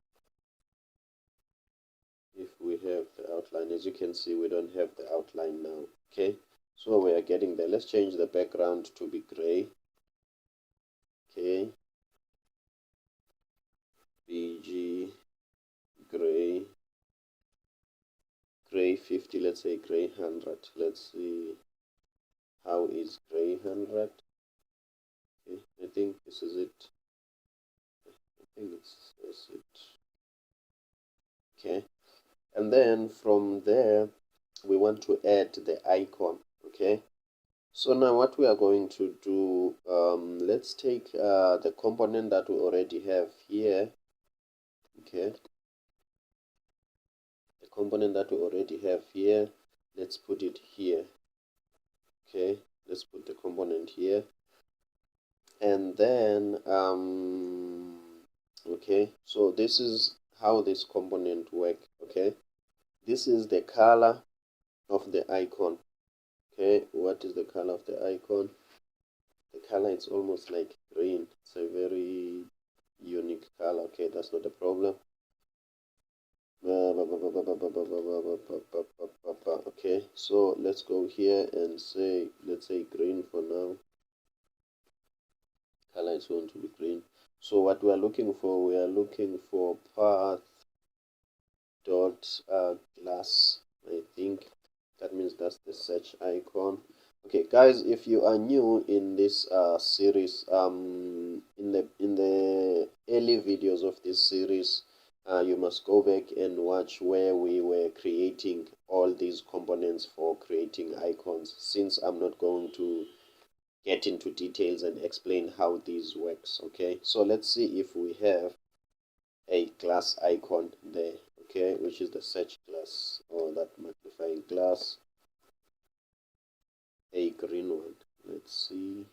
B: if we have the outline. As you can see, we don't have the outline now. Okay, so we are getting there. Let's change the background to be gray. Okay, BG gray 50. Let's say gray 100. Let's see how is gray 100. Okay, I think this is it. I think this is it. Okay, and then from there we want to add the icon. Okay, so now what we are going to do, let's take the component that we already have here. Okay, the component that we already have here, let's put it here. Okay, let's put the component here, and then okay, so this is how this component work. Okay, this is the color of the icon. Okay, what is the color of the icon? The color is almost like green. It's a very unique color. Okay, that's not a problem. Okay, so let's go here and say, let's say green for now. Color is going to be green. So what we are looking for path dot glass. I think that means that's the search icon. Okay, guys, if you are new in this series, in the early videos of this series, you must go back and watch where we were creating all these components for creating icons, since I'm not going to get into details and explain how this works. Okay, so let's see if we have a glass icon there. Okay, which is the search glass or that magnifying glass, a green one. Let's see,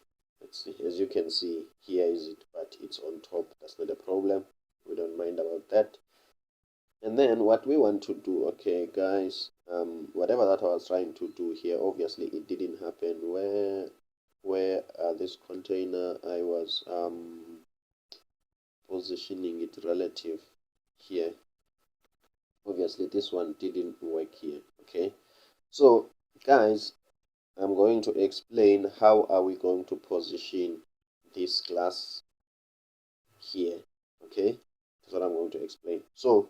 B: as you can see, here is it, but it's on top. That's not a problem, we don't mind about that. And then what we want to do, okay guys, whatever that I was trying to do here, obviously it didn't happen. Where this container, I was positioning it relative here. Obviously this one didn't work here. Okay, so guys, I'm going to explain how are we going to position this glass here. Okay, that's what I'm going to explain. So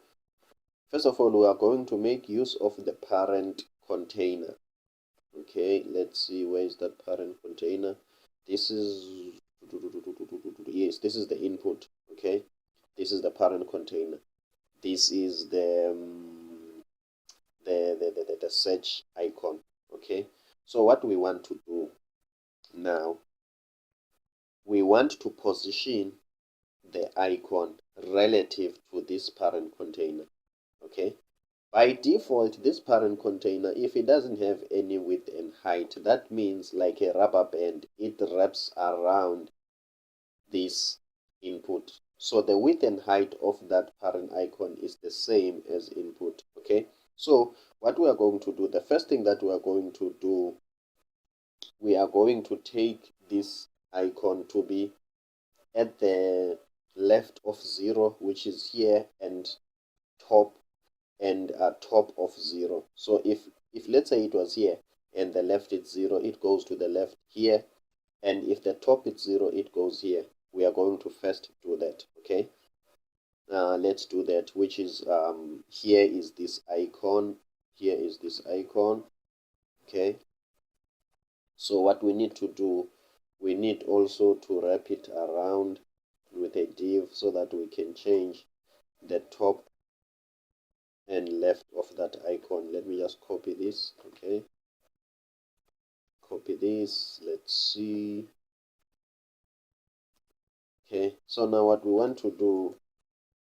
B: first of all, we are going to make use of the parent container. Okay, let's see, where is that parent container? This is, yes, this is the input. Okay, this is the parent container. This is the search icon. Okay, so what we want to do now, we want to position the icon relative to this parent container. Okay, by default, this parent container, if it doesn't have any width and height, that means like a rubber band, it wraps around this input. So the width and height of that parent icon is the same as input. Okay, so what we are going to do, the first thing that we are going to do, we are going to take this icon to be at the left of 0, which is here, and top of 0. So if let's say it was here and the left is 0, it goes to the left here, and if the top is 0, it goes here. We are going to first do that. Okay, let's do that, which is here is this icon, here is this icon. Okay, so what we need to do, we need also to wrap it around with a div so that we can change the top and left of that icon. Let me just copy this. Okay, copy this, let's see. Okay, so now what we want to do,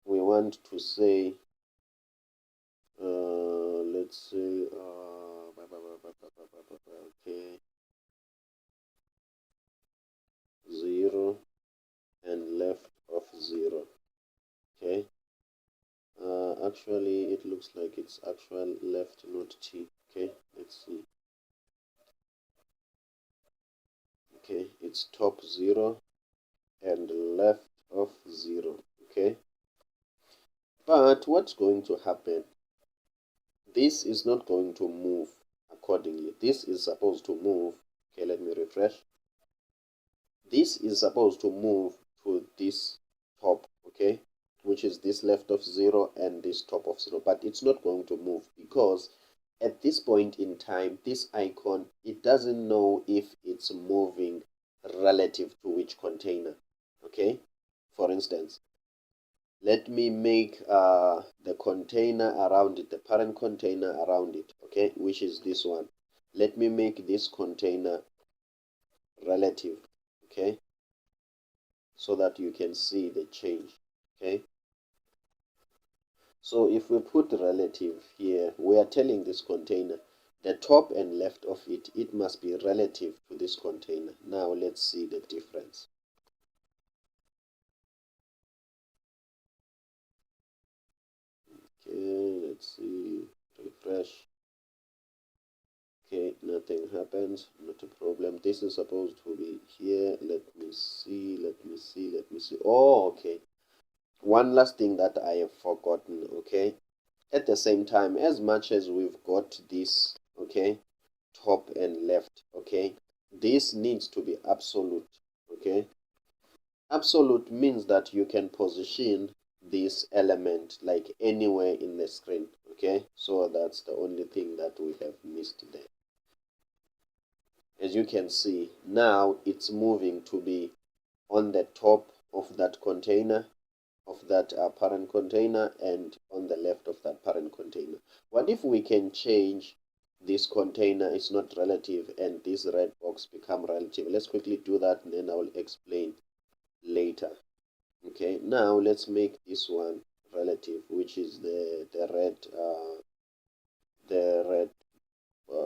B: we want to say let's say okay, 0 and left of 0. Okay, actually it looks like it's actual left, not t. Okay, let's see. Okay, it's top 0 and left of 0. Okay, but what's going to happen, this is not going to move accordingly. This is supposed to move. Okay, let me refresh. This is supposed to move to this top, okay, which is this left of 0 and this top of 0, but it's not going to move because at this point in time, this icon, it doesn't know if it's moving relative to which container. Okay, for instance, let me make the container around it, the parent container around it, okay, which is this one. Let me make this container relative, okay, so that you can see the change. Okay, so if we put relative here, we are telling this container the top and left of it, it must be relative to this container. Now let's see the difference. Okay, let's see, refresh. Okay, nothing happens, not a problem. This is supposed to be here. Let me see, let me see, let me see. Oh, okay. One last thing that I have forgotten, okay? At the same time, as much as we've got this, okay, top and left, okay, this needs to be absolute, okay? Absolute means that you can position this element like anywhere in the screen, okay? So that's the only thing that we have missed there. As you can see, now it's moving to be on the top of that container, of that parent container, and on the left of that parent container. What if we can change this container is not relative and this red box become relative? Let's quickly do that and then I will explain later. Okay, now let's make this one relative, which is the red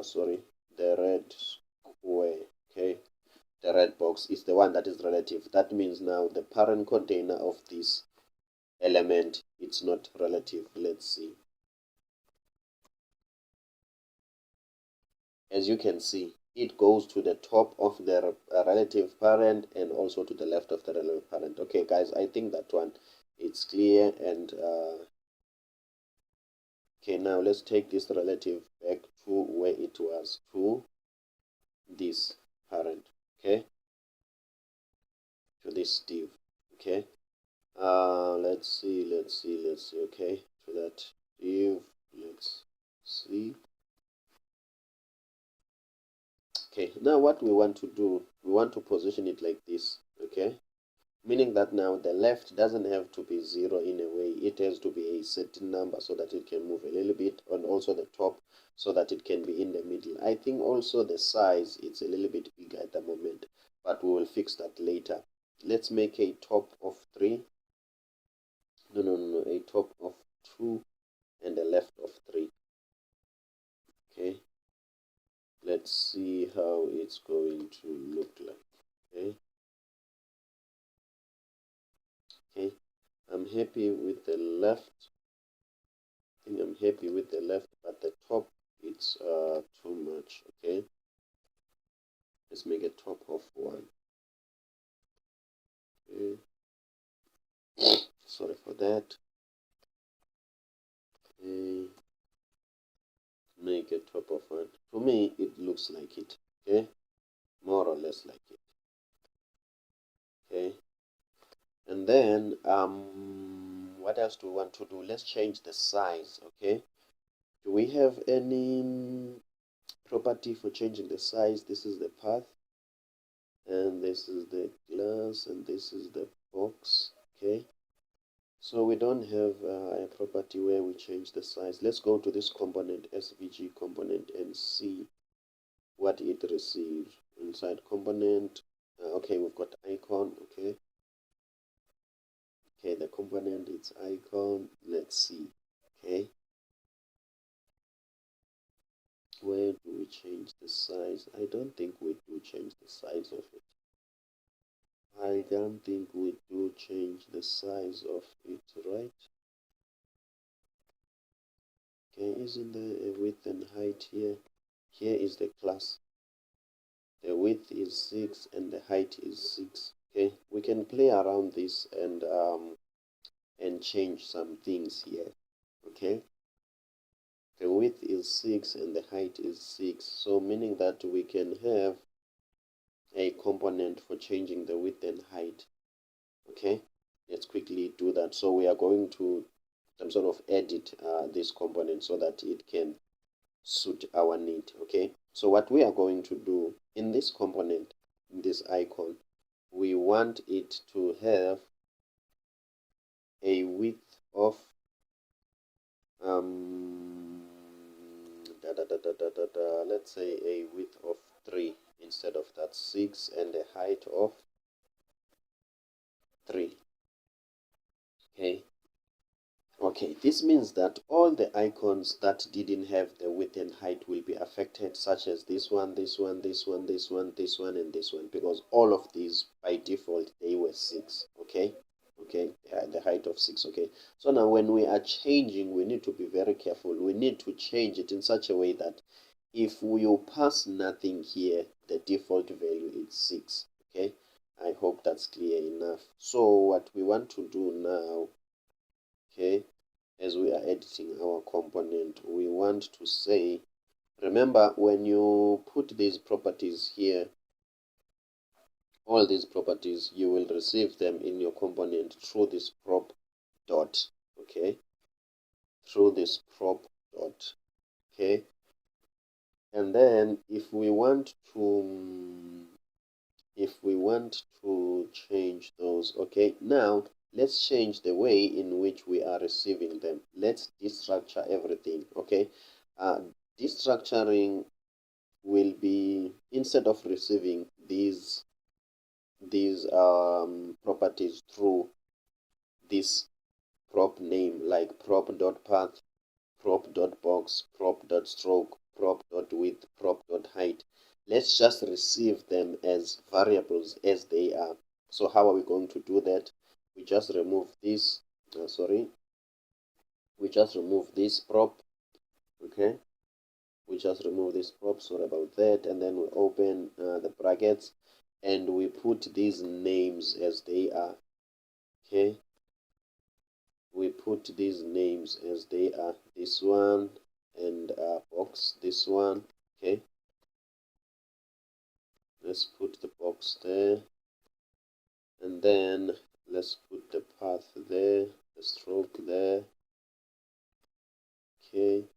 B: sorry, the red square. Okay, the red box is the one that is relative. That means now the parent container of this element, it's not relative. Let's see. As you can see, it goes to the top of the relative parent and also to the left of the relative parent. Okay guys, I think that one it's clear. And okay, now let's take this relative back to where it was, to this parent. Okay, to this div. Okay, let's see. Okay, to that div, let's see. Okay, now what we want to do, we want to position it like this. Okay, meaning that now the left doesn't have to be 0 in a way, it has to be a certain number so that it can move a little bit, and also the top so that it can be in the middle. I think also the size, it's a little bit bigger at the moment, but we will fix that later. Let's make a top of 3, no, a top of 2 and a left of 3. Okay, let's see how it's going to look like. Okay, okay, I'm happy with the left. I think I'm happy with the left, but the top, it's too much. Okay, let's make a top of 1. Okay, sorry for that. Okay, make a top of 1. To me, it looks like it. Okay, more or less like it. Okay, and then what else do we want to do? Let's change the size. Okay, do we have any property for changing the size? This is the path, and this is the glass, and this is the box. Okay, so we don't have a property where we change the size. Let's go to this component, SVG component, and see what it receives. Inside component, okay, we've got icon. Okay, the component, it's icon. Let's see. Okay, where do we change the size? I don't think we do change the size of it. I don't think we do change the size of it, right? Okay, isn't there a width and height here? Here is the class. The width is 6 and the height is 6. Okay, we can play around this and change some things here. Okay, the width is 6 and the height is 6, so meaning that we can have a component for changing the width and height. Okay, let's quickly do that. So we are going to some sort of edit this component so that it can suit our need. Okay, so what we are going to do in this component, in this icon, we want it to have a width of let's say a width of 3 instead of that 6, and a height of 3. Okay, this means that all the icons that didn't have the width and height will be affected, such as this one, this one, this one, this one, this one, and this one, because all of these by default they were 6. Okay, the height of 6. Okay, so now when we are changing, we need to be very careful. We need to change it in such a way that if we pass nothing here, the default value is 6. Okay, I hope that's clear enough. So what we want to do now, okay, as we are editing our component, we want to say, remember when you put these properties here, all these properties, you will receive them in your component through this prop dot. Okay, through this prop dot. Okay, and then if we want to change those, okay, now let's change the way in which we are receiving them. Let's destructure everything. Okay, destructuring will be, instead of receiving these properties through this prop name, like prop.path, prop.box, prop.stroke, prop.width, prop.height, let's just receive them as variables as they are. So how are we going to do that? We just remove this, we just remove this prop. Okay, we just remove this prop, sorry about that, and then we open the brackets and we put these names as they are. Okay, we put these names as they are, this one, and box, this one. Okay, let's put the box there, and then let's put the path there, the stroke there. Okay,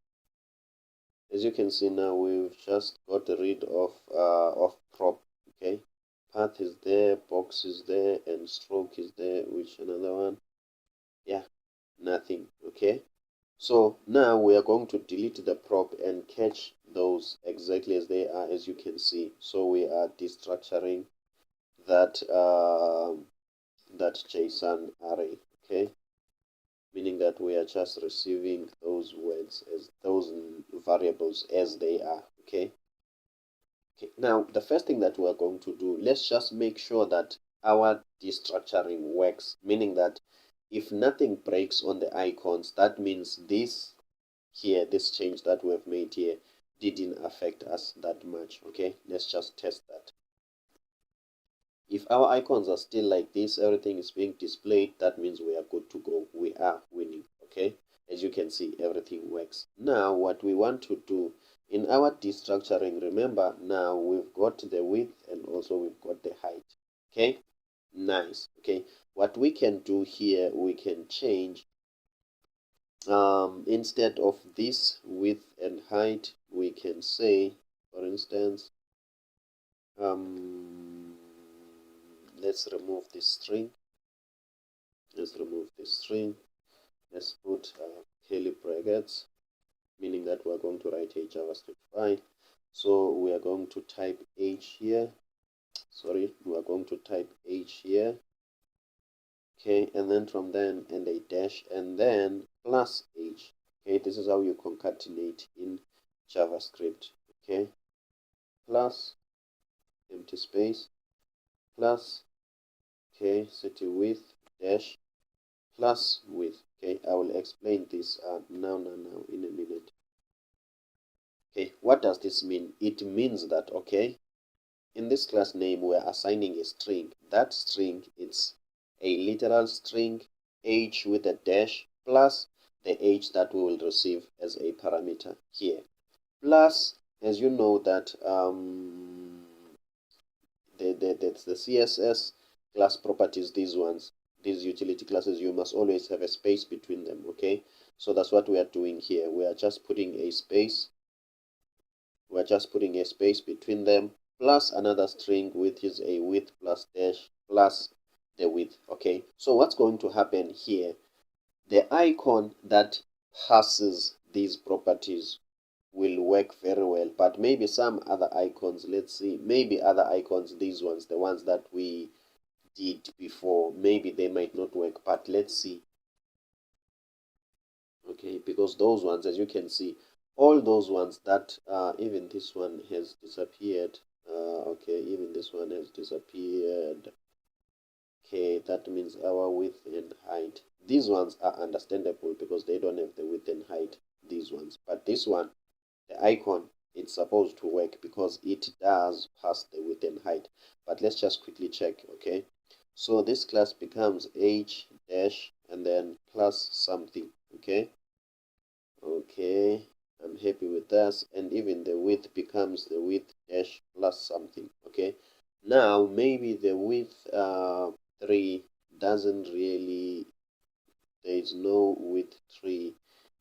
B: as you can see now, we've just got rid of prop. Okay, path is there, box is there, and stroke is there. Which another one? Yeah, nothing. Okay, so now we are going to delete the prop and catch those exactly as they are, as you can see. So we are destructuring that that JSON array. Okay, meaning that we are just receiving those words as those variables as they are. Okay, now the first thing that we are going to do, let's just make sure that our destructuring works, meaning that if nothing breaks on the icons, that means this here, this change that we have made here, didn't affect us that much. Okay, let's just test that. If our icons are still like this, everything is being displayed, that means we are good to go. We are winning. Okay, as you can see, everything works. Now what we want to do in our destructuring, remember now we've got the width and also we've got the height. Okay, Nice. Okay, what we can do here, we can change instead of this width and height, we can say, for instance, let's remove this string. Let's remove this string. Let's put curly brackets, meaning that we're going to write a JavaScript file. So we are going to type h here. Sorry, we are going to type h here. Okay, and then from then and a dash and then plus h. Okay, this is how you concatenate in JavaScript. Okay, plus empty space plus, okay, set a width dash plus width. Okay, I will explain this now in a minute. Okay, what does this mean? It means that, okay, in this class name we're assigning a string. That string is a literal string h with a dash plus the h that we will receive as a parameter here. Plus, as you know that the CSS class properties, these ones, these utility classes, you must always have a space between them. Okay, so that's what we are doing here. We are just putting a space. We're just putting a space between them plus another string, which is a width plus dash plus the width. Okay, so what's going to happen here? The icon that passes these properties will work very well, but maybe some other icons, let's see, maybe other icons, these ones, the ones that we did before, maybe they might not work, but let's see. Okay, because those ones, as you can see, all those ones that even this one has disappeared. Okay, even this one has disappeared. Okay, that means our width and height, these ones are understandable because they don't have the width and height, these ones, but this one, the icon, it's supposed to work because it does pass the width and height. But let's just quickly check. Okay, so this class becomes h dash and then plus something. Okay, I'm happy with that, and even the width becomes the width dash plus something. Okay, now maybe the width 3 doesn't really, there is no width 3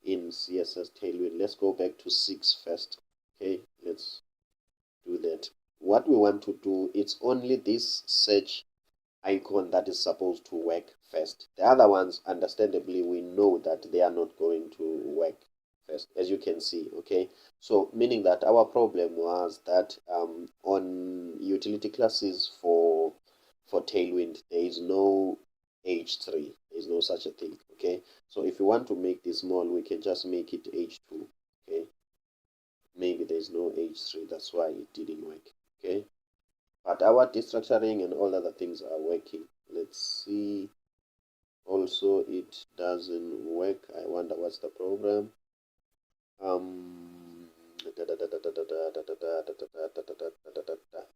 B: in CSS Tailwind. Let's go back to 6 first. Okay, let's do that. What we want to do, it's only this search icon that is supposed to work first. The other ones, understandably, we know that they are not going to work first, as you can see. Okay, so meaning that our problem was that on utility classes for Tailwind, there is no h3, there is no such a thing. Okay, so if you want to make this small, we can just make it h2. Okay, maybe there's no h3, that's why it didn't work. Okay, but our destructuring and all other things are working. Let's see. Also, it doesn't work. I wonder what's the problem.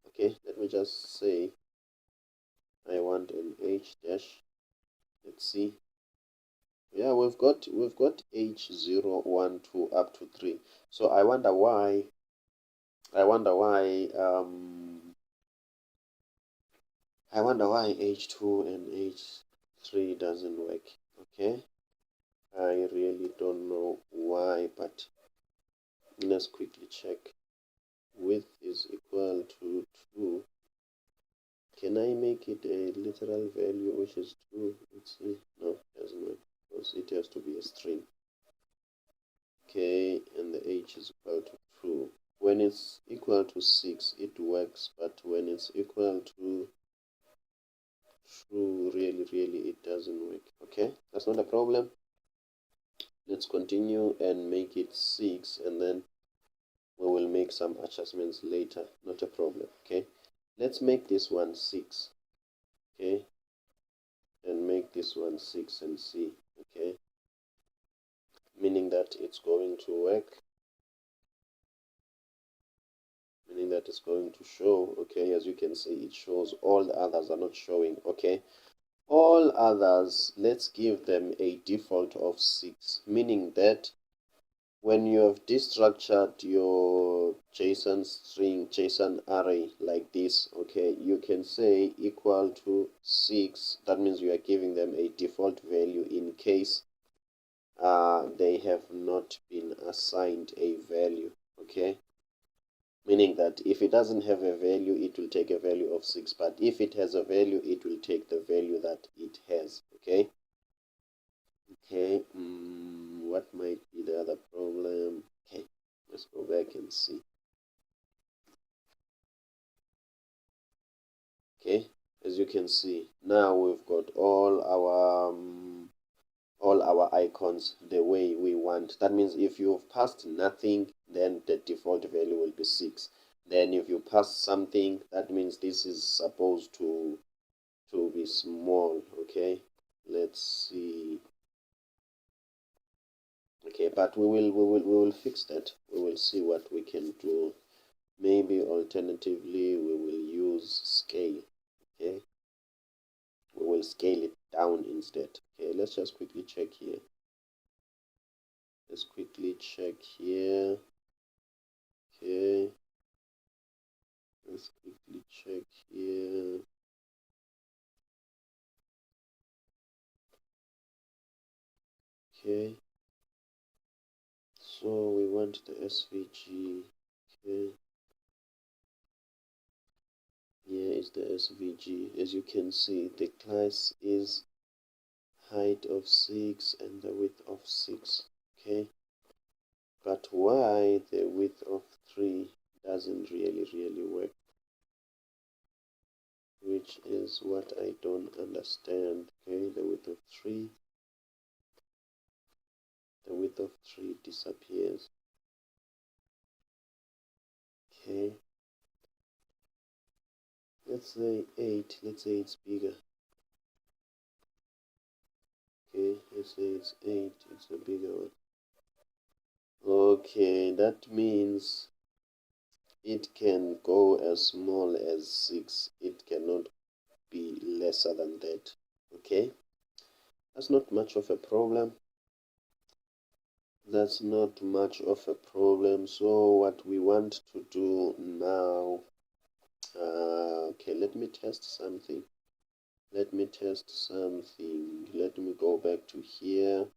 B: Okay, let me just say I want an h dash. Let's see. Yeah, we've got h0, 1, 2 up to 3. So I wonder why h2 and h3 doesn't work. Okay, I really don't know why, but let's quickly check. Width is equal to 2. Can I make it a literal value which is 2? Let's see. No, it doesn't work because it has to be a string. Okay, and the h is equal to 2. When it's equal to 6, it works, but when it's equal to 2, really, it doesn't work. Okay, that's not a problem. Let's continue and make it 6, and then we will make some adjustments later. Not a problem. Okay, let's make this one 6. Okay, and make this one 6 and see. Okay, meaning that it's going to work, meaning that it's going to show. Okay, as you can see, it shows. All the others are not showing. Okay, all others, let's give them a default of 6, meaning that when you have destructured your JSON string, JSON array like this, okay, you can say equal to 6. That means you are giving them a default value in case they have not been assigned a value, okay? Meaning that if it doesn't have a value, it will take a value of 6. But if it has a value, it will take the value that it has, okay? Okay, what might be the other problem? Okay, let's go back and see. Okay, as you can see, now we've got all our icons the way we want. That means if you've passed nothing, then the default value will be 6. Then if you pass something, that means this is supposed to be small. Okay, let's see. Okay, but we will fix that. We will see what we can do. Maybe alternatively we will use scale. Okay, we will scale it down instead. Okay, let's just quickly check here. Let's quickly check here. Okay, let's quickly check here. Okay, so we want the SVG. Okay, here is the SVG. As you can see, the class is height of 6 and the width of 6. Okay, but why the width of 3 doesn't really work, which is what I don't understand. Okay, the width of 3 disappears. Okay, let's say 8. Let's say it's bigger. Okay, let's say it's 8. It's a bigger one. Okay, that means it can go as small as 6. It cannot be lesser than that. Okay, that's not much of a problem. That's not much of a problem. So what we want to do now, okay, let me test something. Let me go back to here.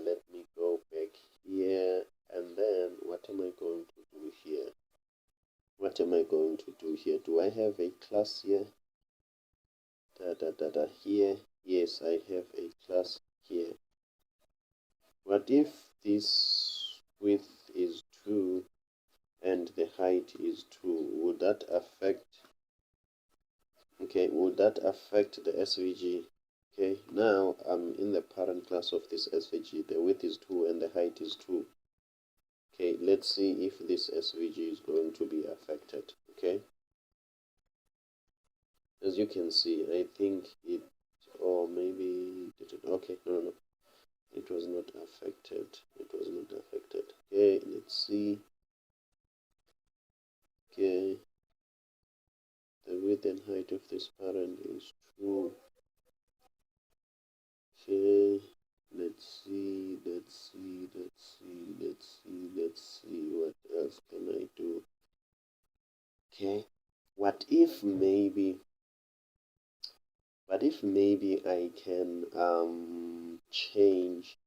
B: Let me go back here, and then what am I going to do here? What am I going to do here? Do I have a class here? Here. Yes, I have a class here. What if this width is 2 and the height is 2? Would that affect? Okay, would that affect the SVG? Okay, now I'm in the parent class of this SVG. The width is 2 and the height is 2. Okay, let's see if this SVG is going to be affected. Okay, as you can see, I think it, or maybe did it? Okay, no, it was not affected. It was not affected. Okay, let's see. Okay, the width and height of this parent is 2. Okay, let's see what else can I do. Okay, what if maybe I can change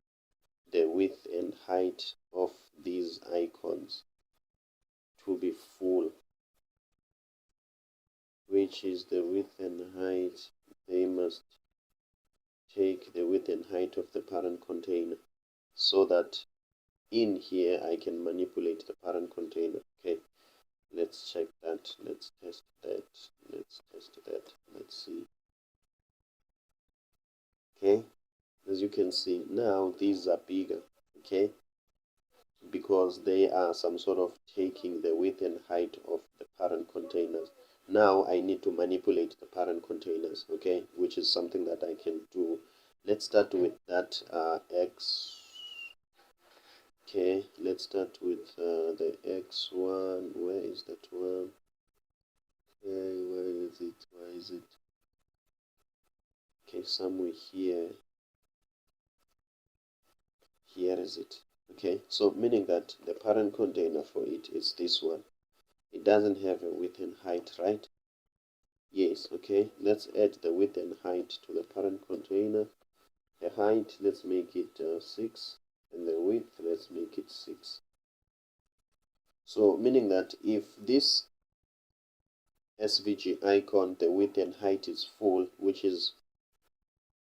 B: the width and height of these icons to be full, which is the width and height. They must take the width and height of the parent container, so that in here I can manipulate the parent container. Okay, let's check that. Let's test that. Let's see. Okay, as you can see now, these are bigger. Okay, because they are some sort of taking the width and height of the parent containers. Now I need to manipulate the parent containers, okay, which is something that I can do. Let's start with that X. Okay, let's start with the X1. Where is that one? Okay, where is it? Okay, somewhere here. Here is it. Okay, so meaning that the parent container for it is this one. It doesn't have a width and height, right? Yes. Okay, let's add the width and height to the parent container. The height, let's make it 6, and the width, let's make it 6. So meaning that if this SVG icon, the width and height is full, which is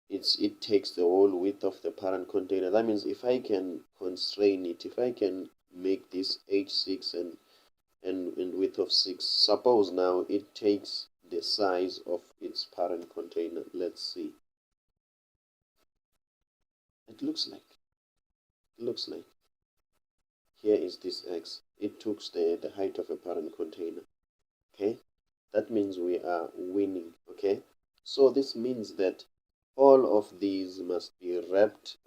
B: it takes the whole width of the parent container. That means if I can constrain it, if I can make this H6 and width of 6, suppose now it takes the size of its parent container. Let's see. It looks like here is this X. It took the height of a parent container. Okay, that means we are winning. Okay, so this means that all of these must be wrapped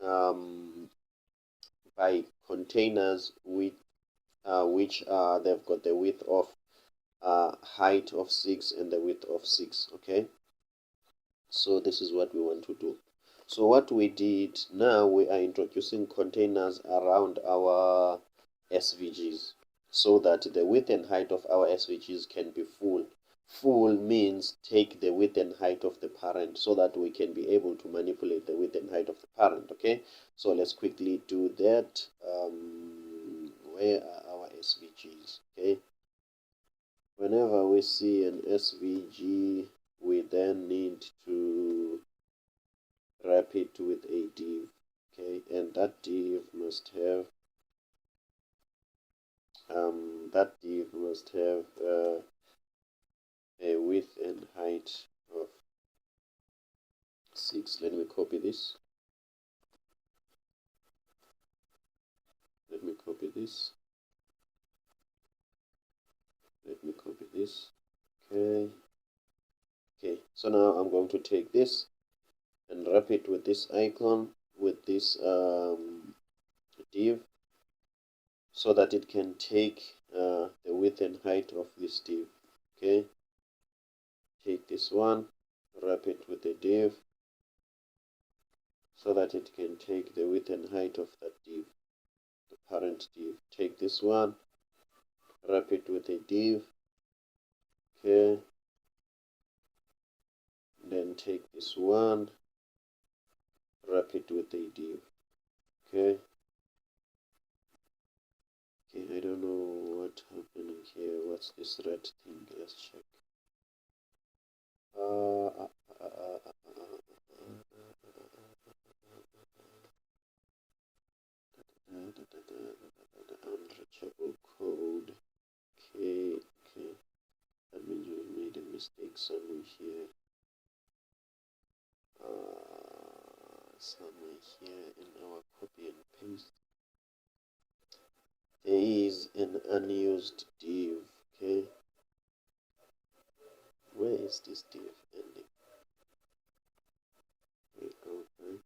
B: by containers with which they've got the width of height of 6 and the width of 6. Okay, so this is what we want to do. So what we did, now we are introducing containers around our SVGs so that the width and height of our SVGs can be full. Full means take the width and height of the parent so that we can be able to manipulate the width and height of the parent. Okay, so let's quickly do that. Where are our SVGs? Okay, whenever we see an SVG, we then need to wrap it with a div. Okay, and that div must have a width and height of 6. Let me copy this. Let me copy this. Let me copy this. Okay. Okay, so now I'm going to take this and wrap it with this icon, with this div, so that it can take the width and height of this div. Okay, take this one, wrap it with the div, so that it can take the width and height of that div, the parent div. Take this one, wrap it with a div. Okay, then take this one, wrap it with a div. Okay. Okay, I don't know what's happening here. What's this red thing? Let's check. Unreachable code. Okay, okay. That means we made a mistake somewhere here. Somewhere here in our copy and paste. There is an unused div. Okay. Where is this div ending? We go back.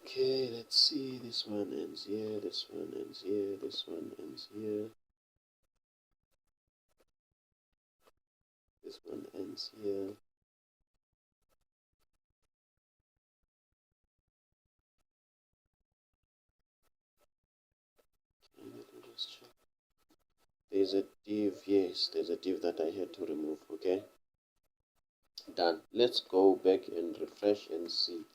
B: Okay, let's see. This one ends here. This one ends here. This one ends here. This one ends here. Okay, let me just check. There's a div. Yes, there's a div that I had to remove. Okay. Done. Let's go back and refresh and see.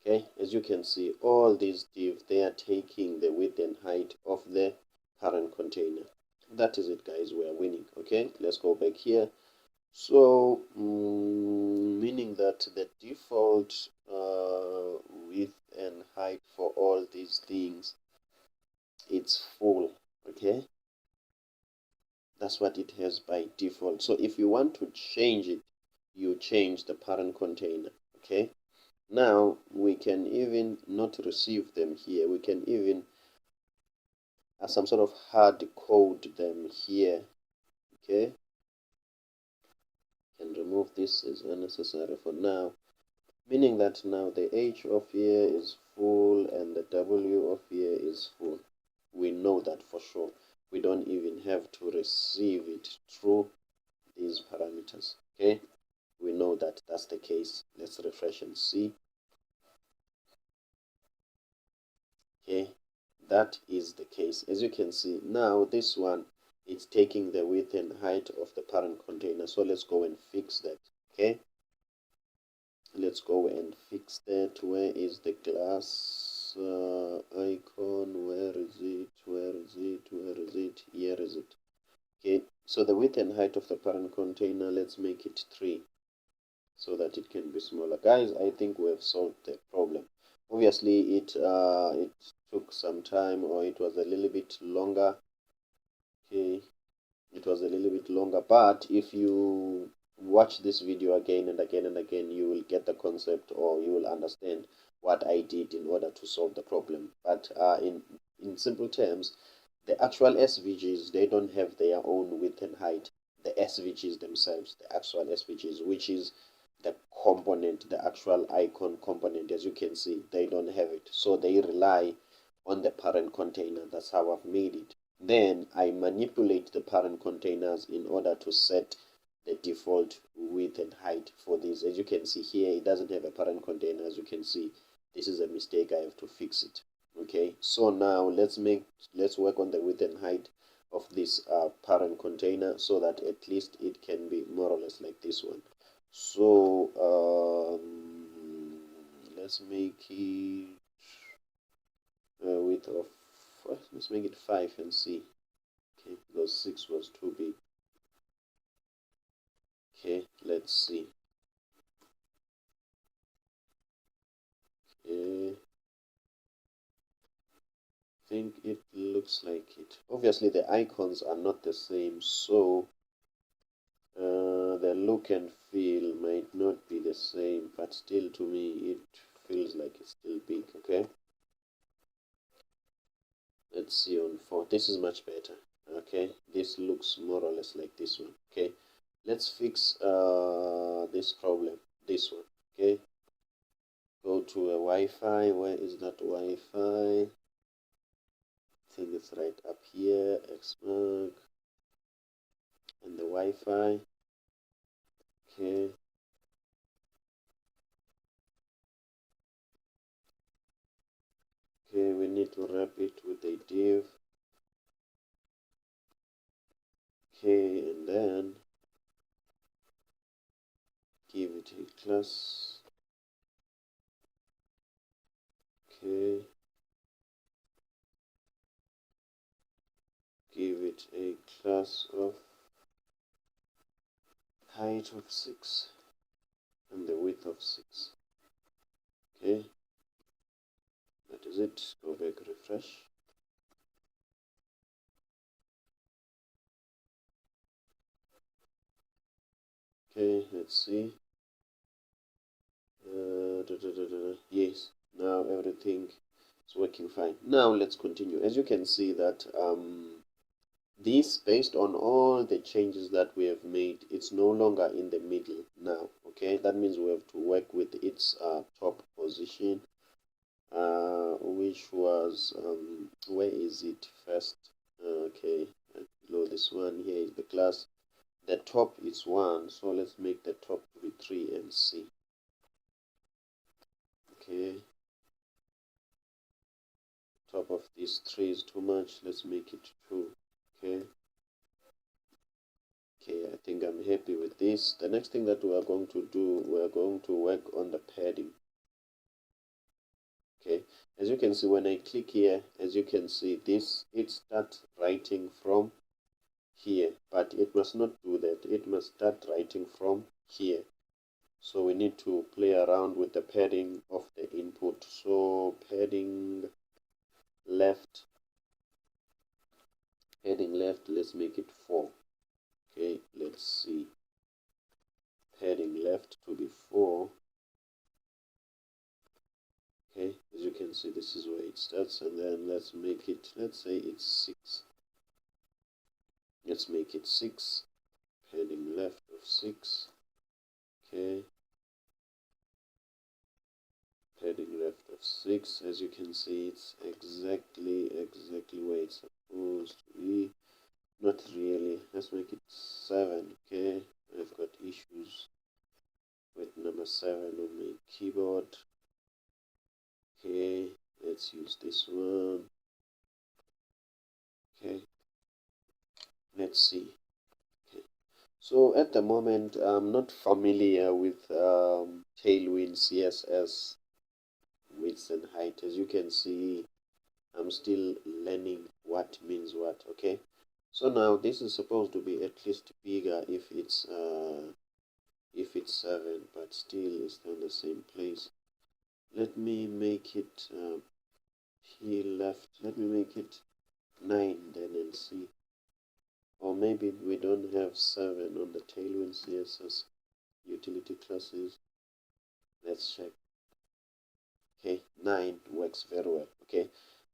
B: Okay, as you can see, all these divs, they are taking the width and height of the parent container. That is it, guys. We are winning. Okay, let's go back here. So meaning that the default width and height for all these things, it's full. Okay, that's what it has by default. So if you want to change it, you change the parent container. Okay, now we can even not receive them here. We can even as some sort of hard code them here. Okay, can remove this as unnecessary for now, meaning that now the H of here is full and the W of here is full. We know that for sure. We don't even have to receive it through these parameters. Okay, we know that that's the case. Let's refresh and see. Okay, that is the case. As you can see now, this one, it's taking the width and height of the parent container. So let's go and fix that. Okay, let's go and fix that. Where is the glass icon? Where is it? Where is it? Where is it? Here is it. Okay, so the width and height of the parent container, let's make it 3 so that it can be smaller. Guys, I think we have solved the problem. Obviously it took some time, or it was a little bit longer. Okay, it was a little bit longer, but if you watch this video again and again and again, you will get the concept, or you will understand what I did in order to solve the problem. But in simple terms, the actual SVGs, they don't have their own width and height. The SVGs themselves, the actual SVGs, which is the component, the actual icon component, as you can see, they don't have it. So they rely on the parent container. That's how I've made it. Then I manipulate the parent containers in order to set the default width and height for this. As you can see here, it doesn't have a parent container. As you can see, this is a mistake. I have to fix it. Okay, so now let's work on the width and height of this parent container, so that at least it can be more or less like this one. So let's make it width of, let's make it 5 and see. Okay, because 6 was too big. Okay, let's see. Okay, I think it looks like it. Obviously the icons are not the same, so the look and feel might not be the same, but still to me it feels like it's still big. Okay, let's see on 4. This is much better. Okay, this looks more or less like this one. Okay, let's fix this problem, this one. Okay, go to a Wi-Fi. Where is that Wi-Fi? I think it's right up here, Xmark and the Wi-Fi. Okay, okay, we need to wrap it with a div. Okay, and then give it a class. Okay, give it a class of height of 6 and the width of 6. Okay, that is it. Go back, refresh. Okay, let's see. Yes, now everything is working fine. Now let's continue. As you can see that this, based on all the changes that we have made, it's no longer in the middle now. Okay, that means we have to work with its top position, which was where is it first? Okay, below this one, here is the class. The top is 1, so let's make the top to be 3 and see. Okay, top of this 3 is too much. Let's make it 2. Okay, okay, I think I'm happy with this. The next thing that we are going to do, we are going to work on the padding. Okay, as you can see, when I click here, as you can see, this, it starts writing from here, but it must not do that. It must start writing from here. So we need to play around with the padding of the input. So padding left, let's make it 4. Okay, let's see, padding left to be 4. Okay, as you can see, this is where it starts, and then let's make it, let's say it's 6. Let's make it 6, padding left of 6. Okay, padding left of 6. As you can see, it's exactly where it's supposed to be. Not really. Let's make it 7. Okay, I've got issues. with number 7 on my keyboard. Okay, let's use this one. Okay, let's see. Okay, so at the moment I'm not familiar with Tailwind CSS width and height. As you can see, I'm still learning what means what. Okay, so now this is supposed to be at least bigger if it's 7, but still it's on the same place. Let me make it P left. Let me make it 9 then and see. Or maybe we don't have 7 on the Tailwind CSS utility classes. Let's check. Okay, 9 works very well. Okay,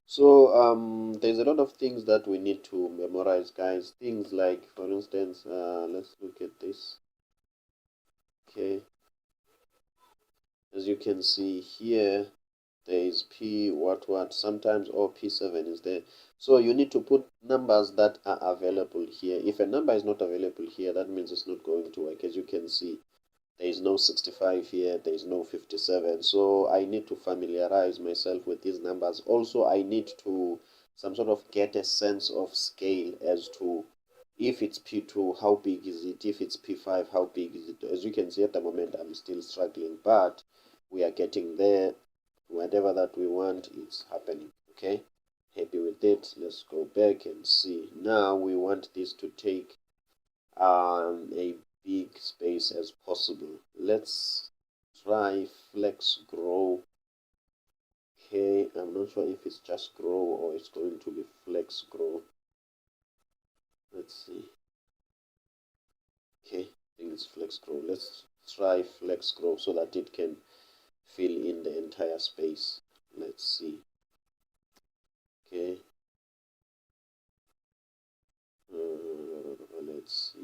B: so there's a lot of things that we need to memorize, guys. Things like, for instance, let's look at this. Okay, as you can see here, there is P what sometimes, or P7 is there. So you need to put numbers that are available here. If a number is not available here, that means it's not going to work. As you can see, there is no 65 here, there is no 57. So I need to familiarize myself with these numbers. Also, I need to some sort of get a sense of scale as to if it's P2, how big is it? If it's P5, how big is it? As you can see at the moment, I'm still struggling, but we are getting there. Whatever that we want, it's happening. Okay, happy with it. Let's go back and see. Now we want this to take a big space as possible. Let's try flex grow. Okay, I'm not sure if it's just grow or it's going to be flex grow. Let's see. Okay, I think it's flex grow. Let's try flex grow so that it can fill in the entire space. Let's see. Okay, let's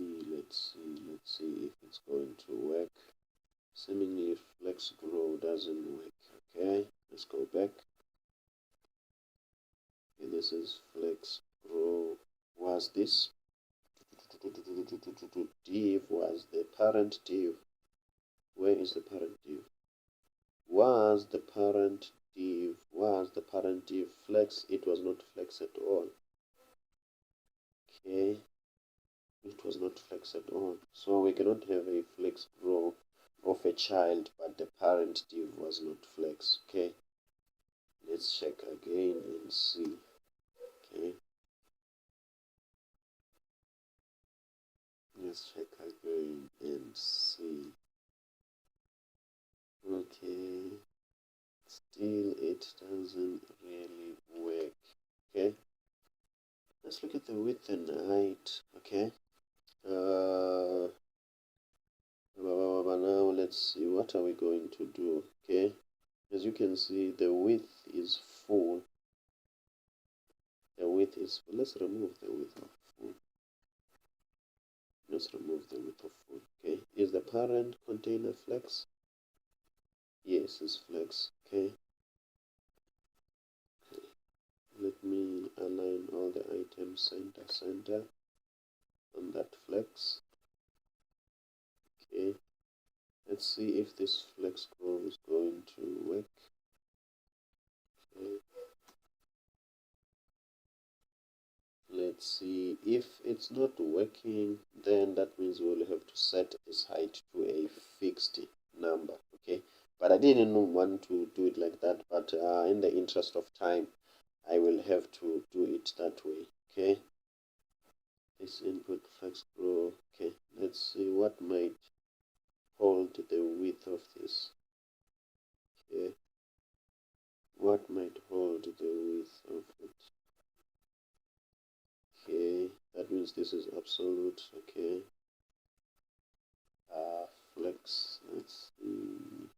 B: see if it's going to work. Seemingly flex grow doesn't work. Okay, let's go back. Okay, this is flex grow. Was this div? Was the parent div? Where is the parent div? Was the parent div? Was the parent div flex? It was not flex at all. Okay, it was not flex at all. So we cannot have a flex grow of a child, but the parent div was not flex. Okay, let's check again and see. Okay, let's check again and see. Okay, still it doesn't really work. Okay, let's look at the width and height. Okay, now let's see, what are we going to do? Okay, as you can see, the width is full. The width is full. Let's remove the width of full. Let's remove the width of full. Okay, is the parent container flex? Yes, it's flex. Okay, let me align all the items center on that flex. Okay, let's see if this flex grow is going to work. Okay, let's see. If it's not working, then that means we'll have to set this height to a fixed number. Okay, but I didn't want to do it like that, but in the interest of time, I will have to do it that way. Okay, this input flex grow. Okay, let's see what might hold the width of this. Okay, what might hold the width of it? Okay, that means this is absolute. Okay, flex. Let's see.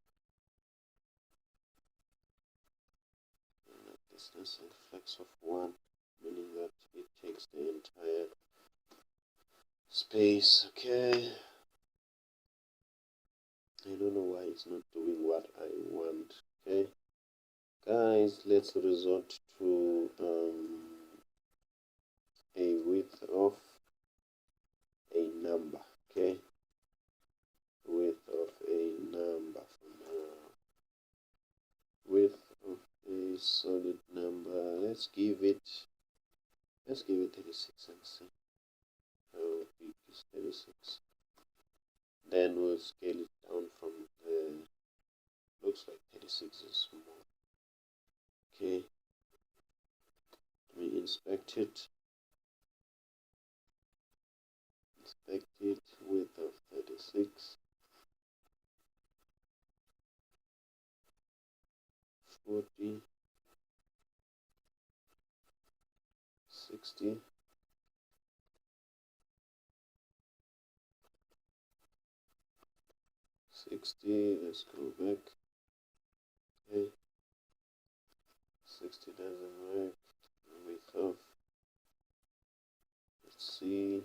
B: Distance and flex of 1, meaning that it takes the entire space. Okay, I don't know why it's not doing what I want. Okay, guys, let's resort to a width of a number. Okay, width of a let's give it 36 and see how big is 36. Then we'll scale it down from the, looks like 36 is small. Okay, we inspect it. Inspect it, width of 36, 40, 60, 60, let's go back. Okay, 60 doesn't work. Width of, let's see,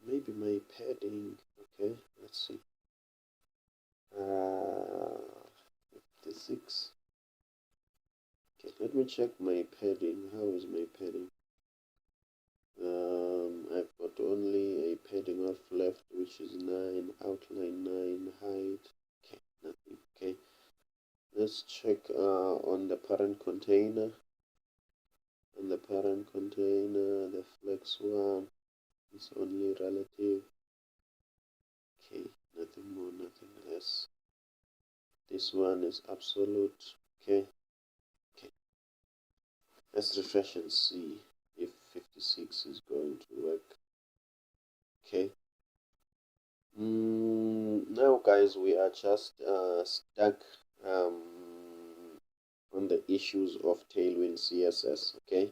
B: maybe my padding. Okay, let's see. 56. Okay, let me check my padding. How is my padding? I've got only a padding of left, which is 9, outline 9, height. Okay, nothing. Okay, let's check on the parent container. On the parent container, the flex one is only relative. Okay, nothing more, nothing less. This one is absolute. Okay, okay. Let's refresh and see if 56 is going to work. Okay. Now guys, we are just stuck on the issues of Tailwind CSS. Okay,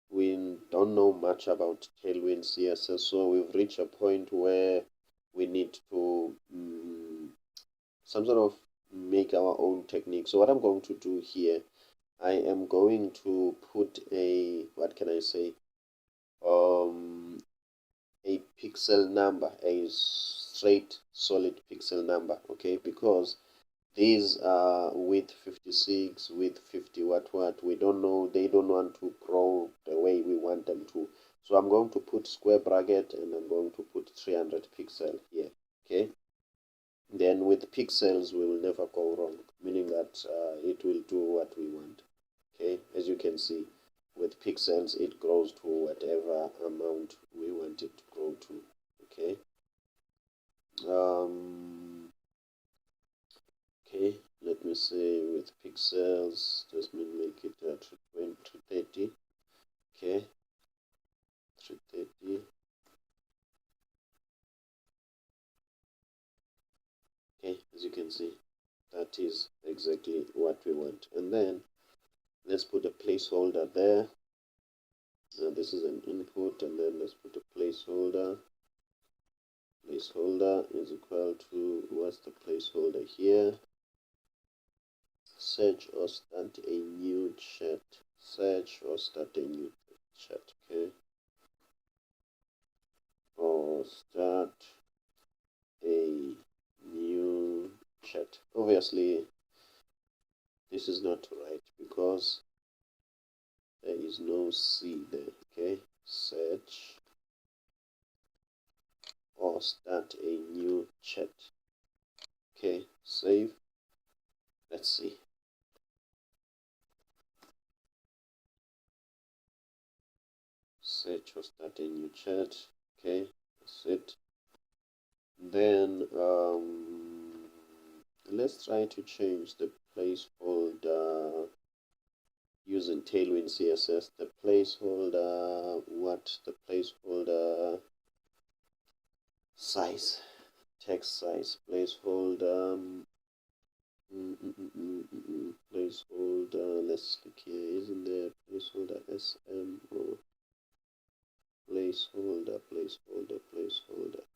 B: we don't know much about Tailwind CSS, so we've reached a point where we need to some sort of make our own technique. So what I'm going to do here, I am going to put a, what can I say, a pixel number, a straight solid pixel number. Okay, because these are with 56, with 50, what, we don't know, they don't want to grow the way we want them to. So I'm going to put square bracket and I'm going to put 300 pixel here. Okay, then with pixels we will never go wrong, meaning that it will do what we want. Okay, as you can see, with pixels it grows to whatever amount we want it to grow to. Okay, okay, let me say with pixels, just make it 230. Okay, 330. Okay, as you can see, that is exactly what we want. And then let's put a placeholder there. This is an input, and then let's put a placeholder. Placeholder is equal to, what's the placeholder here? Search or start a new chat. Search or start a new chat. Okay, or start a new chat. Obviously this is not right because there is no C there. Okay, search or start a new chat. Okay, save. Let's see. Search or start a new chat. Okay, that's it. Then let's try to change the placeholder using Tailwind CSS. The placeholder, what? The placeholder size, text size, placeholder, placeholder, let's look here, isn't there placeholder SM or placeholder,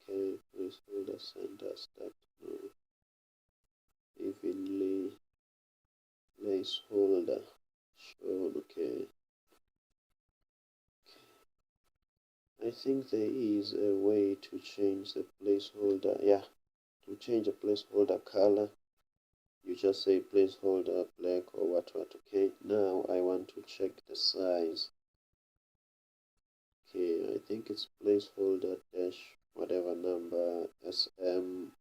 B: okay, placeholder center start, no, evenly, placeholder, shown, okay. I think there is a way to change the placeholder, yeah, to change the placeholder color. You just say placeholder black or what. Okay, now I want to check the size. Okay, I think it's placeholder dash whatever number SM,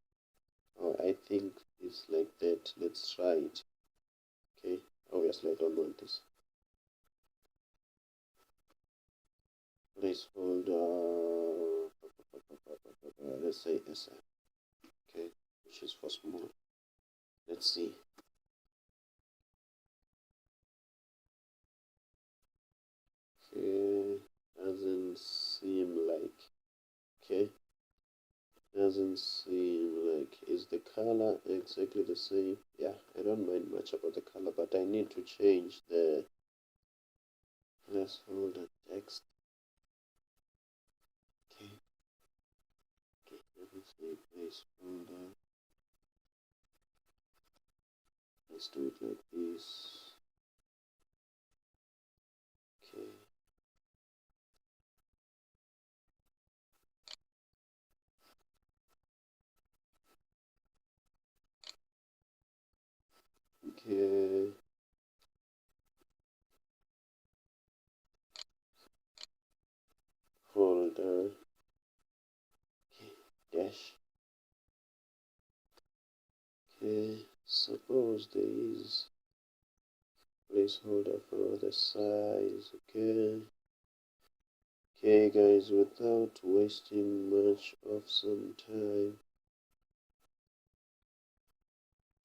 B: or I think it's like that. Let's try it. Okay, obviously I don't want this. Placeholder, let's say SF, okay, which is for small. Let's see. Okay, doesn't seem like, okay, doesn't seem like, is the color exactly the same? Yeah, I don't mind much about the color, but I need to change the placeholder text. Okay, okay, let me say placeholder. Let's do it like this. Okay. Okay. Folder. Okay. Dash. Okay. Suppose there is placeholder for the size. Okay. Okay, guys, without wasting much of some time.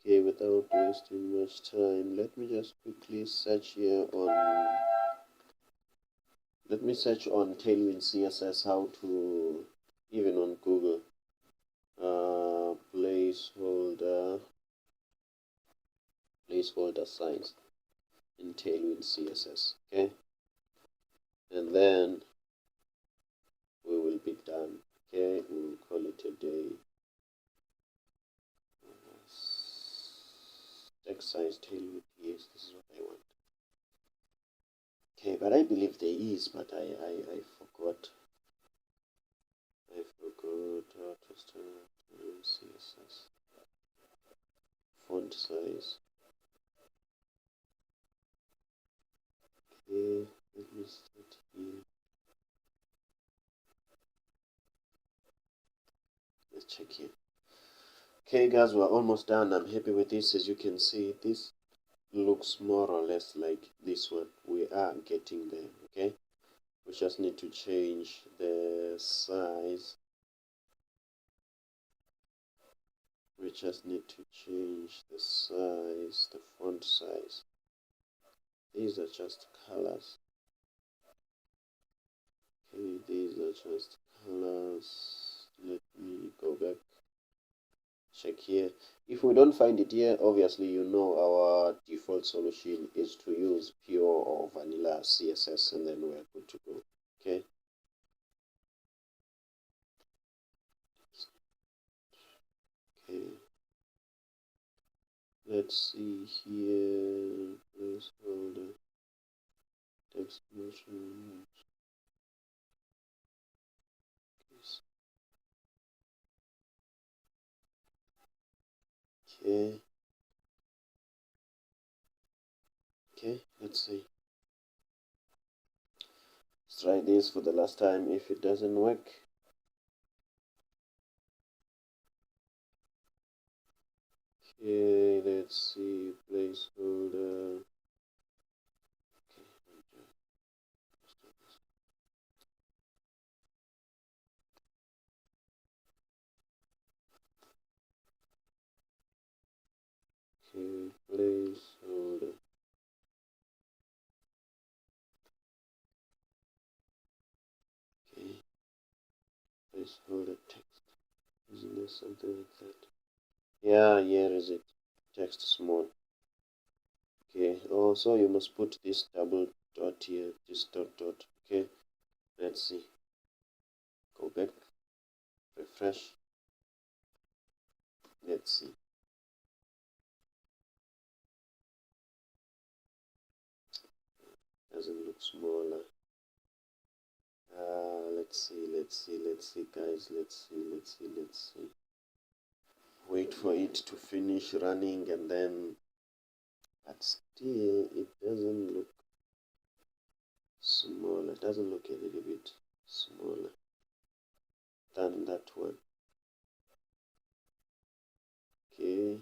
B: Okay, without wasting much time, let me just quickly search here on. Let me search on Tailwind CSS how to, even on Google. Placeholder size in Tailwind CSS. Okay, and then we will be done. Okay, we will call it a day. Text size Tailwind. Yes, this is what I want. Okay, but I believe there is, but I forgot. I forgot how to start CSS. Font size. Okay, let me start here. Let's check here. Okay, guys, we're almost done. I'm happy with this. As you can see, this looks more or less like this one. We are getting there. Okay, we just need to change the size. We just need to change the size, the font size. These are just colors. Okay, these are just colors. Let me go back, check here. If we don't find it here, obviously you know our default solution is to use pure or vanilla CSS, and then we're good to go. Okay, okay, let's see here. Placeholder text motion. Okay, okay, let's see. Let's try this for the last time. If it doesn't work, okay, let's see. Placeholder. Okay, placeholder. Okay, placeholder text. Isn't there something like that? Yeah, here is it. Text small. Okay, also you must put this double dot here, this dot. Okay, let's see. Go back, refresh. Let's see. Doesn't look smaller. Let's see, guys. Let's see. Wait for it to finish running, and then, but still, it doesn't look smaller. It doesn't look a little bit smaller than that one. Okay,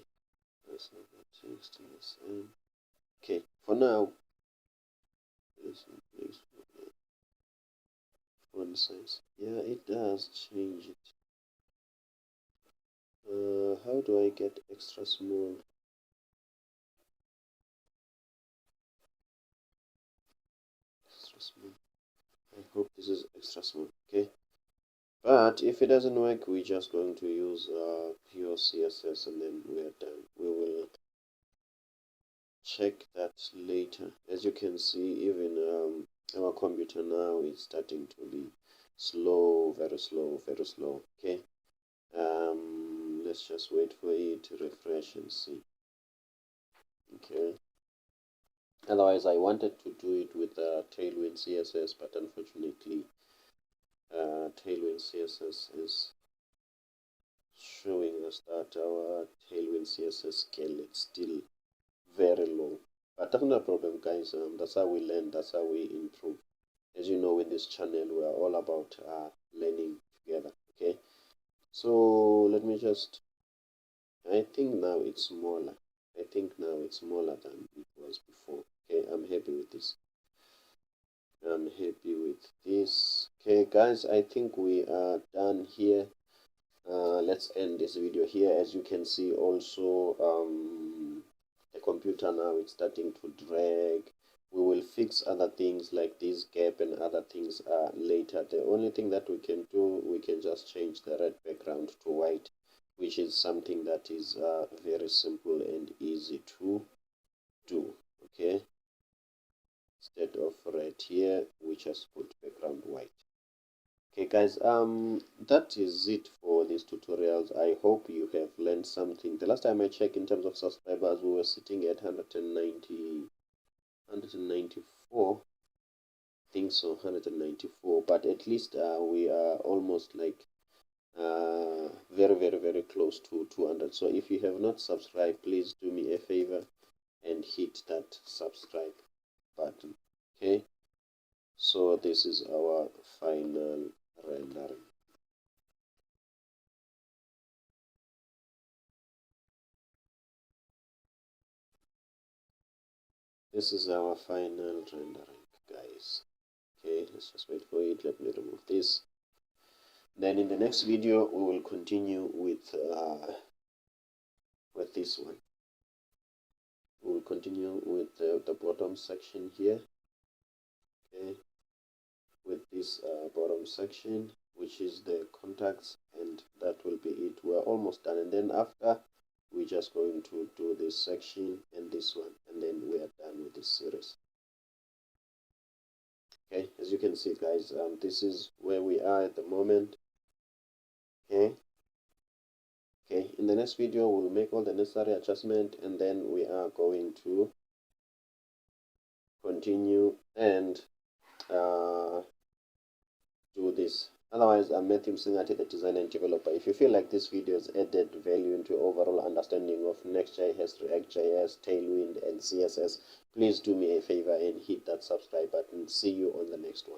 B: that's not the text in the same. Okay, for now, font size. Yeah, it does change it. How do I get extra small? Extra small. I hope this is extra small. Okay. But if it doesn't work, we're just going to use pure CSS and then we're done. We will check that later. As you can see, even our computer now is starting to be slow, very slow, very slow. Okay. Let's just wait for it to refresh and see. Okay. Otherwise, I wanted to do it with Tailwind CSS, but unfortunately, Tailwind CSS is showing us that our Tailwind CSS scale is still very low. But that's not a problem, guys. That's how we learn. That's how we improve. As you know, in this channel, we are all about learning together. Okay. So let me just. I think now it's smaller. I think now it's smaller than it was before. Okay, I'm happy with this. I'm happy with this. Okay, guys, I think we are done here. Let's end this video here. As you can see, also the computer now is starting to drag. We will fix other things like this gap and other things later. The only thing that we can do, we can just change the red background to white, which is something that is very simple and easy to do. Okay, instead of red here, we just put background white. Okay guys, that is it for these tutorials. I hope you have learned something. The last time I checked, in terms of subscribers, we were sitting at 194. I think so, 194, but at least we are almost like very close to 200. So if you have not subscribed, please do me a favor and hit that subscribe button. Okay, so this is our final rendering. This is our final rendering, guys. Okay, let's just wait for it. Let me remove this. Then in the next video, we will continue with this one. We will continue with the bottom section here. Okay, with this bottom section, which is the contacts, and that will be it. We're almost done, and then after, we're just going to do this section and this one, and then we are done with this series. Okay, as you can see, guys, this is where we are at the moment. Okay, in the next video we'll make all the necessary adjustment, and then we are going to continue and do this. Otherwise, I'm Matthew Msingati, the designer and developer. If you feel like this video has added value into your overall understanding of Next.js, React.js, Tailwind, and CSS, please do me a favor and hit that subscribe button. See you on the next one.